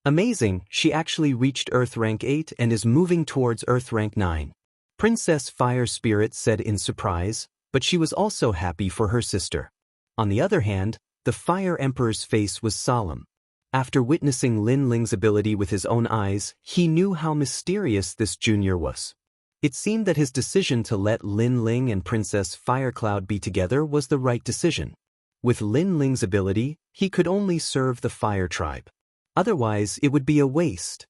Amazing, she actually reached Earth Rank 8 and is moving towards Earth Rank 9. Princess Fire Spirit said in surprise, but she was also happy for her sister. On the other hand, the Fire Emperor's face was solemn. After witnessing Lin Ling's ability with his own eyes, he knew how mysterious this junior was. It seemed that his decision to let Lin Ling and Princess Firecloud be together was the right decision. With Lin Ling's ability, he could only serve the Fire Tribe. Otherwise, it would be a waste.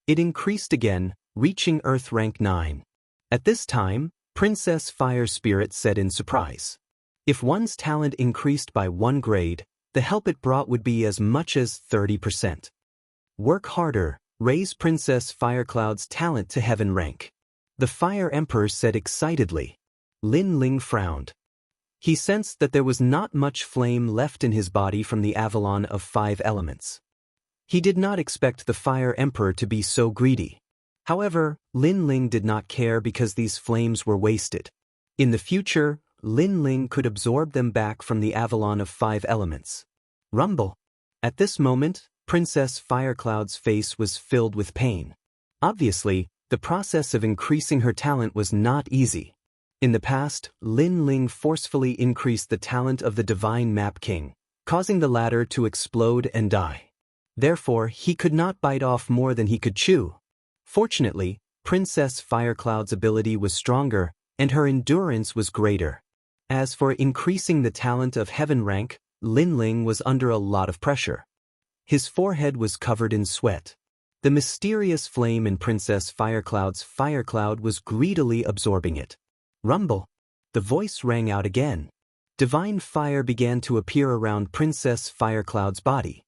It increased again, reaching Earth Rank 9. At this time, Princess Fire Spirit said in surprise. If one's talent increased by 1 grade, the help it brought would be as much as 30%. Work harder, raise Princess Firecloud's talent to heaven rank. The Fire Emperor said excitedly. Lin Ling frowned. He sensed that there was not much flame left in his body from the Avalon of 5 elements. He did not expect the Fire Emperor to be so greedy. However, Lin Ling did not care because these flames were wasted. In the future, Lin Ling could absorb them back from the Avalon of 5 elements. Rumble. At this moment, Princess Firecloud's face was filled with pain. Obviously, the process of increasing her talent was not easy. In the past, Lin Ling forcefully increased the talent of the Divine Map King, causing the latter to explode and die. Therefore, he could not bite off more than he could chew. Fortunately, Princess Firecloud's ability was stronger, and her endurance was greater. As for increasing the talent of heaven rank, Lin Ling was under a lot of pressure. His forehead was covered in sweat. The mysterious flame in Princess Firecloud's fire cloud was greedily absorbing it. Rumble. The voice rang out again. Divine fire began to appear around Princess Firecloud's body.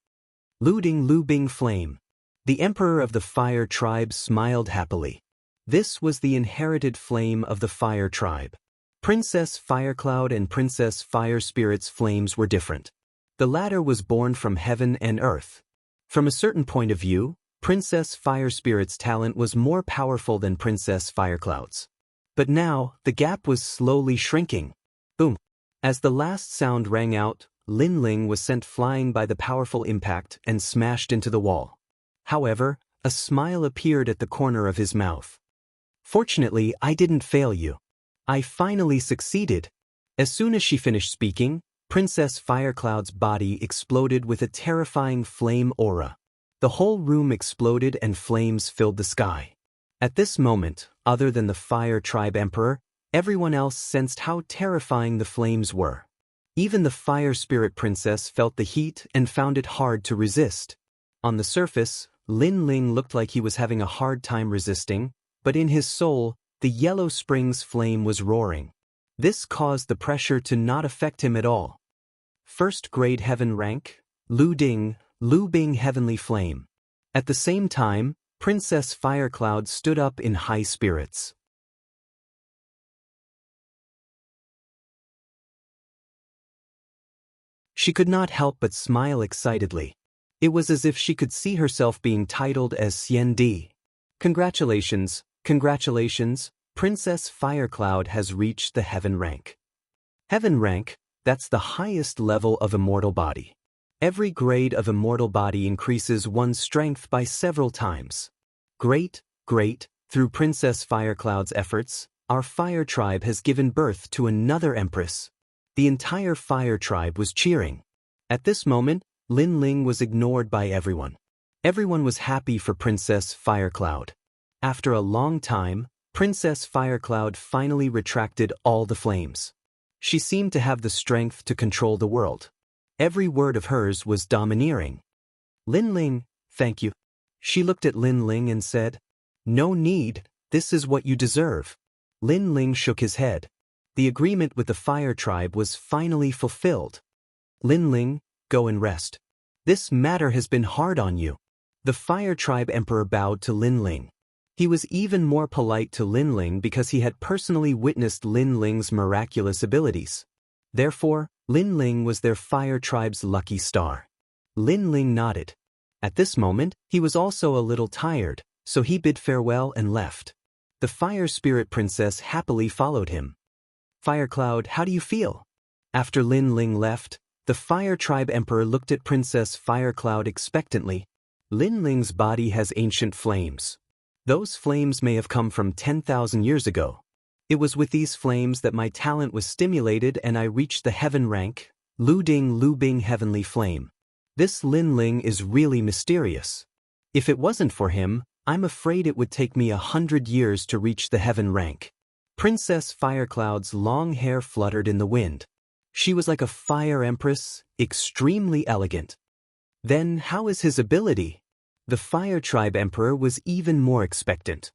Lu Bing Flame. The Emperor of the Fire Tribe smiled happily. This was the inherited flame of the Fire Tribe. Princess Firecloud and Princess Fire Spirit's flames were different. The latter was born from heaven and earth. From a certain point of view, Princess Fire Spirit's talent was more powerful than Princess Firecloud's. But now, the gap was slowly shrinking. Boom. As the last sound rang out, Lin Ling was sent flying by the powerful impact and smashed into the wall. However, a smile appeared at the corner of his mouth. Fortunately, I didn't fail you. I finally succeeded. As soon as she finished speaking, Princess Firecloud's body exploded with a terrifying flame aura. The whole room exploded and flames filled the sky. At this moment, other than the Fire Tribe Emperor, everyone else sensed how terrifying the flames were. Even the Fire Spirit Princess felt the heat and found it hard to resist. On the surface, Lin Ling looked like he was having a hard time resisting, but in his soul, the Yellow Springs flame was roaring. This caused the pressure to not affect him at all. First grade heaven rank, Lu Bing heavenly flame. At the same time, Princess Firecloud stood up in high spirits. She could not help but smile excitedly. It was as if she could see herself being titled as Xian Di. Congratulations, congratulations, Princess Firecloud has reached the heaven rank. Heaven rank, that's the highest level of immortal body. Every grade of immortal body increases one's strength by several times. Great, through Princess Firecloud's efforts, our fire tribe has given birth to another empress. The entire fire tribe was cheering. At this moment, Lin Ling was ignored by everyone. Everyone was happy for Princess Firecloud. After a long time, Princess Firecloud finally retracted all the flames. She seemed to have the strength to control the world. Every word of hers was domineering. Lin Ling, thank you. She looked at Lin Ling and said, no need, this is what you deserve. Lin Ling shook his head. The agreement with the fire tribe was finally fulfilled. Lin Ling, go and rest. This matter has been hard on you. The fire tribe emperor bowed to Lin Ling. He was even more polite to Lin Ling because he had personally witnessed Lin Ling's miraculous abilities. Therefore, Lin Ling was their fire tribe's lucky star. Lin Ling nodded. At this moment, he was also a little tired, so he bid farewell and left. The fire spirit princess happily followed him. Firecloud, how do you feel? After Lin Ling left, the fire tribe emperor looked at Princess Firecloud expectantly. Lin Ling's body has ancient flames. Those flames may have come from 10,000 years ago. It was with these flames that my talent was stimulated and I reached the heaven rank, Lu Bing heavenly flame. This Lin Ling is really mysterious. If it wasn't for him, I'm afraid it would take me 100 years to reach the heaven rank. Princess Firecloud's long hair fluttered in the wind. She was like a fire empress, extremely elegant. Then how is his ability? The fire tribe emperor was even more expectant.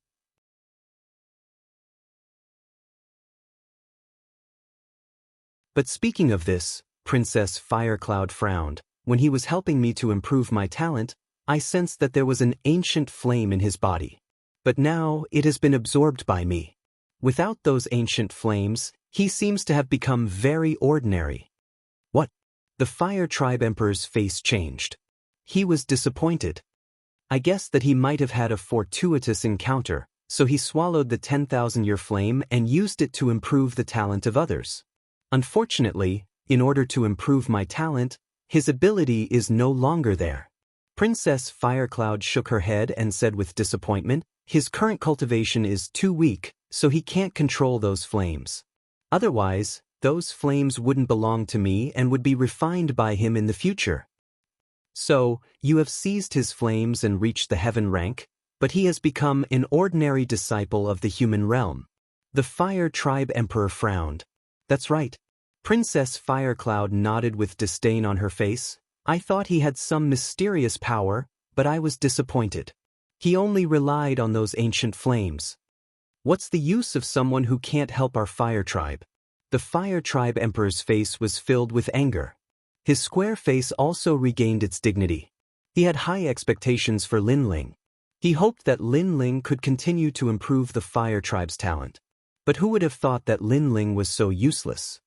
But speaking of this, Princess Firecloud frowned. When he was helping me to improve my talent, I sensed that there was an ancient flame in his body. But now it has been absorbed by me. Without those ancient flames, he seems to have become very ordinary. What? The fire tribe emperor's face changed. He was disappointed. I guessed that he might have had a fortuitous encounter, so he swallowed the 10,000-year flame and used it to improve the talent of others. Unfortunately, in order to improve my talent, his ability is no longer there. Princess Firecloud shook her head and said with disappointment, his current cultivation is too weak, so he can't control those flames. Otherwise, those flames wouldn't belong to me and would be refined by him in the future. So, you have seized his flames and reached the heaven rank, but he has become an ordinary disciple of the human realm. The fire tribe emperor frowned. That's right. Princess Firecloud nodded with disdain on her face. I thought he had some mysterious power, but I was disappointed. He only relied on those ancient flames. What's the use of someone who can't help our fire tribe? The fire tribe emperor's face was filled with anger. His square face also regained its dignity. He had high expectations for Lin Ling. He hoped that Lin Ling could continue to improve the fire tribe's talent. But who would have thought that Lin Ling was so useless?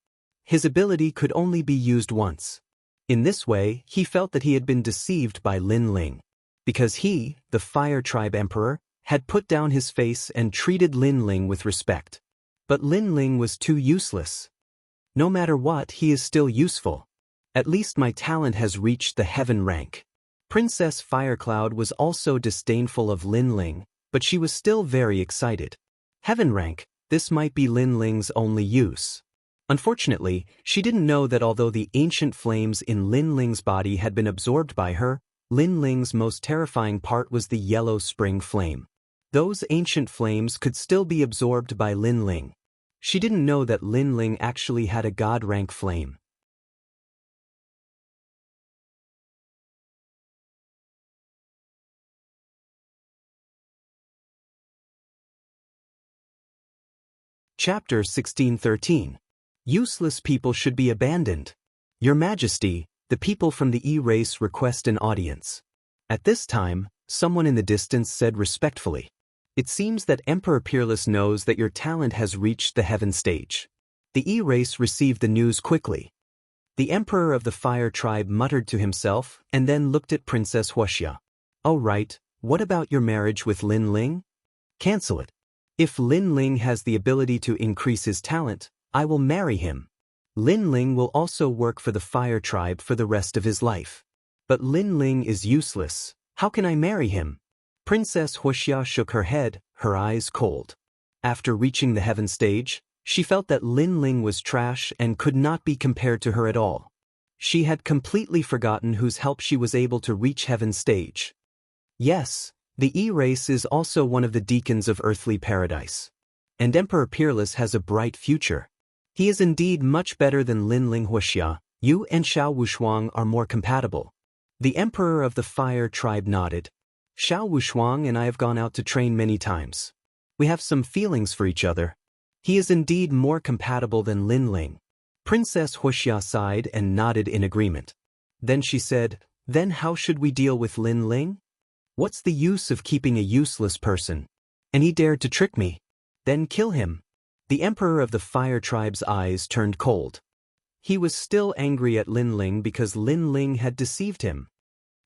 His ability could only be used once. In this way, he felt that he had been deceived by Lin Ling. Because he, the fire tribe emperor, had put down his face and treated Lin Ling with respect. But Lin Ling was too useless. No matter what, he is still useful. At least my talent has reached the heaven rank. Princess Firecloud was also disdainful of Lin Ling, but she was still very excited. Heaven rank, this might be Lin Ling's only use. Unfortunately, she didn't know that although the ancient flames in Lin Ling's body had been absorbed by her, Lin Ling's most terrifying part was the yellow spring flame. Those ancient flames could still be absorbed by Lin Ling. She didn't know that Lin Ling actually had a god rank flame. Chapter 1613. Useless people should be abandoned. Your Majesty, the people from the E-race request an audience. At this time, someone in the distance said respectfully, "It seems that Emperor Peerless knows that your talent has reached the heaven stage." The E-race received the news quickly. The Emperor of the Fire Tribe muttered to himself and then looked at Princess Huoxia. "Oh right, what about your marriage with Lin Ling? Cancel it. If Lin Ling has the ability to increase his talent, I will marry him. Lin Ling will also work for the Fire Tribe for the rest of his life. But Lin Ling is useless. How can I marry him?" Princess Huoxia shook her head, her eyes cold. After reaching the heaven stage, she felt that Lin Ling was trash and could not be compared to her at all. She had completely forgotten whose help she was able to reach heaven stage. Yes, the E-race is also one of the deacons of earthly paradise. And Emperor Peerless has a bright future. He is indeed much better than Lin Ling Huoxia. You and Xiao Wushuang are more compatible. The Emperor of the Fire Tribe nodded. Xiao Wushuang and I have gone out to train many times. We have some feelings for each other. He is indeed more compatible than Lin Ling. Princess Huoxia sighed and nodded in agreement. Then she said, "Then how should we deal with Lin Ling? What's the use of keeping a useless person? And he dared to trick me. Then kill him." The Emperor of the Fire Tribe's eyes turned cold. He was still angry at Lin Ling because Lin Ling had deceived him.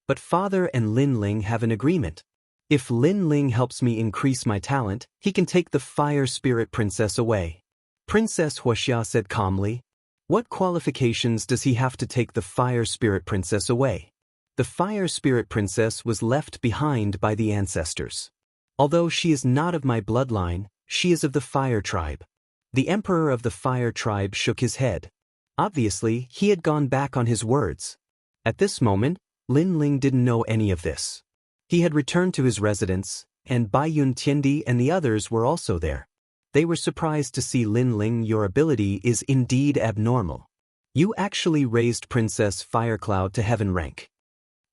But father and Lin Ling have an agreement. If Lin Ling helps me increase my talent, he can take the Fire Spirit Princess away. Princess Huoxia said calmly, "What qualifications does he have to take the Fire Spirit Princess away?" The Fire Spirit Princess was left behind by the ancestors. Although she is not of my bloodline, she is of the Fire Tribe. The Emperor of the Fire Tribe shook his head. Obviously, he had gone back on his words. At this moment, Lin Ling didn't know any of this. He had returned to his residence, and Bai Yun Tiendi and the others were also there. They were surprised to see Lin Ling. "Your ability is indeed abnormal. You actually raised Princess Firecloud to heaven rank."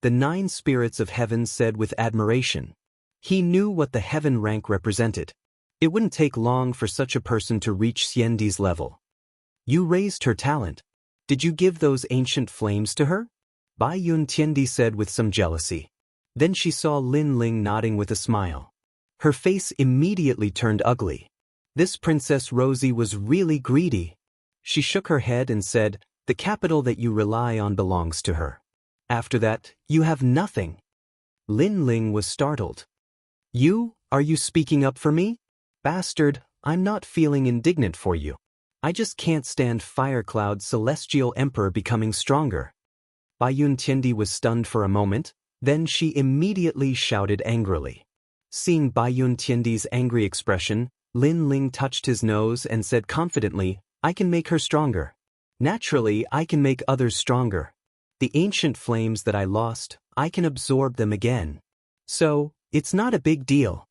The 9 spirits of heaven said with admiration. He knew what the heaven rank represented. It wouldn't take long for such a person to reach Xiandi's level. "You raised her talent. Did you give those ancient flames to her?" Bai Yun Tiendi said with some jealousy. Then she saw Lin Ling nodding with a smile. Her face immediately turned ugly. This Princess Rosie was really greedy. She shook her head and said, "The capital that you rely on belongs to her. After that, you have nothing." Lin Ling was startled. Are you speaking up for me?" "Bastard, I'm not feeling indignant for you. I just can't stand Firecloud's celestial emperor becoming stronger." Bai Yun Tiendi was stunned for a moment, then she immediately shouted angrily. Seeing Bai Yun Tiendi's angry expression, Lin Ling touched his nose and said confidently, "I can make her stronger. Naturally, I can make others stronger. The ancient flames that I lost, I can absorb them again. So, it's not a big deal."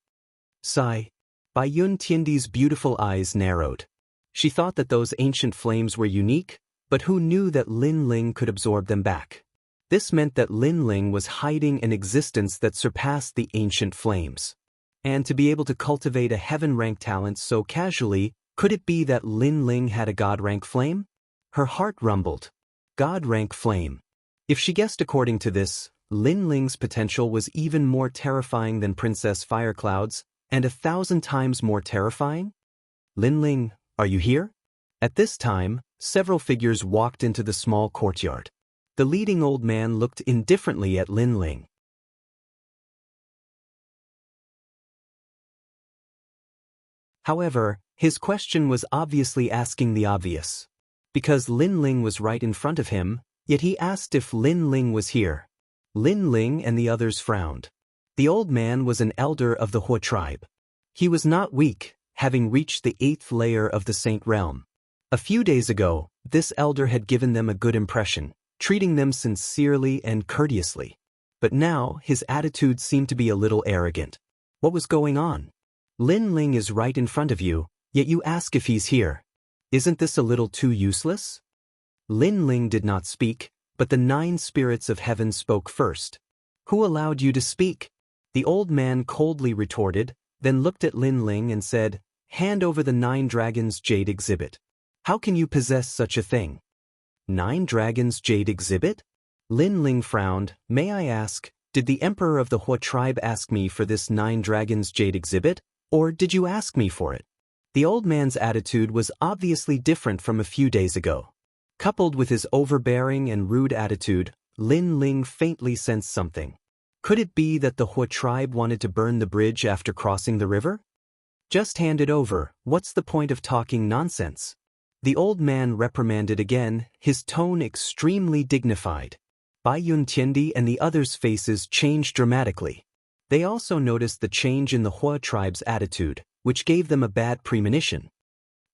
Sigh. Bai Yun Tiendi's beautiful eyes narrowed. She thought that those ancient flames were unique, but who knew that Lin Ling could absorb them back? This meant that Lin Ling was hiding an existence that surpassed the ancient flames. And to be able to cultivate a heaven-rank talent so casually, could it be that Lin Ling had a god-rank flame? Her heart rumbled. God-rank flame. If she guessed according to this, Lin Ling's potential was even more terrifying than Princess Firecloud's, and 1,000 times more terrifying? "Lin Ling, are you here?" At this time, several figures walked into the small courtyard. The leading old man looked indifferently at Lin Ling. However, his question was obviously asking the obvious. Because Lin Ling was right in front of him, yet he asked if Lin Ling was here. Lin Ling and the others frowned. The old man was an elder of the Hua tribe. He was not weak, having reached the 8th layer of the Saint Realm. A few days ago, this elder had given them a good impression, treating them sincerely and courteously. But now, his attitude seemed to be a little arrogant. What was going on? Lin Ling is right in front of you, yet you ask if he's here. Isn't this a little too useless? Lin Ling did not speak, but the 9 spirits of heaven spoke first. Who allowed you to speak? The old man coldly retorted, then looked at Lin Ling and said, "Hand over the 9 dragons jade exhibit." How can you possess such a thing? 9 Dragons Jade Exhibit? Lin Ling frowned. May I ask, did the Emperor of the Hua tribe ask me for this 9 Dragons Jade Exhibit, or did you ask me for it? The old man's attitude was obviously different from a few days ago. Coupled with his overbearing and rude attitude, Lin Ling faintly sensed something. Could it be that the Hua tribe wanted to burn the bridge after crossing the river? Just hand it over, what's the point of talking nonsense? The old man reprimanded again, his tone extremely dignified. Bai Yun Tiandi and the others' faces changed dramatically. They also noticed the change in the Hua tribe's attitude, which gave them a bad premonition.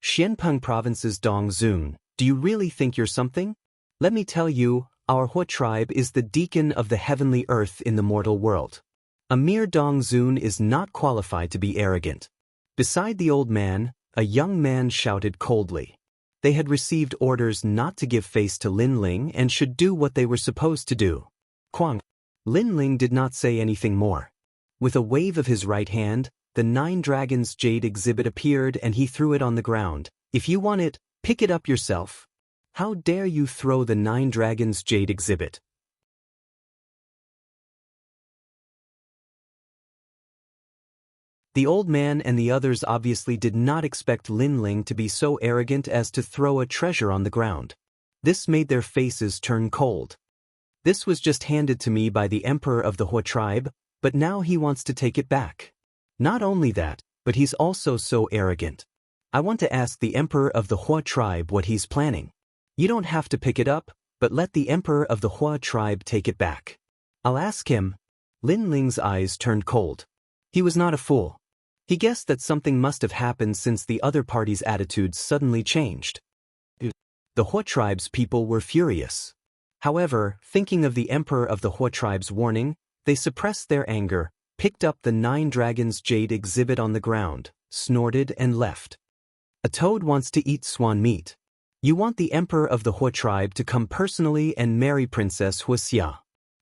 Xianpeng Province's Dong Zun, do you really think you're something? Let me tell you, our Hua tribe is the deacon of the heavenly earth in the mortal world. A mere Dong Zun is not qualified to be arrogant. Beside the old man, a young man shouted coldly. They had received orders not to give face to Lin Ling and should do what they were supposed to do. Quang. Lin Ling did not say anything more. With a wave of his right hand, the 9 Dragons Jade Exhibit appeared and he threw it on the ground. If you want it, pick it up yourself. How dare you throw the 9 Dragons Jade Exhibit? The old man and the others obviously did not expect Lin Ling to be so arrogant as to throw a treasure on the ground. This made their faces turn cold. This was just handed to me by the Emperor of the Hua tribe, but now he wants to take it back. Not only that, but he's also so arrogant. I want to ask the Emperor of the Hua tribe what he's planning. You don't have to pick it up, but let the Emperor of the Hua tribe take it back. I'll ask him. Lin Ling's eyes turned cold. He was not a fool. He guessed that something must have happened since the other party's attitudes suddenly changed. The Hua tribe's people were furious. However, thinking of the Emperor of the Hua tribe's warning, they suppressed their anger, picked up the 9 Dragons Jade Exhibit on the ground, snorted and left. A toad wants to eat swan meat. You want the Emperor of the Hua tribe to come personally and marry Princess Huaxia.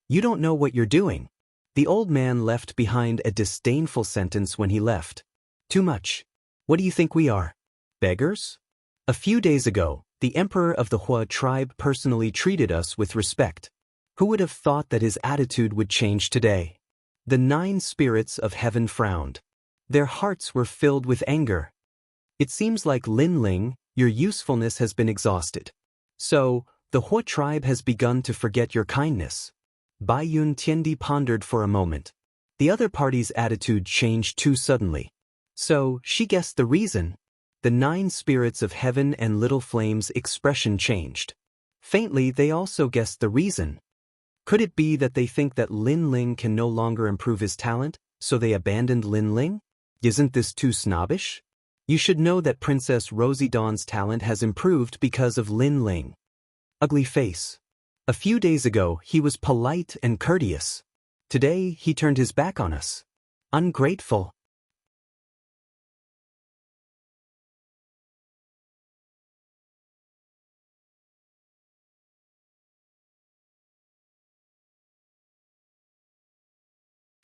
You don't know what you're doing. The old man left behind a disdainful sentence when he left. Too much. What do you think we are? Beggars? A few days ago, the Emperor of the Hua tribe personally treated us with respect. Who would have thought that his attitude would change today? The 9 spirits of heaven frowned. Their hearts were filled with anger. It seems like Lin Ling, your usefulness has been exhausted. So, the Hua tribe has begun to forget your kindness. Bai Yun Tiandi pondered for a moment. The other party's attitude changed too suddenly. So, she guessed the reason. The 9 spirits of heaven and Little Flame's expression changed. Faintly, they also guessed the reason. Could it be that they think that Lin Ling can no longer improve his talent, so they abandoned Lin Ling? Isn't this too snobbish? You should know that Princess Rosie Dawn's talent has improved because of Lin Ling. Ugly face. A few days ago, he was polite and courteous. Today, he turned his back on us. Ungrateful.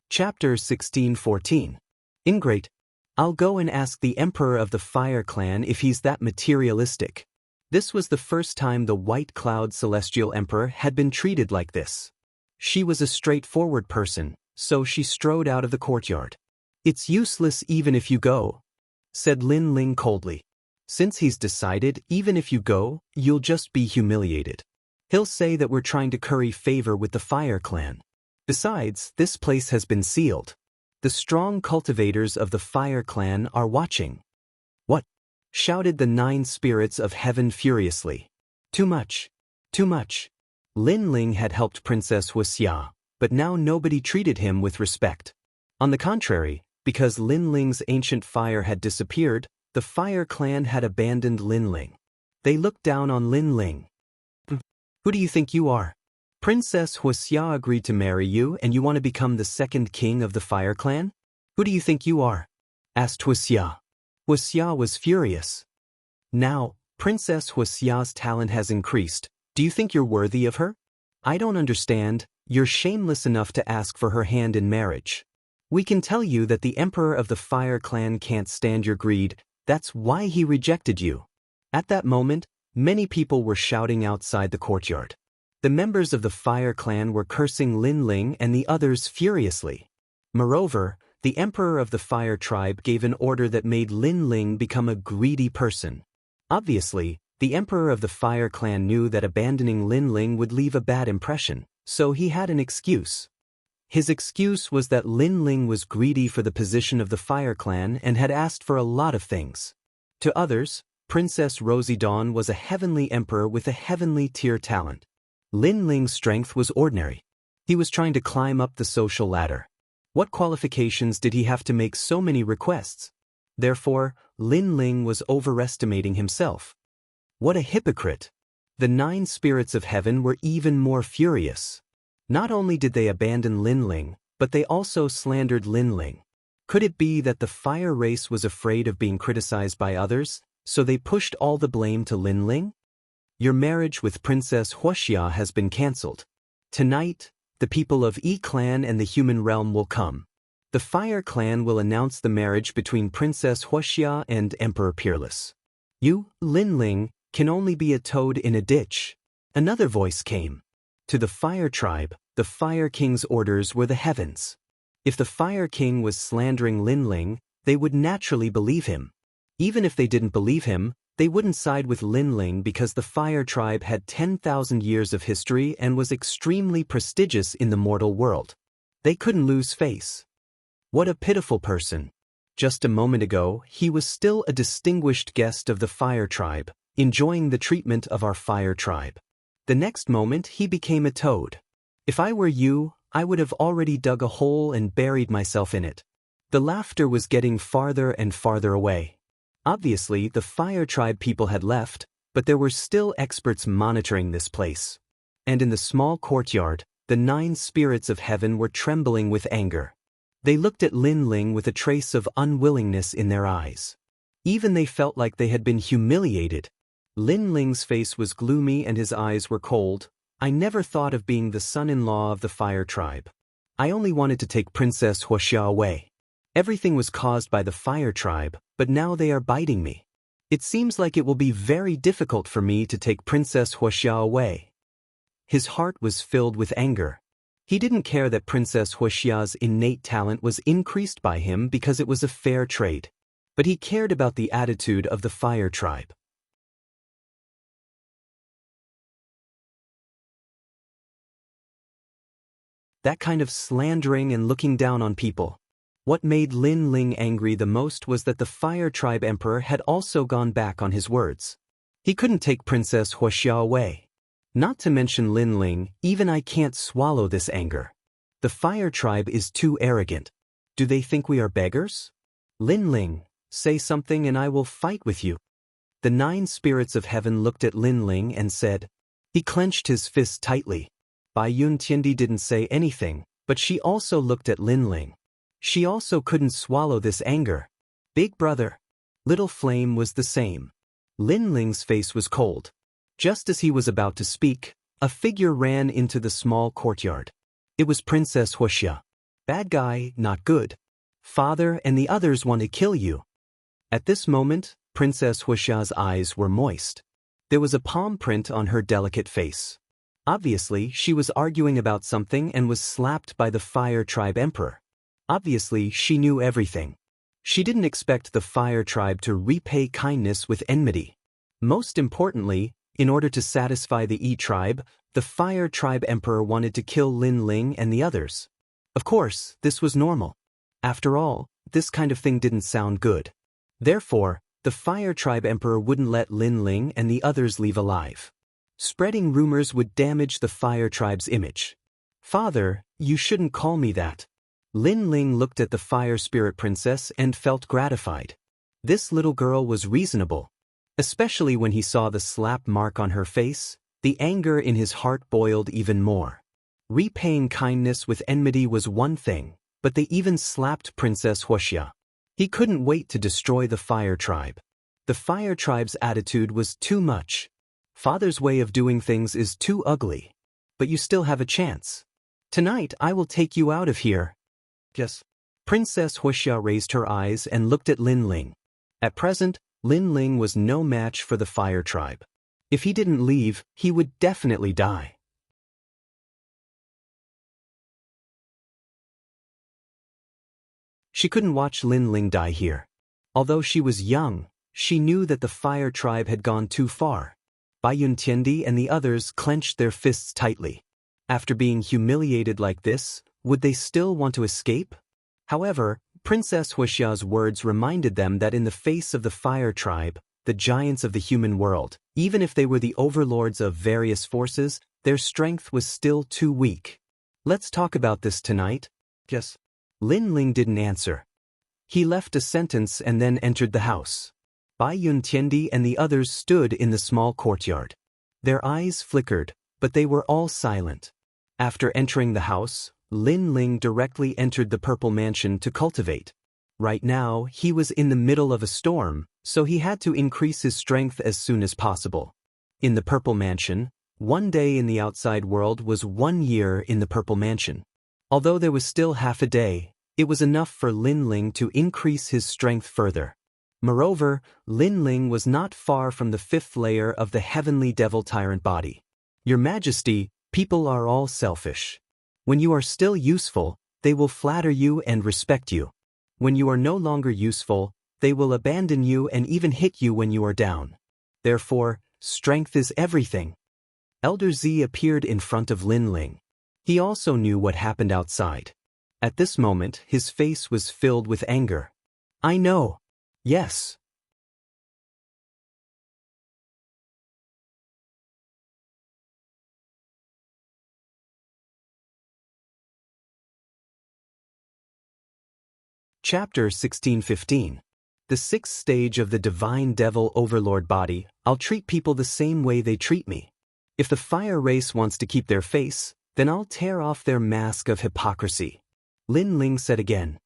Chapter 16:14. Ingrate. I'll go and ask the Emperor of the Fire Clan if he's that materialistic. This was the first time the White Cloud Celestial Emperor had been treated like this. She was a straightforward person, so she strode out of the courtyard. It's useless even if you go, said Lin Ling coldly. Since he's decided, even if you go, you'll just be humiliated. He'll say that we're trying to curry favor with the Fire Clan. Besides, this place has been sealed. The strong cultivators of the Fire Clan are watching. What? Shouted the 9 spirits of heaven furiously. Too much. Too much. Lin Ling had helped Princess Huaxia, but now nobody treated him with respect. On the contrary, because Lin Ling's ancient fire had disappeared, the Fire Clan had abandoned Lin Ling. They looked down on Lin Ling. Who do you think you are? Princess Huaxia agreed to marry you and you want to become the second king of the Fire Clan? Who do you think you are? Asked Huaxia. Huaxia was furious. Now, Princess Huaxia's talent has increased. Do you think you're worthy of her? I don't understand. You're shameless enough to ask for her hand in marriage. We can tell you that the Emperor of the Fire Clan can't stand your greed. That's why he rejected you. At that moment, many people were shouting outside the courtyard. The members of the Fire Clan were cursing Lin Ling and the others furiously. Moreover, the emperor of the Fire Tribe gave an order that made Lin Ling become a greedy person. Obviously, the emperor of the Fire Clan knew that abandoning Lin Ling would leave a bad impression, so he had an excuse. His excuse was that Lin Ling was greedy for the position of the Fire Clan and had asked for a lot of things. To others, Princess Rosie Dawn was a heavenly emperor with a heavenly tier talent. Lin Ling's strength was ordinary. He was trying to climb up the social ladder. What qualifications did he have to make so many requests? Therefore, Lin Ling was overestimating himself. What a hypocrite! The 9 spirits of heaven were even more furious. Not only did they abandon Lin Ling, but they also slandered Lin Ling. Could it be that the fire race was afraid of being criticized by others, so they pushed all the blame to Lin Ling? Your marriage with Princess Huoxia has been cancelled. Tonight, the people of Yi Clan and the human realm will come. The Fire Clan will announce the marriage between Princess Huoxia and Emperor Peerless. You, Lin Ling, can only be a toad in a ditch. Another voice came. To the Fire Tribe, the Fire King's orders were the heavens. If the Fire King was slandering Lin Ling, they would naturally believe him. Even if they didn't believe him, they wouldn't side with Lin Ling because the Fire Tribe had 10,000 years of history and was extremely prestigious in the mortal world. They couldn't lose face. What a pitiful person. Just a moment ago, he was still a distinguished guest of the Fire Tribe, enjoying the treatment of our Fire Tribe. The next moment, he became a toad. If I were you, I would have already dug a hole and buried myself in it. The laughter was getting farther and farther away. Obviously, the Fire Tribe people had left, but there were still experts monitoring this place. And in the small courtyard, the 9 spirits of heaven were trembling with anger. They looked at Lin Ling with a trace of unwillingness in their eyes. Even they felt like they had been humiliated. Lin Ling's face was gloomy and his eyes were cold. I never thought of being the son-in-law of the Fire Tribe. I only wanted to take Princess Huoxia away. Everything was caused by the Fire Tribe, but now they are biting me. It seems like it will be very difficult for me to take Princess Huoxia away. His heart was filled with anger. He didn't care that Princess Huoxia's innate talent was increased by him because it was a fair trade. But he cared about the attitude of the Fire Tribe. That kind of slandering and looking down on people. What made Lin Ling angry the most was that the Fire Tribe Emperor had also gone back on his words. He couldn't take Princess Huoxia away. Not to mention Lin Ling, even I can't swallow this anger. The Fire Tribe is too arrogant. Do they think we are beggars? Lin Ling, say something and I will fight with you. The 9 spirits of heaven looked at Lin Ling and said. He clenched his fist tightly. Bai Yun Tiandi didn't say anything, but she also looked at Lin Ling. She also couldn't swallow this anger. Big brother. Little Flame was the same. Lin Ling's face was cold. Just as he was about to speak, a figure ran into the small courtyard. It was Princess Huoxia. Bad guy, not good. Father and the others want to kill you. At this moment, Princess Huoxia's eyes were moist. There was a palm print on her delicate face. Obviously, she was arguing about something and was slapped by the Fire Tribe Emperor. Obviously, she knew everything. She didn't expect the Fire Tribe to repay kindness with enmity. Most importantly, in order to satisfy the Yi Tribe, the Fire Tribe Emperor wanted to kill Lin Ling and the others. Of course, this was normal. After all, this kind of thing didn't sound good. Therefore, the Fire Tribe Emperor wouldn't let Lin Ling and the others leave alive. Spreading rumors would damage the Fire Tribe's image. Father, you shouldn't call me that. Lin Ling looked at the Fire Spirit Princess and felt gratified. This little girl was reasonable. Especially when he saw the slap mark on her face, the anger in his heart boiled even more. Repaying kindness with enmity was one thing, but they even slapped Princess Huoxia. He couldn't wait to destroy the Fire Tribe. The Fire Tribe's attitude was too much. Father's way of doing things is too ugly. But you still have a chance. Tonight I will take you out of here. Yes. Princess Huoxia raised her eyes and looked at Lin Ling. At present, Lin Ling was no match for the fire tribe. If he didn't leave, he would definitely die. She couldn't watch Lin Ling die here. Although she was young, she knew that the fire tribe had gone too far. Bai Yuntiandi and the others clenched their fists tightly. After being humiliated like this, would they still want to escape? However, Princess Huixia's words reminded them that in the face of the fire tribe, the giants of the human world, even if they were the overlords of various forces, their strength was still too weak. Let's talk about this tonight. Yes. Lin Ling didn't answer. He left a sentence and then entered the house. Bai Yuntiandi and the others stood in the small courtyard. Their eyes flickered, but they were all silent. After entering the house, Lin Ling directly entered the Purple Mansion to cultivate. Right now, he was in the middle of a storm, so he had to increase his strength as soon as possible. In the Purple Mansion, one day in the outside world was 1 year in the Purple Mansion. Although there was still half a day, it was enough for Lin Ling to increase his strength further. Moreover, Lin Ling was not far from the 5th layer of the heavenly devil tyrant body. Your Majesty, people are all selfish. When you are still useful, they will flatter you and respect you. When you are no longer useful, they will abandon you and even hit you when you are down. Therefore, strength is everything. Elder Z appeared in front of Lin Ling. He also knew what happened outside. At this moment, his face was filled with anger. I know. Yes. Chapter 16:15. The 6th stage of the Divine Devil Overlord body. I'll treat people the same way they treat me. If the fire race wants to keep their face, then I'll tear off their mask of hypocrisy. Lin Ling said again.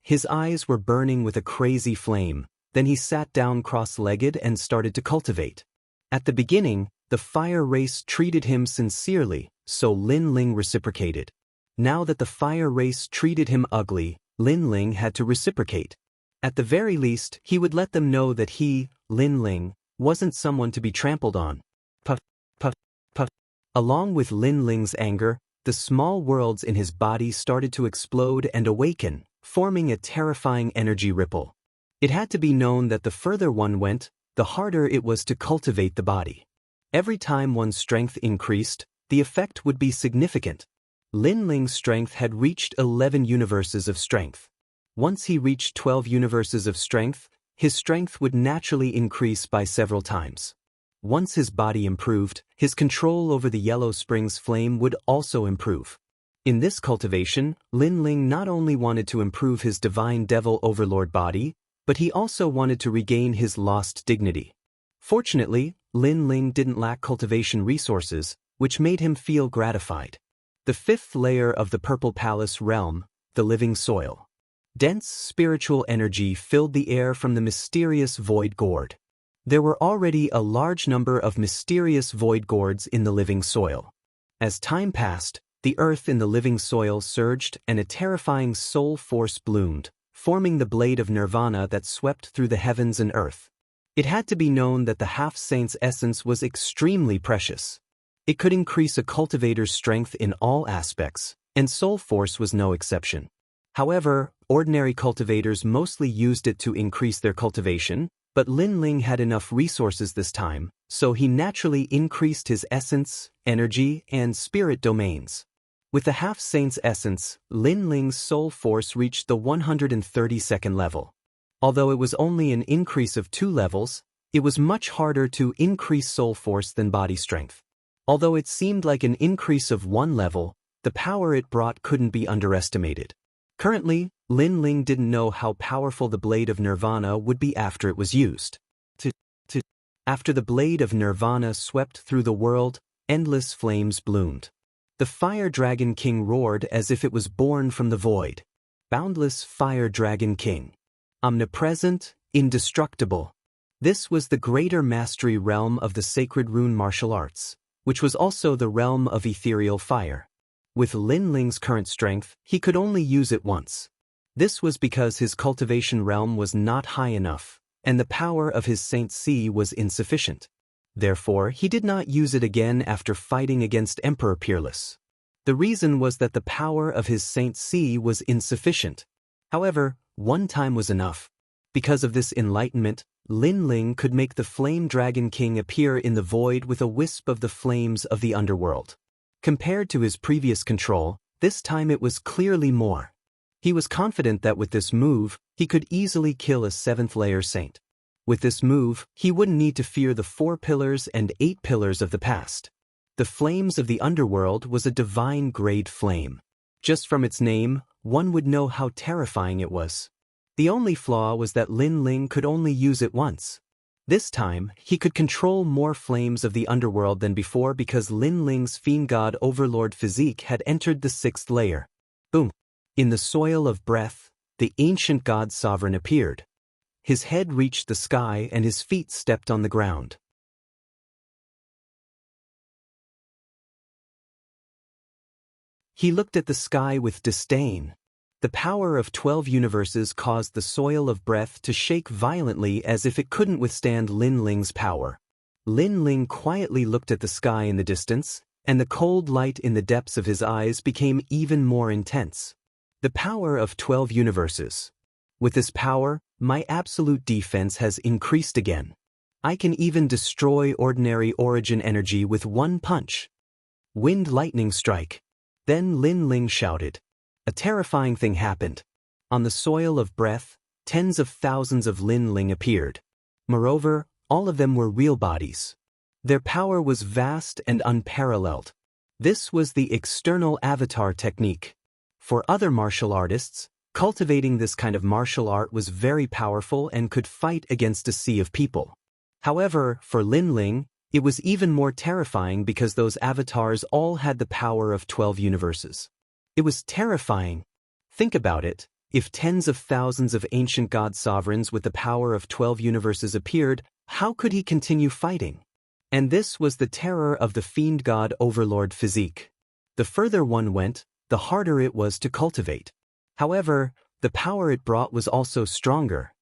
His eyes were burning with a crazy flame, then he sat down cross-legged and started to cultivate. At the beginning, the fire race treated him sincerely, so Lin Ling reciprocated. Now that the fire race treated him ugly, Lin Ling had to reciprocate. At the very least, he would let them know that he, Lin Ling, wasn't someone to be trampled on. Puff, puff, puff. Along with Lin Ling's anger, the small worlds in his body started to explode and awaken, forming a terrifying energy ripple. It had to be known that the further one went, the harder it was to cultivate the body. Every time one's strength increased, the effect would be significant. Lin Ling's strength had reached 11 universes of strength. Once he reached 12 universes of strength, his strength would naturally increase by several times. Once his body improved, his control over the Yellow Springs flame would also improve. In this cultivation, Lin Ling not only wanted to improve his Divine Devil Overlord body, but he also wanted to regain his lost dignity. Fortunately, Lin Ling didn't lack cultivation resources, which made him feel gratified. The 5th layer of the Purple Palace realm, the living soil. Dense spiritual energy filled the air from the mysterious void gourd. There were already a large number of mysterious void gourds in the living soil. As time passed, the earth in the living soil surged and a terrifying soul force bloomed, forming the blade of nirvana that swept through the heavens and earth. It had to be known that the half-saint's essence was extremely precious. It could increase a cultivator's strength in all aspects, and soul force was no exception. However, ordinary cultivators mostly used it to increase their cultivation, but Lin Ling had enough resources this time, so he naturally increased his essence, energy, and spirit domains. With the half-saint's essence, Lin Ling's soul force reached the 132nd level. Although it was only an increase of 2 levels, it was much harder to increase soul force than body strength. Although it seemed like an increase of 1 level, the power it brought couldn't be underestimated. Currently, Lin Ling didn't know how powerful the Blade of Nirvana would be after it was used. After the Blade of Nirvana swept through the world, endless flames bloomed. The Fire Dragon King roared as if it was born from the void. Boundless Fire Dragon King. Omnipresent, indestructible. This was the greater mastery realm of the sacred rune martial arts, which was also the realm of ethereal fire. With Lin Ling's current strength, he could only use it once. This was because his cultivation realm was not high enough, and the power of his Saint C was insufficient. Therefore, he did not use it again after fighting against Emperor Peerless. The reason was that the power of his Saint C was insufficient. However, one time was enough. Because of this enlightenment, Lin Ling could make the Flame Dragon King appear in the void with a wisp of the flames of the underworld. Compared to his previous control, this time it was clearly more. He was confident that with this move, he could easily kill a 7th-layer saint. With this move, he wouldn't need to fear the 4 pillars and 8 pillars of the past. The flames of the underworld was a divine-grade flame. Just from its name, one would know how terrifying it was. The only flaw was that Lin Ling could only use it once. This time, he could control more flames of the underworld than before because Lin Ling's Fiend God Overlord physique had entered the 6th layer. Boom! In the soil of breath, the ancient god sovereign appeared. His head reached the sky and his feet stepped on the ground. He looked at the sky with disdain. The power of 12 universes caused the soil of breath to shake violently as if it couldn't withstand Lin Ling's power. Lin Ling quietly looked at the sky in the distance, and the cold light in the depths of his eyes became even more intense. The power of 12 universes. With this power, my absolute defense has increased again. I can even destroy ordinary origin energy with one punch. Wind lightning strike. Then Lin Ling shouted. A terrifying thing happened. On the soil of breath, tens of thousands of Lin Ling appeared. Moreover, all of them were real bodies. Their power was vast and unparalleled. This was the external avatar technique. For other martial artists, cultivating this kind of martial art was very powerful and could fight against a sea of people. However, for Lin Ling, it was even more terrifying because those avatars all had the power of 12 universes. It was terrifying. Think about it. If tens of thousands of ancient god sovereigns with the power of 12 universes appeared, how could he continue fighting? And this was the terror of the Fiend God Overlord physique. The further one went, the harder it was to cultivate. However, the power it brought was also stronger.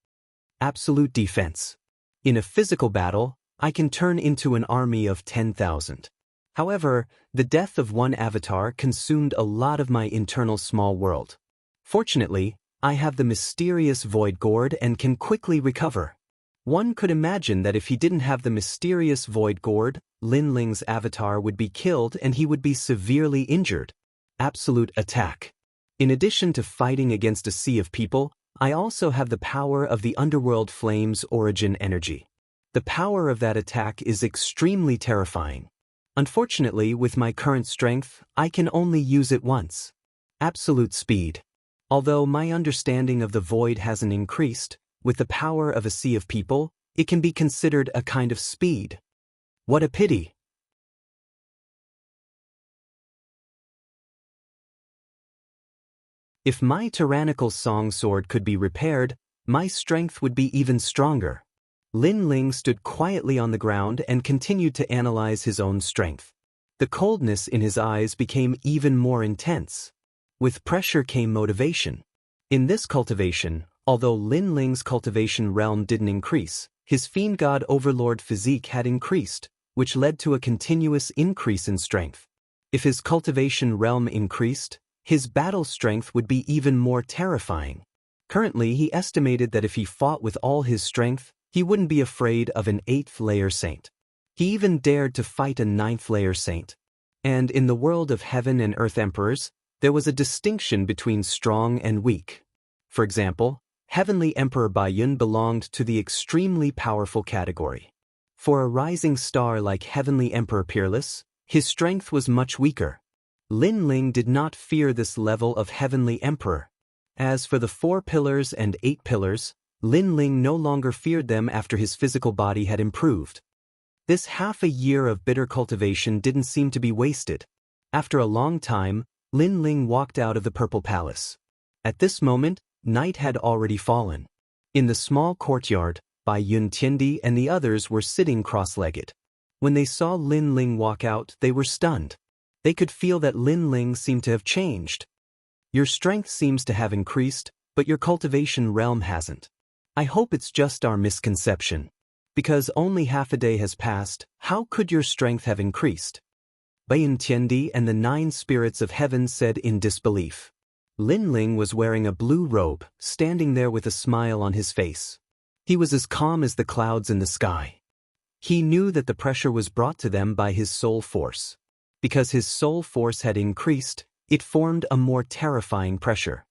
Absolute defense. In a physical battle, I can turn into an army of 10,000. However, the death of one avatar consumed a lot of my internal small world. Fortunately, I have the mysterious Void Gourd and can quickly recover. One could imagine that if he didn't have the mysterious Void Gourd, Lin Ling's avatar would be killed and he would be severely injured. Absolute attack. In addition to fighting against a sea of people, I also have the power of the Underworld Flame's origin energy. The power of that attack is extremely terrifying. Unfortunately, with my current strength, I can only use it once. Absolute speed. Although my understanding of the void hasn't increased, with the power of a sea of people, it can be considered a kind of speed. What a pity. If my tyrannical song sword could be repaired, my strength would be even stronger. Lin Ling stood quietly on the ground and continued to analyze his own strength. The coldness in his eyes became even more intense. With pressure came motivation. In this cultivation, although Lin Ling's cultivation realm didn't increase, his Fiend God Overlord physique had increased, which led to a continuous increase in strength. If his cultivation realm increased, his battle strength would be even more terrifying. Currently, he estimated that if he fought with all his strength, he wouldn't be afraid of an 8th-layer saint. He even dared to fight a 9th-layer saint. And in the world of heaven and earth emperors, there was a distinction between strong and weak. For example, Heavenly Emperor Baiyun belonged to the extremely powerful category. For a rising star like Heavenly Emperor Peerless, his strength was much weaker. Lin Ling did not fear this level of Heavenly Emperor. As for the 4 pillars and 8 pillars, Lin Ling no longer feared them after his physical body had improved. This half a year of bitter cultivation didn't seem to be wasted. After a long time, Lin Ling walked out of the Purple Palace. At this moment, night had already fallen. In the small courtyard, Bai Yun Tiandi and the others were sitting cross-legged. When they saw Lin Ling walk out, they were stunned. They could feel that Lin Ling seemed to have changed. Your strength seems to have increased, but your cultivation realm hasn't. I hope it's just our misconception. Because only half a day has passed, how could your strength have increased? Bayan Tiandi and the 9 spirits of heaven said in disbelief. Lin Ling was wearing a blue robe, standing there with a smile on his face. He was as calm as the clouds in the sky. He knew that the pressure was brought to them by his soul force. Because his soul force had increased, it formed a more terrifying pressure.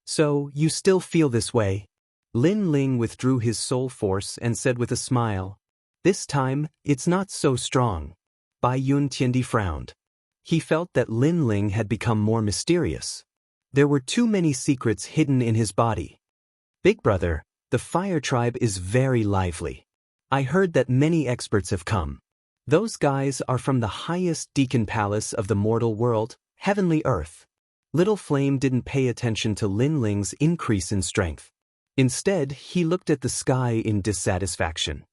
So, you still feel this way? Lin Ling withdrew his soul force and said with a smile, "This time, it's not so strong." Bai Yun Tiandi frowned. He felt that Lin Ling had become more mysterious. There were too many secrets hidden in his body. "Big brother, the fire tribe is very lively. I heard that many experts have come. Those guys are from the highest deacon palace of the mortal world, heavenly earth." Little Flame didn't pay attention to Lin Ling's increase in strength. Instead, he looked at the sky in dissatisfaction.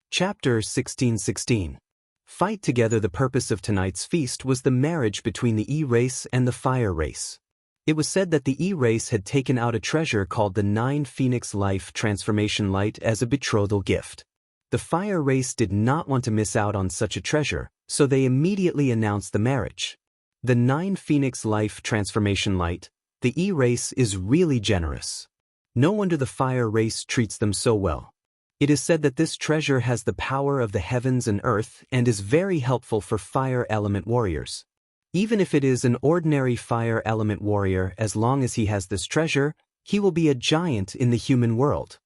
Chapter 16:16. Fight together. The purpose of tonight's feast was the marriage between the E-race and the fire race. It was said that the E-race had taken out a treasure called the 9 Phoenix Life Transformation Light as a betrothal gift. The fire race did not want to miss out on such a treasure, so they immediately announced the marriage. The 9 Phoenix Life Transformation Light, the E-race is really generous. No wonder the fire race treats them so well. It is said that this treasure has the power of the heavens and earth and is very helpful for fire element warriors. Even if it is an ordinary fire element warrior, as long as he has this treasure, he will be a giant in the human world.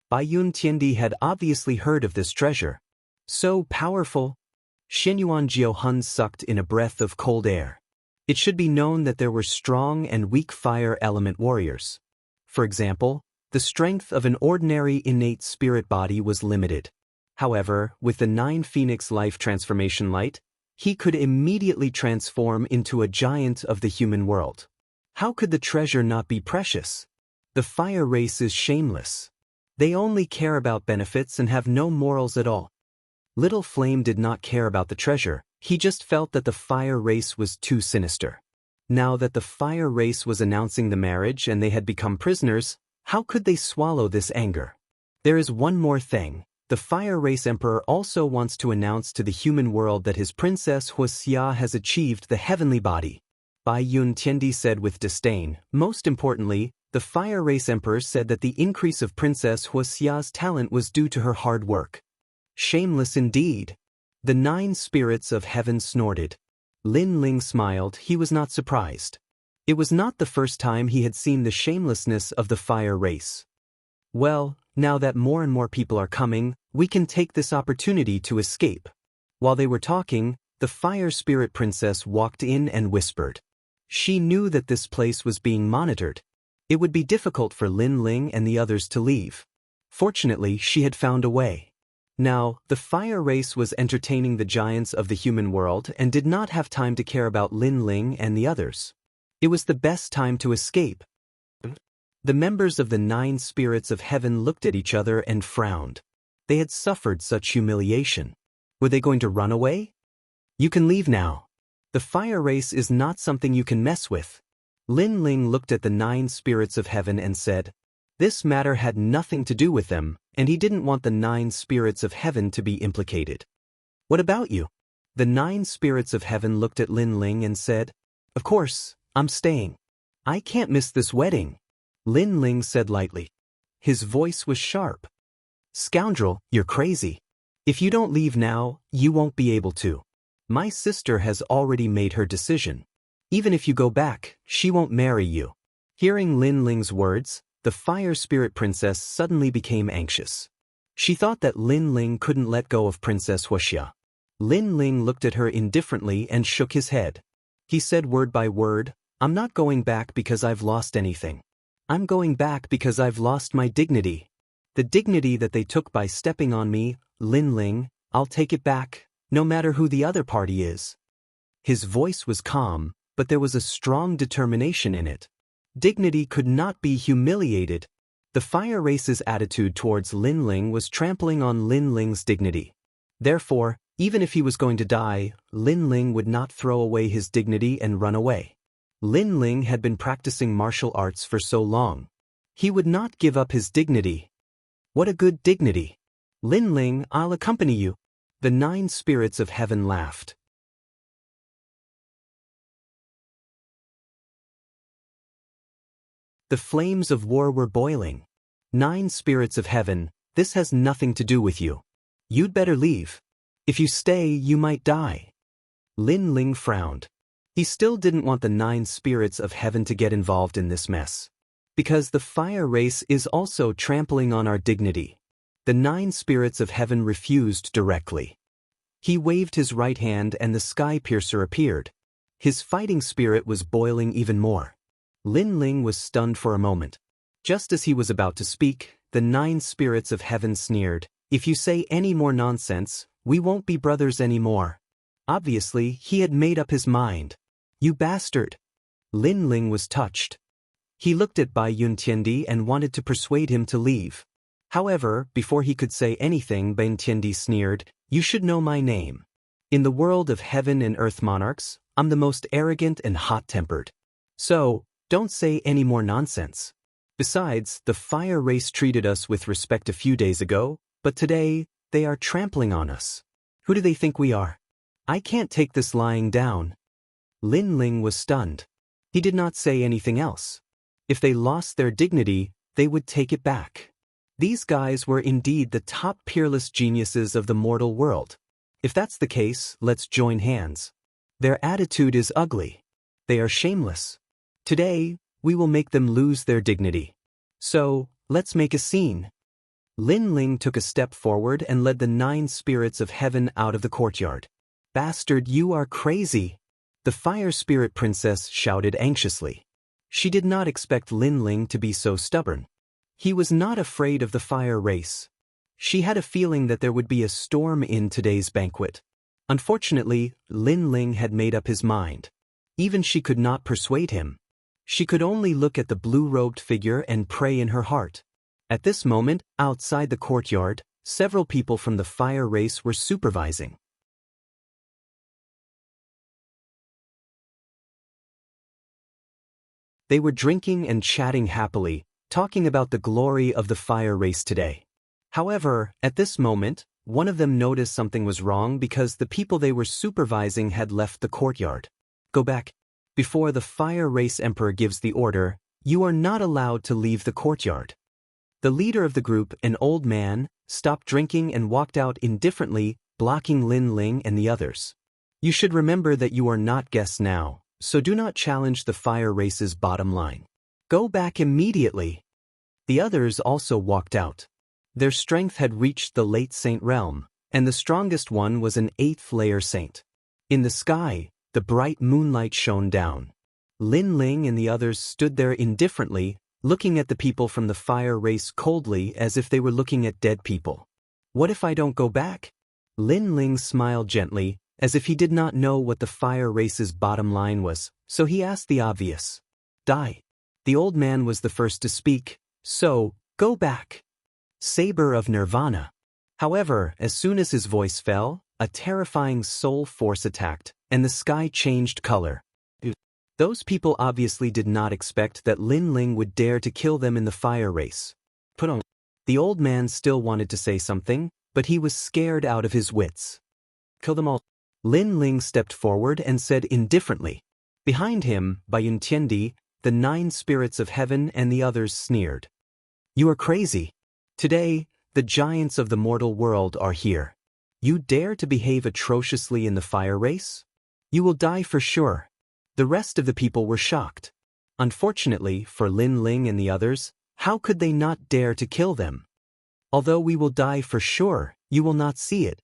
Bai Yun Tiandi had obviously heard of this treasure. So powerful. Xinyuan Jiuhun sucked in a breath of cold air. It should be known that there were strong and weak fire element warriors. For example, the strength of an ordinary innate spirit body was limited. However, with the 9 Phoenix Life Transformation Light, he could immediately transform into a giant of the human world. How could the treasure not be precious? The fire race is shameless. They only care about benefits and have no morals at all. Little Flame did not care about the treasure, he just felt that the fire race was too sinister. Now that the fire race was announcing the marriage and they had become prisoners, how could they swallow this anger? There is one more thing. The fire race emperor also wants to announce to the human world that his princess Huxia has achieved the heavenly body. Bai Yun Tiandi said with disdain. Most importantly, the fire race emperor said that the increase of Princess Huxia's talent was due to her hard work. Shameless indeed. The 9 spirits of heaven snorted. Lin Ling smiled. He was not surprised. It was not the first time he had seen the shamelessness of the fire race. Well, now that more and more people are coming, we can take this opportunity to escape. While they were talking, the fire spirit princess walked in and whispered. She knew that this place was being monitored. It would be difficult for Lin Ling and the others to leave. Fortunately, she had found a way. Now, the fire race was entertaining the giants of the human world and did not have time to care about Lin Ling and the others. It was the best time to escape. The members of the 9 spirits of heaven looked at each other and frowned. They had suffered such humiliation. Were they going to run away? You can leave now. The fire race is not something you can mess with. Lin Ling looked at the 9 spirits of heaven and said, this matter had nothing to do with them, and he didn't want the 9 spirits of heaven to be implicated. What about you? The 9 spirits of heaven looked at Lin Ling and said, of course, I'm staying. I can't miss this wedding. Lin Ling said lightly. His voice was sharp. Scoundrel, you're crazy. If you don't leave now, you won't be able to. My sister has already made her decision. Even if you go back, she won't marry you. Hearing Lin Ling's words, the fire spirit princess suddenly became anxious. She thought that Lin Ling couldn't let go of Princess Huxia. Lin Ling looked at her indifferently and shook his head. He said word by word, I'm not going back because I've lost anything. I'm going back because I've lost my dignity. The dignity that they took by stepping on me, Lin Ling, I'll take it back, no matter who the other party is. His voice was calm, but there was a strong determination in it. Dignity could not be humiliated. The fire race's attitude towards Lin Ling was trampling on Lin Ling's dignity. Therefore, even if he was going to die, Lin Ling would not throw away his dignity and run away. Lin Ling had been practicing martial arts for so long. He would not give up his dignity. What a good dignity! Lin Ling, I'll accompany you. The 9 spirits of heaven laughed. The flames of war were boiling. 9 spirits of heaven, this has nothing to do with you. You'd better leave. If you stay, you might die. Lin Ling frowned. He still didn't want the 9 spirits of heaven to get involved in this mess. Because the fire race is also trampling on our dignity. The 9 spirits of heaven refused directly. He waved his right hand and the sky piercer appeared. His fighting spirit was boiling even more. Lin Ling was stunned for a moment. Just as he was about to speak, the 9 spirits of heaven sneered, "If you say any more nonsense, we won't be brothers anymore." Obviously, he had made up his mind. "You bastard!" Lin Ling was touched. He looked at Bai Yuntiendi and wanted to persuade him to leave. However, before he could say anything, Bai Yuntiendi sneered, "You should know my name. In the world of heaven and earth monarchs, I'm the most arrogant and hot-tempered. So, don't say any more nonsense. Besides, the fire race treated us with respect a few days ago, but today, they are trampling on us. Who do they think we are? I can't take this lying down." Lin Ling was stunned. He did not say anything else. If they lost their dignity, they would take it back. These guys were indeed the top peerless geniuses of the mortal world. If that's the case, let's join hands. Their attitude is ugly. They are shameless. Today, we will make them lose their dignity. So, let's make a scene. Lin Ling took a step forward and led the 9 spirits of heaven out of the courtyard. "Bastard, you are crazy!" The fire spirit princess shouted anxiously. She did not expect Lin Ling to be so stubborn. He was not afraid of the fire race. She had a feeling that there would be a storm in today's banquet. Unfortunately, Lin Ling had made up his mind. Even she could not persuade him. She could only look at the blue-robed figure and pray in her heart. At this moment, outside the courtyard, several people from the fire race were supervising. They were drinking and chatting happily, talking about the glory of the fire race today. However, at this moment, one of them noticed something was wrong because the people they were supervising had left the courtyard. "Go back. Before the fire race emperor gives the order, you are not allowed to leave the courtyard." The leader of the group, an old man, stopped drinking and walked out indifferently, blocking Lin Ling and the others. "You should remember that you are not guests now, so do not challenge the fire race's bottom line. Go back immediately." The others also walked out. Their strength had reached the late saint realm, and the strongest one was an 8th layer saint. In the sky, the bright moonlight shone down. Lin Ling and the others stood there indifferently, looking at the people from the fire race coldly as if they were looking at dead people. "What if I don't go back?" Lin Ling smiled gently, as if he did not know what the fire race's bottom line was, so he asked the obvious. "Die." The old man was the first to speak, "So, go back." Saber of Nirvana. However, as soon as his voice fell, a terrifying soul force attacked, and the sky changed color. Those people obviously did not expect that Lin Ling would dare to kill them in the fire race. Put on. The old man still wanted to say something, but he was scared out of his wits. "Kill them all." Lin Ling stepped forward and said indifferently. Behind him, Bai Yuntiendi, the 9 spirits of heaven and the others sneered. "You are crazy. Today, the giants of the mortal world are here. You dare to behave atrociously in the fire race? You will die for sure." The rest of the people were shocked. Unfortunately, for Lin Ling and the others, how could they not dare to kill them? "Although we will die for sure, you will not see it."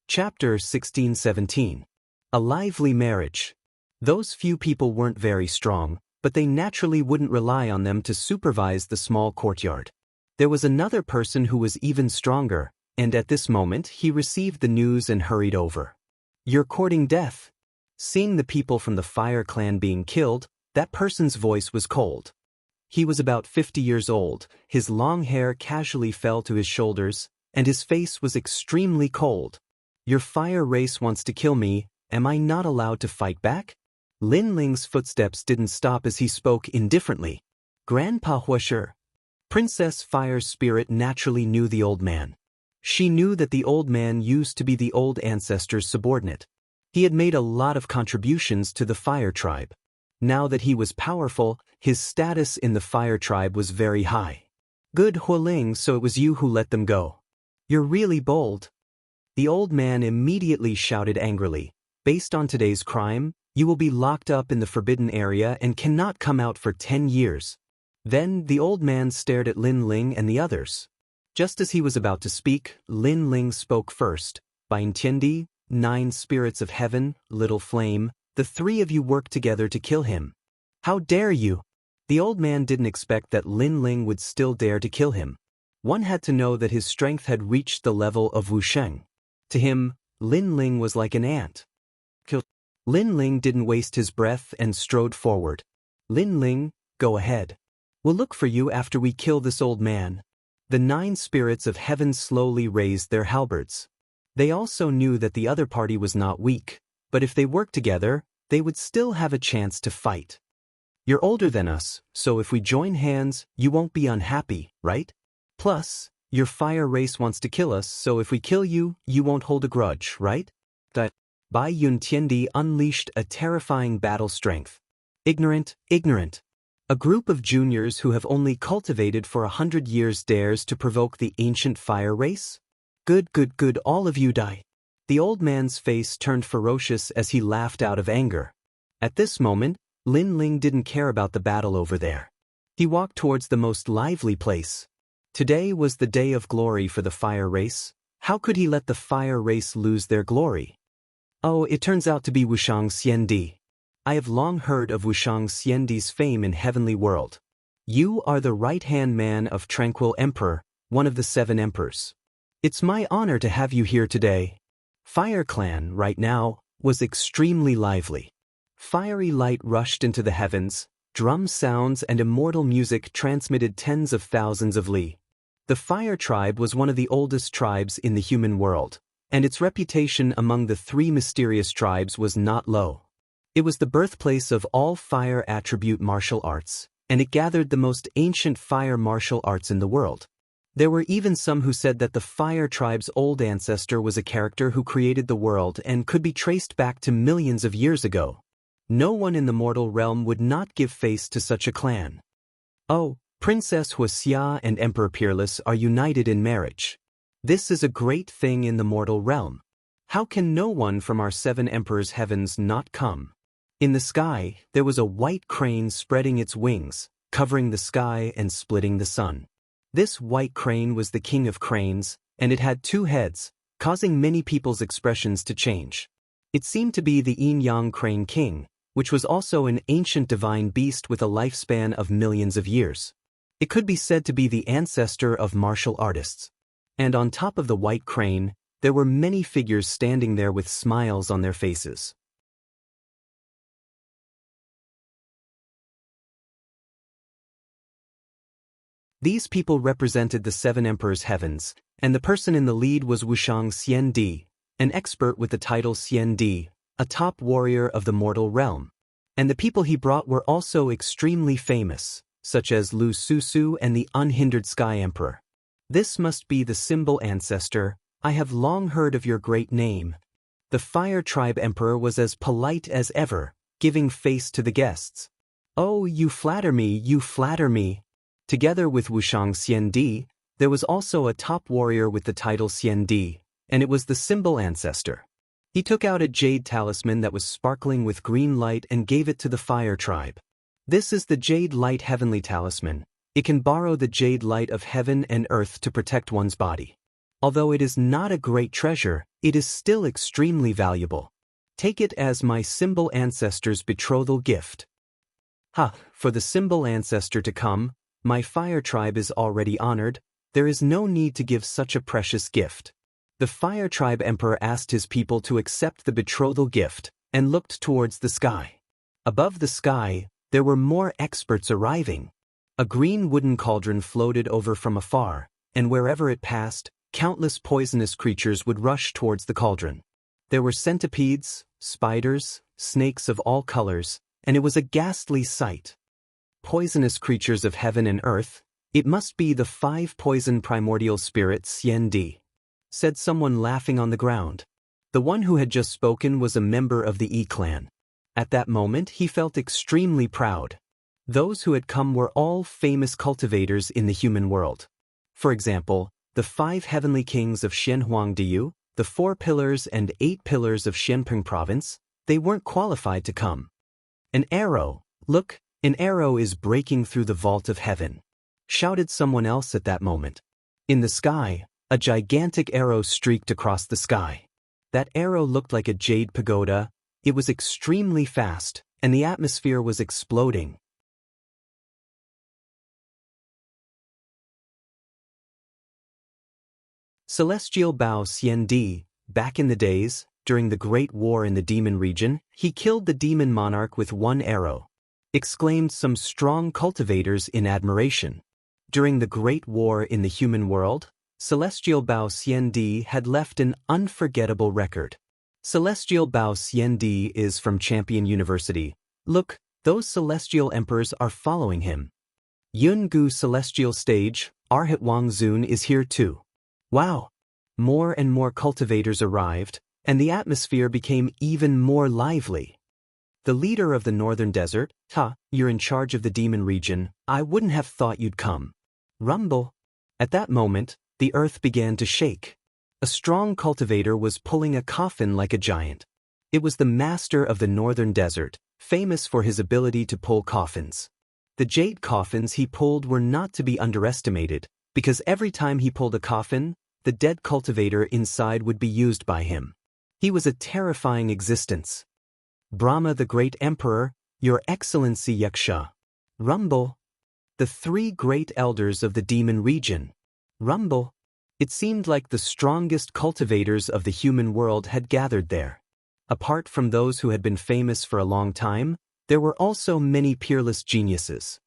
Chapter 16-17. A lively marriage. Those few people weren't very strong, but they naturally wouldn't rely on them to supervise the small courtyard. There was another person who was even stronger, and at this moment he received the news and hurried over. "You're courting death." Seeing the people from the Fire clan being killed, that person's voice was cold. He was about 50 years old, his long hair casually fell to his shoulders, and his face was extremely cold. "Your Fire race wants to kill me, am I not allowed to fight back?" Lin Ling's footsteps didn't stop as he spoke indifferently. "Grandpa Huasher." Princess Fire's spirit naturally knew the old man. She knew that the old man used to be the old ancestor's subordinate. He had made a lot of contributions to the Fire tribe. Now that he was powerful, his status in the Fire tribe was very high. "Good Hualing, so it was you who let them go. You're really bold." The old man immediately shouted angrily, "Based on today's crime, you will be locked up in the forbidden area and cannot come out for 10 years. Then the old man stared at Lin Ling and the others. Just as he was about to speak, Lin Ling spoke first. "By Ntiendi, 9 spirits of heaven, little flame, the 3 of you work together to kill him. How dare you?" The old man didn't expect that Lin Ling would still dare to kill him. One had to know that his strength had reached the level of Wusheng. To him, Lin Ling was like an ant. Lin Ling didn't waste his breath and strode forward. "Lin Ling, go ahead. We'll look for you after we kill this old man." The 9 spirits of heaven slowly raised their halberds. They also knew that the other party was not weak, but if they worked together, they would still have a chance to fight. "You're older than us, so if we join hands, you won't be unhappy, right? Plus, your Fire race wants to kill us, so if we kill you, you won't hold a grudge, right?" That Bai Yuntiendi unleashed a terrifying battle strength. "Ignorant, ignorant." A group of juniors who have only cultivated for 100 years dares to provoke the ancient Fire race? Good, good, good, all of you die." The old man's face turned ferocious as he laughed out of anger. At this moment, Lin Ling didn't care about the battle over there. He walked towards the most lively place. Today was the day of glory for the Fire race. How could he let the Fire race lose their glory? "Oh, it turns out to be Wushang Xiandi. I have long heard of Wushang Xiandi's fame in heavenly world. You are the right-hand man of Tranquil Emperor, one of the 7 emperors. It's my honor to have you here today." Fire clan, right now, was extremely lively. Fiery light rushed into the heavens, drum sounds and immortal music transmitted tens of thousands of li. The Fire tribe was one of the oldest tribes in the human world, and its reputation among the 3 mysterious tribes was not low. It was the birthplace of all Fire attribute martial arts, and it gathered the most ancient Fire martial arts in the world. There were even some who said that the Fire tribe's old ancestor was a character who created the world and could be traced back to millions of years ago. No one in the mortal realm would not give face to such a clan. "Oh, Princess Huaxia and Emperor Peerless are united in marriage. This is a great thing in the mortal realm. How can no one from our 7 emperors' heavens not come?" In the sky, there was a white crane spreading its wings, covering the sky and splitting the sun. This white crane was the king of cranes, and it had 2 heads, causing many people's expressions to change. It seemed to be the yin-yang crane king, which was also an ancient divine beast with a lifespan of millions of years. It could be said to be the ancestor of martial artists. And on top of the white crane, there were many figures standing there with smiles on their faces. These people represented the 7 emperors' heavens, and the person in the lead was Wushang Xiandi, an expert with the title Xiandi, a top warrior of the mortal realm. And the people he brought were also extremely famous, such as Lu Susu and the Unhindered Sky Emperor. "This must be the symbol ancestor. I have long heard of your great name." The Fire tribe emperor was as polite as ever, giving face to the guests. "Oh, you flatter me, you flatter me." Together with Wushang Xiandi, there was also a top warrior with the title Xiandi, and it was the symbol ancestor. He took out a jade talisman that was sparkling with green light and gave it to the Fire tribe. "This is the Jade Light Heavenly Talisman. It can borrow the jade light of heaven and earth to protect one's body. Although it is not a great treasure, it is still extremely valuable. Take it as my symbol ancestor's betrothal gift." For the symbol ancestor to come, My fire tribe is already honored, there is no need to give such a precious gift. The fire tribe emperor asked his people to accept the betrothal gift and looked towards the sky. Above the sky, there were more experts arriving. A green wooden cauldron floated over from afar, and wherever it passed, countless poisonous creatures would rush towards the cauldron. There were centipedes, spiders, snakes of all colors, and it was a ghastly sight. Poisonous creatures of heaven and earth, it must be the 5 poison primordial spirits Xian Di, said someone laughing on the ground. The one who had just spoken was a member of the Yi clan. At that moment he felt extremely proud. Those who had come were all famous cultivators in the human world. For example, the 5 heavenly kings of Shenhuangdiyu, the 4 pillars and 8 pillars of Shenping province, they weren't qualified to come. An arrow, look, an arrow is breaking through the vault of heaven, shouted someone else at that moment. In the sky, a gigantic arrow streaked across the sky. That arrow looked like a jade pagoda, it was extremely fast, and the atmosphere was exploding. Celestial Bao Xian Di, back in the days, during the Great War in the demon region, he killed the demon monarch with 1 arrow, exclaimed some strong cultivators in admiration. During the Great War in the human world, Celestial Bao Xian Di had left an unforgettable record. Celestial Bao Xian Di is from Champion University. Look, those celestial emperors are following him. Yun Gu Celestial Stage, Arhat Wang Zun is here too. Wow! More and more cultivators arrived, and the atmosphere became even more lively. The leader of the northern desert, you're in charge of the demon region, I wouldn't have thought you'd come. Rumble. At that moment, the earth began to shake. A strong cultivator was pulling a coffin like a giant. It was the master of the northern desert, famous for his ability to pull coffins. The jade coffins he pulled were not to be underestimated, because every time he pulled a coffin, the dead cultivator inside would be used by him. He was a terrifying existence. Brahma the Great Emperor, Your Excellency Yaksha. Rumble. The 3 great elders of the demon region. Rumble. It seemed like the strongest cultivators of the human world had gathered there. Apart from those who had been famous for a long time, there were also many peerless geniuses.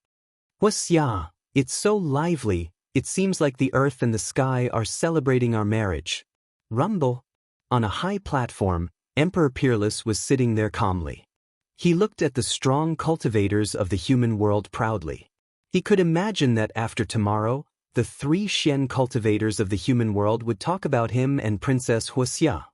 Huxia, it's so lively, it seems like the earth and the sky are celebrating our marriage. Rumble. On a high platform, Emperor Peerless was sitting there calmly. He looked at the strong cultivators of the human world proudly. He could imagine that after tomorrow, the 3 Shen cultivators of the human world would talk about him and Princess Huxia.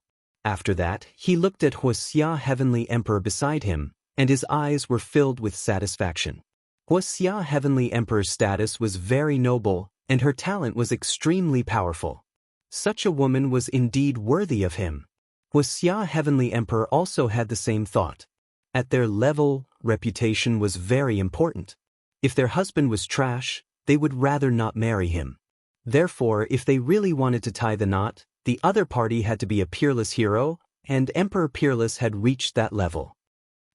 After that, he looked at Huxia Heavenly Emperor beside him, and his eyes were filled with satisfaction. Huxia Heavenly Emperor's status was very noble, and her talent was extremely powerful. Such a woman was indeed worthy of him. Huxia Heavenly Emperor also had the same thought. At their level, reputation was very important. If their husband was trash, they would rather not marry him. Therefore, if they really wanted to tie the knot, the other party had to be a peerless hero, and Emperor Peerless had reached that level.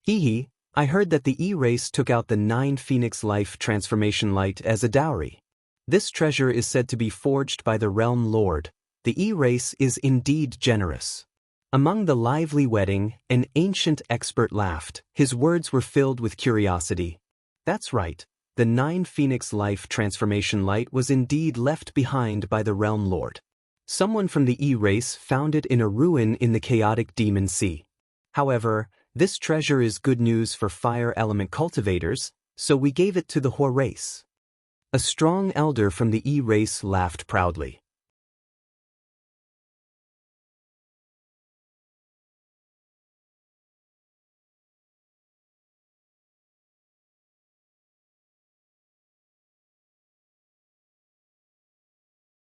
Hee, I heard that the E-race took out the 9 Phoenix Life Transformation Light as a dowry. This treasure is said to be forged by the Realm Lord. The E-race is indeed generous. Among the lively wedding, an ancient expert laughed. His words were filled with curiosity. That's right. The 9 Phoenix Life Transformation Light was indeed left behind by the Realm Lord. Someone from the E-race found it in a ruin in the chaotic Demon Sea. However, this treasure is good news for fire element cultivators, so we gave it to the Hua race. A strong elder from the E-race laughed proudly.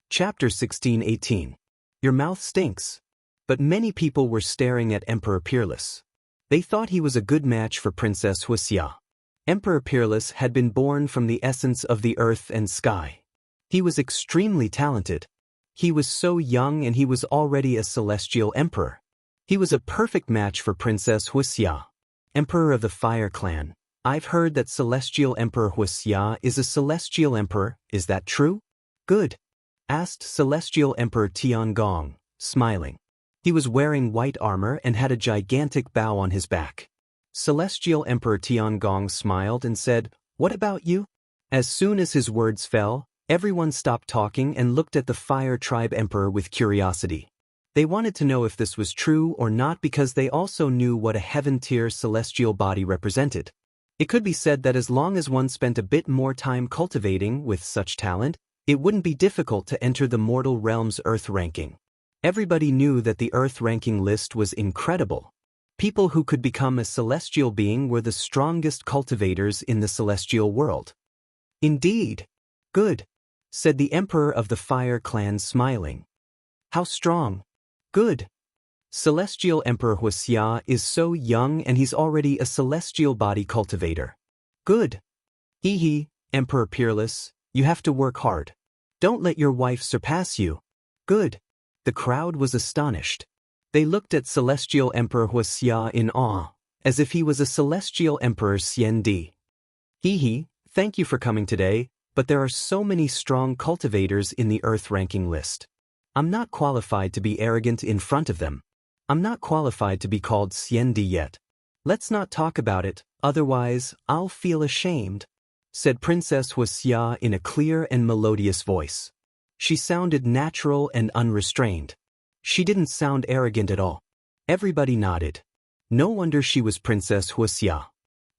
Chapter 16:18. Your mouth stinks. But many people were staring at Emperor Peerless. They thought he was a good match for Princess Huxia. Emperor Peerless had been born from the essence of the earth and sky. He was extremely talented. He was so young and he was already a celestial emperor. He was a perfect match for Princess Huxia. Emperor of the Fire Clan, I've heard that Celestial Emperor Huixia is a celestial emperor, is that true? Good, asked Celestial Emperor Tiangong, smiling. He was wearing white armor and had a gigantic bow on his back. Celestial Emperor Tiangong smiled and said, "What about you?" As soon as his words fell, everyone stopped talking and looked at the Fire Tribe Emperor with curiosity. They wanted to know if this was true or not because they also knew what a heaven-tier celestial body represented. It could be said that as long as one spent a bit more time cultivating with such talent, it wouldn't be difficult to enter the mortal realm's Earth ranking. Everybody knew that the Earth ranking list was incredible. People who could become a celestial being were the strongest cultivators in the celestial world. Indeed. Good, said the Emperor of the Fire Clan, smiling. How strong? Good. Celestial Emperor Huixia is so young and he's already a celestial body cultivator. Good. Hee, Emperor Peerless, you have to work hard. Don't let your wife surpass you. Good. The crowd was astonished. They looked at Celestial Emperor Huixia in awe, as if he was a Celestial Emperor Xiandi. Hee, thank you for coming today, but there are so many strong cultivators in the Earth ranking list. I'm not qualified to be arrogant in front of them. I'm not qualified to be called Xiandi yet. Let's not talk about it, otherwise I'll feel ashamed, said Princess Huixia in a clear and melodious voice. She sounded natural and unrestrained. She didn't sound arrogant at all. Everybody nodded. No wonder she was Princess Huixia.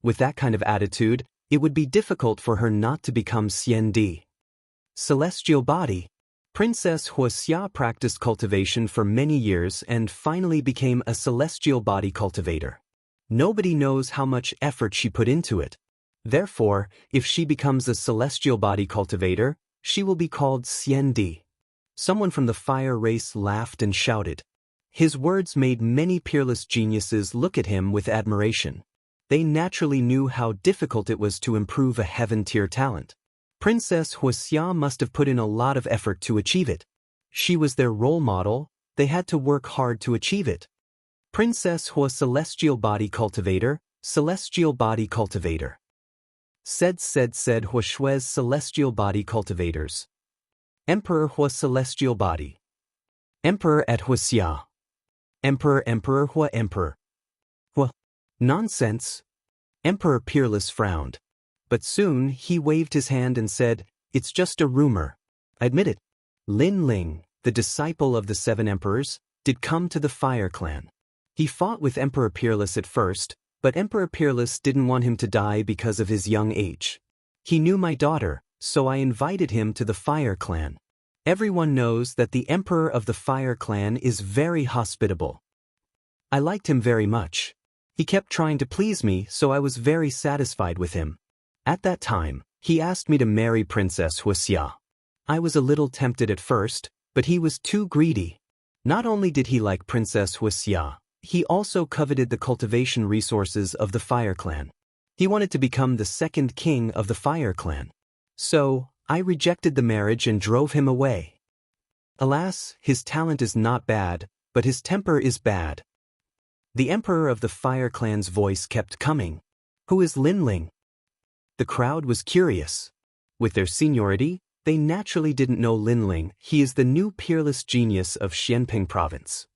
With that kind of attitude, it would be difficult for her not to become Xiandi. Celestial body. Princess Huixia practiced cultivation for many years and finally became a celestial body cultivator. Nobody knows how much effort she put into it. Therefore, if she becomes a celestial body cultivator, she will be called Xiandi. Someone from the fire race laughed and shouted. His words made many peerless geniuses look at him with admiration. They naturally knew how difficult it was to improve a heaven-tier talent. Princess Huixia must have put in a lot of effort to achieve it. She was their role model, they had to work hard to achieve it. Princess Hua Celestial Body Cultivator, Celestial Body Cultivator. Said Hua Shui's Celestial Body Cultivators. Emperor Hua Celestial Body. Emperor at Huixia. Emperor Hua Emperor. Hua. Nonsense. Emperor Peerless frowned. But soon he waved his hand and said, "It's just a rumor. Admit it." Lin Ling, the disciple of the 7 emperors, did come to the Fire Clan. He fought with Emperor Peerless at first, but Emperor Peerless didn't want him to die because of his young age. He knew my daughter, so I invited him to the Fire Clan. Everyone knows that the Emperor of the Fire Clan is very hospitable. I liked him very much. He kept trying to please me, so I was very satisfied with him. At that time, he asked me to marry Princess Huixia. I was a little tempted at first, but he was too greedy. Not only did he like Princess Huixia, he also coveted the cultivation resources of the Fire Clan. He wanted to become the second king of the Fire Clan. So, I rejected the marriage and drove him away. Alas, his talent is not bad, but his temper is bad. The Emperor of the Fire Clan's voice kept coming. Who is Lin Ling? The crowd was curious. With their seniority, they naturally didn't know Lin Ling. He is the new peerless genius of Xianping Province.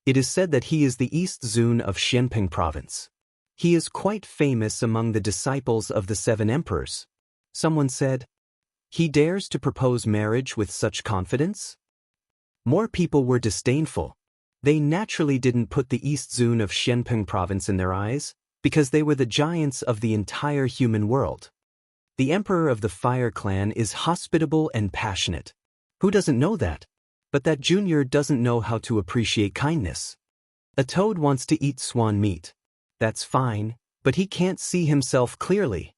It is said that he is the East Zun of Xianping Province. He is quite famous among the disciples of the 7 emperors. Someone said, "He dares to propose marriage with such confidence?" More people were disdainful. They naturally didn't put the East Zun of Xianping Province in their eyes, because they were the giants of the entire human world. The Emperor of the Fire Clan is hospitable and passionate. Who doesn't know that? But that junior doesn't know how to appreciate kindness. A toad wants to eat swan meat. That's fine, but he can't see himself clearly.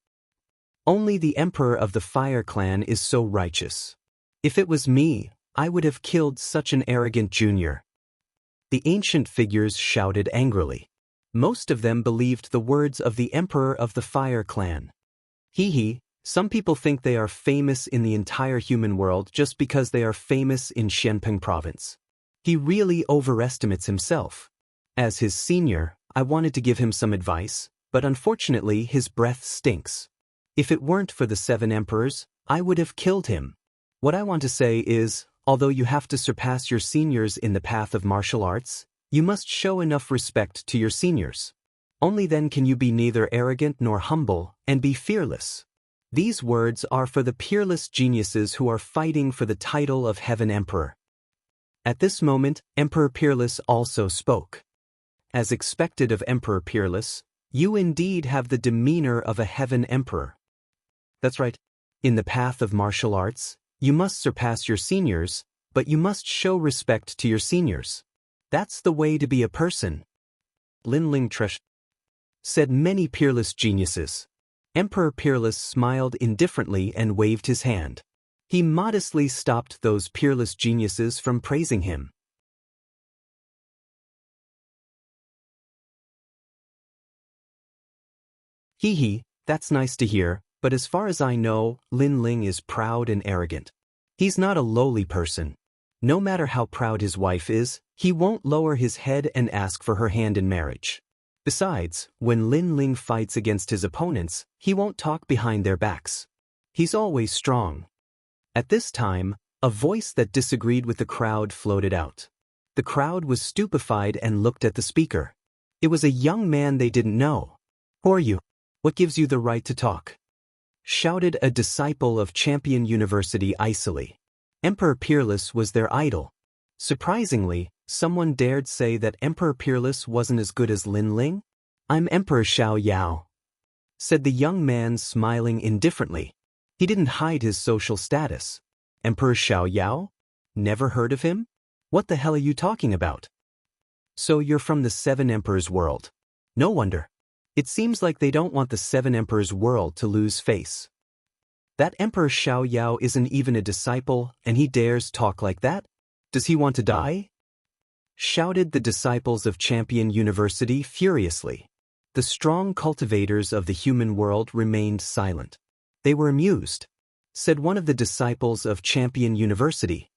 Only the Emperor of the Fire Clan is so righteous. If it was me, I would have killed such an arrogant junior. The ancient figures shouted angrily. Most of them believed the words of the Emperor of the Fire Clan. Some people think they are famous in the entire human world just because they are famous in Xianping Province. He really overestimates himself. As his senior, I wanted to give him some advice, but unfortunately his breath stinks. If it weren't for the 7 emperors, I would have killed him. What I want to say is, although you have to surpass your seniors in the path of martial arts, you must show enough respect to your seniors. Only then can you be neither arrogant nor humble and be fearless. These words are for the peerless geniuses who are fighting for the title of Heaven Emperor. At this moment, Emperor Peerless also spoke. As expected of Emperor Peerless, you indeed have the demeanor of a Heaven Emperor. That's right. In the path of martial arts, you must surpass your seniors, but you must show respect to your seniors. That's the way to be a person. Linling Tresh said many peerless geniuses. Emperor Peerless smiled indifferently and waved his hand. He modestly stopped those peerless geniuses from praising him. Hee, that's nice to hear, but as far as I know, Linling is proud and arrogant. He's not a lowly person. No matter how proud his wife is, he won't lower his head and ask for her hand in marriage. Besides, when Linling fights against his opponents, he won't talk behind their backs. He's always strong. At this time, a voice that disagreed with the crowd floated out. The crowd was stupefied and looked at the speaker. It was a young man they didn't know. Who are you? What gives you the right to talk? Shouted a disciple of Champion University icily. Emperor Peerless was their idol. Surprisingly, someone dared say that Emperor Peerless wasn't as good as Linling. I'm Emperor Xiao Yao, said the young man, smiling indifferently. He didn't hide his social status. Emperor Xiao Yao? Never heard of him? What the hell are you talking about? So you're from the 7 Emperors world. No wonder. It seems like they don't want the 7 Emperors world to lose face. That Emperor Xiao Yao isn't even a disciple, and he dares talk like that? Does he want to die? Shouted the disciples of Champion University furiously. The strong cultivators of the human world remained silent. They were amused, said one of the disciples of Champion University.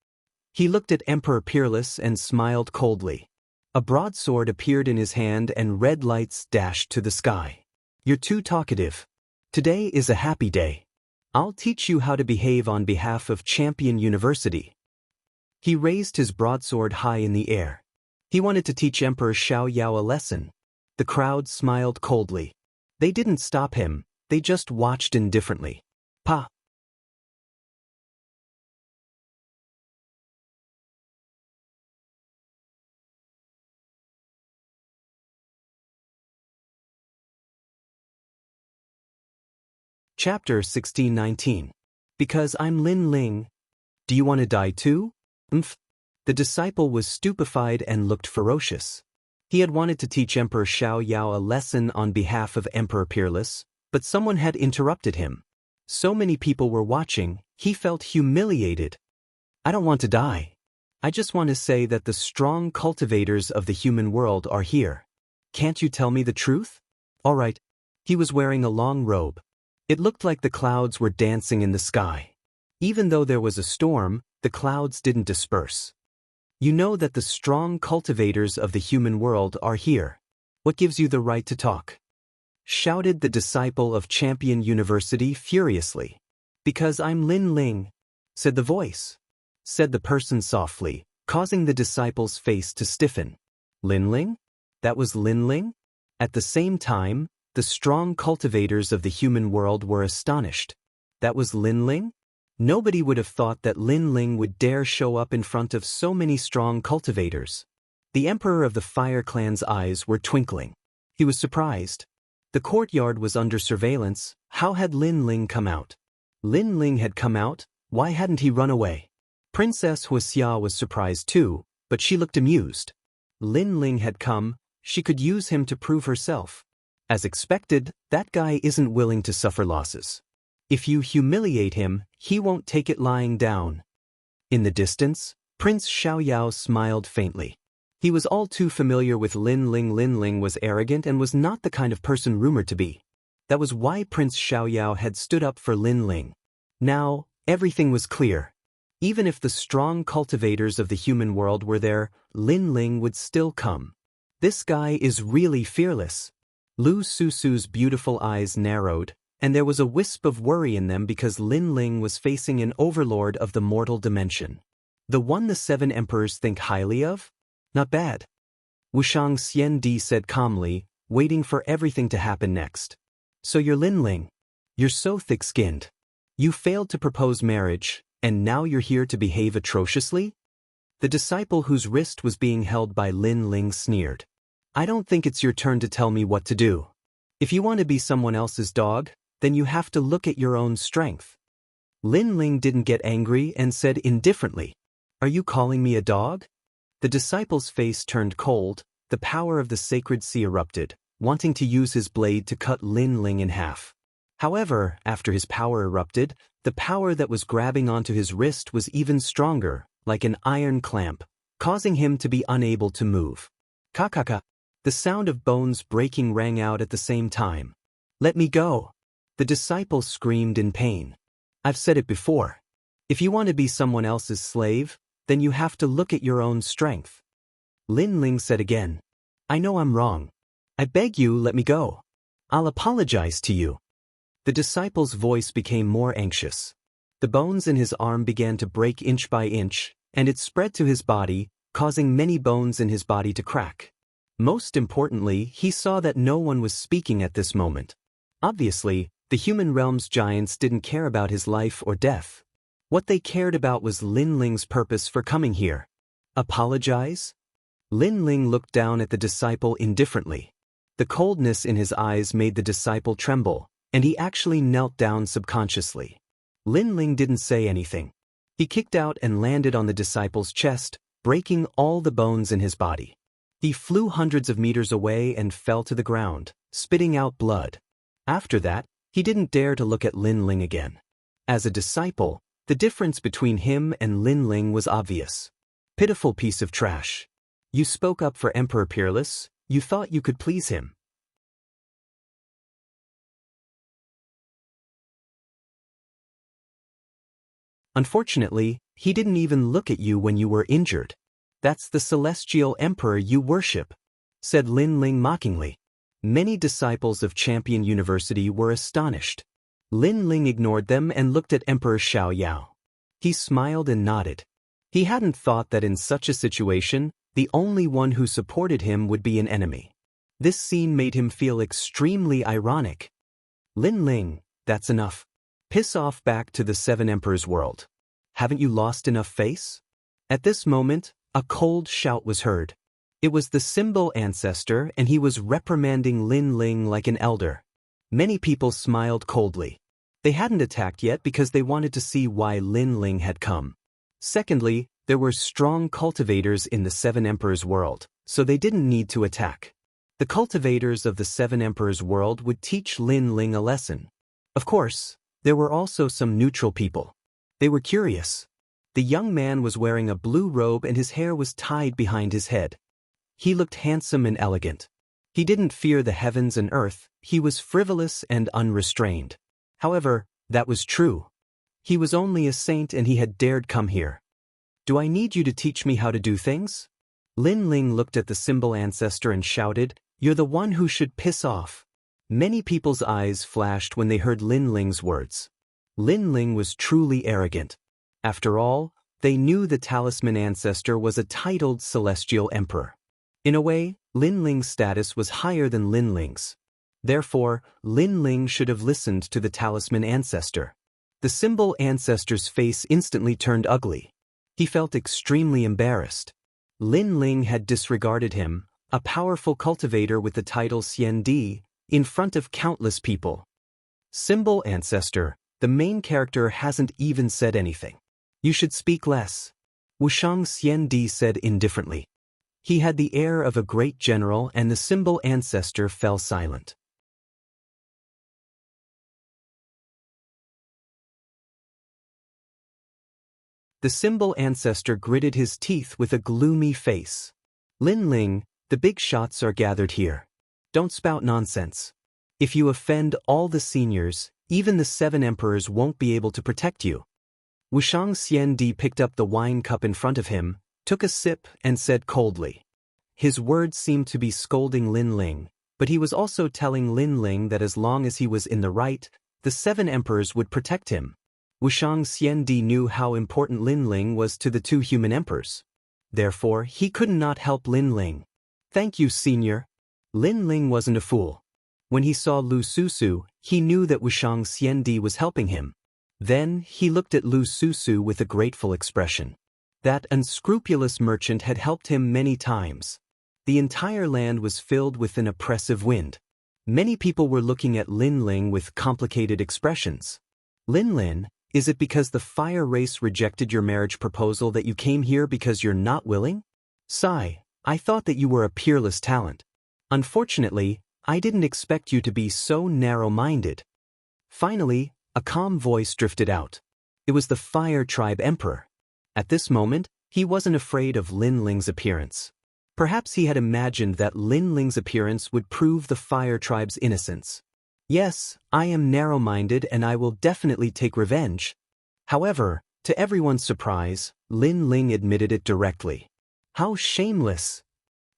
He looked at Emperor Peerless and smiled coldly. A broadsword appeared in his hand and red lights dashed to the sky. You're too talkative. Today is a happy day. I'll teach you how to behave on behalf of Champion University. He raised his broadsword high in the air. He wanted to teach Emperor Xiao Yao a lesson. The crowd smiled coldly. They didn't stop him, they just watched indifferently. Pa! Chapter 1619. Because I'm Linling. Do you want to die too? Umph. The disciple was stupefied and looked ferocious. He had wanted to teach Emperor Xiao Yao a lesson on behalf of Emperor Peerless, but someone had interrupted him. So many people were watching, he felt humiliated. I don't want to die. I just want to say that the strong cultivators of the human world are here. Can't you tell me the truth? All right. He was wearing a long robe. It looked like the clouds were dancing in the sky. Even though there was a storm, the clouds didn't disperse. You know that the strong cultivators of the human world are here. What gives you the right to talk? Shouted the disciple of Champion University furiously. Because I'm Linling, said the voice. Said the person softly, causing the disciple's face to stiffen. Linling? That was Linling? At the same time, the strong cultivators of the human world were astonished. That was Linling? Nobody would have thought that Linling would dare show up in front of so many strong cultivators. The Emperor of the Fire Clan's eyes were twinkling. He was surprised. The courtyard was under surveillance. How had Linling come out? Linling had come out, why hadn't he run away? Princess Huixia was surprised too, but she looked amused. Linling had come, she could use him to prove herself. As expected, that guy isn't willing to suffer losses. If you humiliate him, he won't take it lying down. In the distance, Prince Xiaoyao smiled faintly. He was all too familiar with Linling. Linling was arrogant and was not the kind of person rumored to be. That was why Prince Xiaoyao had stood up for Linling. Now, everything was clear. Even if the strong cultivators of the human world were there, Lin Ling would still come. This guy is really fearless. Lu Susu's beautiful eyes narrowed, and there was a wisp of worry in them because Lin Ling was facing an overlord of the mortal dimension. The one the 7 emperors think highly of? Not bad. Wushang Xiandi said calmly, waiting for everything to happen next. So you're Lin Ling. You're so thick-skinned. You failed to propose marriage, and now you're here to behave atrociously? The disciple whose wrist was being held by Lin Ling sneered. I don't think it's your turn to tell me what to do. If you want to be someone else's dog, then you have to look at your own strength. Lin Ling didn't get angry and said indifferently, Are you calling me a dog? The disciple's face turned cold, the power of the sacred sea erupted, wanting to use his blade to cut Lin Ling in half. However, after his power erupted, the power that was grabbing onto his wrist was even stronger, like an iron clamp, causing him to be unable to move. Kakaka. The sound of bones breaking rang out at the same time. Let me go. The disciple screamed in pain. I've said it before. If you want to be someone else's slave, then you have to look at your own strength. Lin Ling said again. I know I'm wrong. I beg you, let me go. I'll apologize to you. The disciple's voice became more anxious. The bones in his arm began to break inch by inch, and it spread to his body, causing many bones in his body to crack. Most importantly, he saw that no one was speaking at this moment. Obviously, the human realm's giants didn't care about his life or death. What they cared about was Lin Ling's purpose for coming here. Apologize? Lin Ling looked down at the disciple indifferently. The coldness in his eyes made the disciple tremble, and he actually knelt down subconsciously. Lin Ling didn't say anything. He kicked out and landed on the disciple's chest, breaking all the bones in his body. He flew hundreds of meters away and fell to the ground, spitting out blood. After that, he didn't dare to look at Lin Ling again. As a disciple, the difference between him and Lin Ling was obvious. Pitiful piece of trash. You spoke up for Emperor Peerless, you thought you could please him. Unfortunately, he didn't even look at you when you were injured. That's the celestial emperor you worship, said Lin Ling mockingly. Many disciples of Champion University were astonished. Lin Ling ignored them and looked at Emperor Xiao Yao. He smiled and nodded. He hadn't thought that in such a situation, the only one who supported him would be an enemy. This scene made him feel extremely ironic. Lin Ling, that's enough. Piss off back to the 7 Emperors' world. Haven't you lost enough face? At this moment, a cold shout was heard. It was the symbol ancestor, and he was reprimanding Lin Ling like an elder. Many people smiled coldly. They hadn't attacked yet because they wanted to see why Lin Ling had come. Secondly, there were strong cultivators in the 7 Emperors' world, so they didn't need to attack. The cultivators of the 7 Emperors' world would teach Lin Ling a lesson. Of course, there were also some neutral people. They were curious. The young man was wearing a blue robe and his hair was tied behind his head. He looked handsome and elegant. He didn't fear the heavens and earth, he was frivolous and unrestrained. However, that was true. He was only a saint and he had dared come here. Do I need you to teach me how to do things? Lin Ling looked at the symbol ancestor and shouted, You're the one who should piss off. Many people's eyes flashed when they heard Lin Ling's words. Lin Ling was truly arrogant. After all, they knew the talisman ancestor was a titled celestial emperor. In a way, Lin Ling's status was higher than Lin Ling's. Therefore, Lin Ling should have listened to the talisman ancestor. The symbol ancestor's face instantly turned ugly. He felt extremely embarrassed. Lin Ling had disregarded him, a powerful cultivator with the title Xian Di, in front of countless people. Symbol ancestor, the main character hasn't even said anything. You should speak less. Wushang Xian Di said indifferently. He had the air of a great general and the symbol ancestor fell silent. The symbol ancestor gritted his teeth with a gloomy face. Lin Ling, the big shots are gathered here. Don't spout nonsense. If you offend all the seniors, even the 7 emperors won't be able to protect you. Wushang Xiandi picked up the wine cup in front of him, took a sip, and said coldly. His words seemed to be scolding Lin Ling, but he was also telling Lin Ling that as long as he was in the right, the 7 emperors would protect him. Wushang Xiandi knew how important Lin Ling was to the 2 human emperors. Therefore, he could not help Lin Ling. Thank you, senior. Lin Ling wasn't a fool. When he saw Lu Susu, he knew that Wushang Xiandi was helping him. Then, he looked at Lu Susu with a grateful expression. That unscrupulous merchant had helped him many times. The entire land was filled with an oppressive wind. Many people were looking at Lin Ling with complicated expressions. Lin, is it because the fire race rejected your marriage proposal that you came here because you're not willing? Sigh, I thought that you were a peerless talent. Unfortunately, I didn't expect you to be so narrow-minded. Finally, a calm voice drifted out. It was the Fire Tribe Emperor. At this moment, he wasn't afraid of Lin Ling's appearance. Perhaps he had imagined that Lin Ling's appearance would prove the Fire Tribe's innocence. Yes, I am narrow-minded and I will definitely take revenge. However, to everyone's surprise, Lin Ling admitted it directly. How shameless!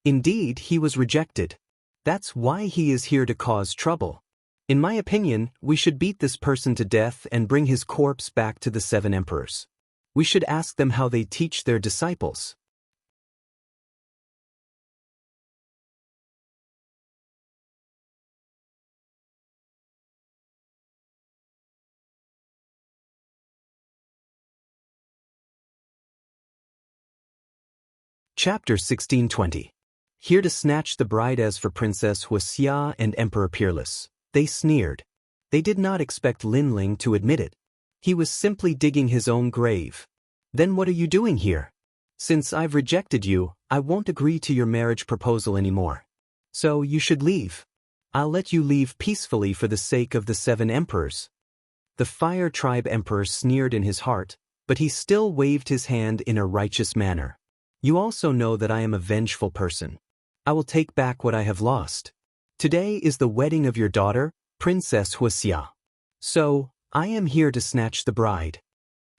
Indeed, he was rejected. That's why he is here to cause trouble. In my opinion, we should beat this person to death and bring his corpse back to the 7 emperors. We should ask them how they teach their disciples. Chapter 1620. Here to snatch the bride. As for Princess Huaxia and Emperor Peerless, they sneered. They did not expect Lin Ling to admit it. He was simply digging his own grave. Then what are you doing here? Since I've rejected you, I won't agree to your marriage proposal anymore. So you should leave. I'll let you leave peacefully for the sake of the 7 emperors. The Fire Tribe Emperor sneered in his heart, but he still waved his hand in a righteous manner. You also know that I am a vengeful person. I will take back what I have lost. Today is the wedding of your daughter, Princess Huaxia. So, I am here to snatch the bride.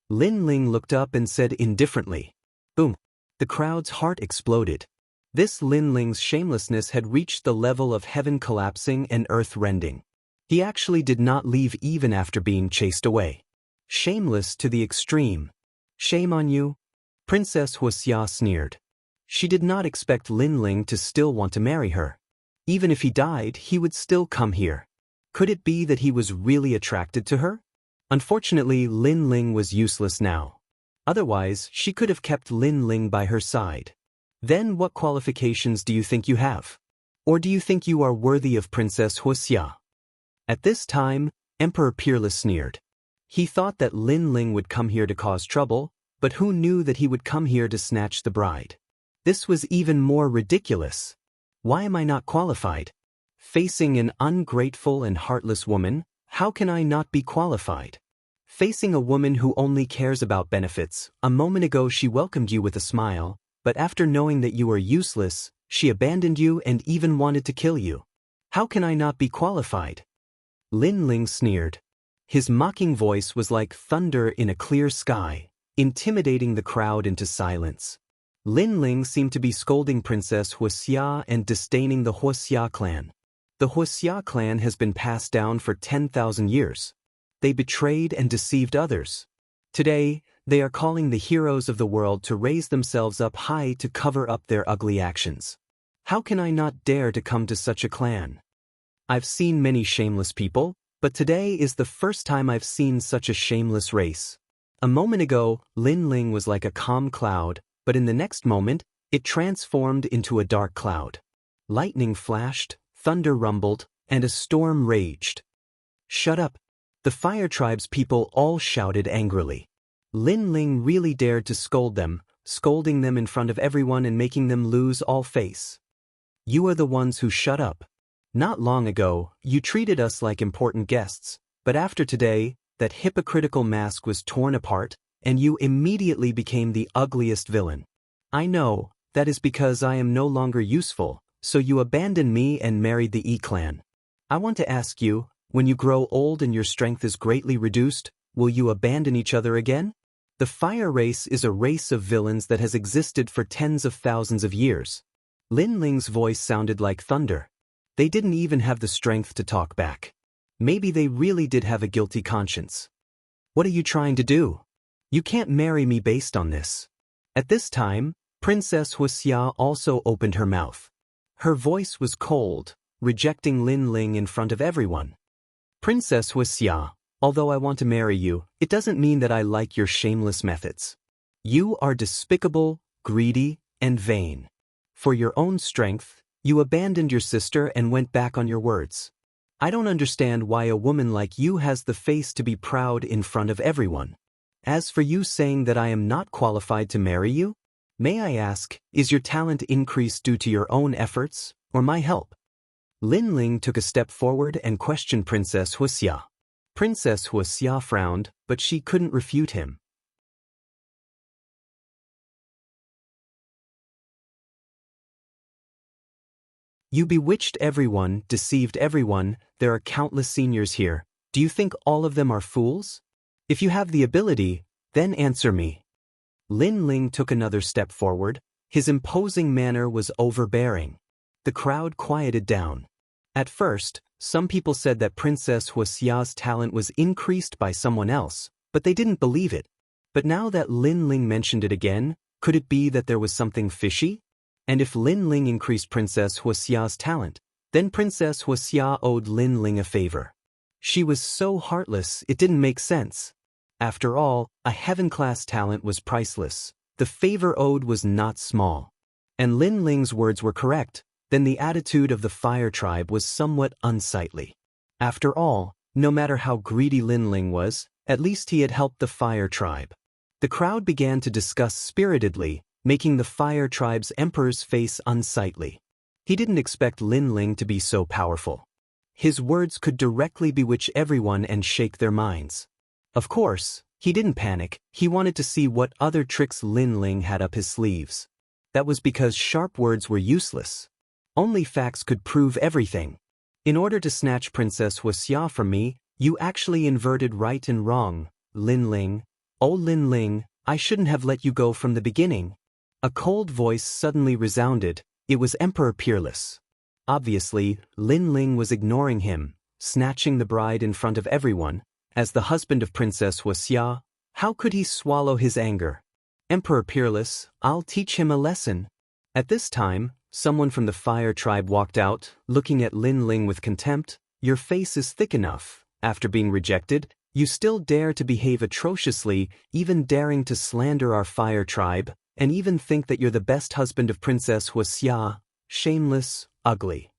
Lin Ling looked up and said indifferently. Boom! The crowd's heart exploded. This Lin Ling's shamelessness had reached the level of heaven collapsing and earth rending. He actually did not leave even after being chased away. Shameless to the extreme. Shame on you? Princess Huaxia sneered. She did not expect Lin Ling to still want to marry her. Even if he died, he would still come here. Could it be that he was really attracted to her? Unfortunately, Lin Ling was useless now. Otherwise, she could have kept Lin Ling by her side. Then what qualifications do you think you have? Or do you think you are worthy of Princess Huaxia? At this time, Emperor Peerless sneered. He thought that Lin Ling would come here to cause trouble, but who knew that he would come here to snatch the bride? This was even more ridiculous. Why am I not qualified? Facing an ungrateful and heartless woman, how can I not be qualified? Facing a woman who only cares about benefits, a moment ago she welcomed you with a smile, but after knowing that you were useless, she abandoned you and even wanted to kill you. How can I not be qualified? Lin Ling sneered. His mocking voice was like thunder in a clear sky, intimidating the crowd into silence. Lin Ling seemed to be scolding Princess Huaxia and disdaining the Huaxia clan. The Huaxia clan has been passed down for 10,000 years. They betrayed and deceived others. Today, they are calling the heroes of the world to raise themselves up high to cover up their ugly actions. How can I not dare to come to such a clan? I've seen many shameless people, but today is the first time I've seen such a shameless race. A moment ago, Lin Ling was like a calm cloud, but in the next moment, it transformed into a dark cloud. Lightning flashed, thunder rumbled, and a storm raged. Shut up! The Fire Tribe's people all shouted angrily. Lin Ling really dared to scold them, scolding them in front of everyone and making them lose all face. You are the ones who shut up. Not long ago, you treated us like important guests, but after today, that hypocritical mask was torn apart, and you immediately became the ugliest villain. I know, that is because I am no longer useful, so you abandoned me and married the E-clan. I want to ask you, when you grow old and your strength is greatly reduced, will you abandon each other again? The fire race is a race of villains that has existed for tens of thousands of years. Lin Ling's voice sounded like thunder. They didn't even have the strength to talk back. Maybe they really did have a guilty conscience. What are you trying to do? You can't marry me based on this. At this time, Princess Huixia also opened her mouth. Her voice was cold, rejecting Lin Ling in front of everyone. Princess Huixia, although I want to marry you, it doesn't mean that I like your shameless methods. You are despicable, greedy, and vain. For your own strength, you abandoned your sister and went back on your words. I don't understand why a woman like you has the face to be proud in front of everyone. As for you saying that I am not qualified to marry you, may I ask, is your talent increased due to your own efforts, or my help? Lin Ling took a step forward and questioned Princess Huixia. Princess Huixia frowned, but she couldn't refute him. You bewitched everyone, deceived everyone, there are countless seniors here. Do you think all of them are fools? If you have the ability, then answer me. Lin Ling took another step forward. His imposing manner was overbearing. The crowd quieted down. At first, some people said that Princess Huixia's talent was increased by someone else, but they didn't believe it. But now that Lin Ling mentioned it again, could it be that there was something fishy? And if Lin Ling increased Princess Huixia's talent, then Princess Huixia owed Lin Ling a favor. She was so heartless, it didn't make sense. After all, a heaven-class talent was priceless. The favor owed was not small. And Lin Ling's words were correct. Then the attitude of the fire tribe was somewhat unsightly. After all, no matter how greedy Lin Ling was, at least he had helped the fire tribe. The crowd began to discuss spiritedly, making the fire tribe's emperor's face unsightly. He didn't expect Lin Ling to be so powerful. His words could directly bewitch everyone and shake their minds. Of course, he didn't panic. He wanted to see what other tricks Lin Ling had up his sleeves. That was because sharp words were useless. Only facts could prove everything. In order to snatch Princess Huixia from me, you actually inverted right and wrong, Lin Ling. Oh Lin Ling, I shouldn't have let you go from the beginning. A cold voice suddenly resounded. It was Emperor Peerless. Obviously, Lin Ling was ignoring him, snatching the bride in front of everyone. As the husband of Princess Huixia, how could he swallow his anger? Emperor Peerless, I'll teach him a lesson. At this time, someone from the fire tribe walked out, looking at Lin Ling with contempt. Your face is thick enough. After being rejected, you still dare to behave atrociously, even daring to slander our fire tribe, and even think that you're the best husband of Princess Huixia. Shameless, ugly.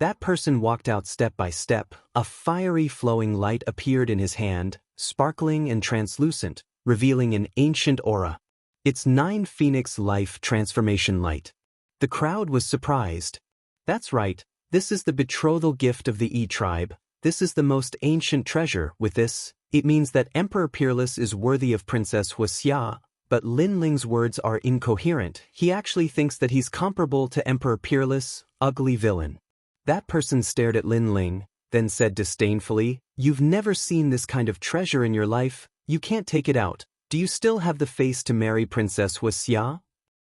That person walked out step by step. A fiery flowing light appeared in his hand, sparkling and translucent, revealing an ancient aura. It's 9 Phoenix Life Transformation Light. The crowd was surprised. That's right, this is the betrothal gift of the E-tribe. This is the most ancient treasure. With this, it means that Emperor Peerless is worthy of Princess Huixia, but Lin Ling's words are incoherent. He actually thinks that he's comparable to Emperor Peerless, ugly villain. That person stared at Lin Ling, then said disdainfully, "You've never seen this kind of treasure in your life, you can't take it out. Do you still have the face to marry Princess Huixia?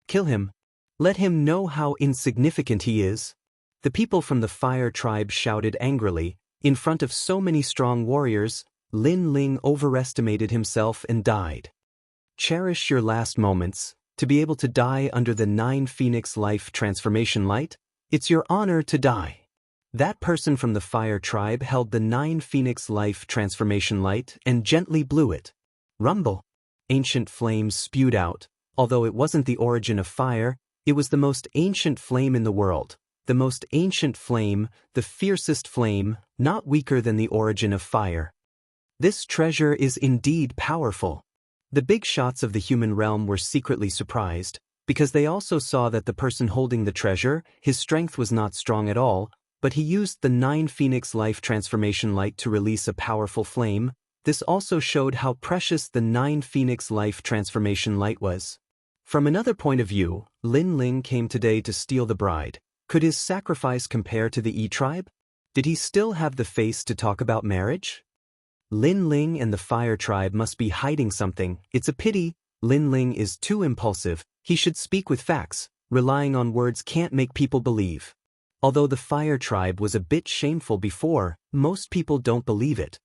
Kill him. Let him know how insignificant he is." The people from the fire tribe shouted angrily. In front of so many strong warriors, Lin Ling overestimated himself and died. Cherish your last moments. To be able to die under the 9 Phoenix Life Transformation Light, it's your honor to die. That person from the fire tribe held the 9 Phoenix Life Transformation Light and gently blew it. Rumble. Ancient flames spewed out. Although it wasn't the origin of fire, it was the most ancient flame in the world. The most ancient flame, the fiercest flame, not weaker than the origin of fire. This treasure is indeed powerful. The big shots of the human realm were secretly surprised, because they also saw that the person holding the treasure, his strength was not strong at all, but he used the 9 Phoenix Life Transformation Light to release a powerful flame. This also showed how precious the 9 Phoenix Life Transformation Light was. From another point of view, Lin Ling came today to steal the bride. Could his sacrifice compare to the E-tribe? Did he still have the face to talk about marriage? Lin Ling and the fire tribe must be hiding something. It's a pity. Lin Ling is too impulsive. He should speak with facts. Relying on words can't make people believe. Although the fire tribe was a bit shameful before, most people don't believe it.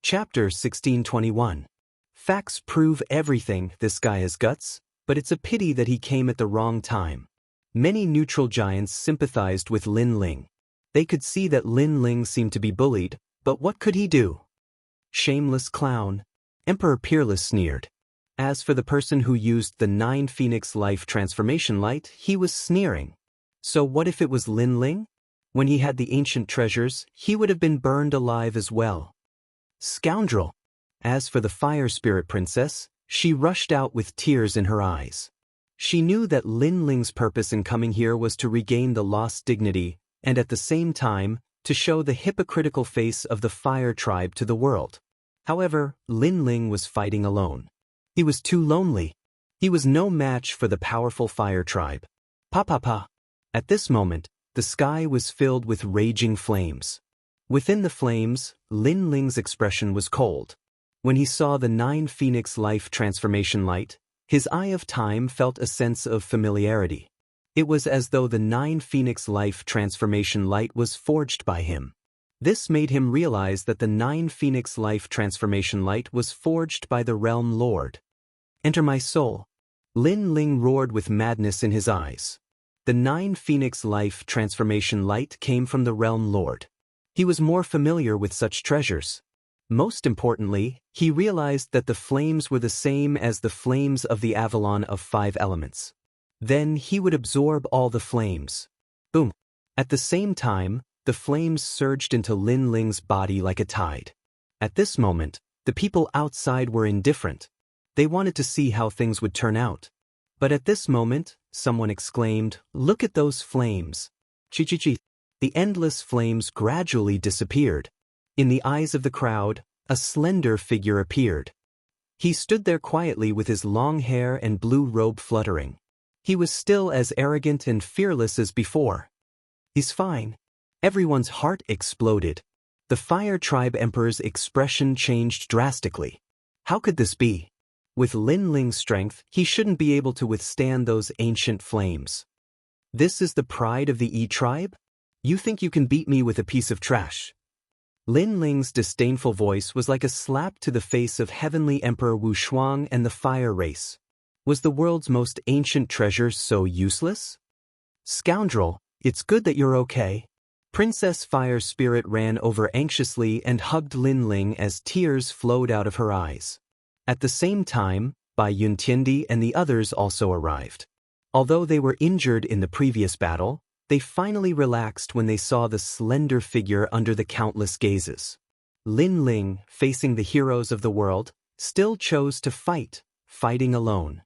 Chapter 1621. Facts prove everything. This guy has guts, but it's a pity that he came at the wrong time. Many neutral giants sympathized with Lin Ling. They could see that Lin Ling seemed to be bullied, but what could he do? Shameless clown. Emperor Peerless sneered. As for the person who used the 9 Phoenix Life Transformation Light, he was sneering. So what if it was Lin Ling? When he had the ancient treasures, he would have been burned alive as well. Scoundrel! As for the fire spirit princess, she rushed out with tears in her eyes. She knew that Lin Ling's purpose in coming here was to regain the lost dignity, and at the same time, to show the hypocritical face of the fire tribe to the world. However, Lin Ling was fighting alone. He was too lonely. He was no match for the powerful fire tribe. Pa. At this moment, the sky was filled with raging flames. Within the flames, Lin Ling's expression was cold. When he saw the 9 Phoenix Life Transformation Light, his eye of time felt a sense of familiarity. It was as though the 9 Phoenix Life Transformation Light was forged by him. This made him realize that the 9 Phoenix Life Transformation Light was forged by the Realm Lord. Enter my soul. Lin Ling roared with madness in his eyes. The 9 Phoenix Life Transformation Light came from the Realm Lord. He was more familiar with such treasures. Most importantly, he realized that the flames were the same as the flames of the Avalon of 5 elements. Then he would absorb all the flames. Boom! At the same time, the flames surged into Lin Ling's body like a tide. At this moment, the people outside were indifferent. They wanted to see how things would turn out. But at this moment, someone exclaimed, "Look at those flames!" Chi. The endless flames gradually disappeared. In the eyes of the crowd, a slender figure appeared. He stood there quietly with his long hair and blue robe fluttering. He was still as arrogant and fearless as before. "He's fine." Everyone's heart exploded. The Fire Tribe Emperor's expression changed drastically. How could this be? With Lin Ling's strength, he shouldn't be able to withstand those ancient flames. This is the pride of the E-Tribe? You think you can beat me with a piece of trash? Lin Ling's disdainful voice was like a slap to the face of Heavenly Emperor Wu Shuang and the Fire Race. Was the world's most ancient treasure so useless? Scoundrel, it's good that you're okay. Princess Fire Spirit ran over anxiously and hugged Lin Ling as tears flowed out of her eyes. At the same time, Bai Yuntiendi and the others also arrived. Although they were injured in the previous battle, they finally relaxed when they saw the slender figure under the countless gazes. Lin Ling, facing the heroes of the world, still chose to fight, fighting alone.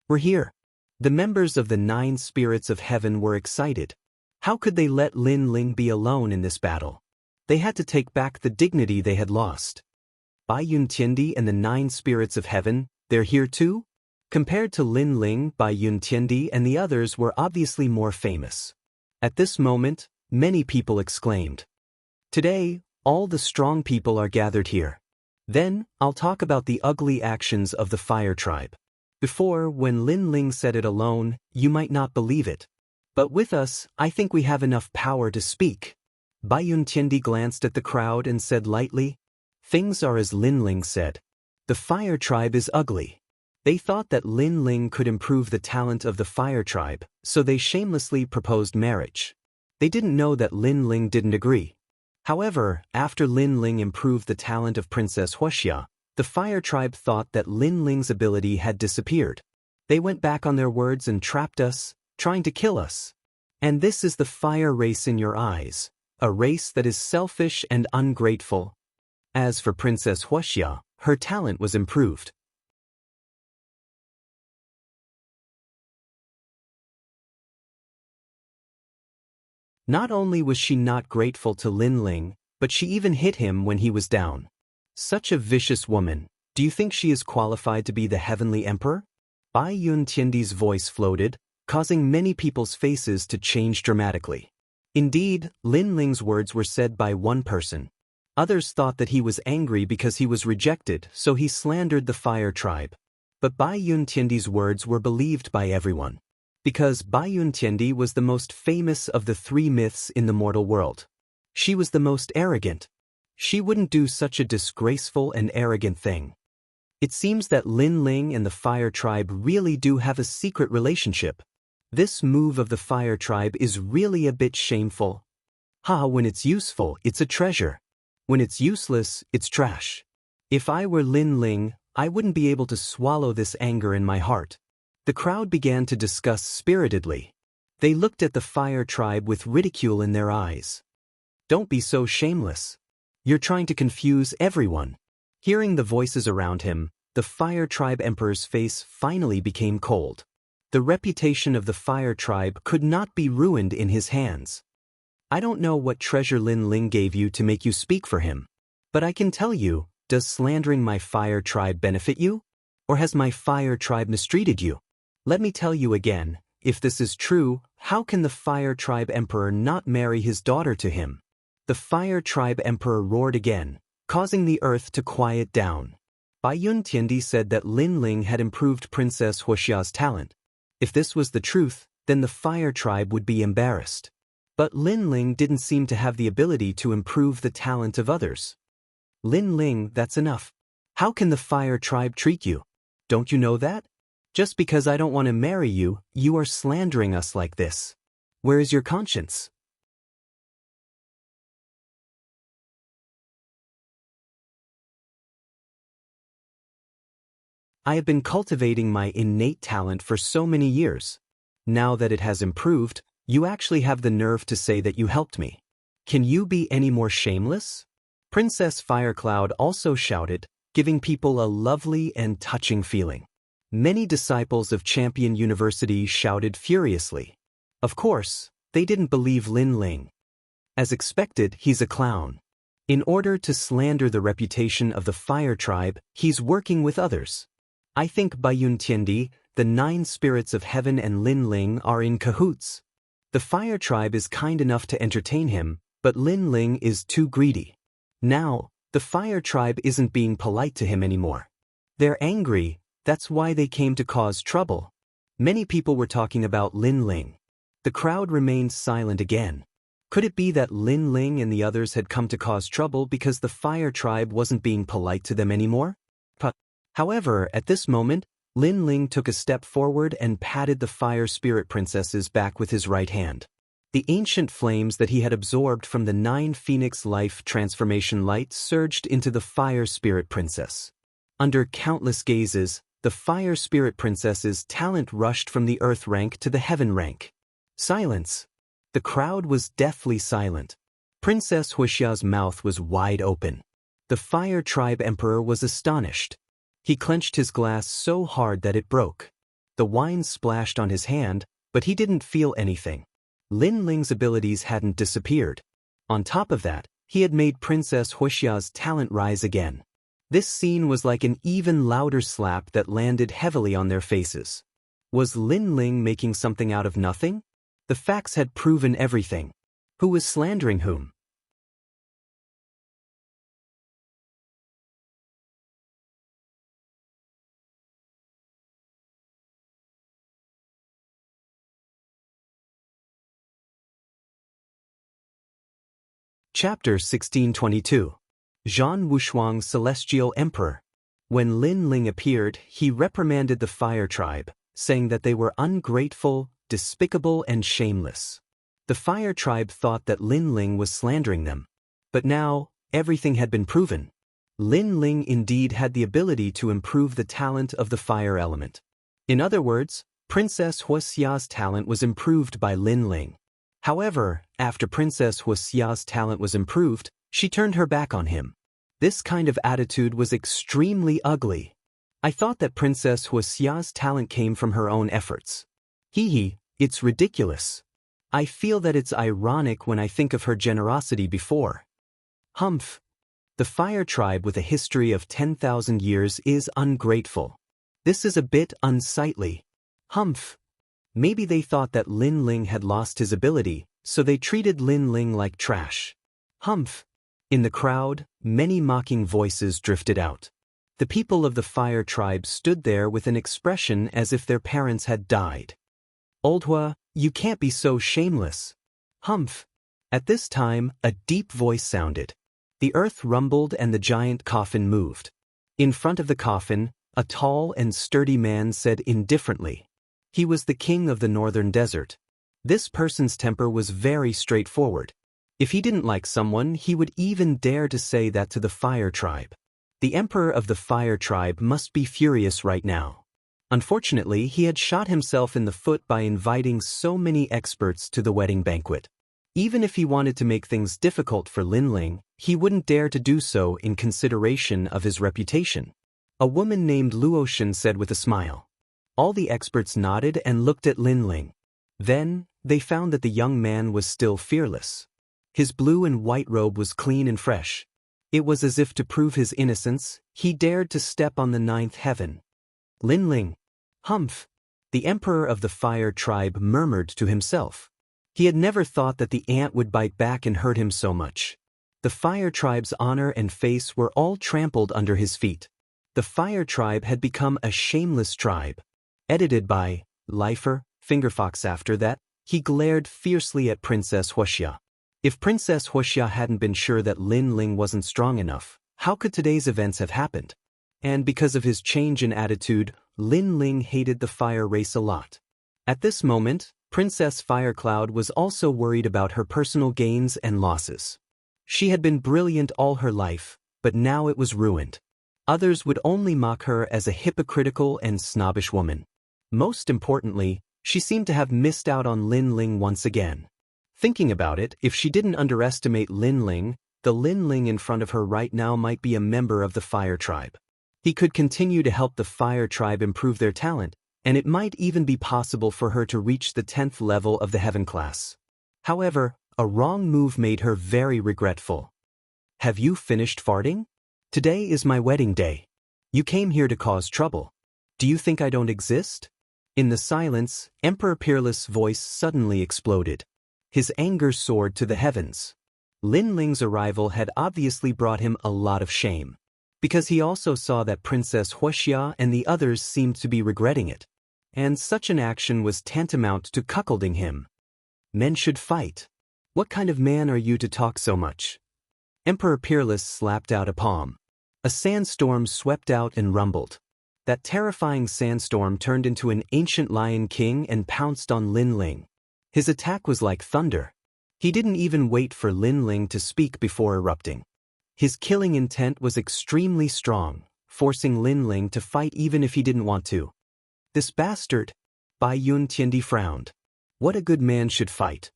"We're here." The members of the 9 spirits of heaven were excited. How could they let Lin Ling be alone in this battle? They had to take back the dignity they had lost. Bai Yuntiendi and the 9 spirits of heaven, they're here too? Compared to Lin Ling, Bai Yuntiendi and the others were obviously more famous. At this moment, many people exclaimed, "Today, all the strong people are gathered here." Then, I'll talk about the ugly actions of the Fire Tribe. Before, when Lin Ling said it alone, you might not believe it. But with us, I think we have enough power to speak. Bai Yuntiendi glanced at the crowd and said lightly, "Things are as Lin Ling said. The Fire Tribe is ugly." They thought that Lin Ling could improve the talent of the Fire Tribe, so they shamelessly proposed marriage. They didn't know that Lin Ling didn't agree. However, after Lin Ling improved the talent of Princess Huoxia, the Fire Tribe thought that Lin Ling's ability had disappeared. They went back on their words and trapped us, trying to kill us. And this is the fire race in your eyes, a race that is selfish and ungrateful. As for Princess Huoxia, her talent was improved. Not only was she not grateful to Lin Ling, but she even hit him when he was down. Such a vicious woman. Do you think she is qualified to be the heavenly emperor? Bai Yun Tiandi's voice floated, causing many people's faces to change dramatically. Indeed, Lin Ling's words were said by one person. Others thought that he was angry because he was rejected, so he slandered the fire tribe. But Bai Yun Tiandi's words were believed by everyone. Because Bai Yun Tiandi was the most famous of the three myths in the mortal world. She was the most arrogant. She wouldn't do such a disgraceful and arrogant thing. It seems that Lin Ling and the fire tribe really do have a secret relationship. This move of the fire tribe is really a bit shameful. When it's useful, it's a treasure. When it's useless, it's trash. If I were Lin Ling, I wouldn't be able to swallow this anger in my heart. The crowd began to discuss spiritedly. They looked at the fire tribe with ridicule in their eyes. Don't be so shameless. You're trying to confuse everyone. Hearing the voices around him, the fire tribe emperor's face finally became cold. The reputation of the fire tribe could not be ruined in his hands. I don't know what treasure Lin Ling gave you to make you speak for him. But I can tell you, does slandering my fire tribe benefit you? Or has my fire tribe mistreated you? Let me tell you again, if this is true, how can the fire tribe emperor not marry his daughter to him? The fire tribe emperor roared again, causing the earth to quiet down. Bai Yun Tiandi said that Lin Ling had improved Princess Huoxia's talent. If this was the truth, then the fire tribe would be embarrassed. But Lin Ling didn't seem to have the ability to improve the talent of others. Lin Ling, that's enough. How can the fire tribe treat you? Don't you know that? Just because I don't want to marry you, you are slandering us like this. Where is your conscience? I have been cultivating my innate talent for so many years. Now that it has improved, you actually have the nerve to say that you helped me. Can you be any more shameless? Princess Firecloud also shouted, giving people a lovely and touching feeling. Many disciples of Champion University shouted furiously. Of course, they didn't believe Lin Ling. As expected, he's a clown. In order to slander the reputation of the fire tribe, he's working with others. I think Bai Yun Tiandi, the 9 spirits of heaven and Lin Ling are in cahoots. The fire tribe is kind enough to entertain him, but Lin Ling is too greedy. Now, the fire tribe isn't being polite to him anymore. They're angry. That's why they came to cause trouble. Many people were talking about Lin Ling. The crowd remained silent again. Could it be that Lin Ling and the others had come to cause trouble because the fire tribe wasn't being polite to them anymore? However, at this moment, Lin Ling took a step forward and patted the fire spirit princess's back with his right hand. The ancient flames that he had absorbed from the 9 Phoenix Life transformation light surged into the fire spirit princess. Under countless gazes, the fire spirit princess's talent rushed from the earth rank to the heaven rank. Silence. The crowd was deathly silent. Princess Huoxia's mouth was wide open. The fire tribe emperor was astonished. He clenched his glass so hard that it broke. The wine splashed on his hand, but he didn't feel anything. Lin Ling's abilities hadn't disappeared. On top of that, he had made Princess Huoxia's talent rise again. This scene was like an even louder slap that landed heavily on their faces. Was Lin Ling making something out of nothing? The facts had proven everything. Who was slandering whom? Chapter 1622. Zhan Wushuang's Celestial Emperor. When Lin Ling appeared, he reprimanded the fire tribe, saying that they were ungrateful, despicable, and shameless. The fire tribe thought that Lin Ling was slandering them. But now, everything had been proven. Lin Ling indeed had the ability to improve the talent of the fire element. In other words, Princess Huoxia's talent was improved by Lin Ling. However, after Princess Huoxia's talent was improved, she turned her back on him. This kind of attitude was extremely ugly. I thought that Princess Huoxia's talent came from her own efforts. It's ridiculous. I feel that it's ironic when I think of her generosity before. Humph. The fire tribe with a history of 10,000 years is ungrateful. This is a bit unsightly. Humph. Maybe they thought that Lin Ling had lost his ability, so they treated Lin Ling like trash. Humph. In the crowd, many mocking voices drifted out. The people of the fire tribe stood there with an expression as if their parents had died. Oldhua, you can't be so shameless. Humph. At this time, a deep voice sounded. The earth rumbled and the giant coffin moved. In front of the coffin, a tall and sturdy man said indifferently. He was the king of the northern desert. This person's temper was very straightforward. If he didn't like someone, he would even dare to say that to the fire tribe. The emperor of the fire tribe must be furious right now. Unfortunately, he had shot himself in the foot by inviting so many experts to the wedding banquet. Even if he wanted to make things difficult for Lin Ling, he wouldn't dare to do so in consideration of his reputation. A woman named Luotian said with a smile. All the experts nodded and looked at Lin Ling. Then, they found that the young man was still fearless. His blue and white robe was clean and fresh. It was as if to prove his innocence, he dared to step on the ninth heaven. Lin Ling. Humph. The emperor of the fire tribe murmured to himself. He had never thought that the ant would bite back and hurt him so much. The fire tribe's honor and face were all trampled under his feet. The fire tribe had become a shameless tribe. Edited by Lifer, Fingerfox. After that, he glared fiercely at Princess Huoxia. If Princess Huoxia hadn't been sure that Lin Ling wasn't strong enough, how could today's events have happened? And because of his change in attitude, Lin Ling hated the fire race a lot. At this moment, Princess Firecloud was also worried about her personal gains and losses. She had been brilliant all her life, but now it was ruined. Others would only mock her as a hypocritical and snobbish woman. Most importantly, she seemed to have missed out on Lin Ling once again. Thinking about it, if she didn't underestimate Lin Ling, the Lin Ling in front of her right now might be a member of the fire tribe. He could continue to help the fire tribe improve their talent, and it might even be possible for her to reach the 10th level of the heaven class. However, a wrong move made her very regretful. Have you finished farting? Today is my wedding day. You came here to cause trouble. Do you think I don't exist? In the silence, Emperor Peerless' voice suddenly exploded. His anger soared to the heavens. Lin Ling's arrival had obviously brought him a lot of shame, because he also saw that Princess Huoxia and the others seemed to be regretting it. And such an action was tantamount to cuckolding him. Men should fight. What kind of man are you to talk so much? Emperor Peerless slapped out a palm. A sandstorm swept out and rumbled. That terrifying sandstorm turned into an ancient lion king and pounced on Lin Ling. His attack was like thunder. He didn't even wait for Lin Ling to speak before erupting. His killing intent was extremely strong, forcing Lin Ling to fight even if he didn't want to. This bastard! Bai Yun Tiandi frowned. What a good man should fight.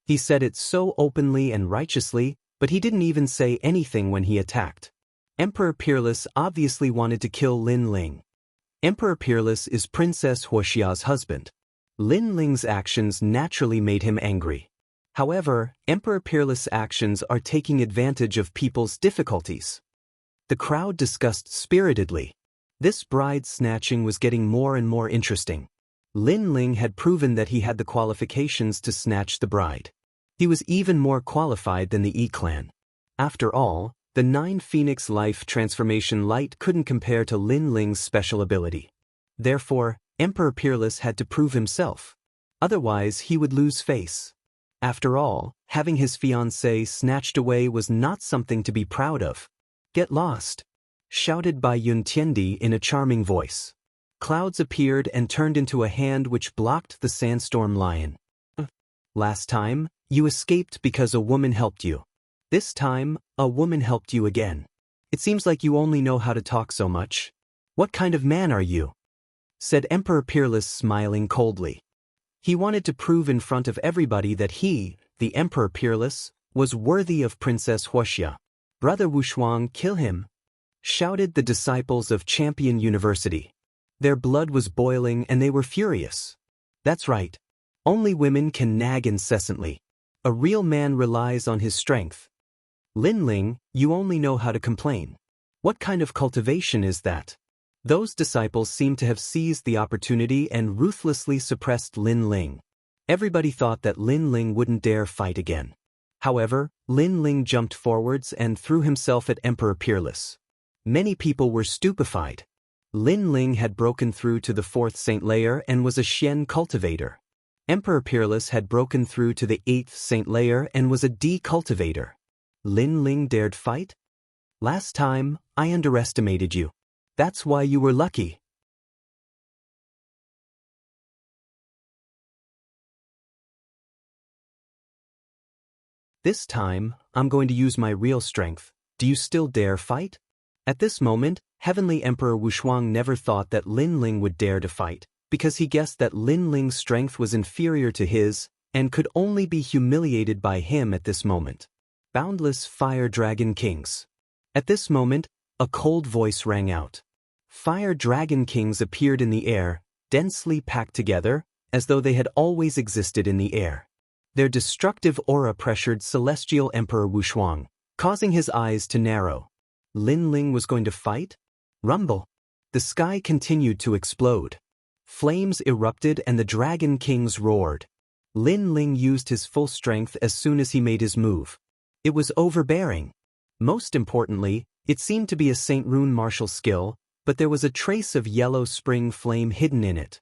He said it so openly and righteously, but he didn't even say anything when he attacked. Emperor Peerless obviously wanted to kill Lin Ling. Emperor Peerless is Princess Huoxia's husband. Lin Ling's actions naturally made him angry. However, Emperor Peerless' actions are taking advantage of people's difficulties. The crowd discussed spiritedly. This bride snatching was getting more and more interesting. Lin Ling had proven that he had the qualifications to snatch the bride. He was even more qualified than the E-clan. After all, the 9 Phoenix Life Transformation Light couldn't compare to Lin Ling's special ability. Therefore, Emperor Peerless had to prove himself. Otherwise, he would lose face. After all, having his fiancée snatched away was not something to be proud of. Get lost! Shouted Bai Yun Tiandi in a charming voice. Clouds appeared and turned into a hand which blocked the sandstorm lion. Last time, you escaped because a woman helped you. This time, a woman helped you again. It seems like you only know how to talk so much. What kind of man are you? Said Emperor Peerless, smiling coldly. He wanted to prove in front of everybody that he, the Emperor Peerless, was worthy of Princess Huoxia. Brother Wushuang, kill him. shouted the disciples of Champion University. Their blood was boiling and they were furious. That's right. Only women can nag incessantly. A real man relies on his strength. Lin Ling, you only know how to complain. What kind of cultivation is that? Those disciples seemed to have seized the opportunity and ruthlessly suppressed Lin Ling. Everybody thought that Lin Ling wouldn't dare fight again. However, Lin Ling jumped forwards and threw himself at Emperor Peerless. Many people were stupefied. Lin Ling had broken through to the 4th Saint Layer and was a Xian cultivator. Emperor Peerless had broken through to the 8th Saint Layer and was a D cultivator. Lin Ling dared fight? Last time, I underestimated you. That's why you were lucky. This time, I'm going to use my real strength. Do you still dare fight? At this moment, Heavenly Emperor Wushuang never thought that Lin Ling would dare to fight, because he guessed that Lin Ling's strength was inferior to his, and could only be humiliated by him at this moment. Boundless Fire Dragon Kings. At this moment, a cold voice rang out. Fire Dragon Kings appeared in the air, densely packed together, as though they had always existed in the air. Their destructive aura pressured Celestial Emperor Wushuang, causing his eyes to narrow. Lin Ling was going to fight? Rumble. The sky continued to explode. Flames erupted and the Dragon Kings roared. Lin Ling used his full strength as soon as he made his move. It was overbearing. Most importantly, it seemed to be a Saint Rune martial skill, but there was a trace of yellow spring flame hidden in it.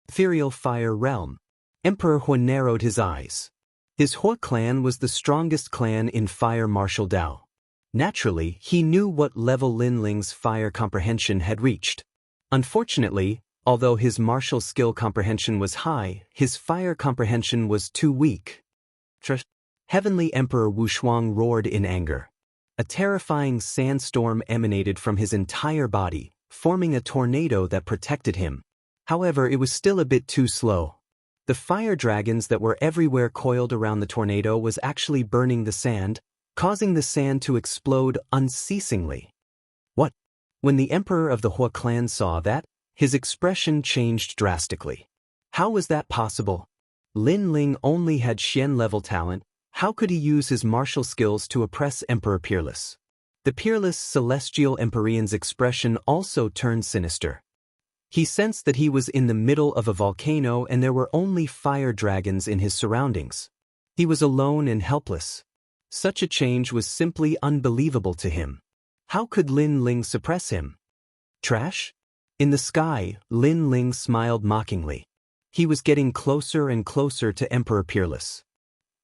Ethereal Fire Realm. Emperor Hua narrowed his eyes. His Hua clan was the strongest clan in Fire Martial Dao. Naturally, he knew what level Lin Ling's fire comprehension had reached. Unfortunately, although his martial skill comprehension was high, his fire comprehension was too weak. Heavenly Emperor Wushuang roared in anger. A terrifying sandstorm emanated from his entire body, forming a tornado that protected him. However, it was still a bit too slow. The fire dragons that were everywhere coiled around the tornado was actually burning the sand, causing the sand to explode unceasingly. What? When the Emperor of the Hua clan saw that, his expression changed drastically. How was that possible? Lin Ling only had Xian-level talent. How could he use his martial skills to oppress Emperor Peerless? The peerless Celestial Empyrean's expression also turned sinister. He sensed that he was in the middle of a volcano and there were only fire dragons in his surroundings. He was alone and helpless. Such a change was simply unbelievable to him. How could Lin Ling suppress him? Trash? In the sky, Lin Ling smiled mockingly. He was getting closer and closer to Emperor Peerless.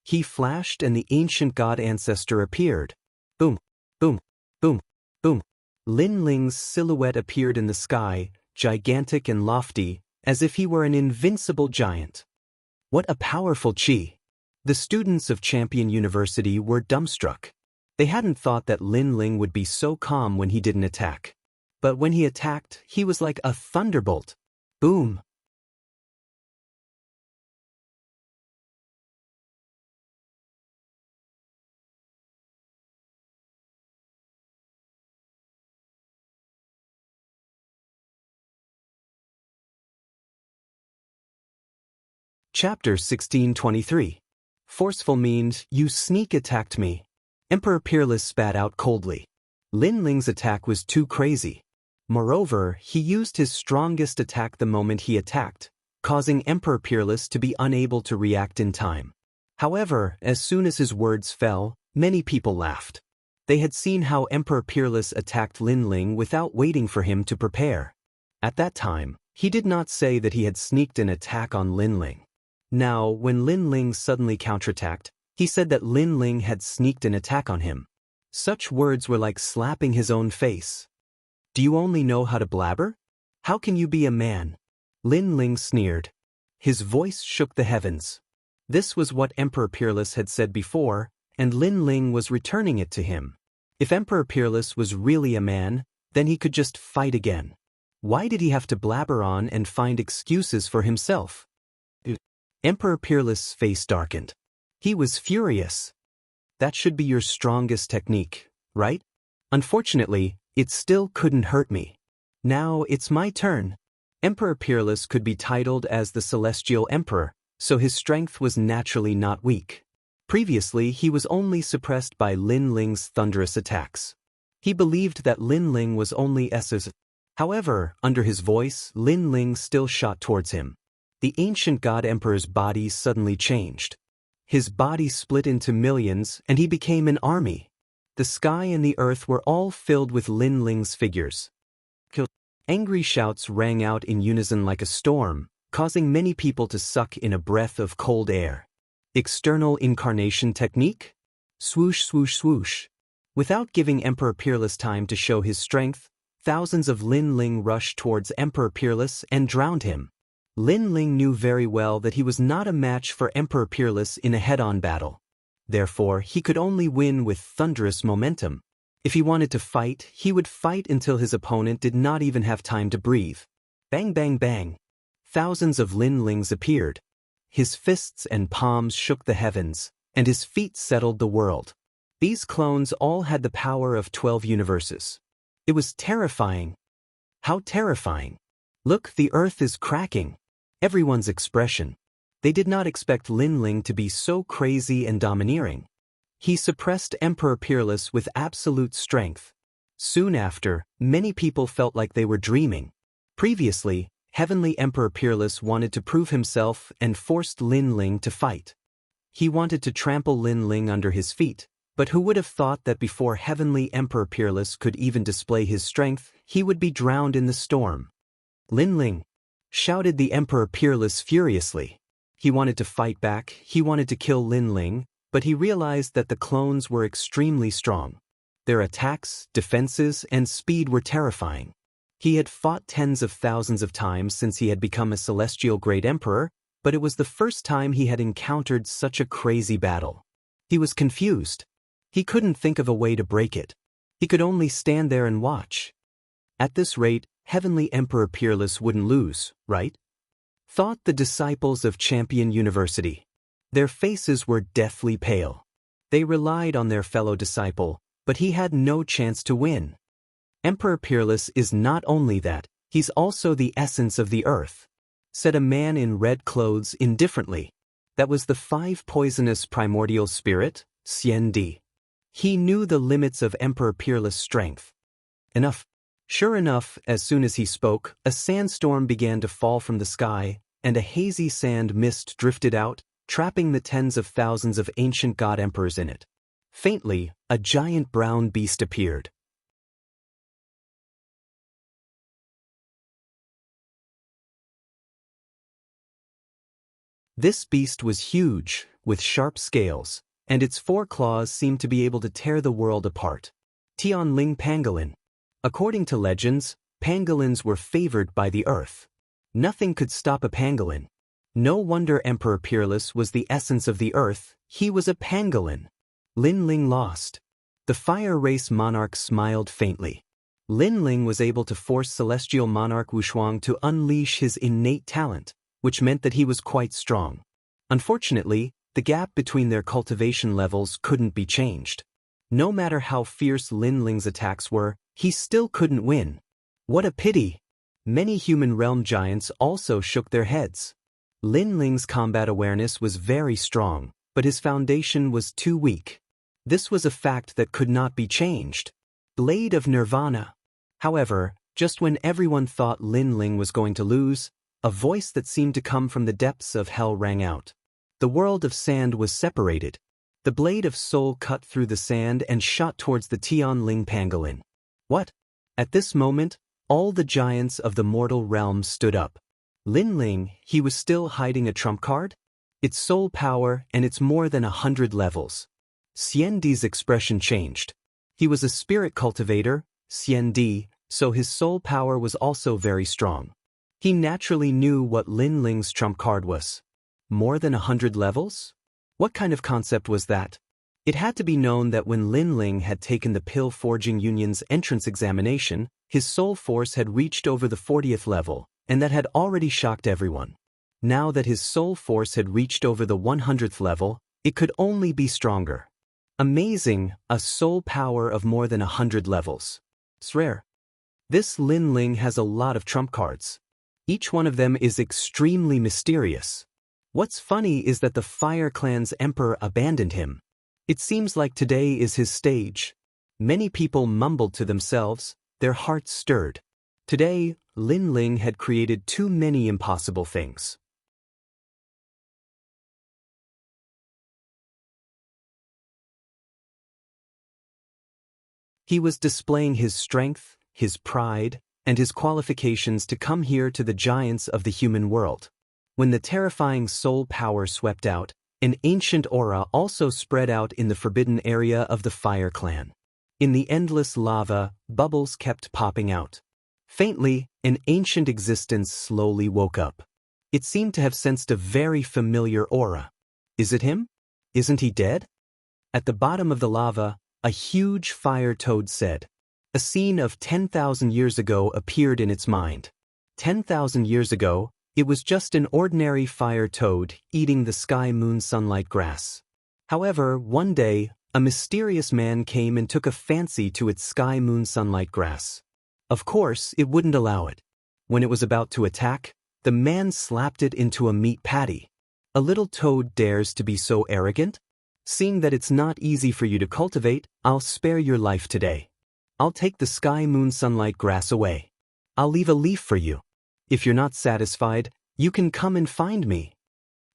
He flashed and the ancient god ancestor appeared. Boom, boom, boom, boom. Lin Ling's silhouette appeared in the sky, gigantic and lofty, as if he were an invincible giant. What a powerful chi! The students of Champion University were dumbstruck. They hadn't thought that Lin Ling would be so calm when he didn't attack. But when he attacked, he was like a thunderbolt. Boom! Chapter 1623. Forceful means, you sneak attacked me. Emperor Peerless spat out coldly. Lin Ling's attack was too crazy. Moreover, he used his strongest attack the moment he attacked, causing Emperor Peerless to be unable to react in time. However, as soon as his words fell, many people laughed. They had seen how Emperor Peerless attacked Lin Ling without waiting for him to prepare. At that time, he did not say that he had sneaked an attack on Lin Ling. Now, when Lin Ling suddenly counterattacked, he said that Lin Ling had sneaked an attack on him. Such words were like slapping his own face. Do you only know how to blabber? How can you be a man? Lin Ling sneered. His voice shook the heavens. This was what Emperor Peerless had said before, and Lin Ling was returning it to him. If Emperor Peerless was really a man, then he could just fight again. Why did he have to blabber on and find excuses for himself? Emperor Peerless' face darkened. He was furious. That should be your strongest technique, right? Unfortunately, It still couldn't hurt me. Now it's my turn. Emperor Peerless could be titled as the Celestial Emperor, so his strength was naturally not weak. Previously, he was only suppressed by Lin Ling's thunderous attacks. He believed that Lin Ling was only S's. However, under his voice, Lin Ling still shot towards him. The ancient god emperor's body suddenly changed. His body split into millions, and he became an army. The sky and the earth were all filled with Lin Ling's figures. Angry shouts rang out in unison like a storm, causing many people to suck in a breath of cold air. External incarnation technique? Swoosh, swoosh, swoosh. Without giving Emperor Peerless time to show his strength, thousands of Lin Ling rushed towards Emperor Peerless and drowned him. Lin Ling knew very well that he was not a match for Emperor Peerless in a head-on battle. Therefore, he could only win with thunderous momentum. If he wanted to fight, he would fight until his opponent did not even have time to breathe. Bang, bang, bang. Thousands of Lin Lings appeared. His fists and palms shook the heavens, and his feet settled the world. These clones all had the power of 12 universes. It was terrifying. How terrifying. Look, the earth is cracking. Everyone's expression. They did not expect Lin Ling to be so crazy and domineering. He suppressed Emperor Peerless with absolute strength. Soon after, many people felt like they were dreaming. Previously, Heavenly Emperor Peerless wanted to prove himself and forced Lin Ling to fight. He wanted to trample Lin Ling under his feet, but who would have thought that before Heavenly Emperor Peerless could even display his strength, he would be drowned in the storm. Lin Ling! Shouted the Emperor Peerless furiously. He wanted to fight back, he wanted to kill Lin Ling, but he realized that the clones were extremely strong. Their attacks, defenses, and speed were terrifying. He had fought tens of thousands of times since he had become a celestial great emperor, but it was the first time he had encountered such a crazy battle. He was confused. He couldn't think of a way to break it. He could only stand there and watch. At this rate, Heavenly Emperor Peerless wouldn't lose, right? Thought the disciples of Champion University. Their faces were deathly pale. They relied on their fellow disciple, but he had no chance to win. Emperor Peerless is not only that, he's also the essence of the earth, said a man in red clothes indifferently. That was the 5 poisonous primordial spirit, Xian Di. He knew the limits of Emperor Peerless' strength. Enough. Sure enough, as soon as he spoke, a sandstorm began to fall from the sky, and a hazy sand mist drifted out, trapping the tens of thousands of ancient god emperors in it. Faintly, a giant brown beast appeared. This beast was huge, with sharp scales, and its 4 claws seemed to be able to tear the world apart. Tianling Pangolin. According to legends, pangolins were favored by the earth. Nothing could stop a pangolin. No wonder Emperor Peerless was the essence of the earth, he was a pangolin. Lin Ling lost. The fire race monarch smiled faintly. Lin Ling was able to force celestial monarch Wushuang to unleash his innate talent, which meant that he was quite strong. Unfortunately, the gap between their cultivation levels couldn't be changed. No matter how fierce Lin Ling's attacks were, he still couldn't win. What a pity! Many human realm giants also shook their heads. Lin Ling's combat awareness was very strong, but his foundation was too weak. This was a fact that could not be changed. Blade of Nirvana. However, just when everyone thought Lin Ling was going to lose, a voice that seemed to come from the depths of hell rang out. The world of sand was separated. The blade of soul cut through the sand and shot towards the Tianling Pangolin. What? At this moment, all the giants of the mortal realm stood up. Lin Ling, he was still hiding a trump card? Its soul power, and it's more than 100 levels. Xian Di's expression changed. He was a spirit cultivator, Xian Di, so his soul power was also very strong. He naturally knew what Lin Ling's trump card was. More than 100 levels? What kind of concept was that? It had to be known that when Lin Ling had taken the Pill Forging Union's entrance examination, his soul force had reached over the 40th level, and that had already shocked everyone. Now that his soul force had reached over the 100th level, it could only be stronger. Amazing, a soul power of more than 100 levels. It's rare. This Lin Ling has a lot of trump cards. Each one of them is extremely mysterious. What's funny is that the Fire Clan's emperor abandoned him. It seems like today is his stage. Many people mumbled to themselves, their hearts stirred. Today, Lin Ling had created too many impossible things. He was displaying his strength, his pride, and his qualifications to come here to the giants of the human world. When the terrifying soul power swept out, an ancient aura also spread out in the forbidden area of the Fire Clan. In the endless lava, bubbles kept popping out. Faintly, an ancient existence slowly woke up. It seemed to have sensed a very familiar aura. Is it him? Isn't he dead? At the bottom of the lava, a huge fire toad said. A scene of 10,000 years ago appeared in its mind. 10,000 years ago, it was just an ordinary fire toad eating the sky moon sunlight grass. However, one day, a mysterious man came and took a fancy to its sky moon sunlight grass. Of course, it wouldn't allow it. When it was about to attack, the man slapped it into a meat patty. A little toad dares to be so arrogant? Seeing that it's not easy for you to cultivate, I'll spare your life today. I'll take the sky moon sunlight grass away. I'll leave a leaf for you. If you're not satisfied, you can come and find me.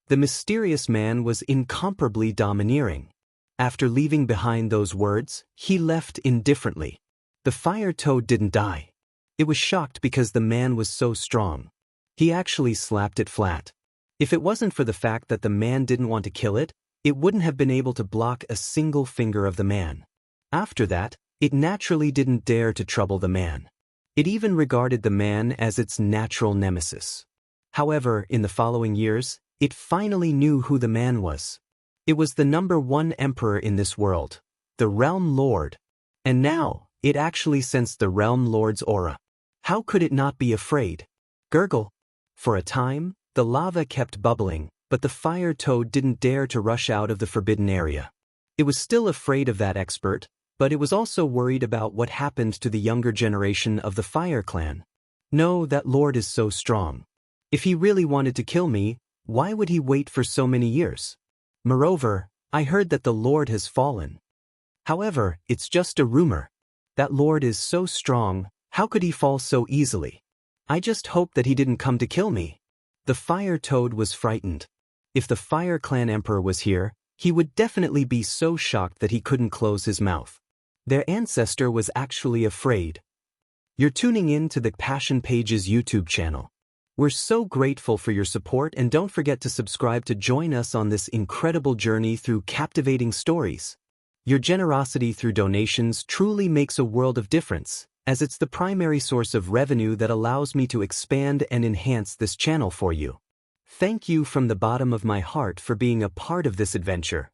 The mysterious man was incomparably domineering. After leaving behind those words, he left indifferently. The fire toad didn't die. It was shocked because the man was so strong. He actually slapped it flat. If it wasn't for the fact that the man didn't want to kill it, it wouldn't have been able to block a single finger of the man. After that, it naturally didn't dare to trouble the man. It even regarded the man as its natural nemesis. However, in the following years, it finally knew who the man was. It was the #1 emperor in this world, the Realm Lord. And now, it actually sensed the Realm Lord's aura. How could it not be afraid? Gurgle. For a time, the lava kept bubbling, but the fire toad didn't dare to rush out of the forbidden area. It was still afraid of that expert, but it was also worried about what happened to the younger generation of the Fire Clan. No, that lord is so strong. If he really wanted to kill me, why would he wait for so many years? Moreover, I heard that the lord has fallen. However, it's just a rumor. That lord is so strong, how could he fall so easily? I just hope that he didn't come to kill me. The fire toad was frightened. If the Fire Clan emperor was here, he would definitely be so shocked that he couldn't close his mouth. Their ancestor was actually afraid. You're tuning in to the Passion Pages YouTube channel. We're so grateful for your support, and don't forget to subscribe to join us on this incredible journey through captivating stories. Your generosity through donations truly makes a world of difference, as it's the primary source of revenue that allows me to expand and enhance this channel for you. Thank you from the bottom of my heart for being a part of this adventure.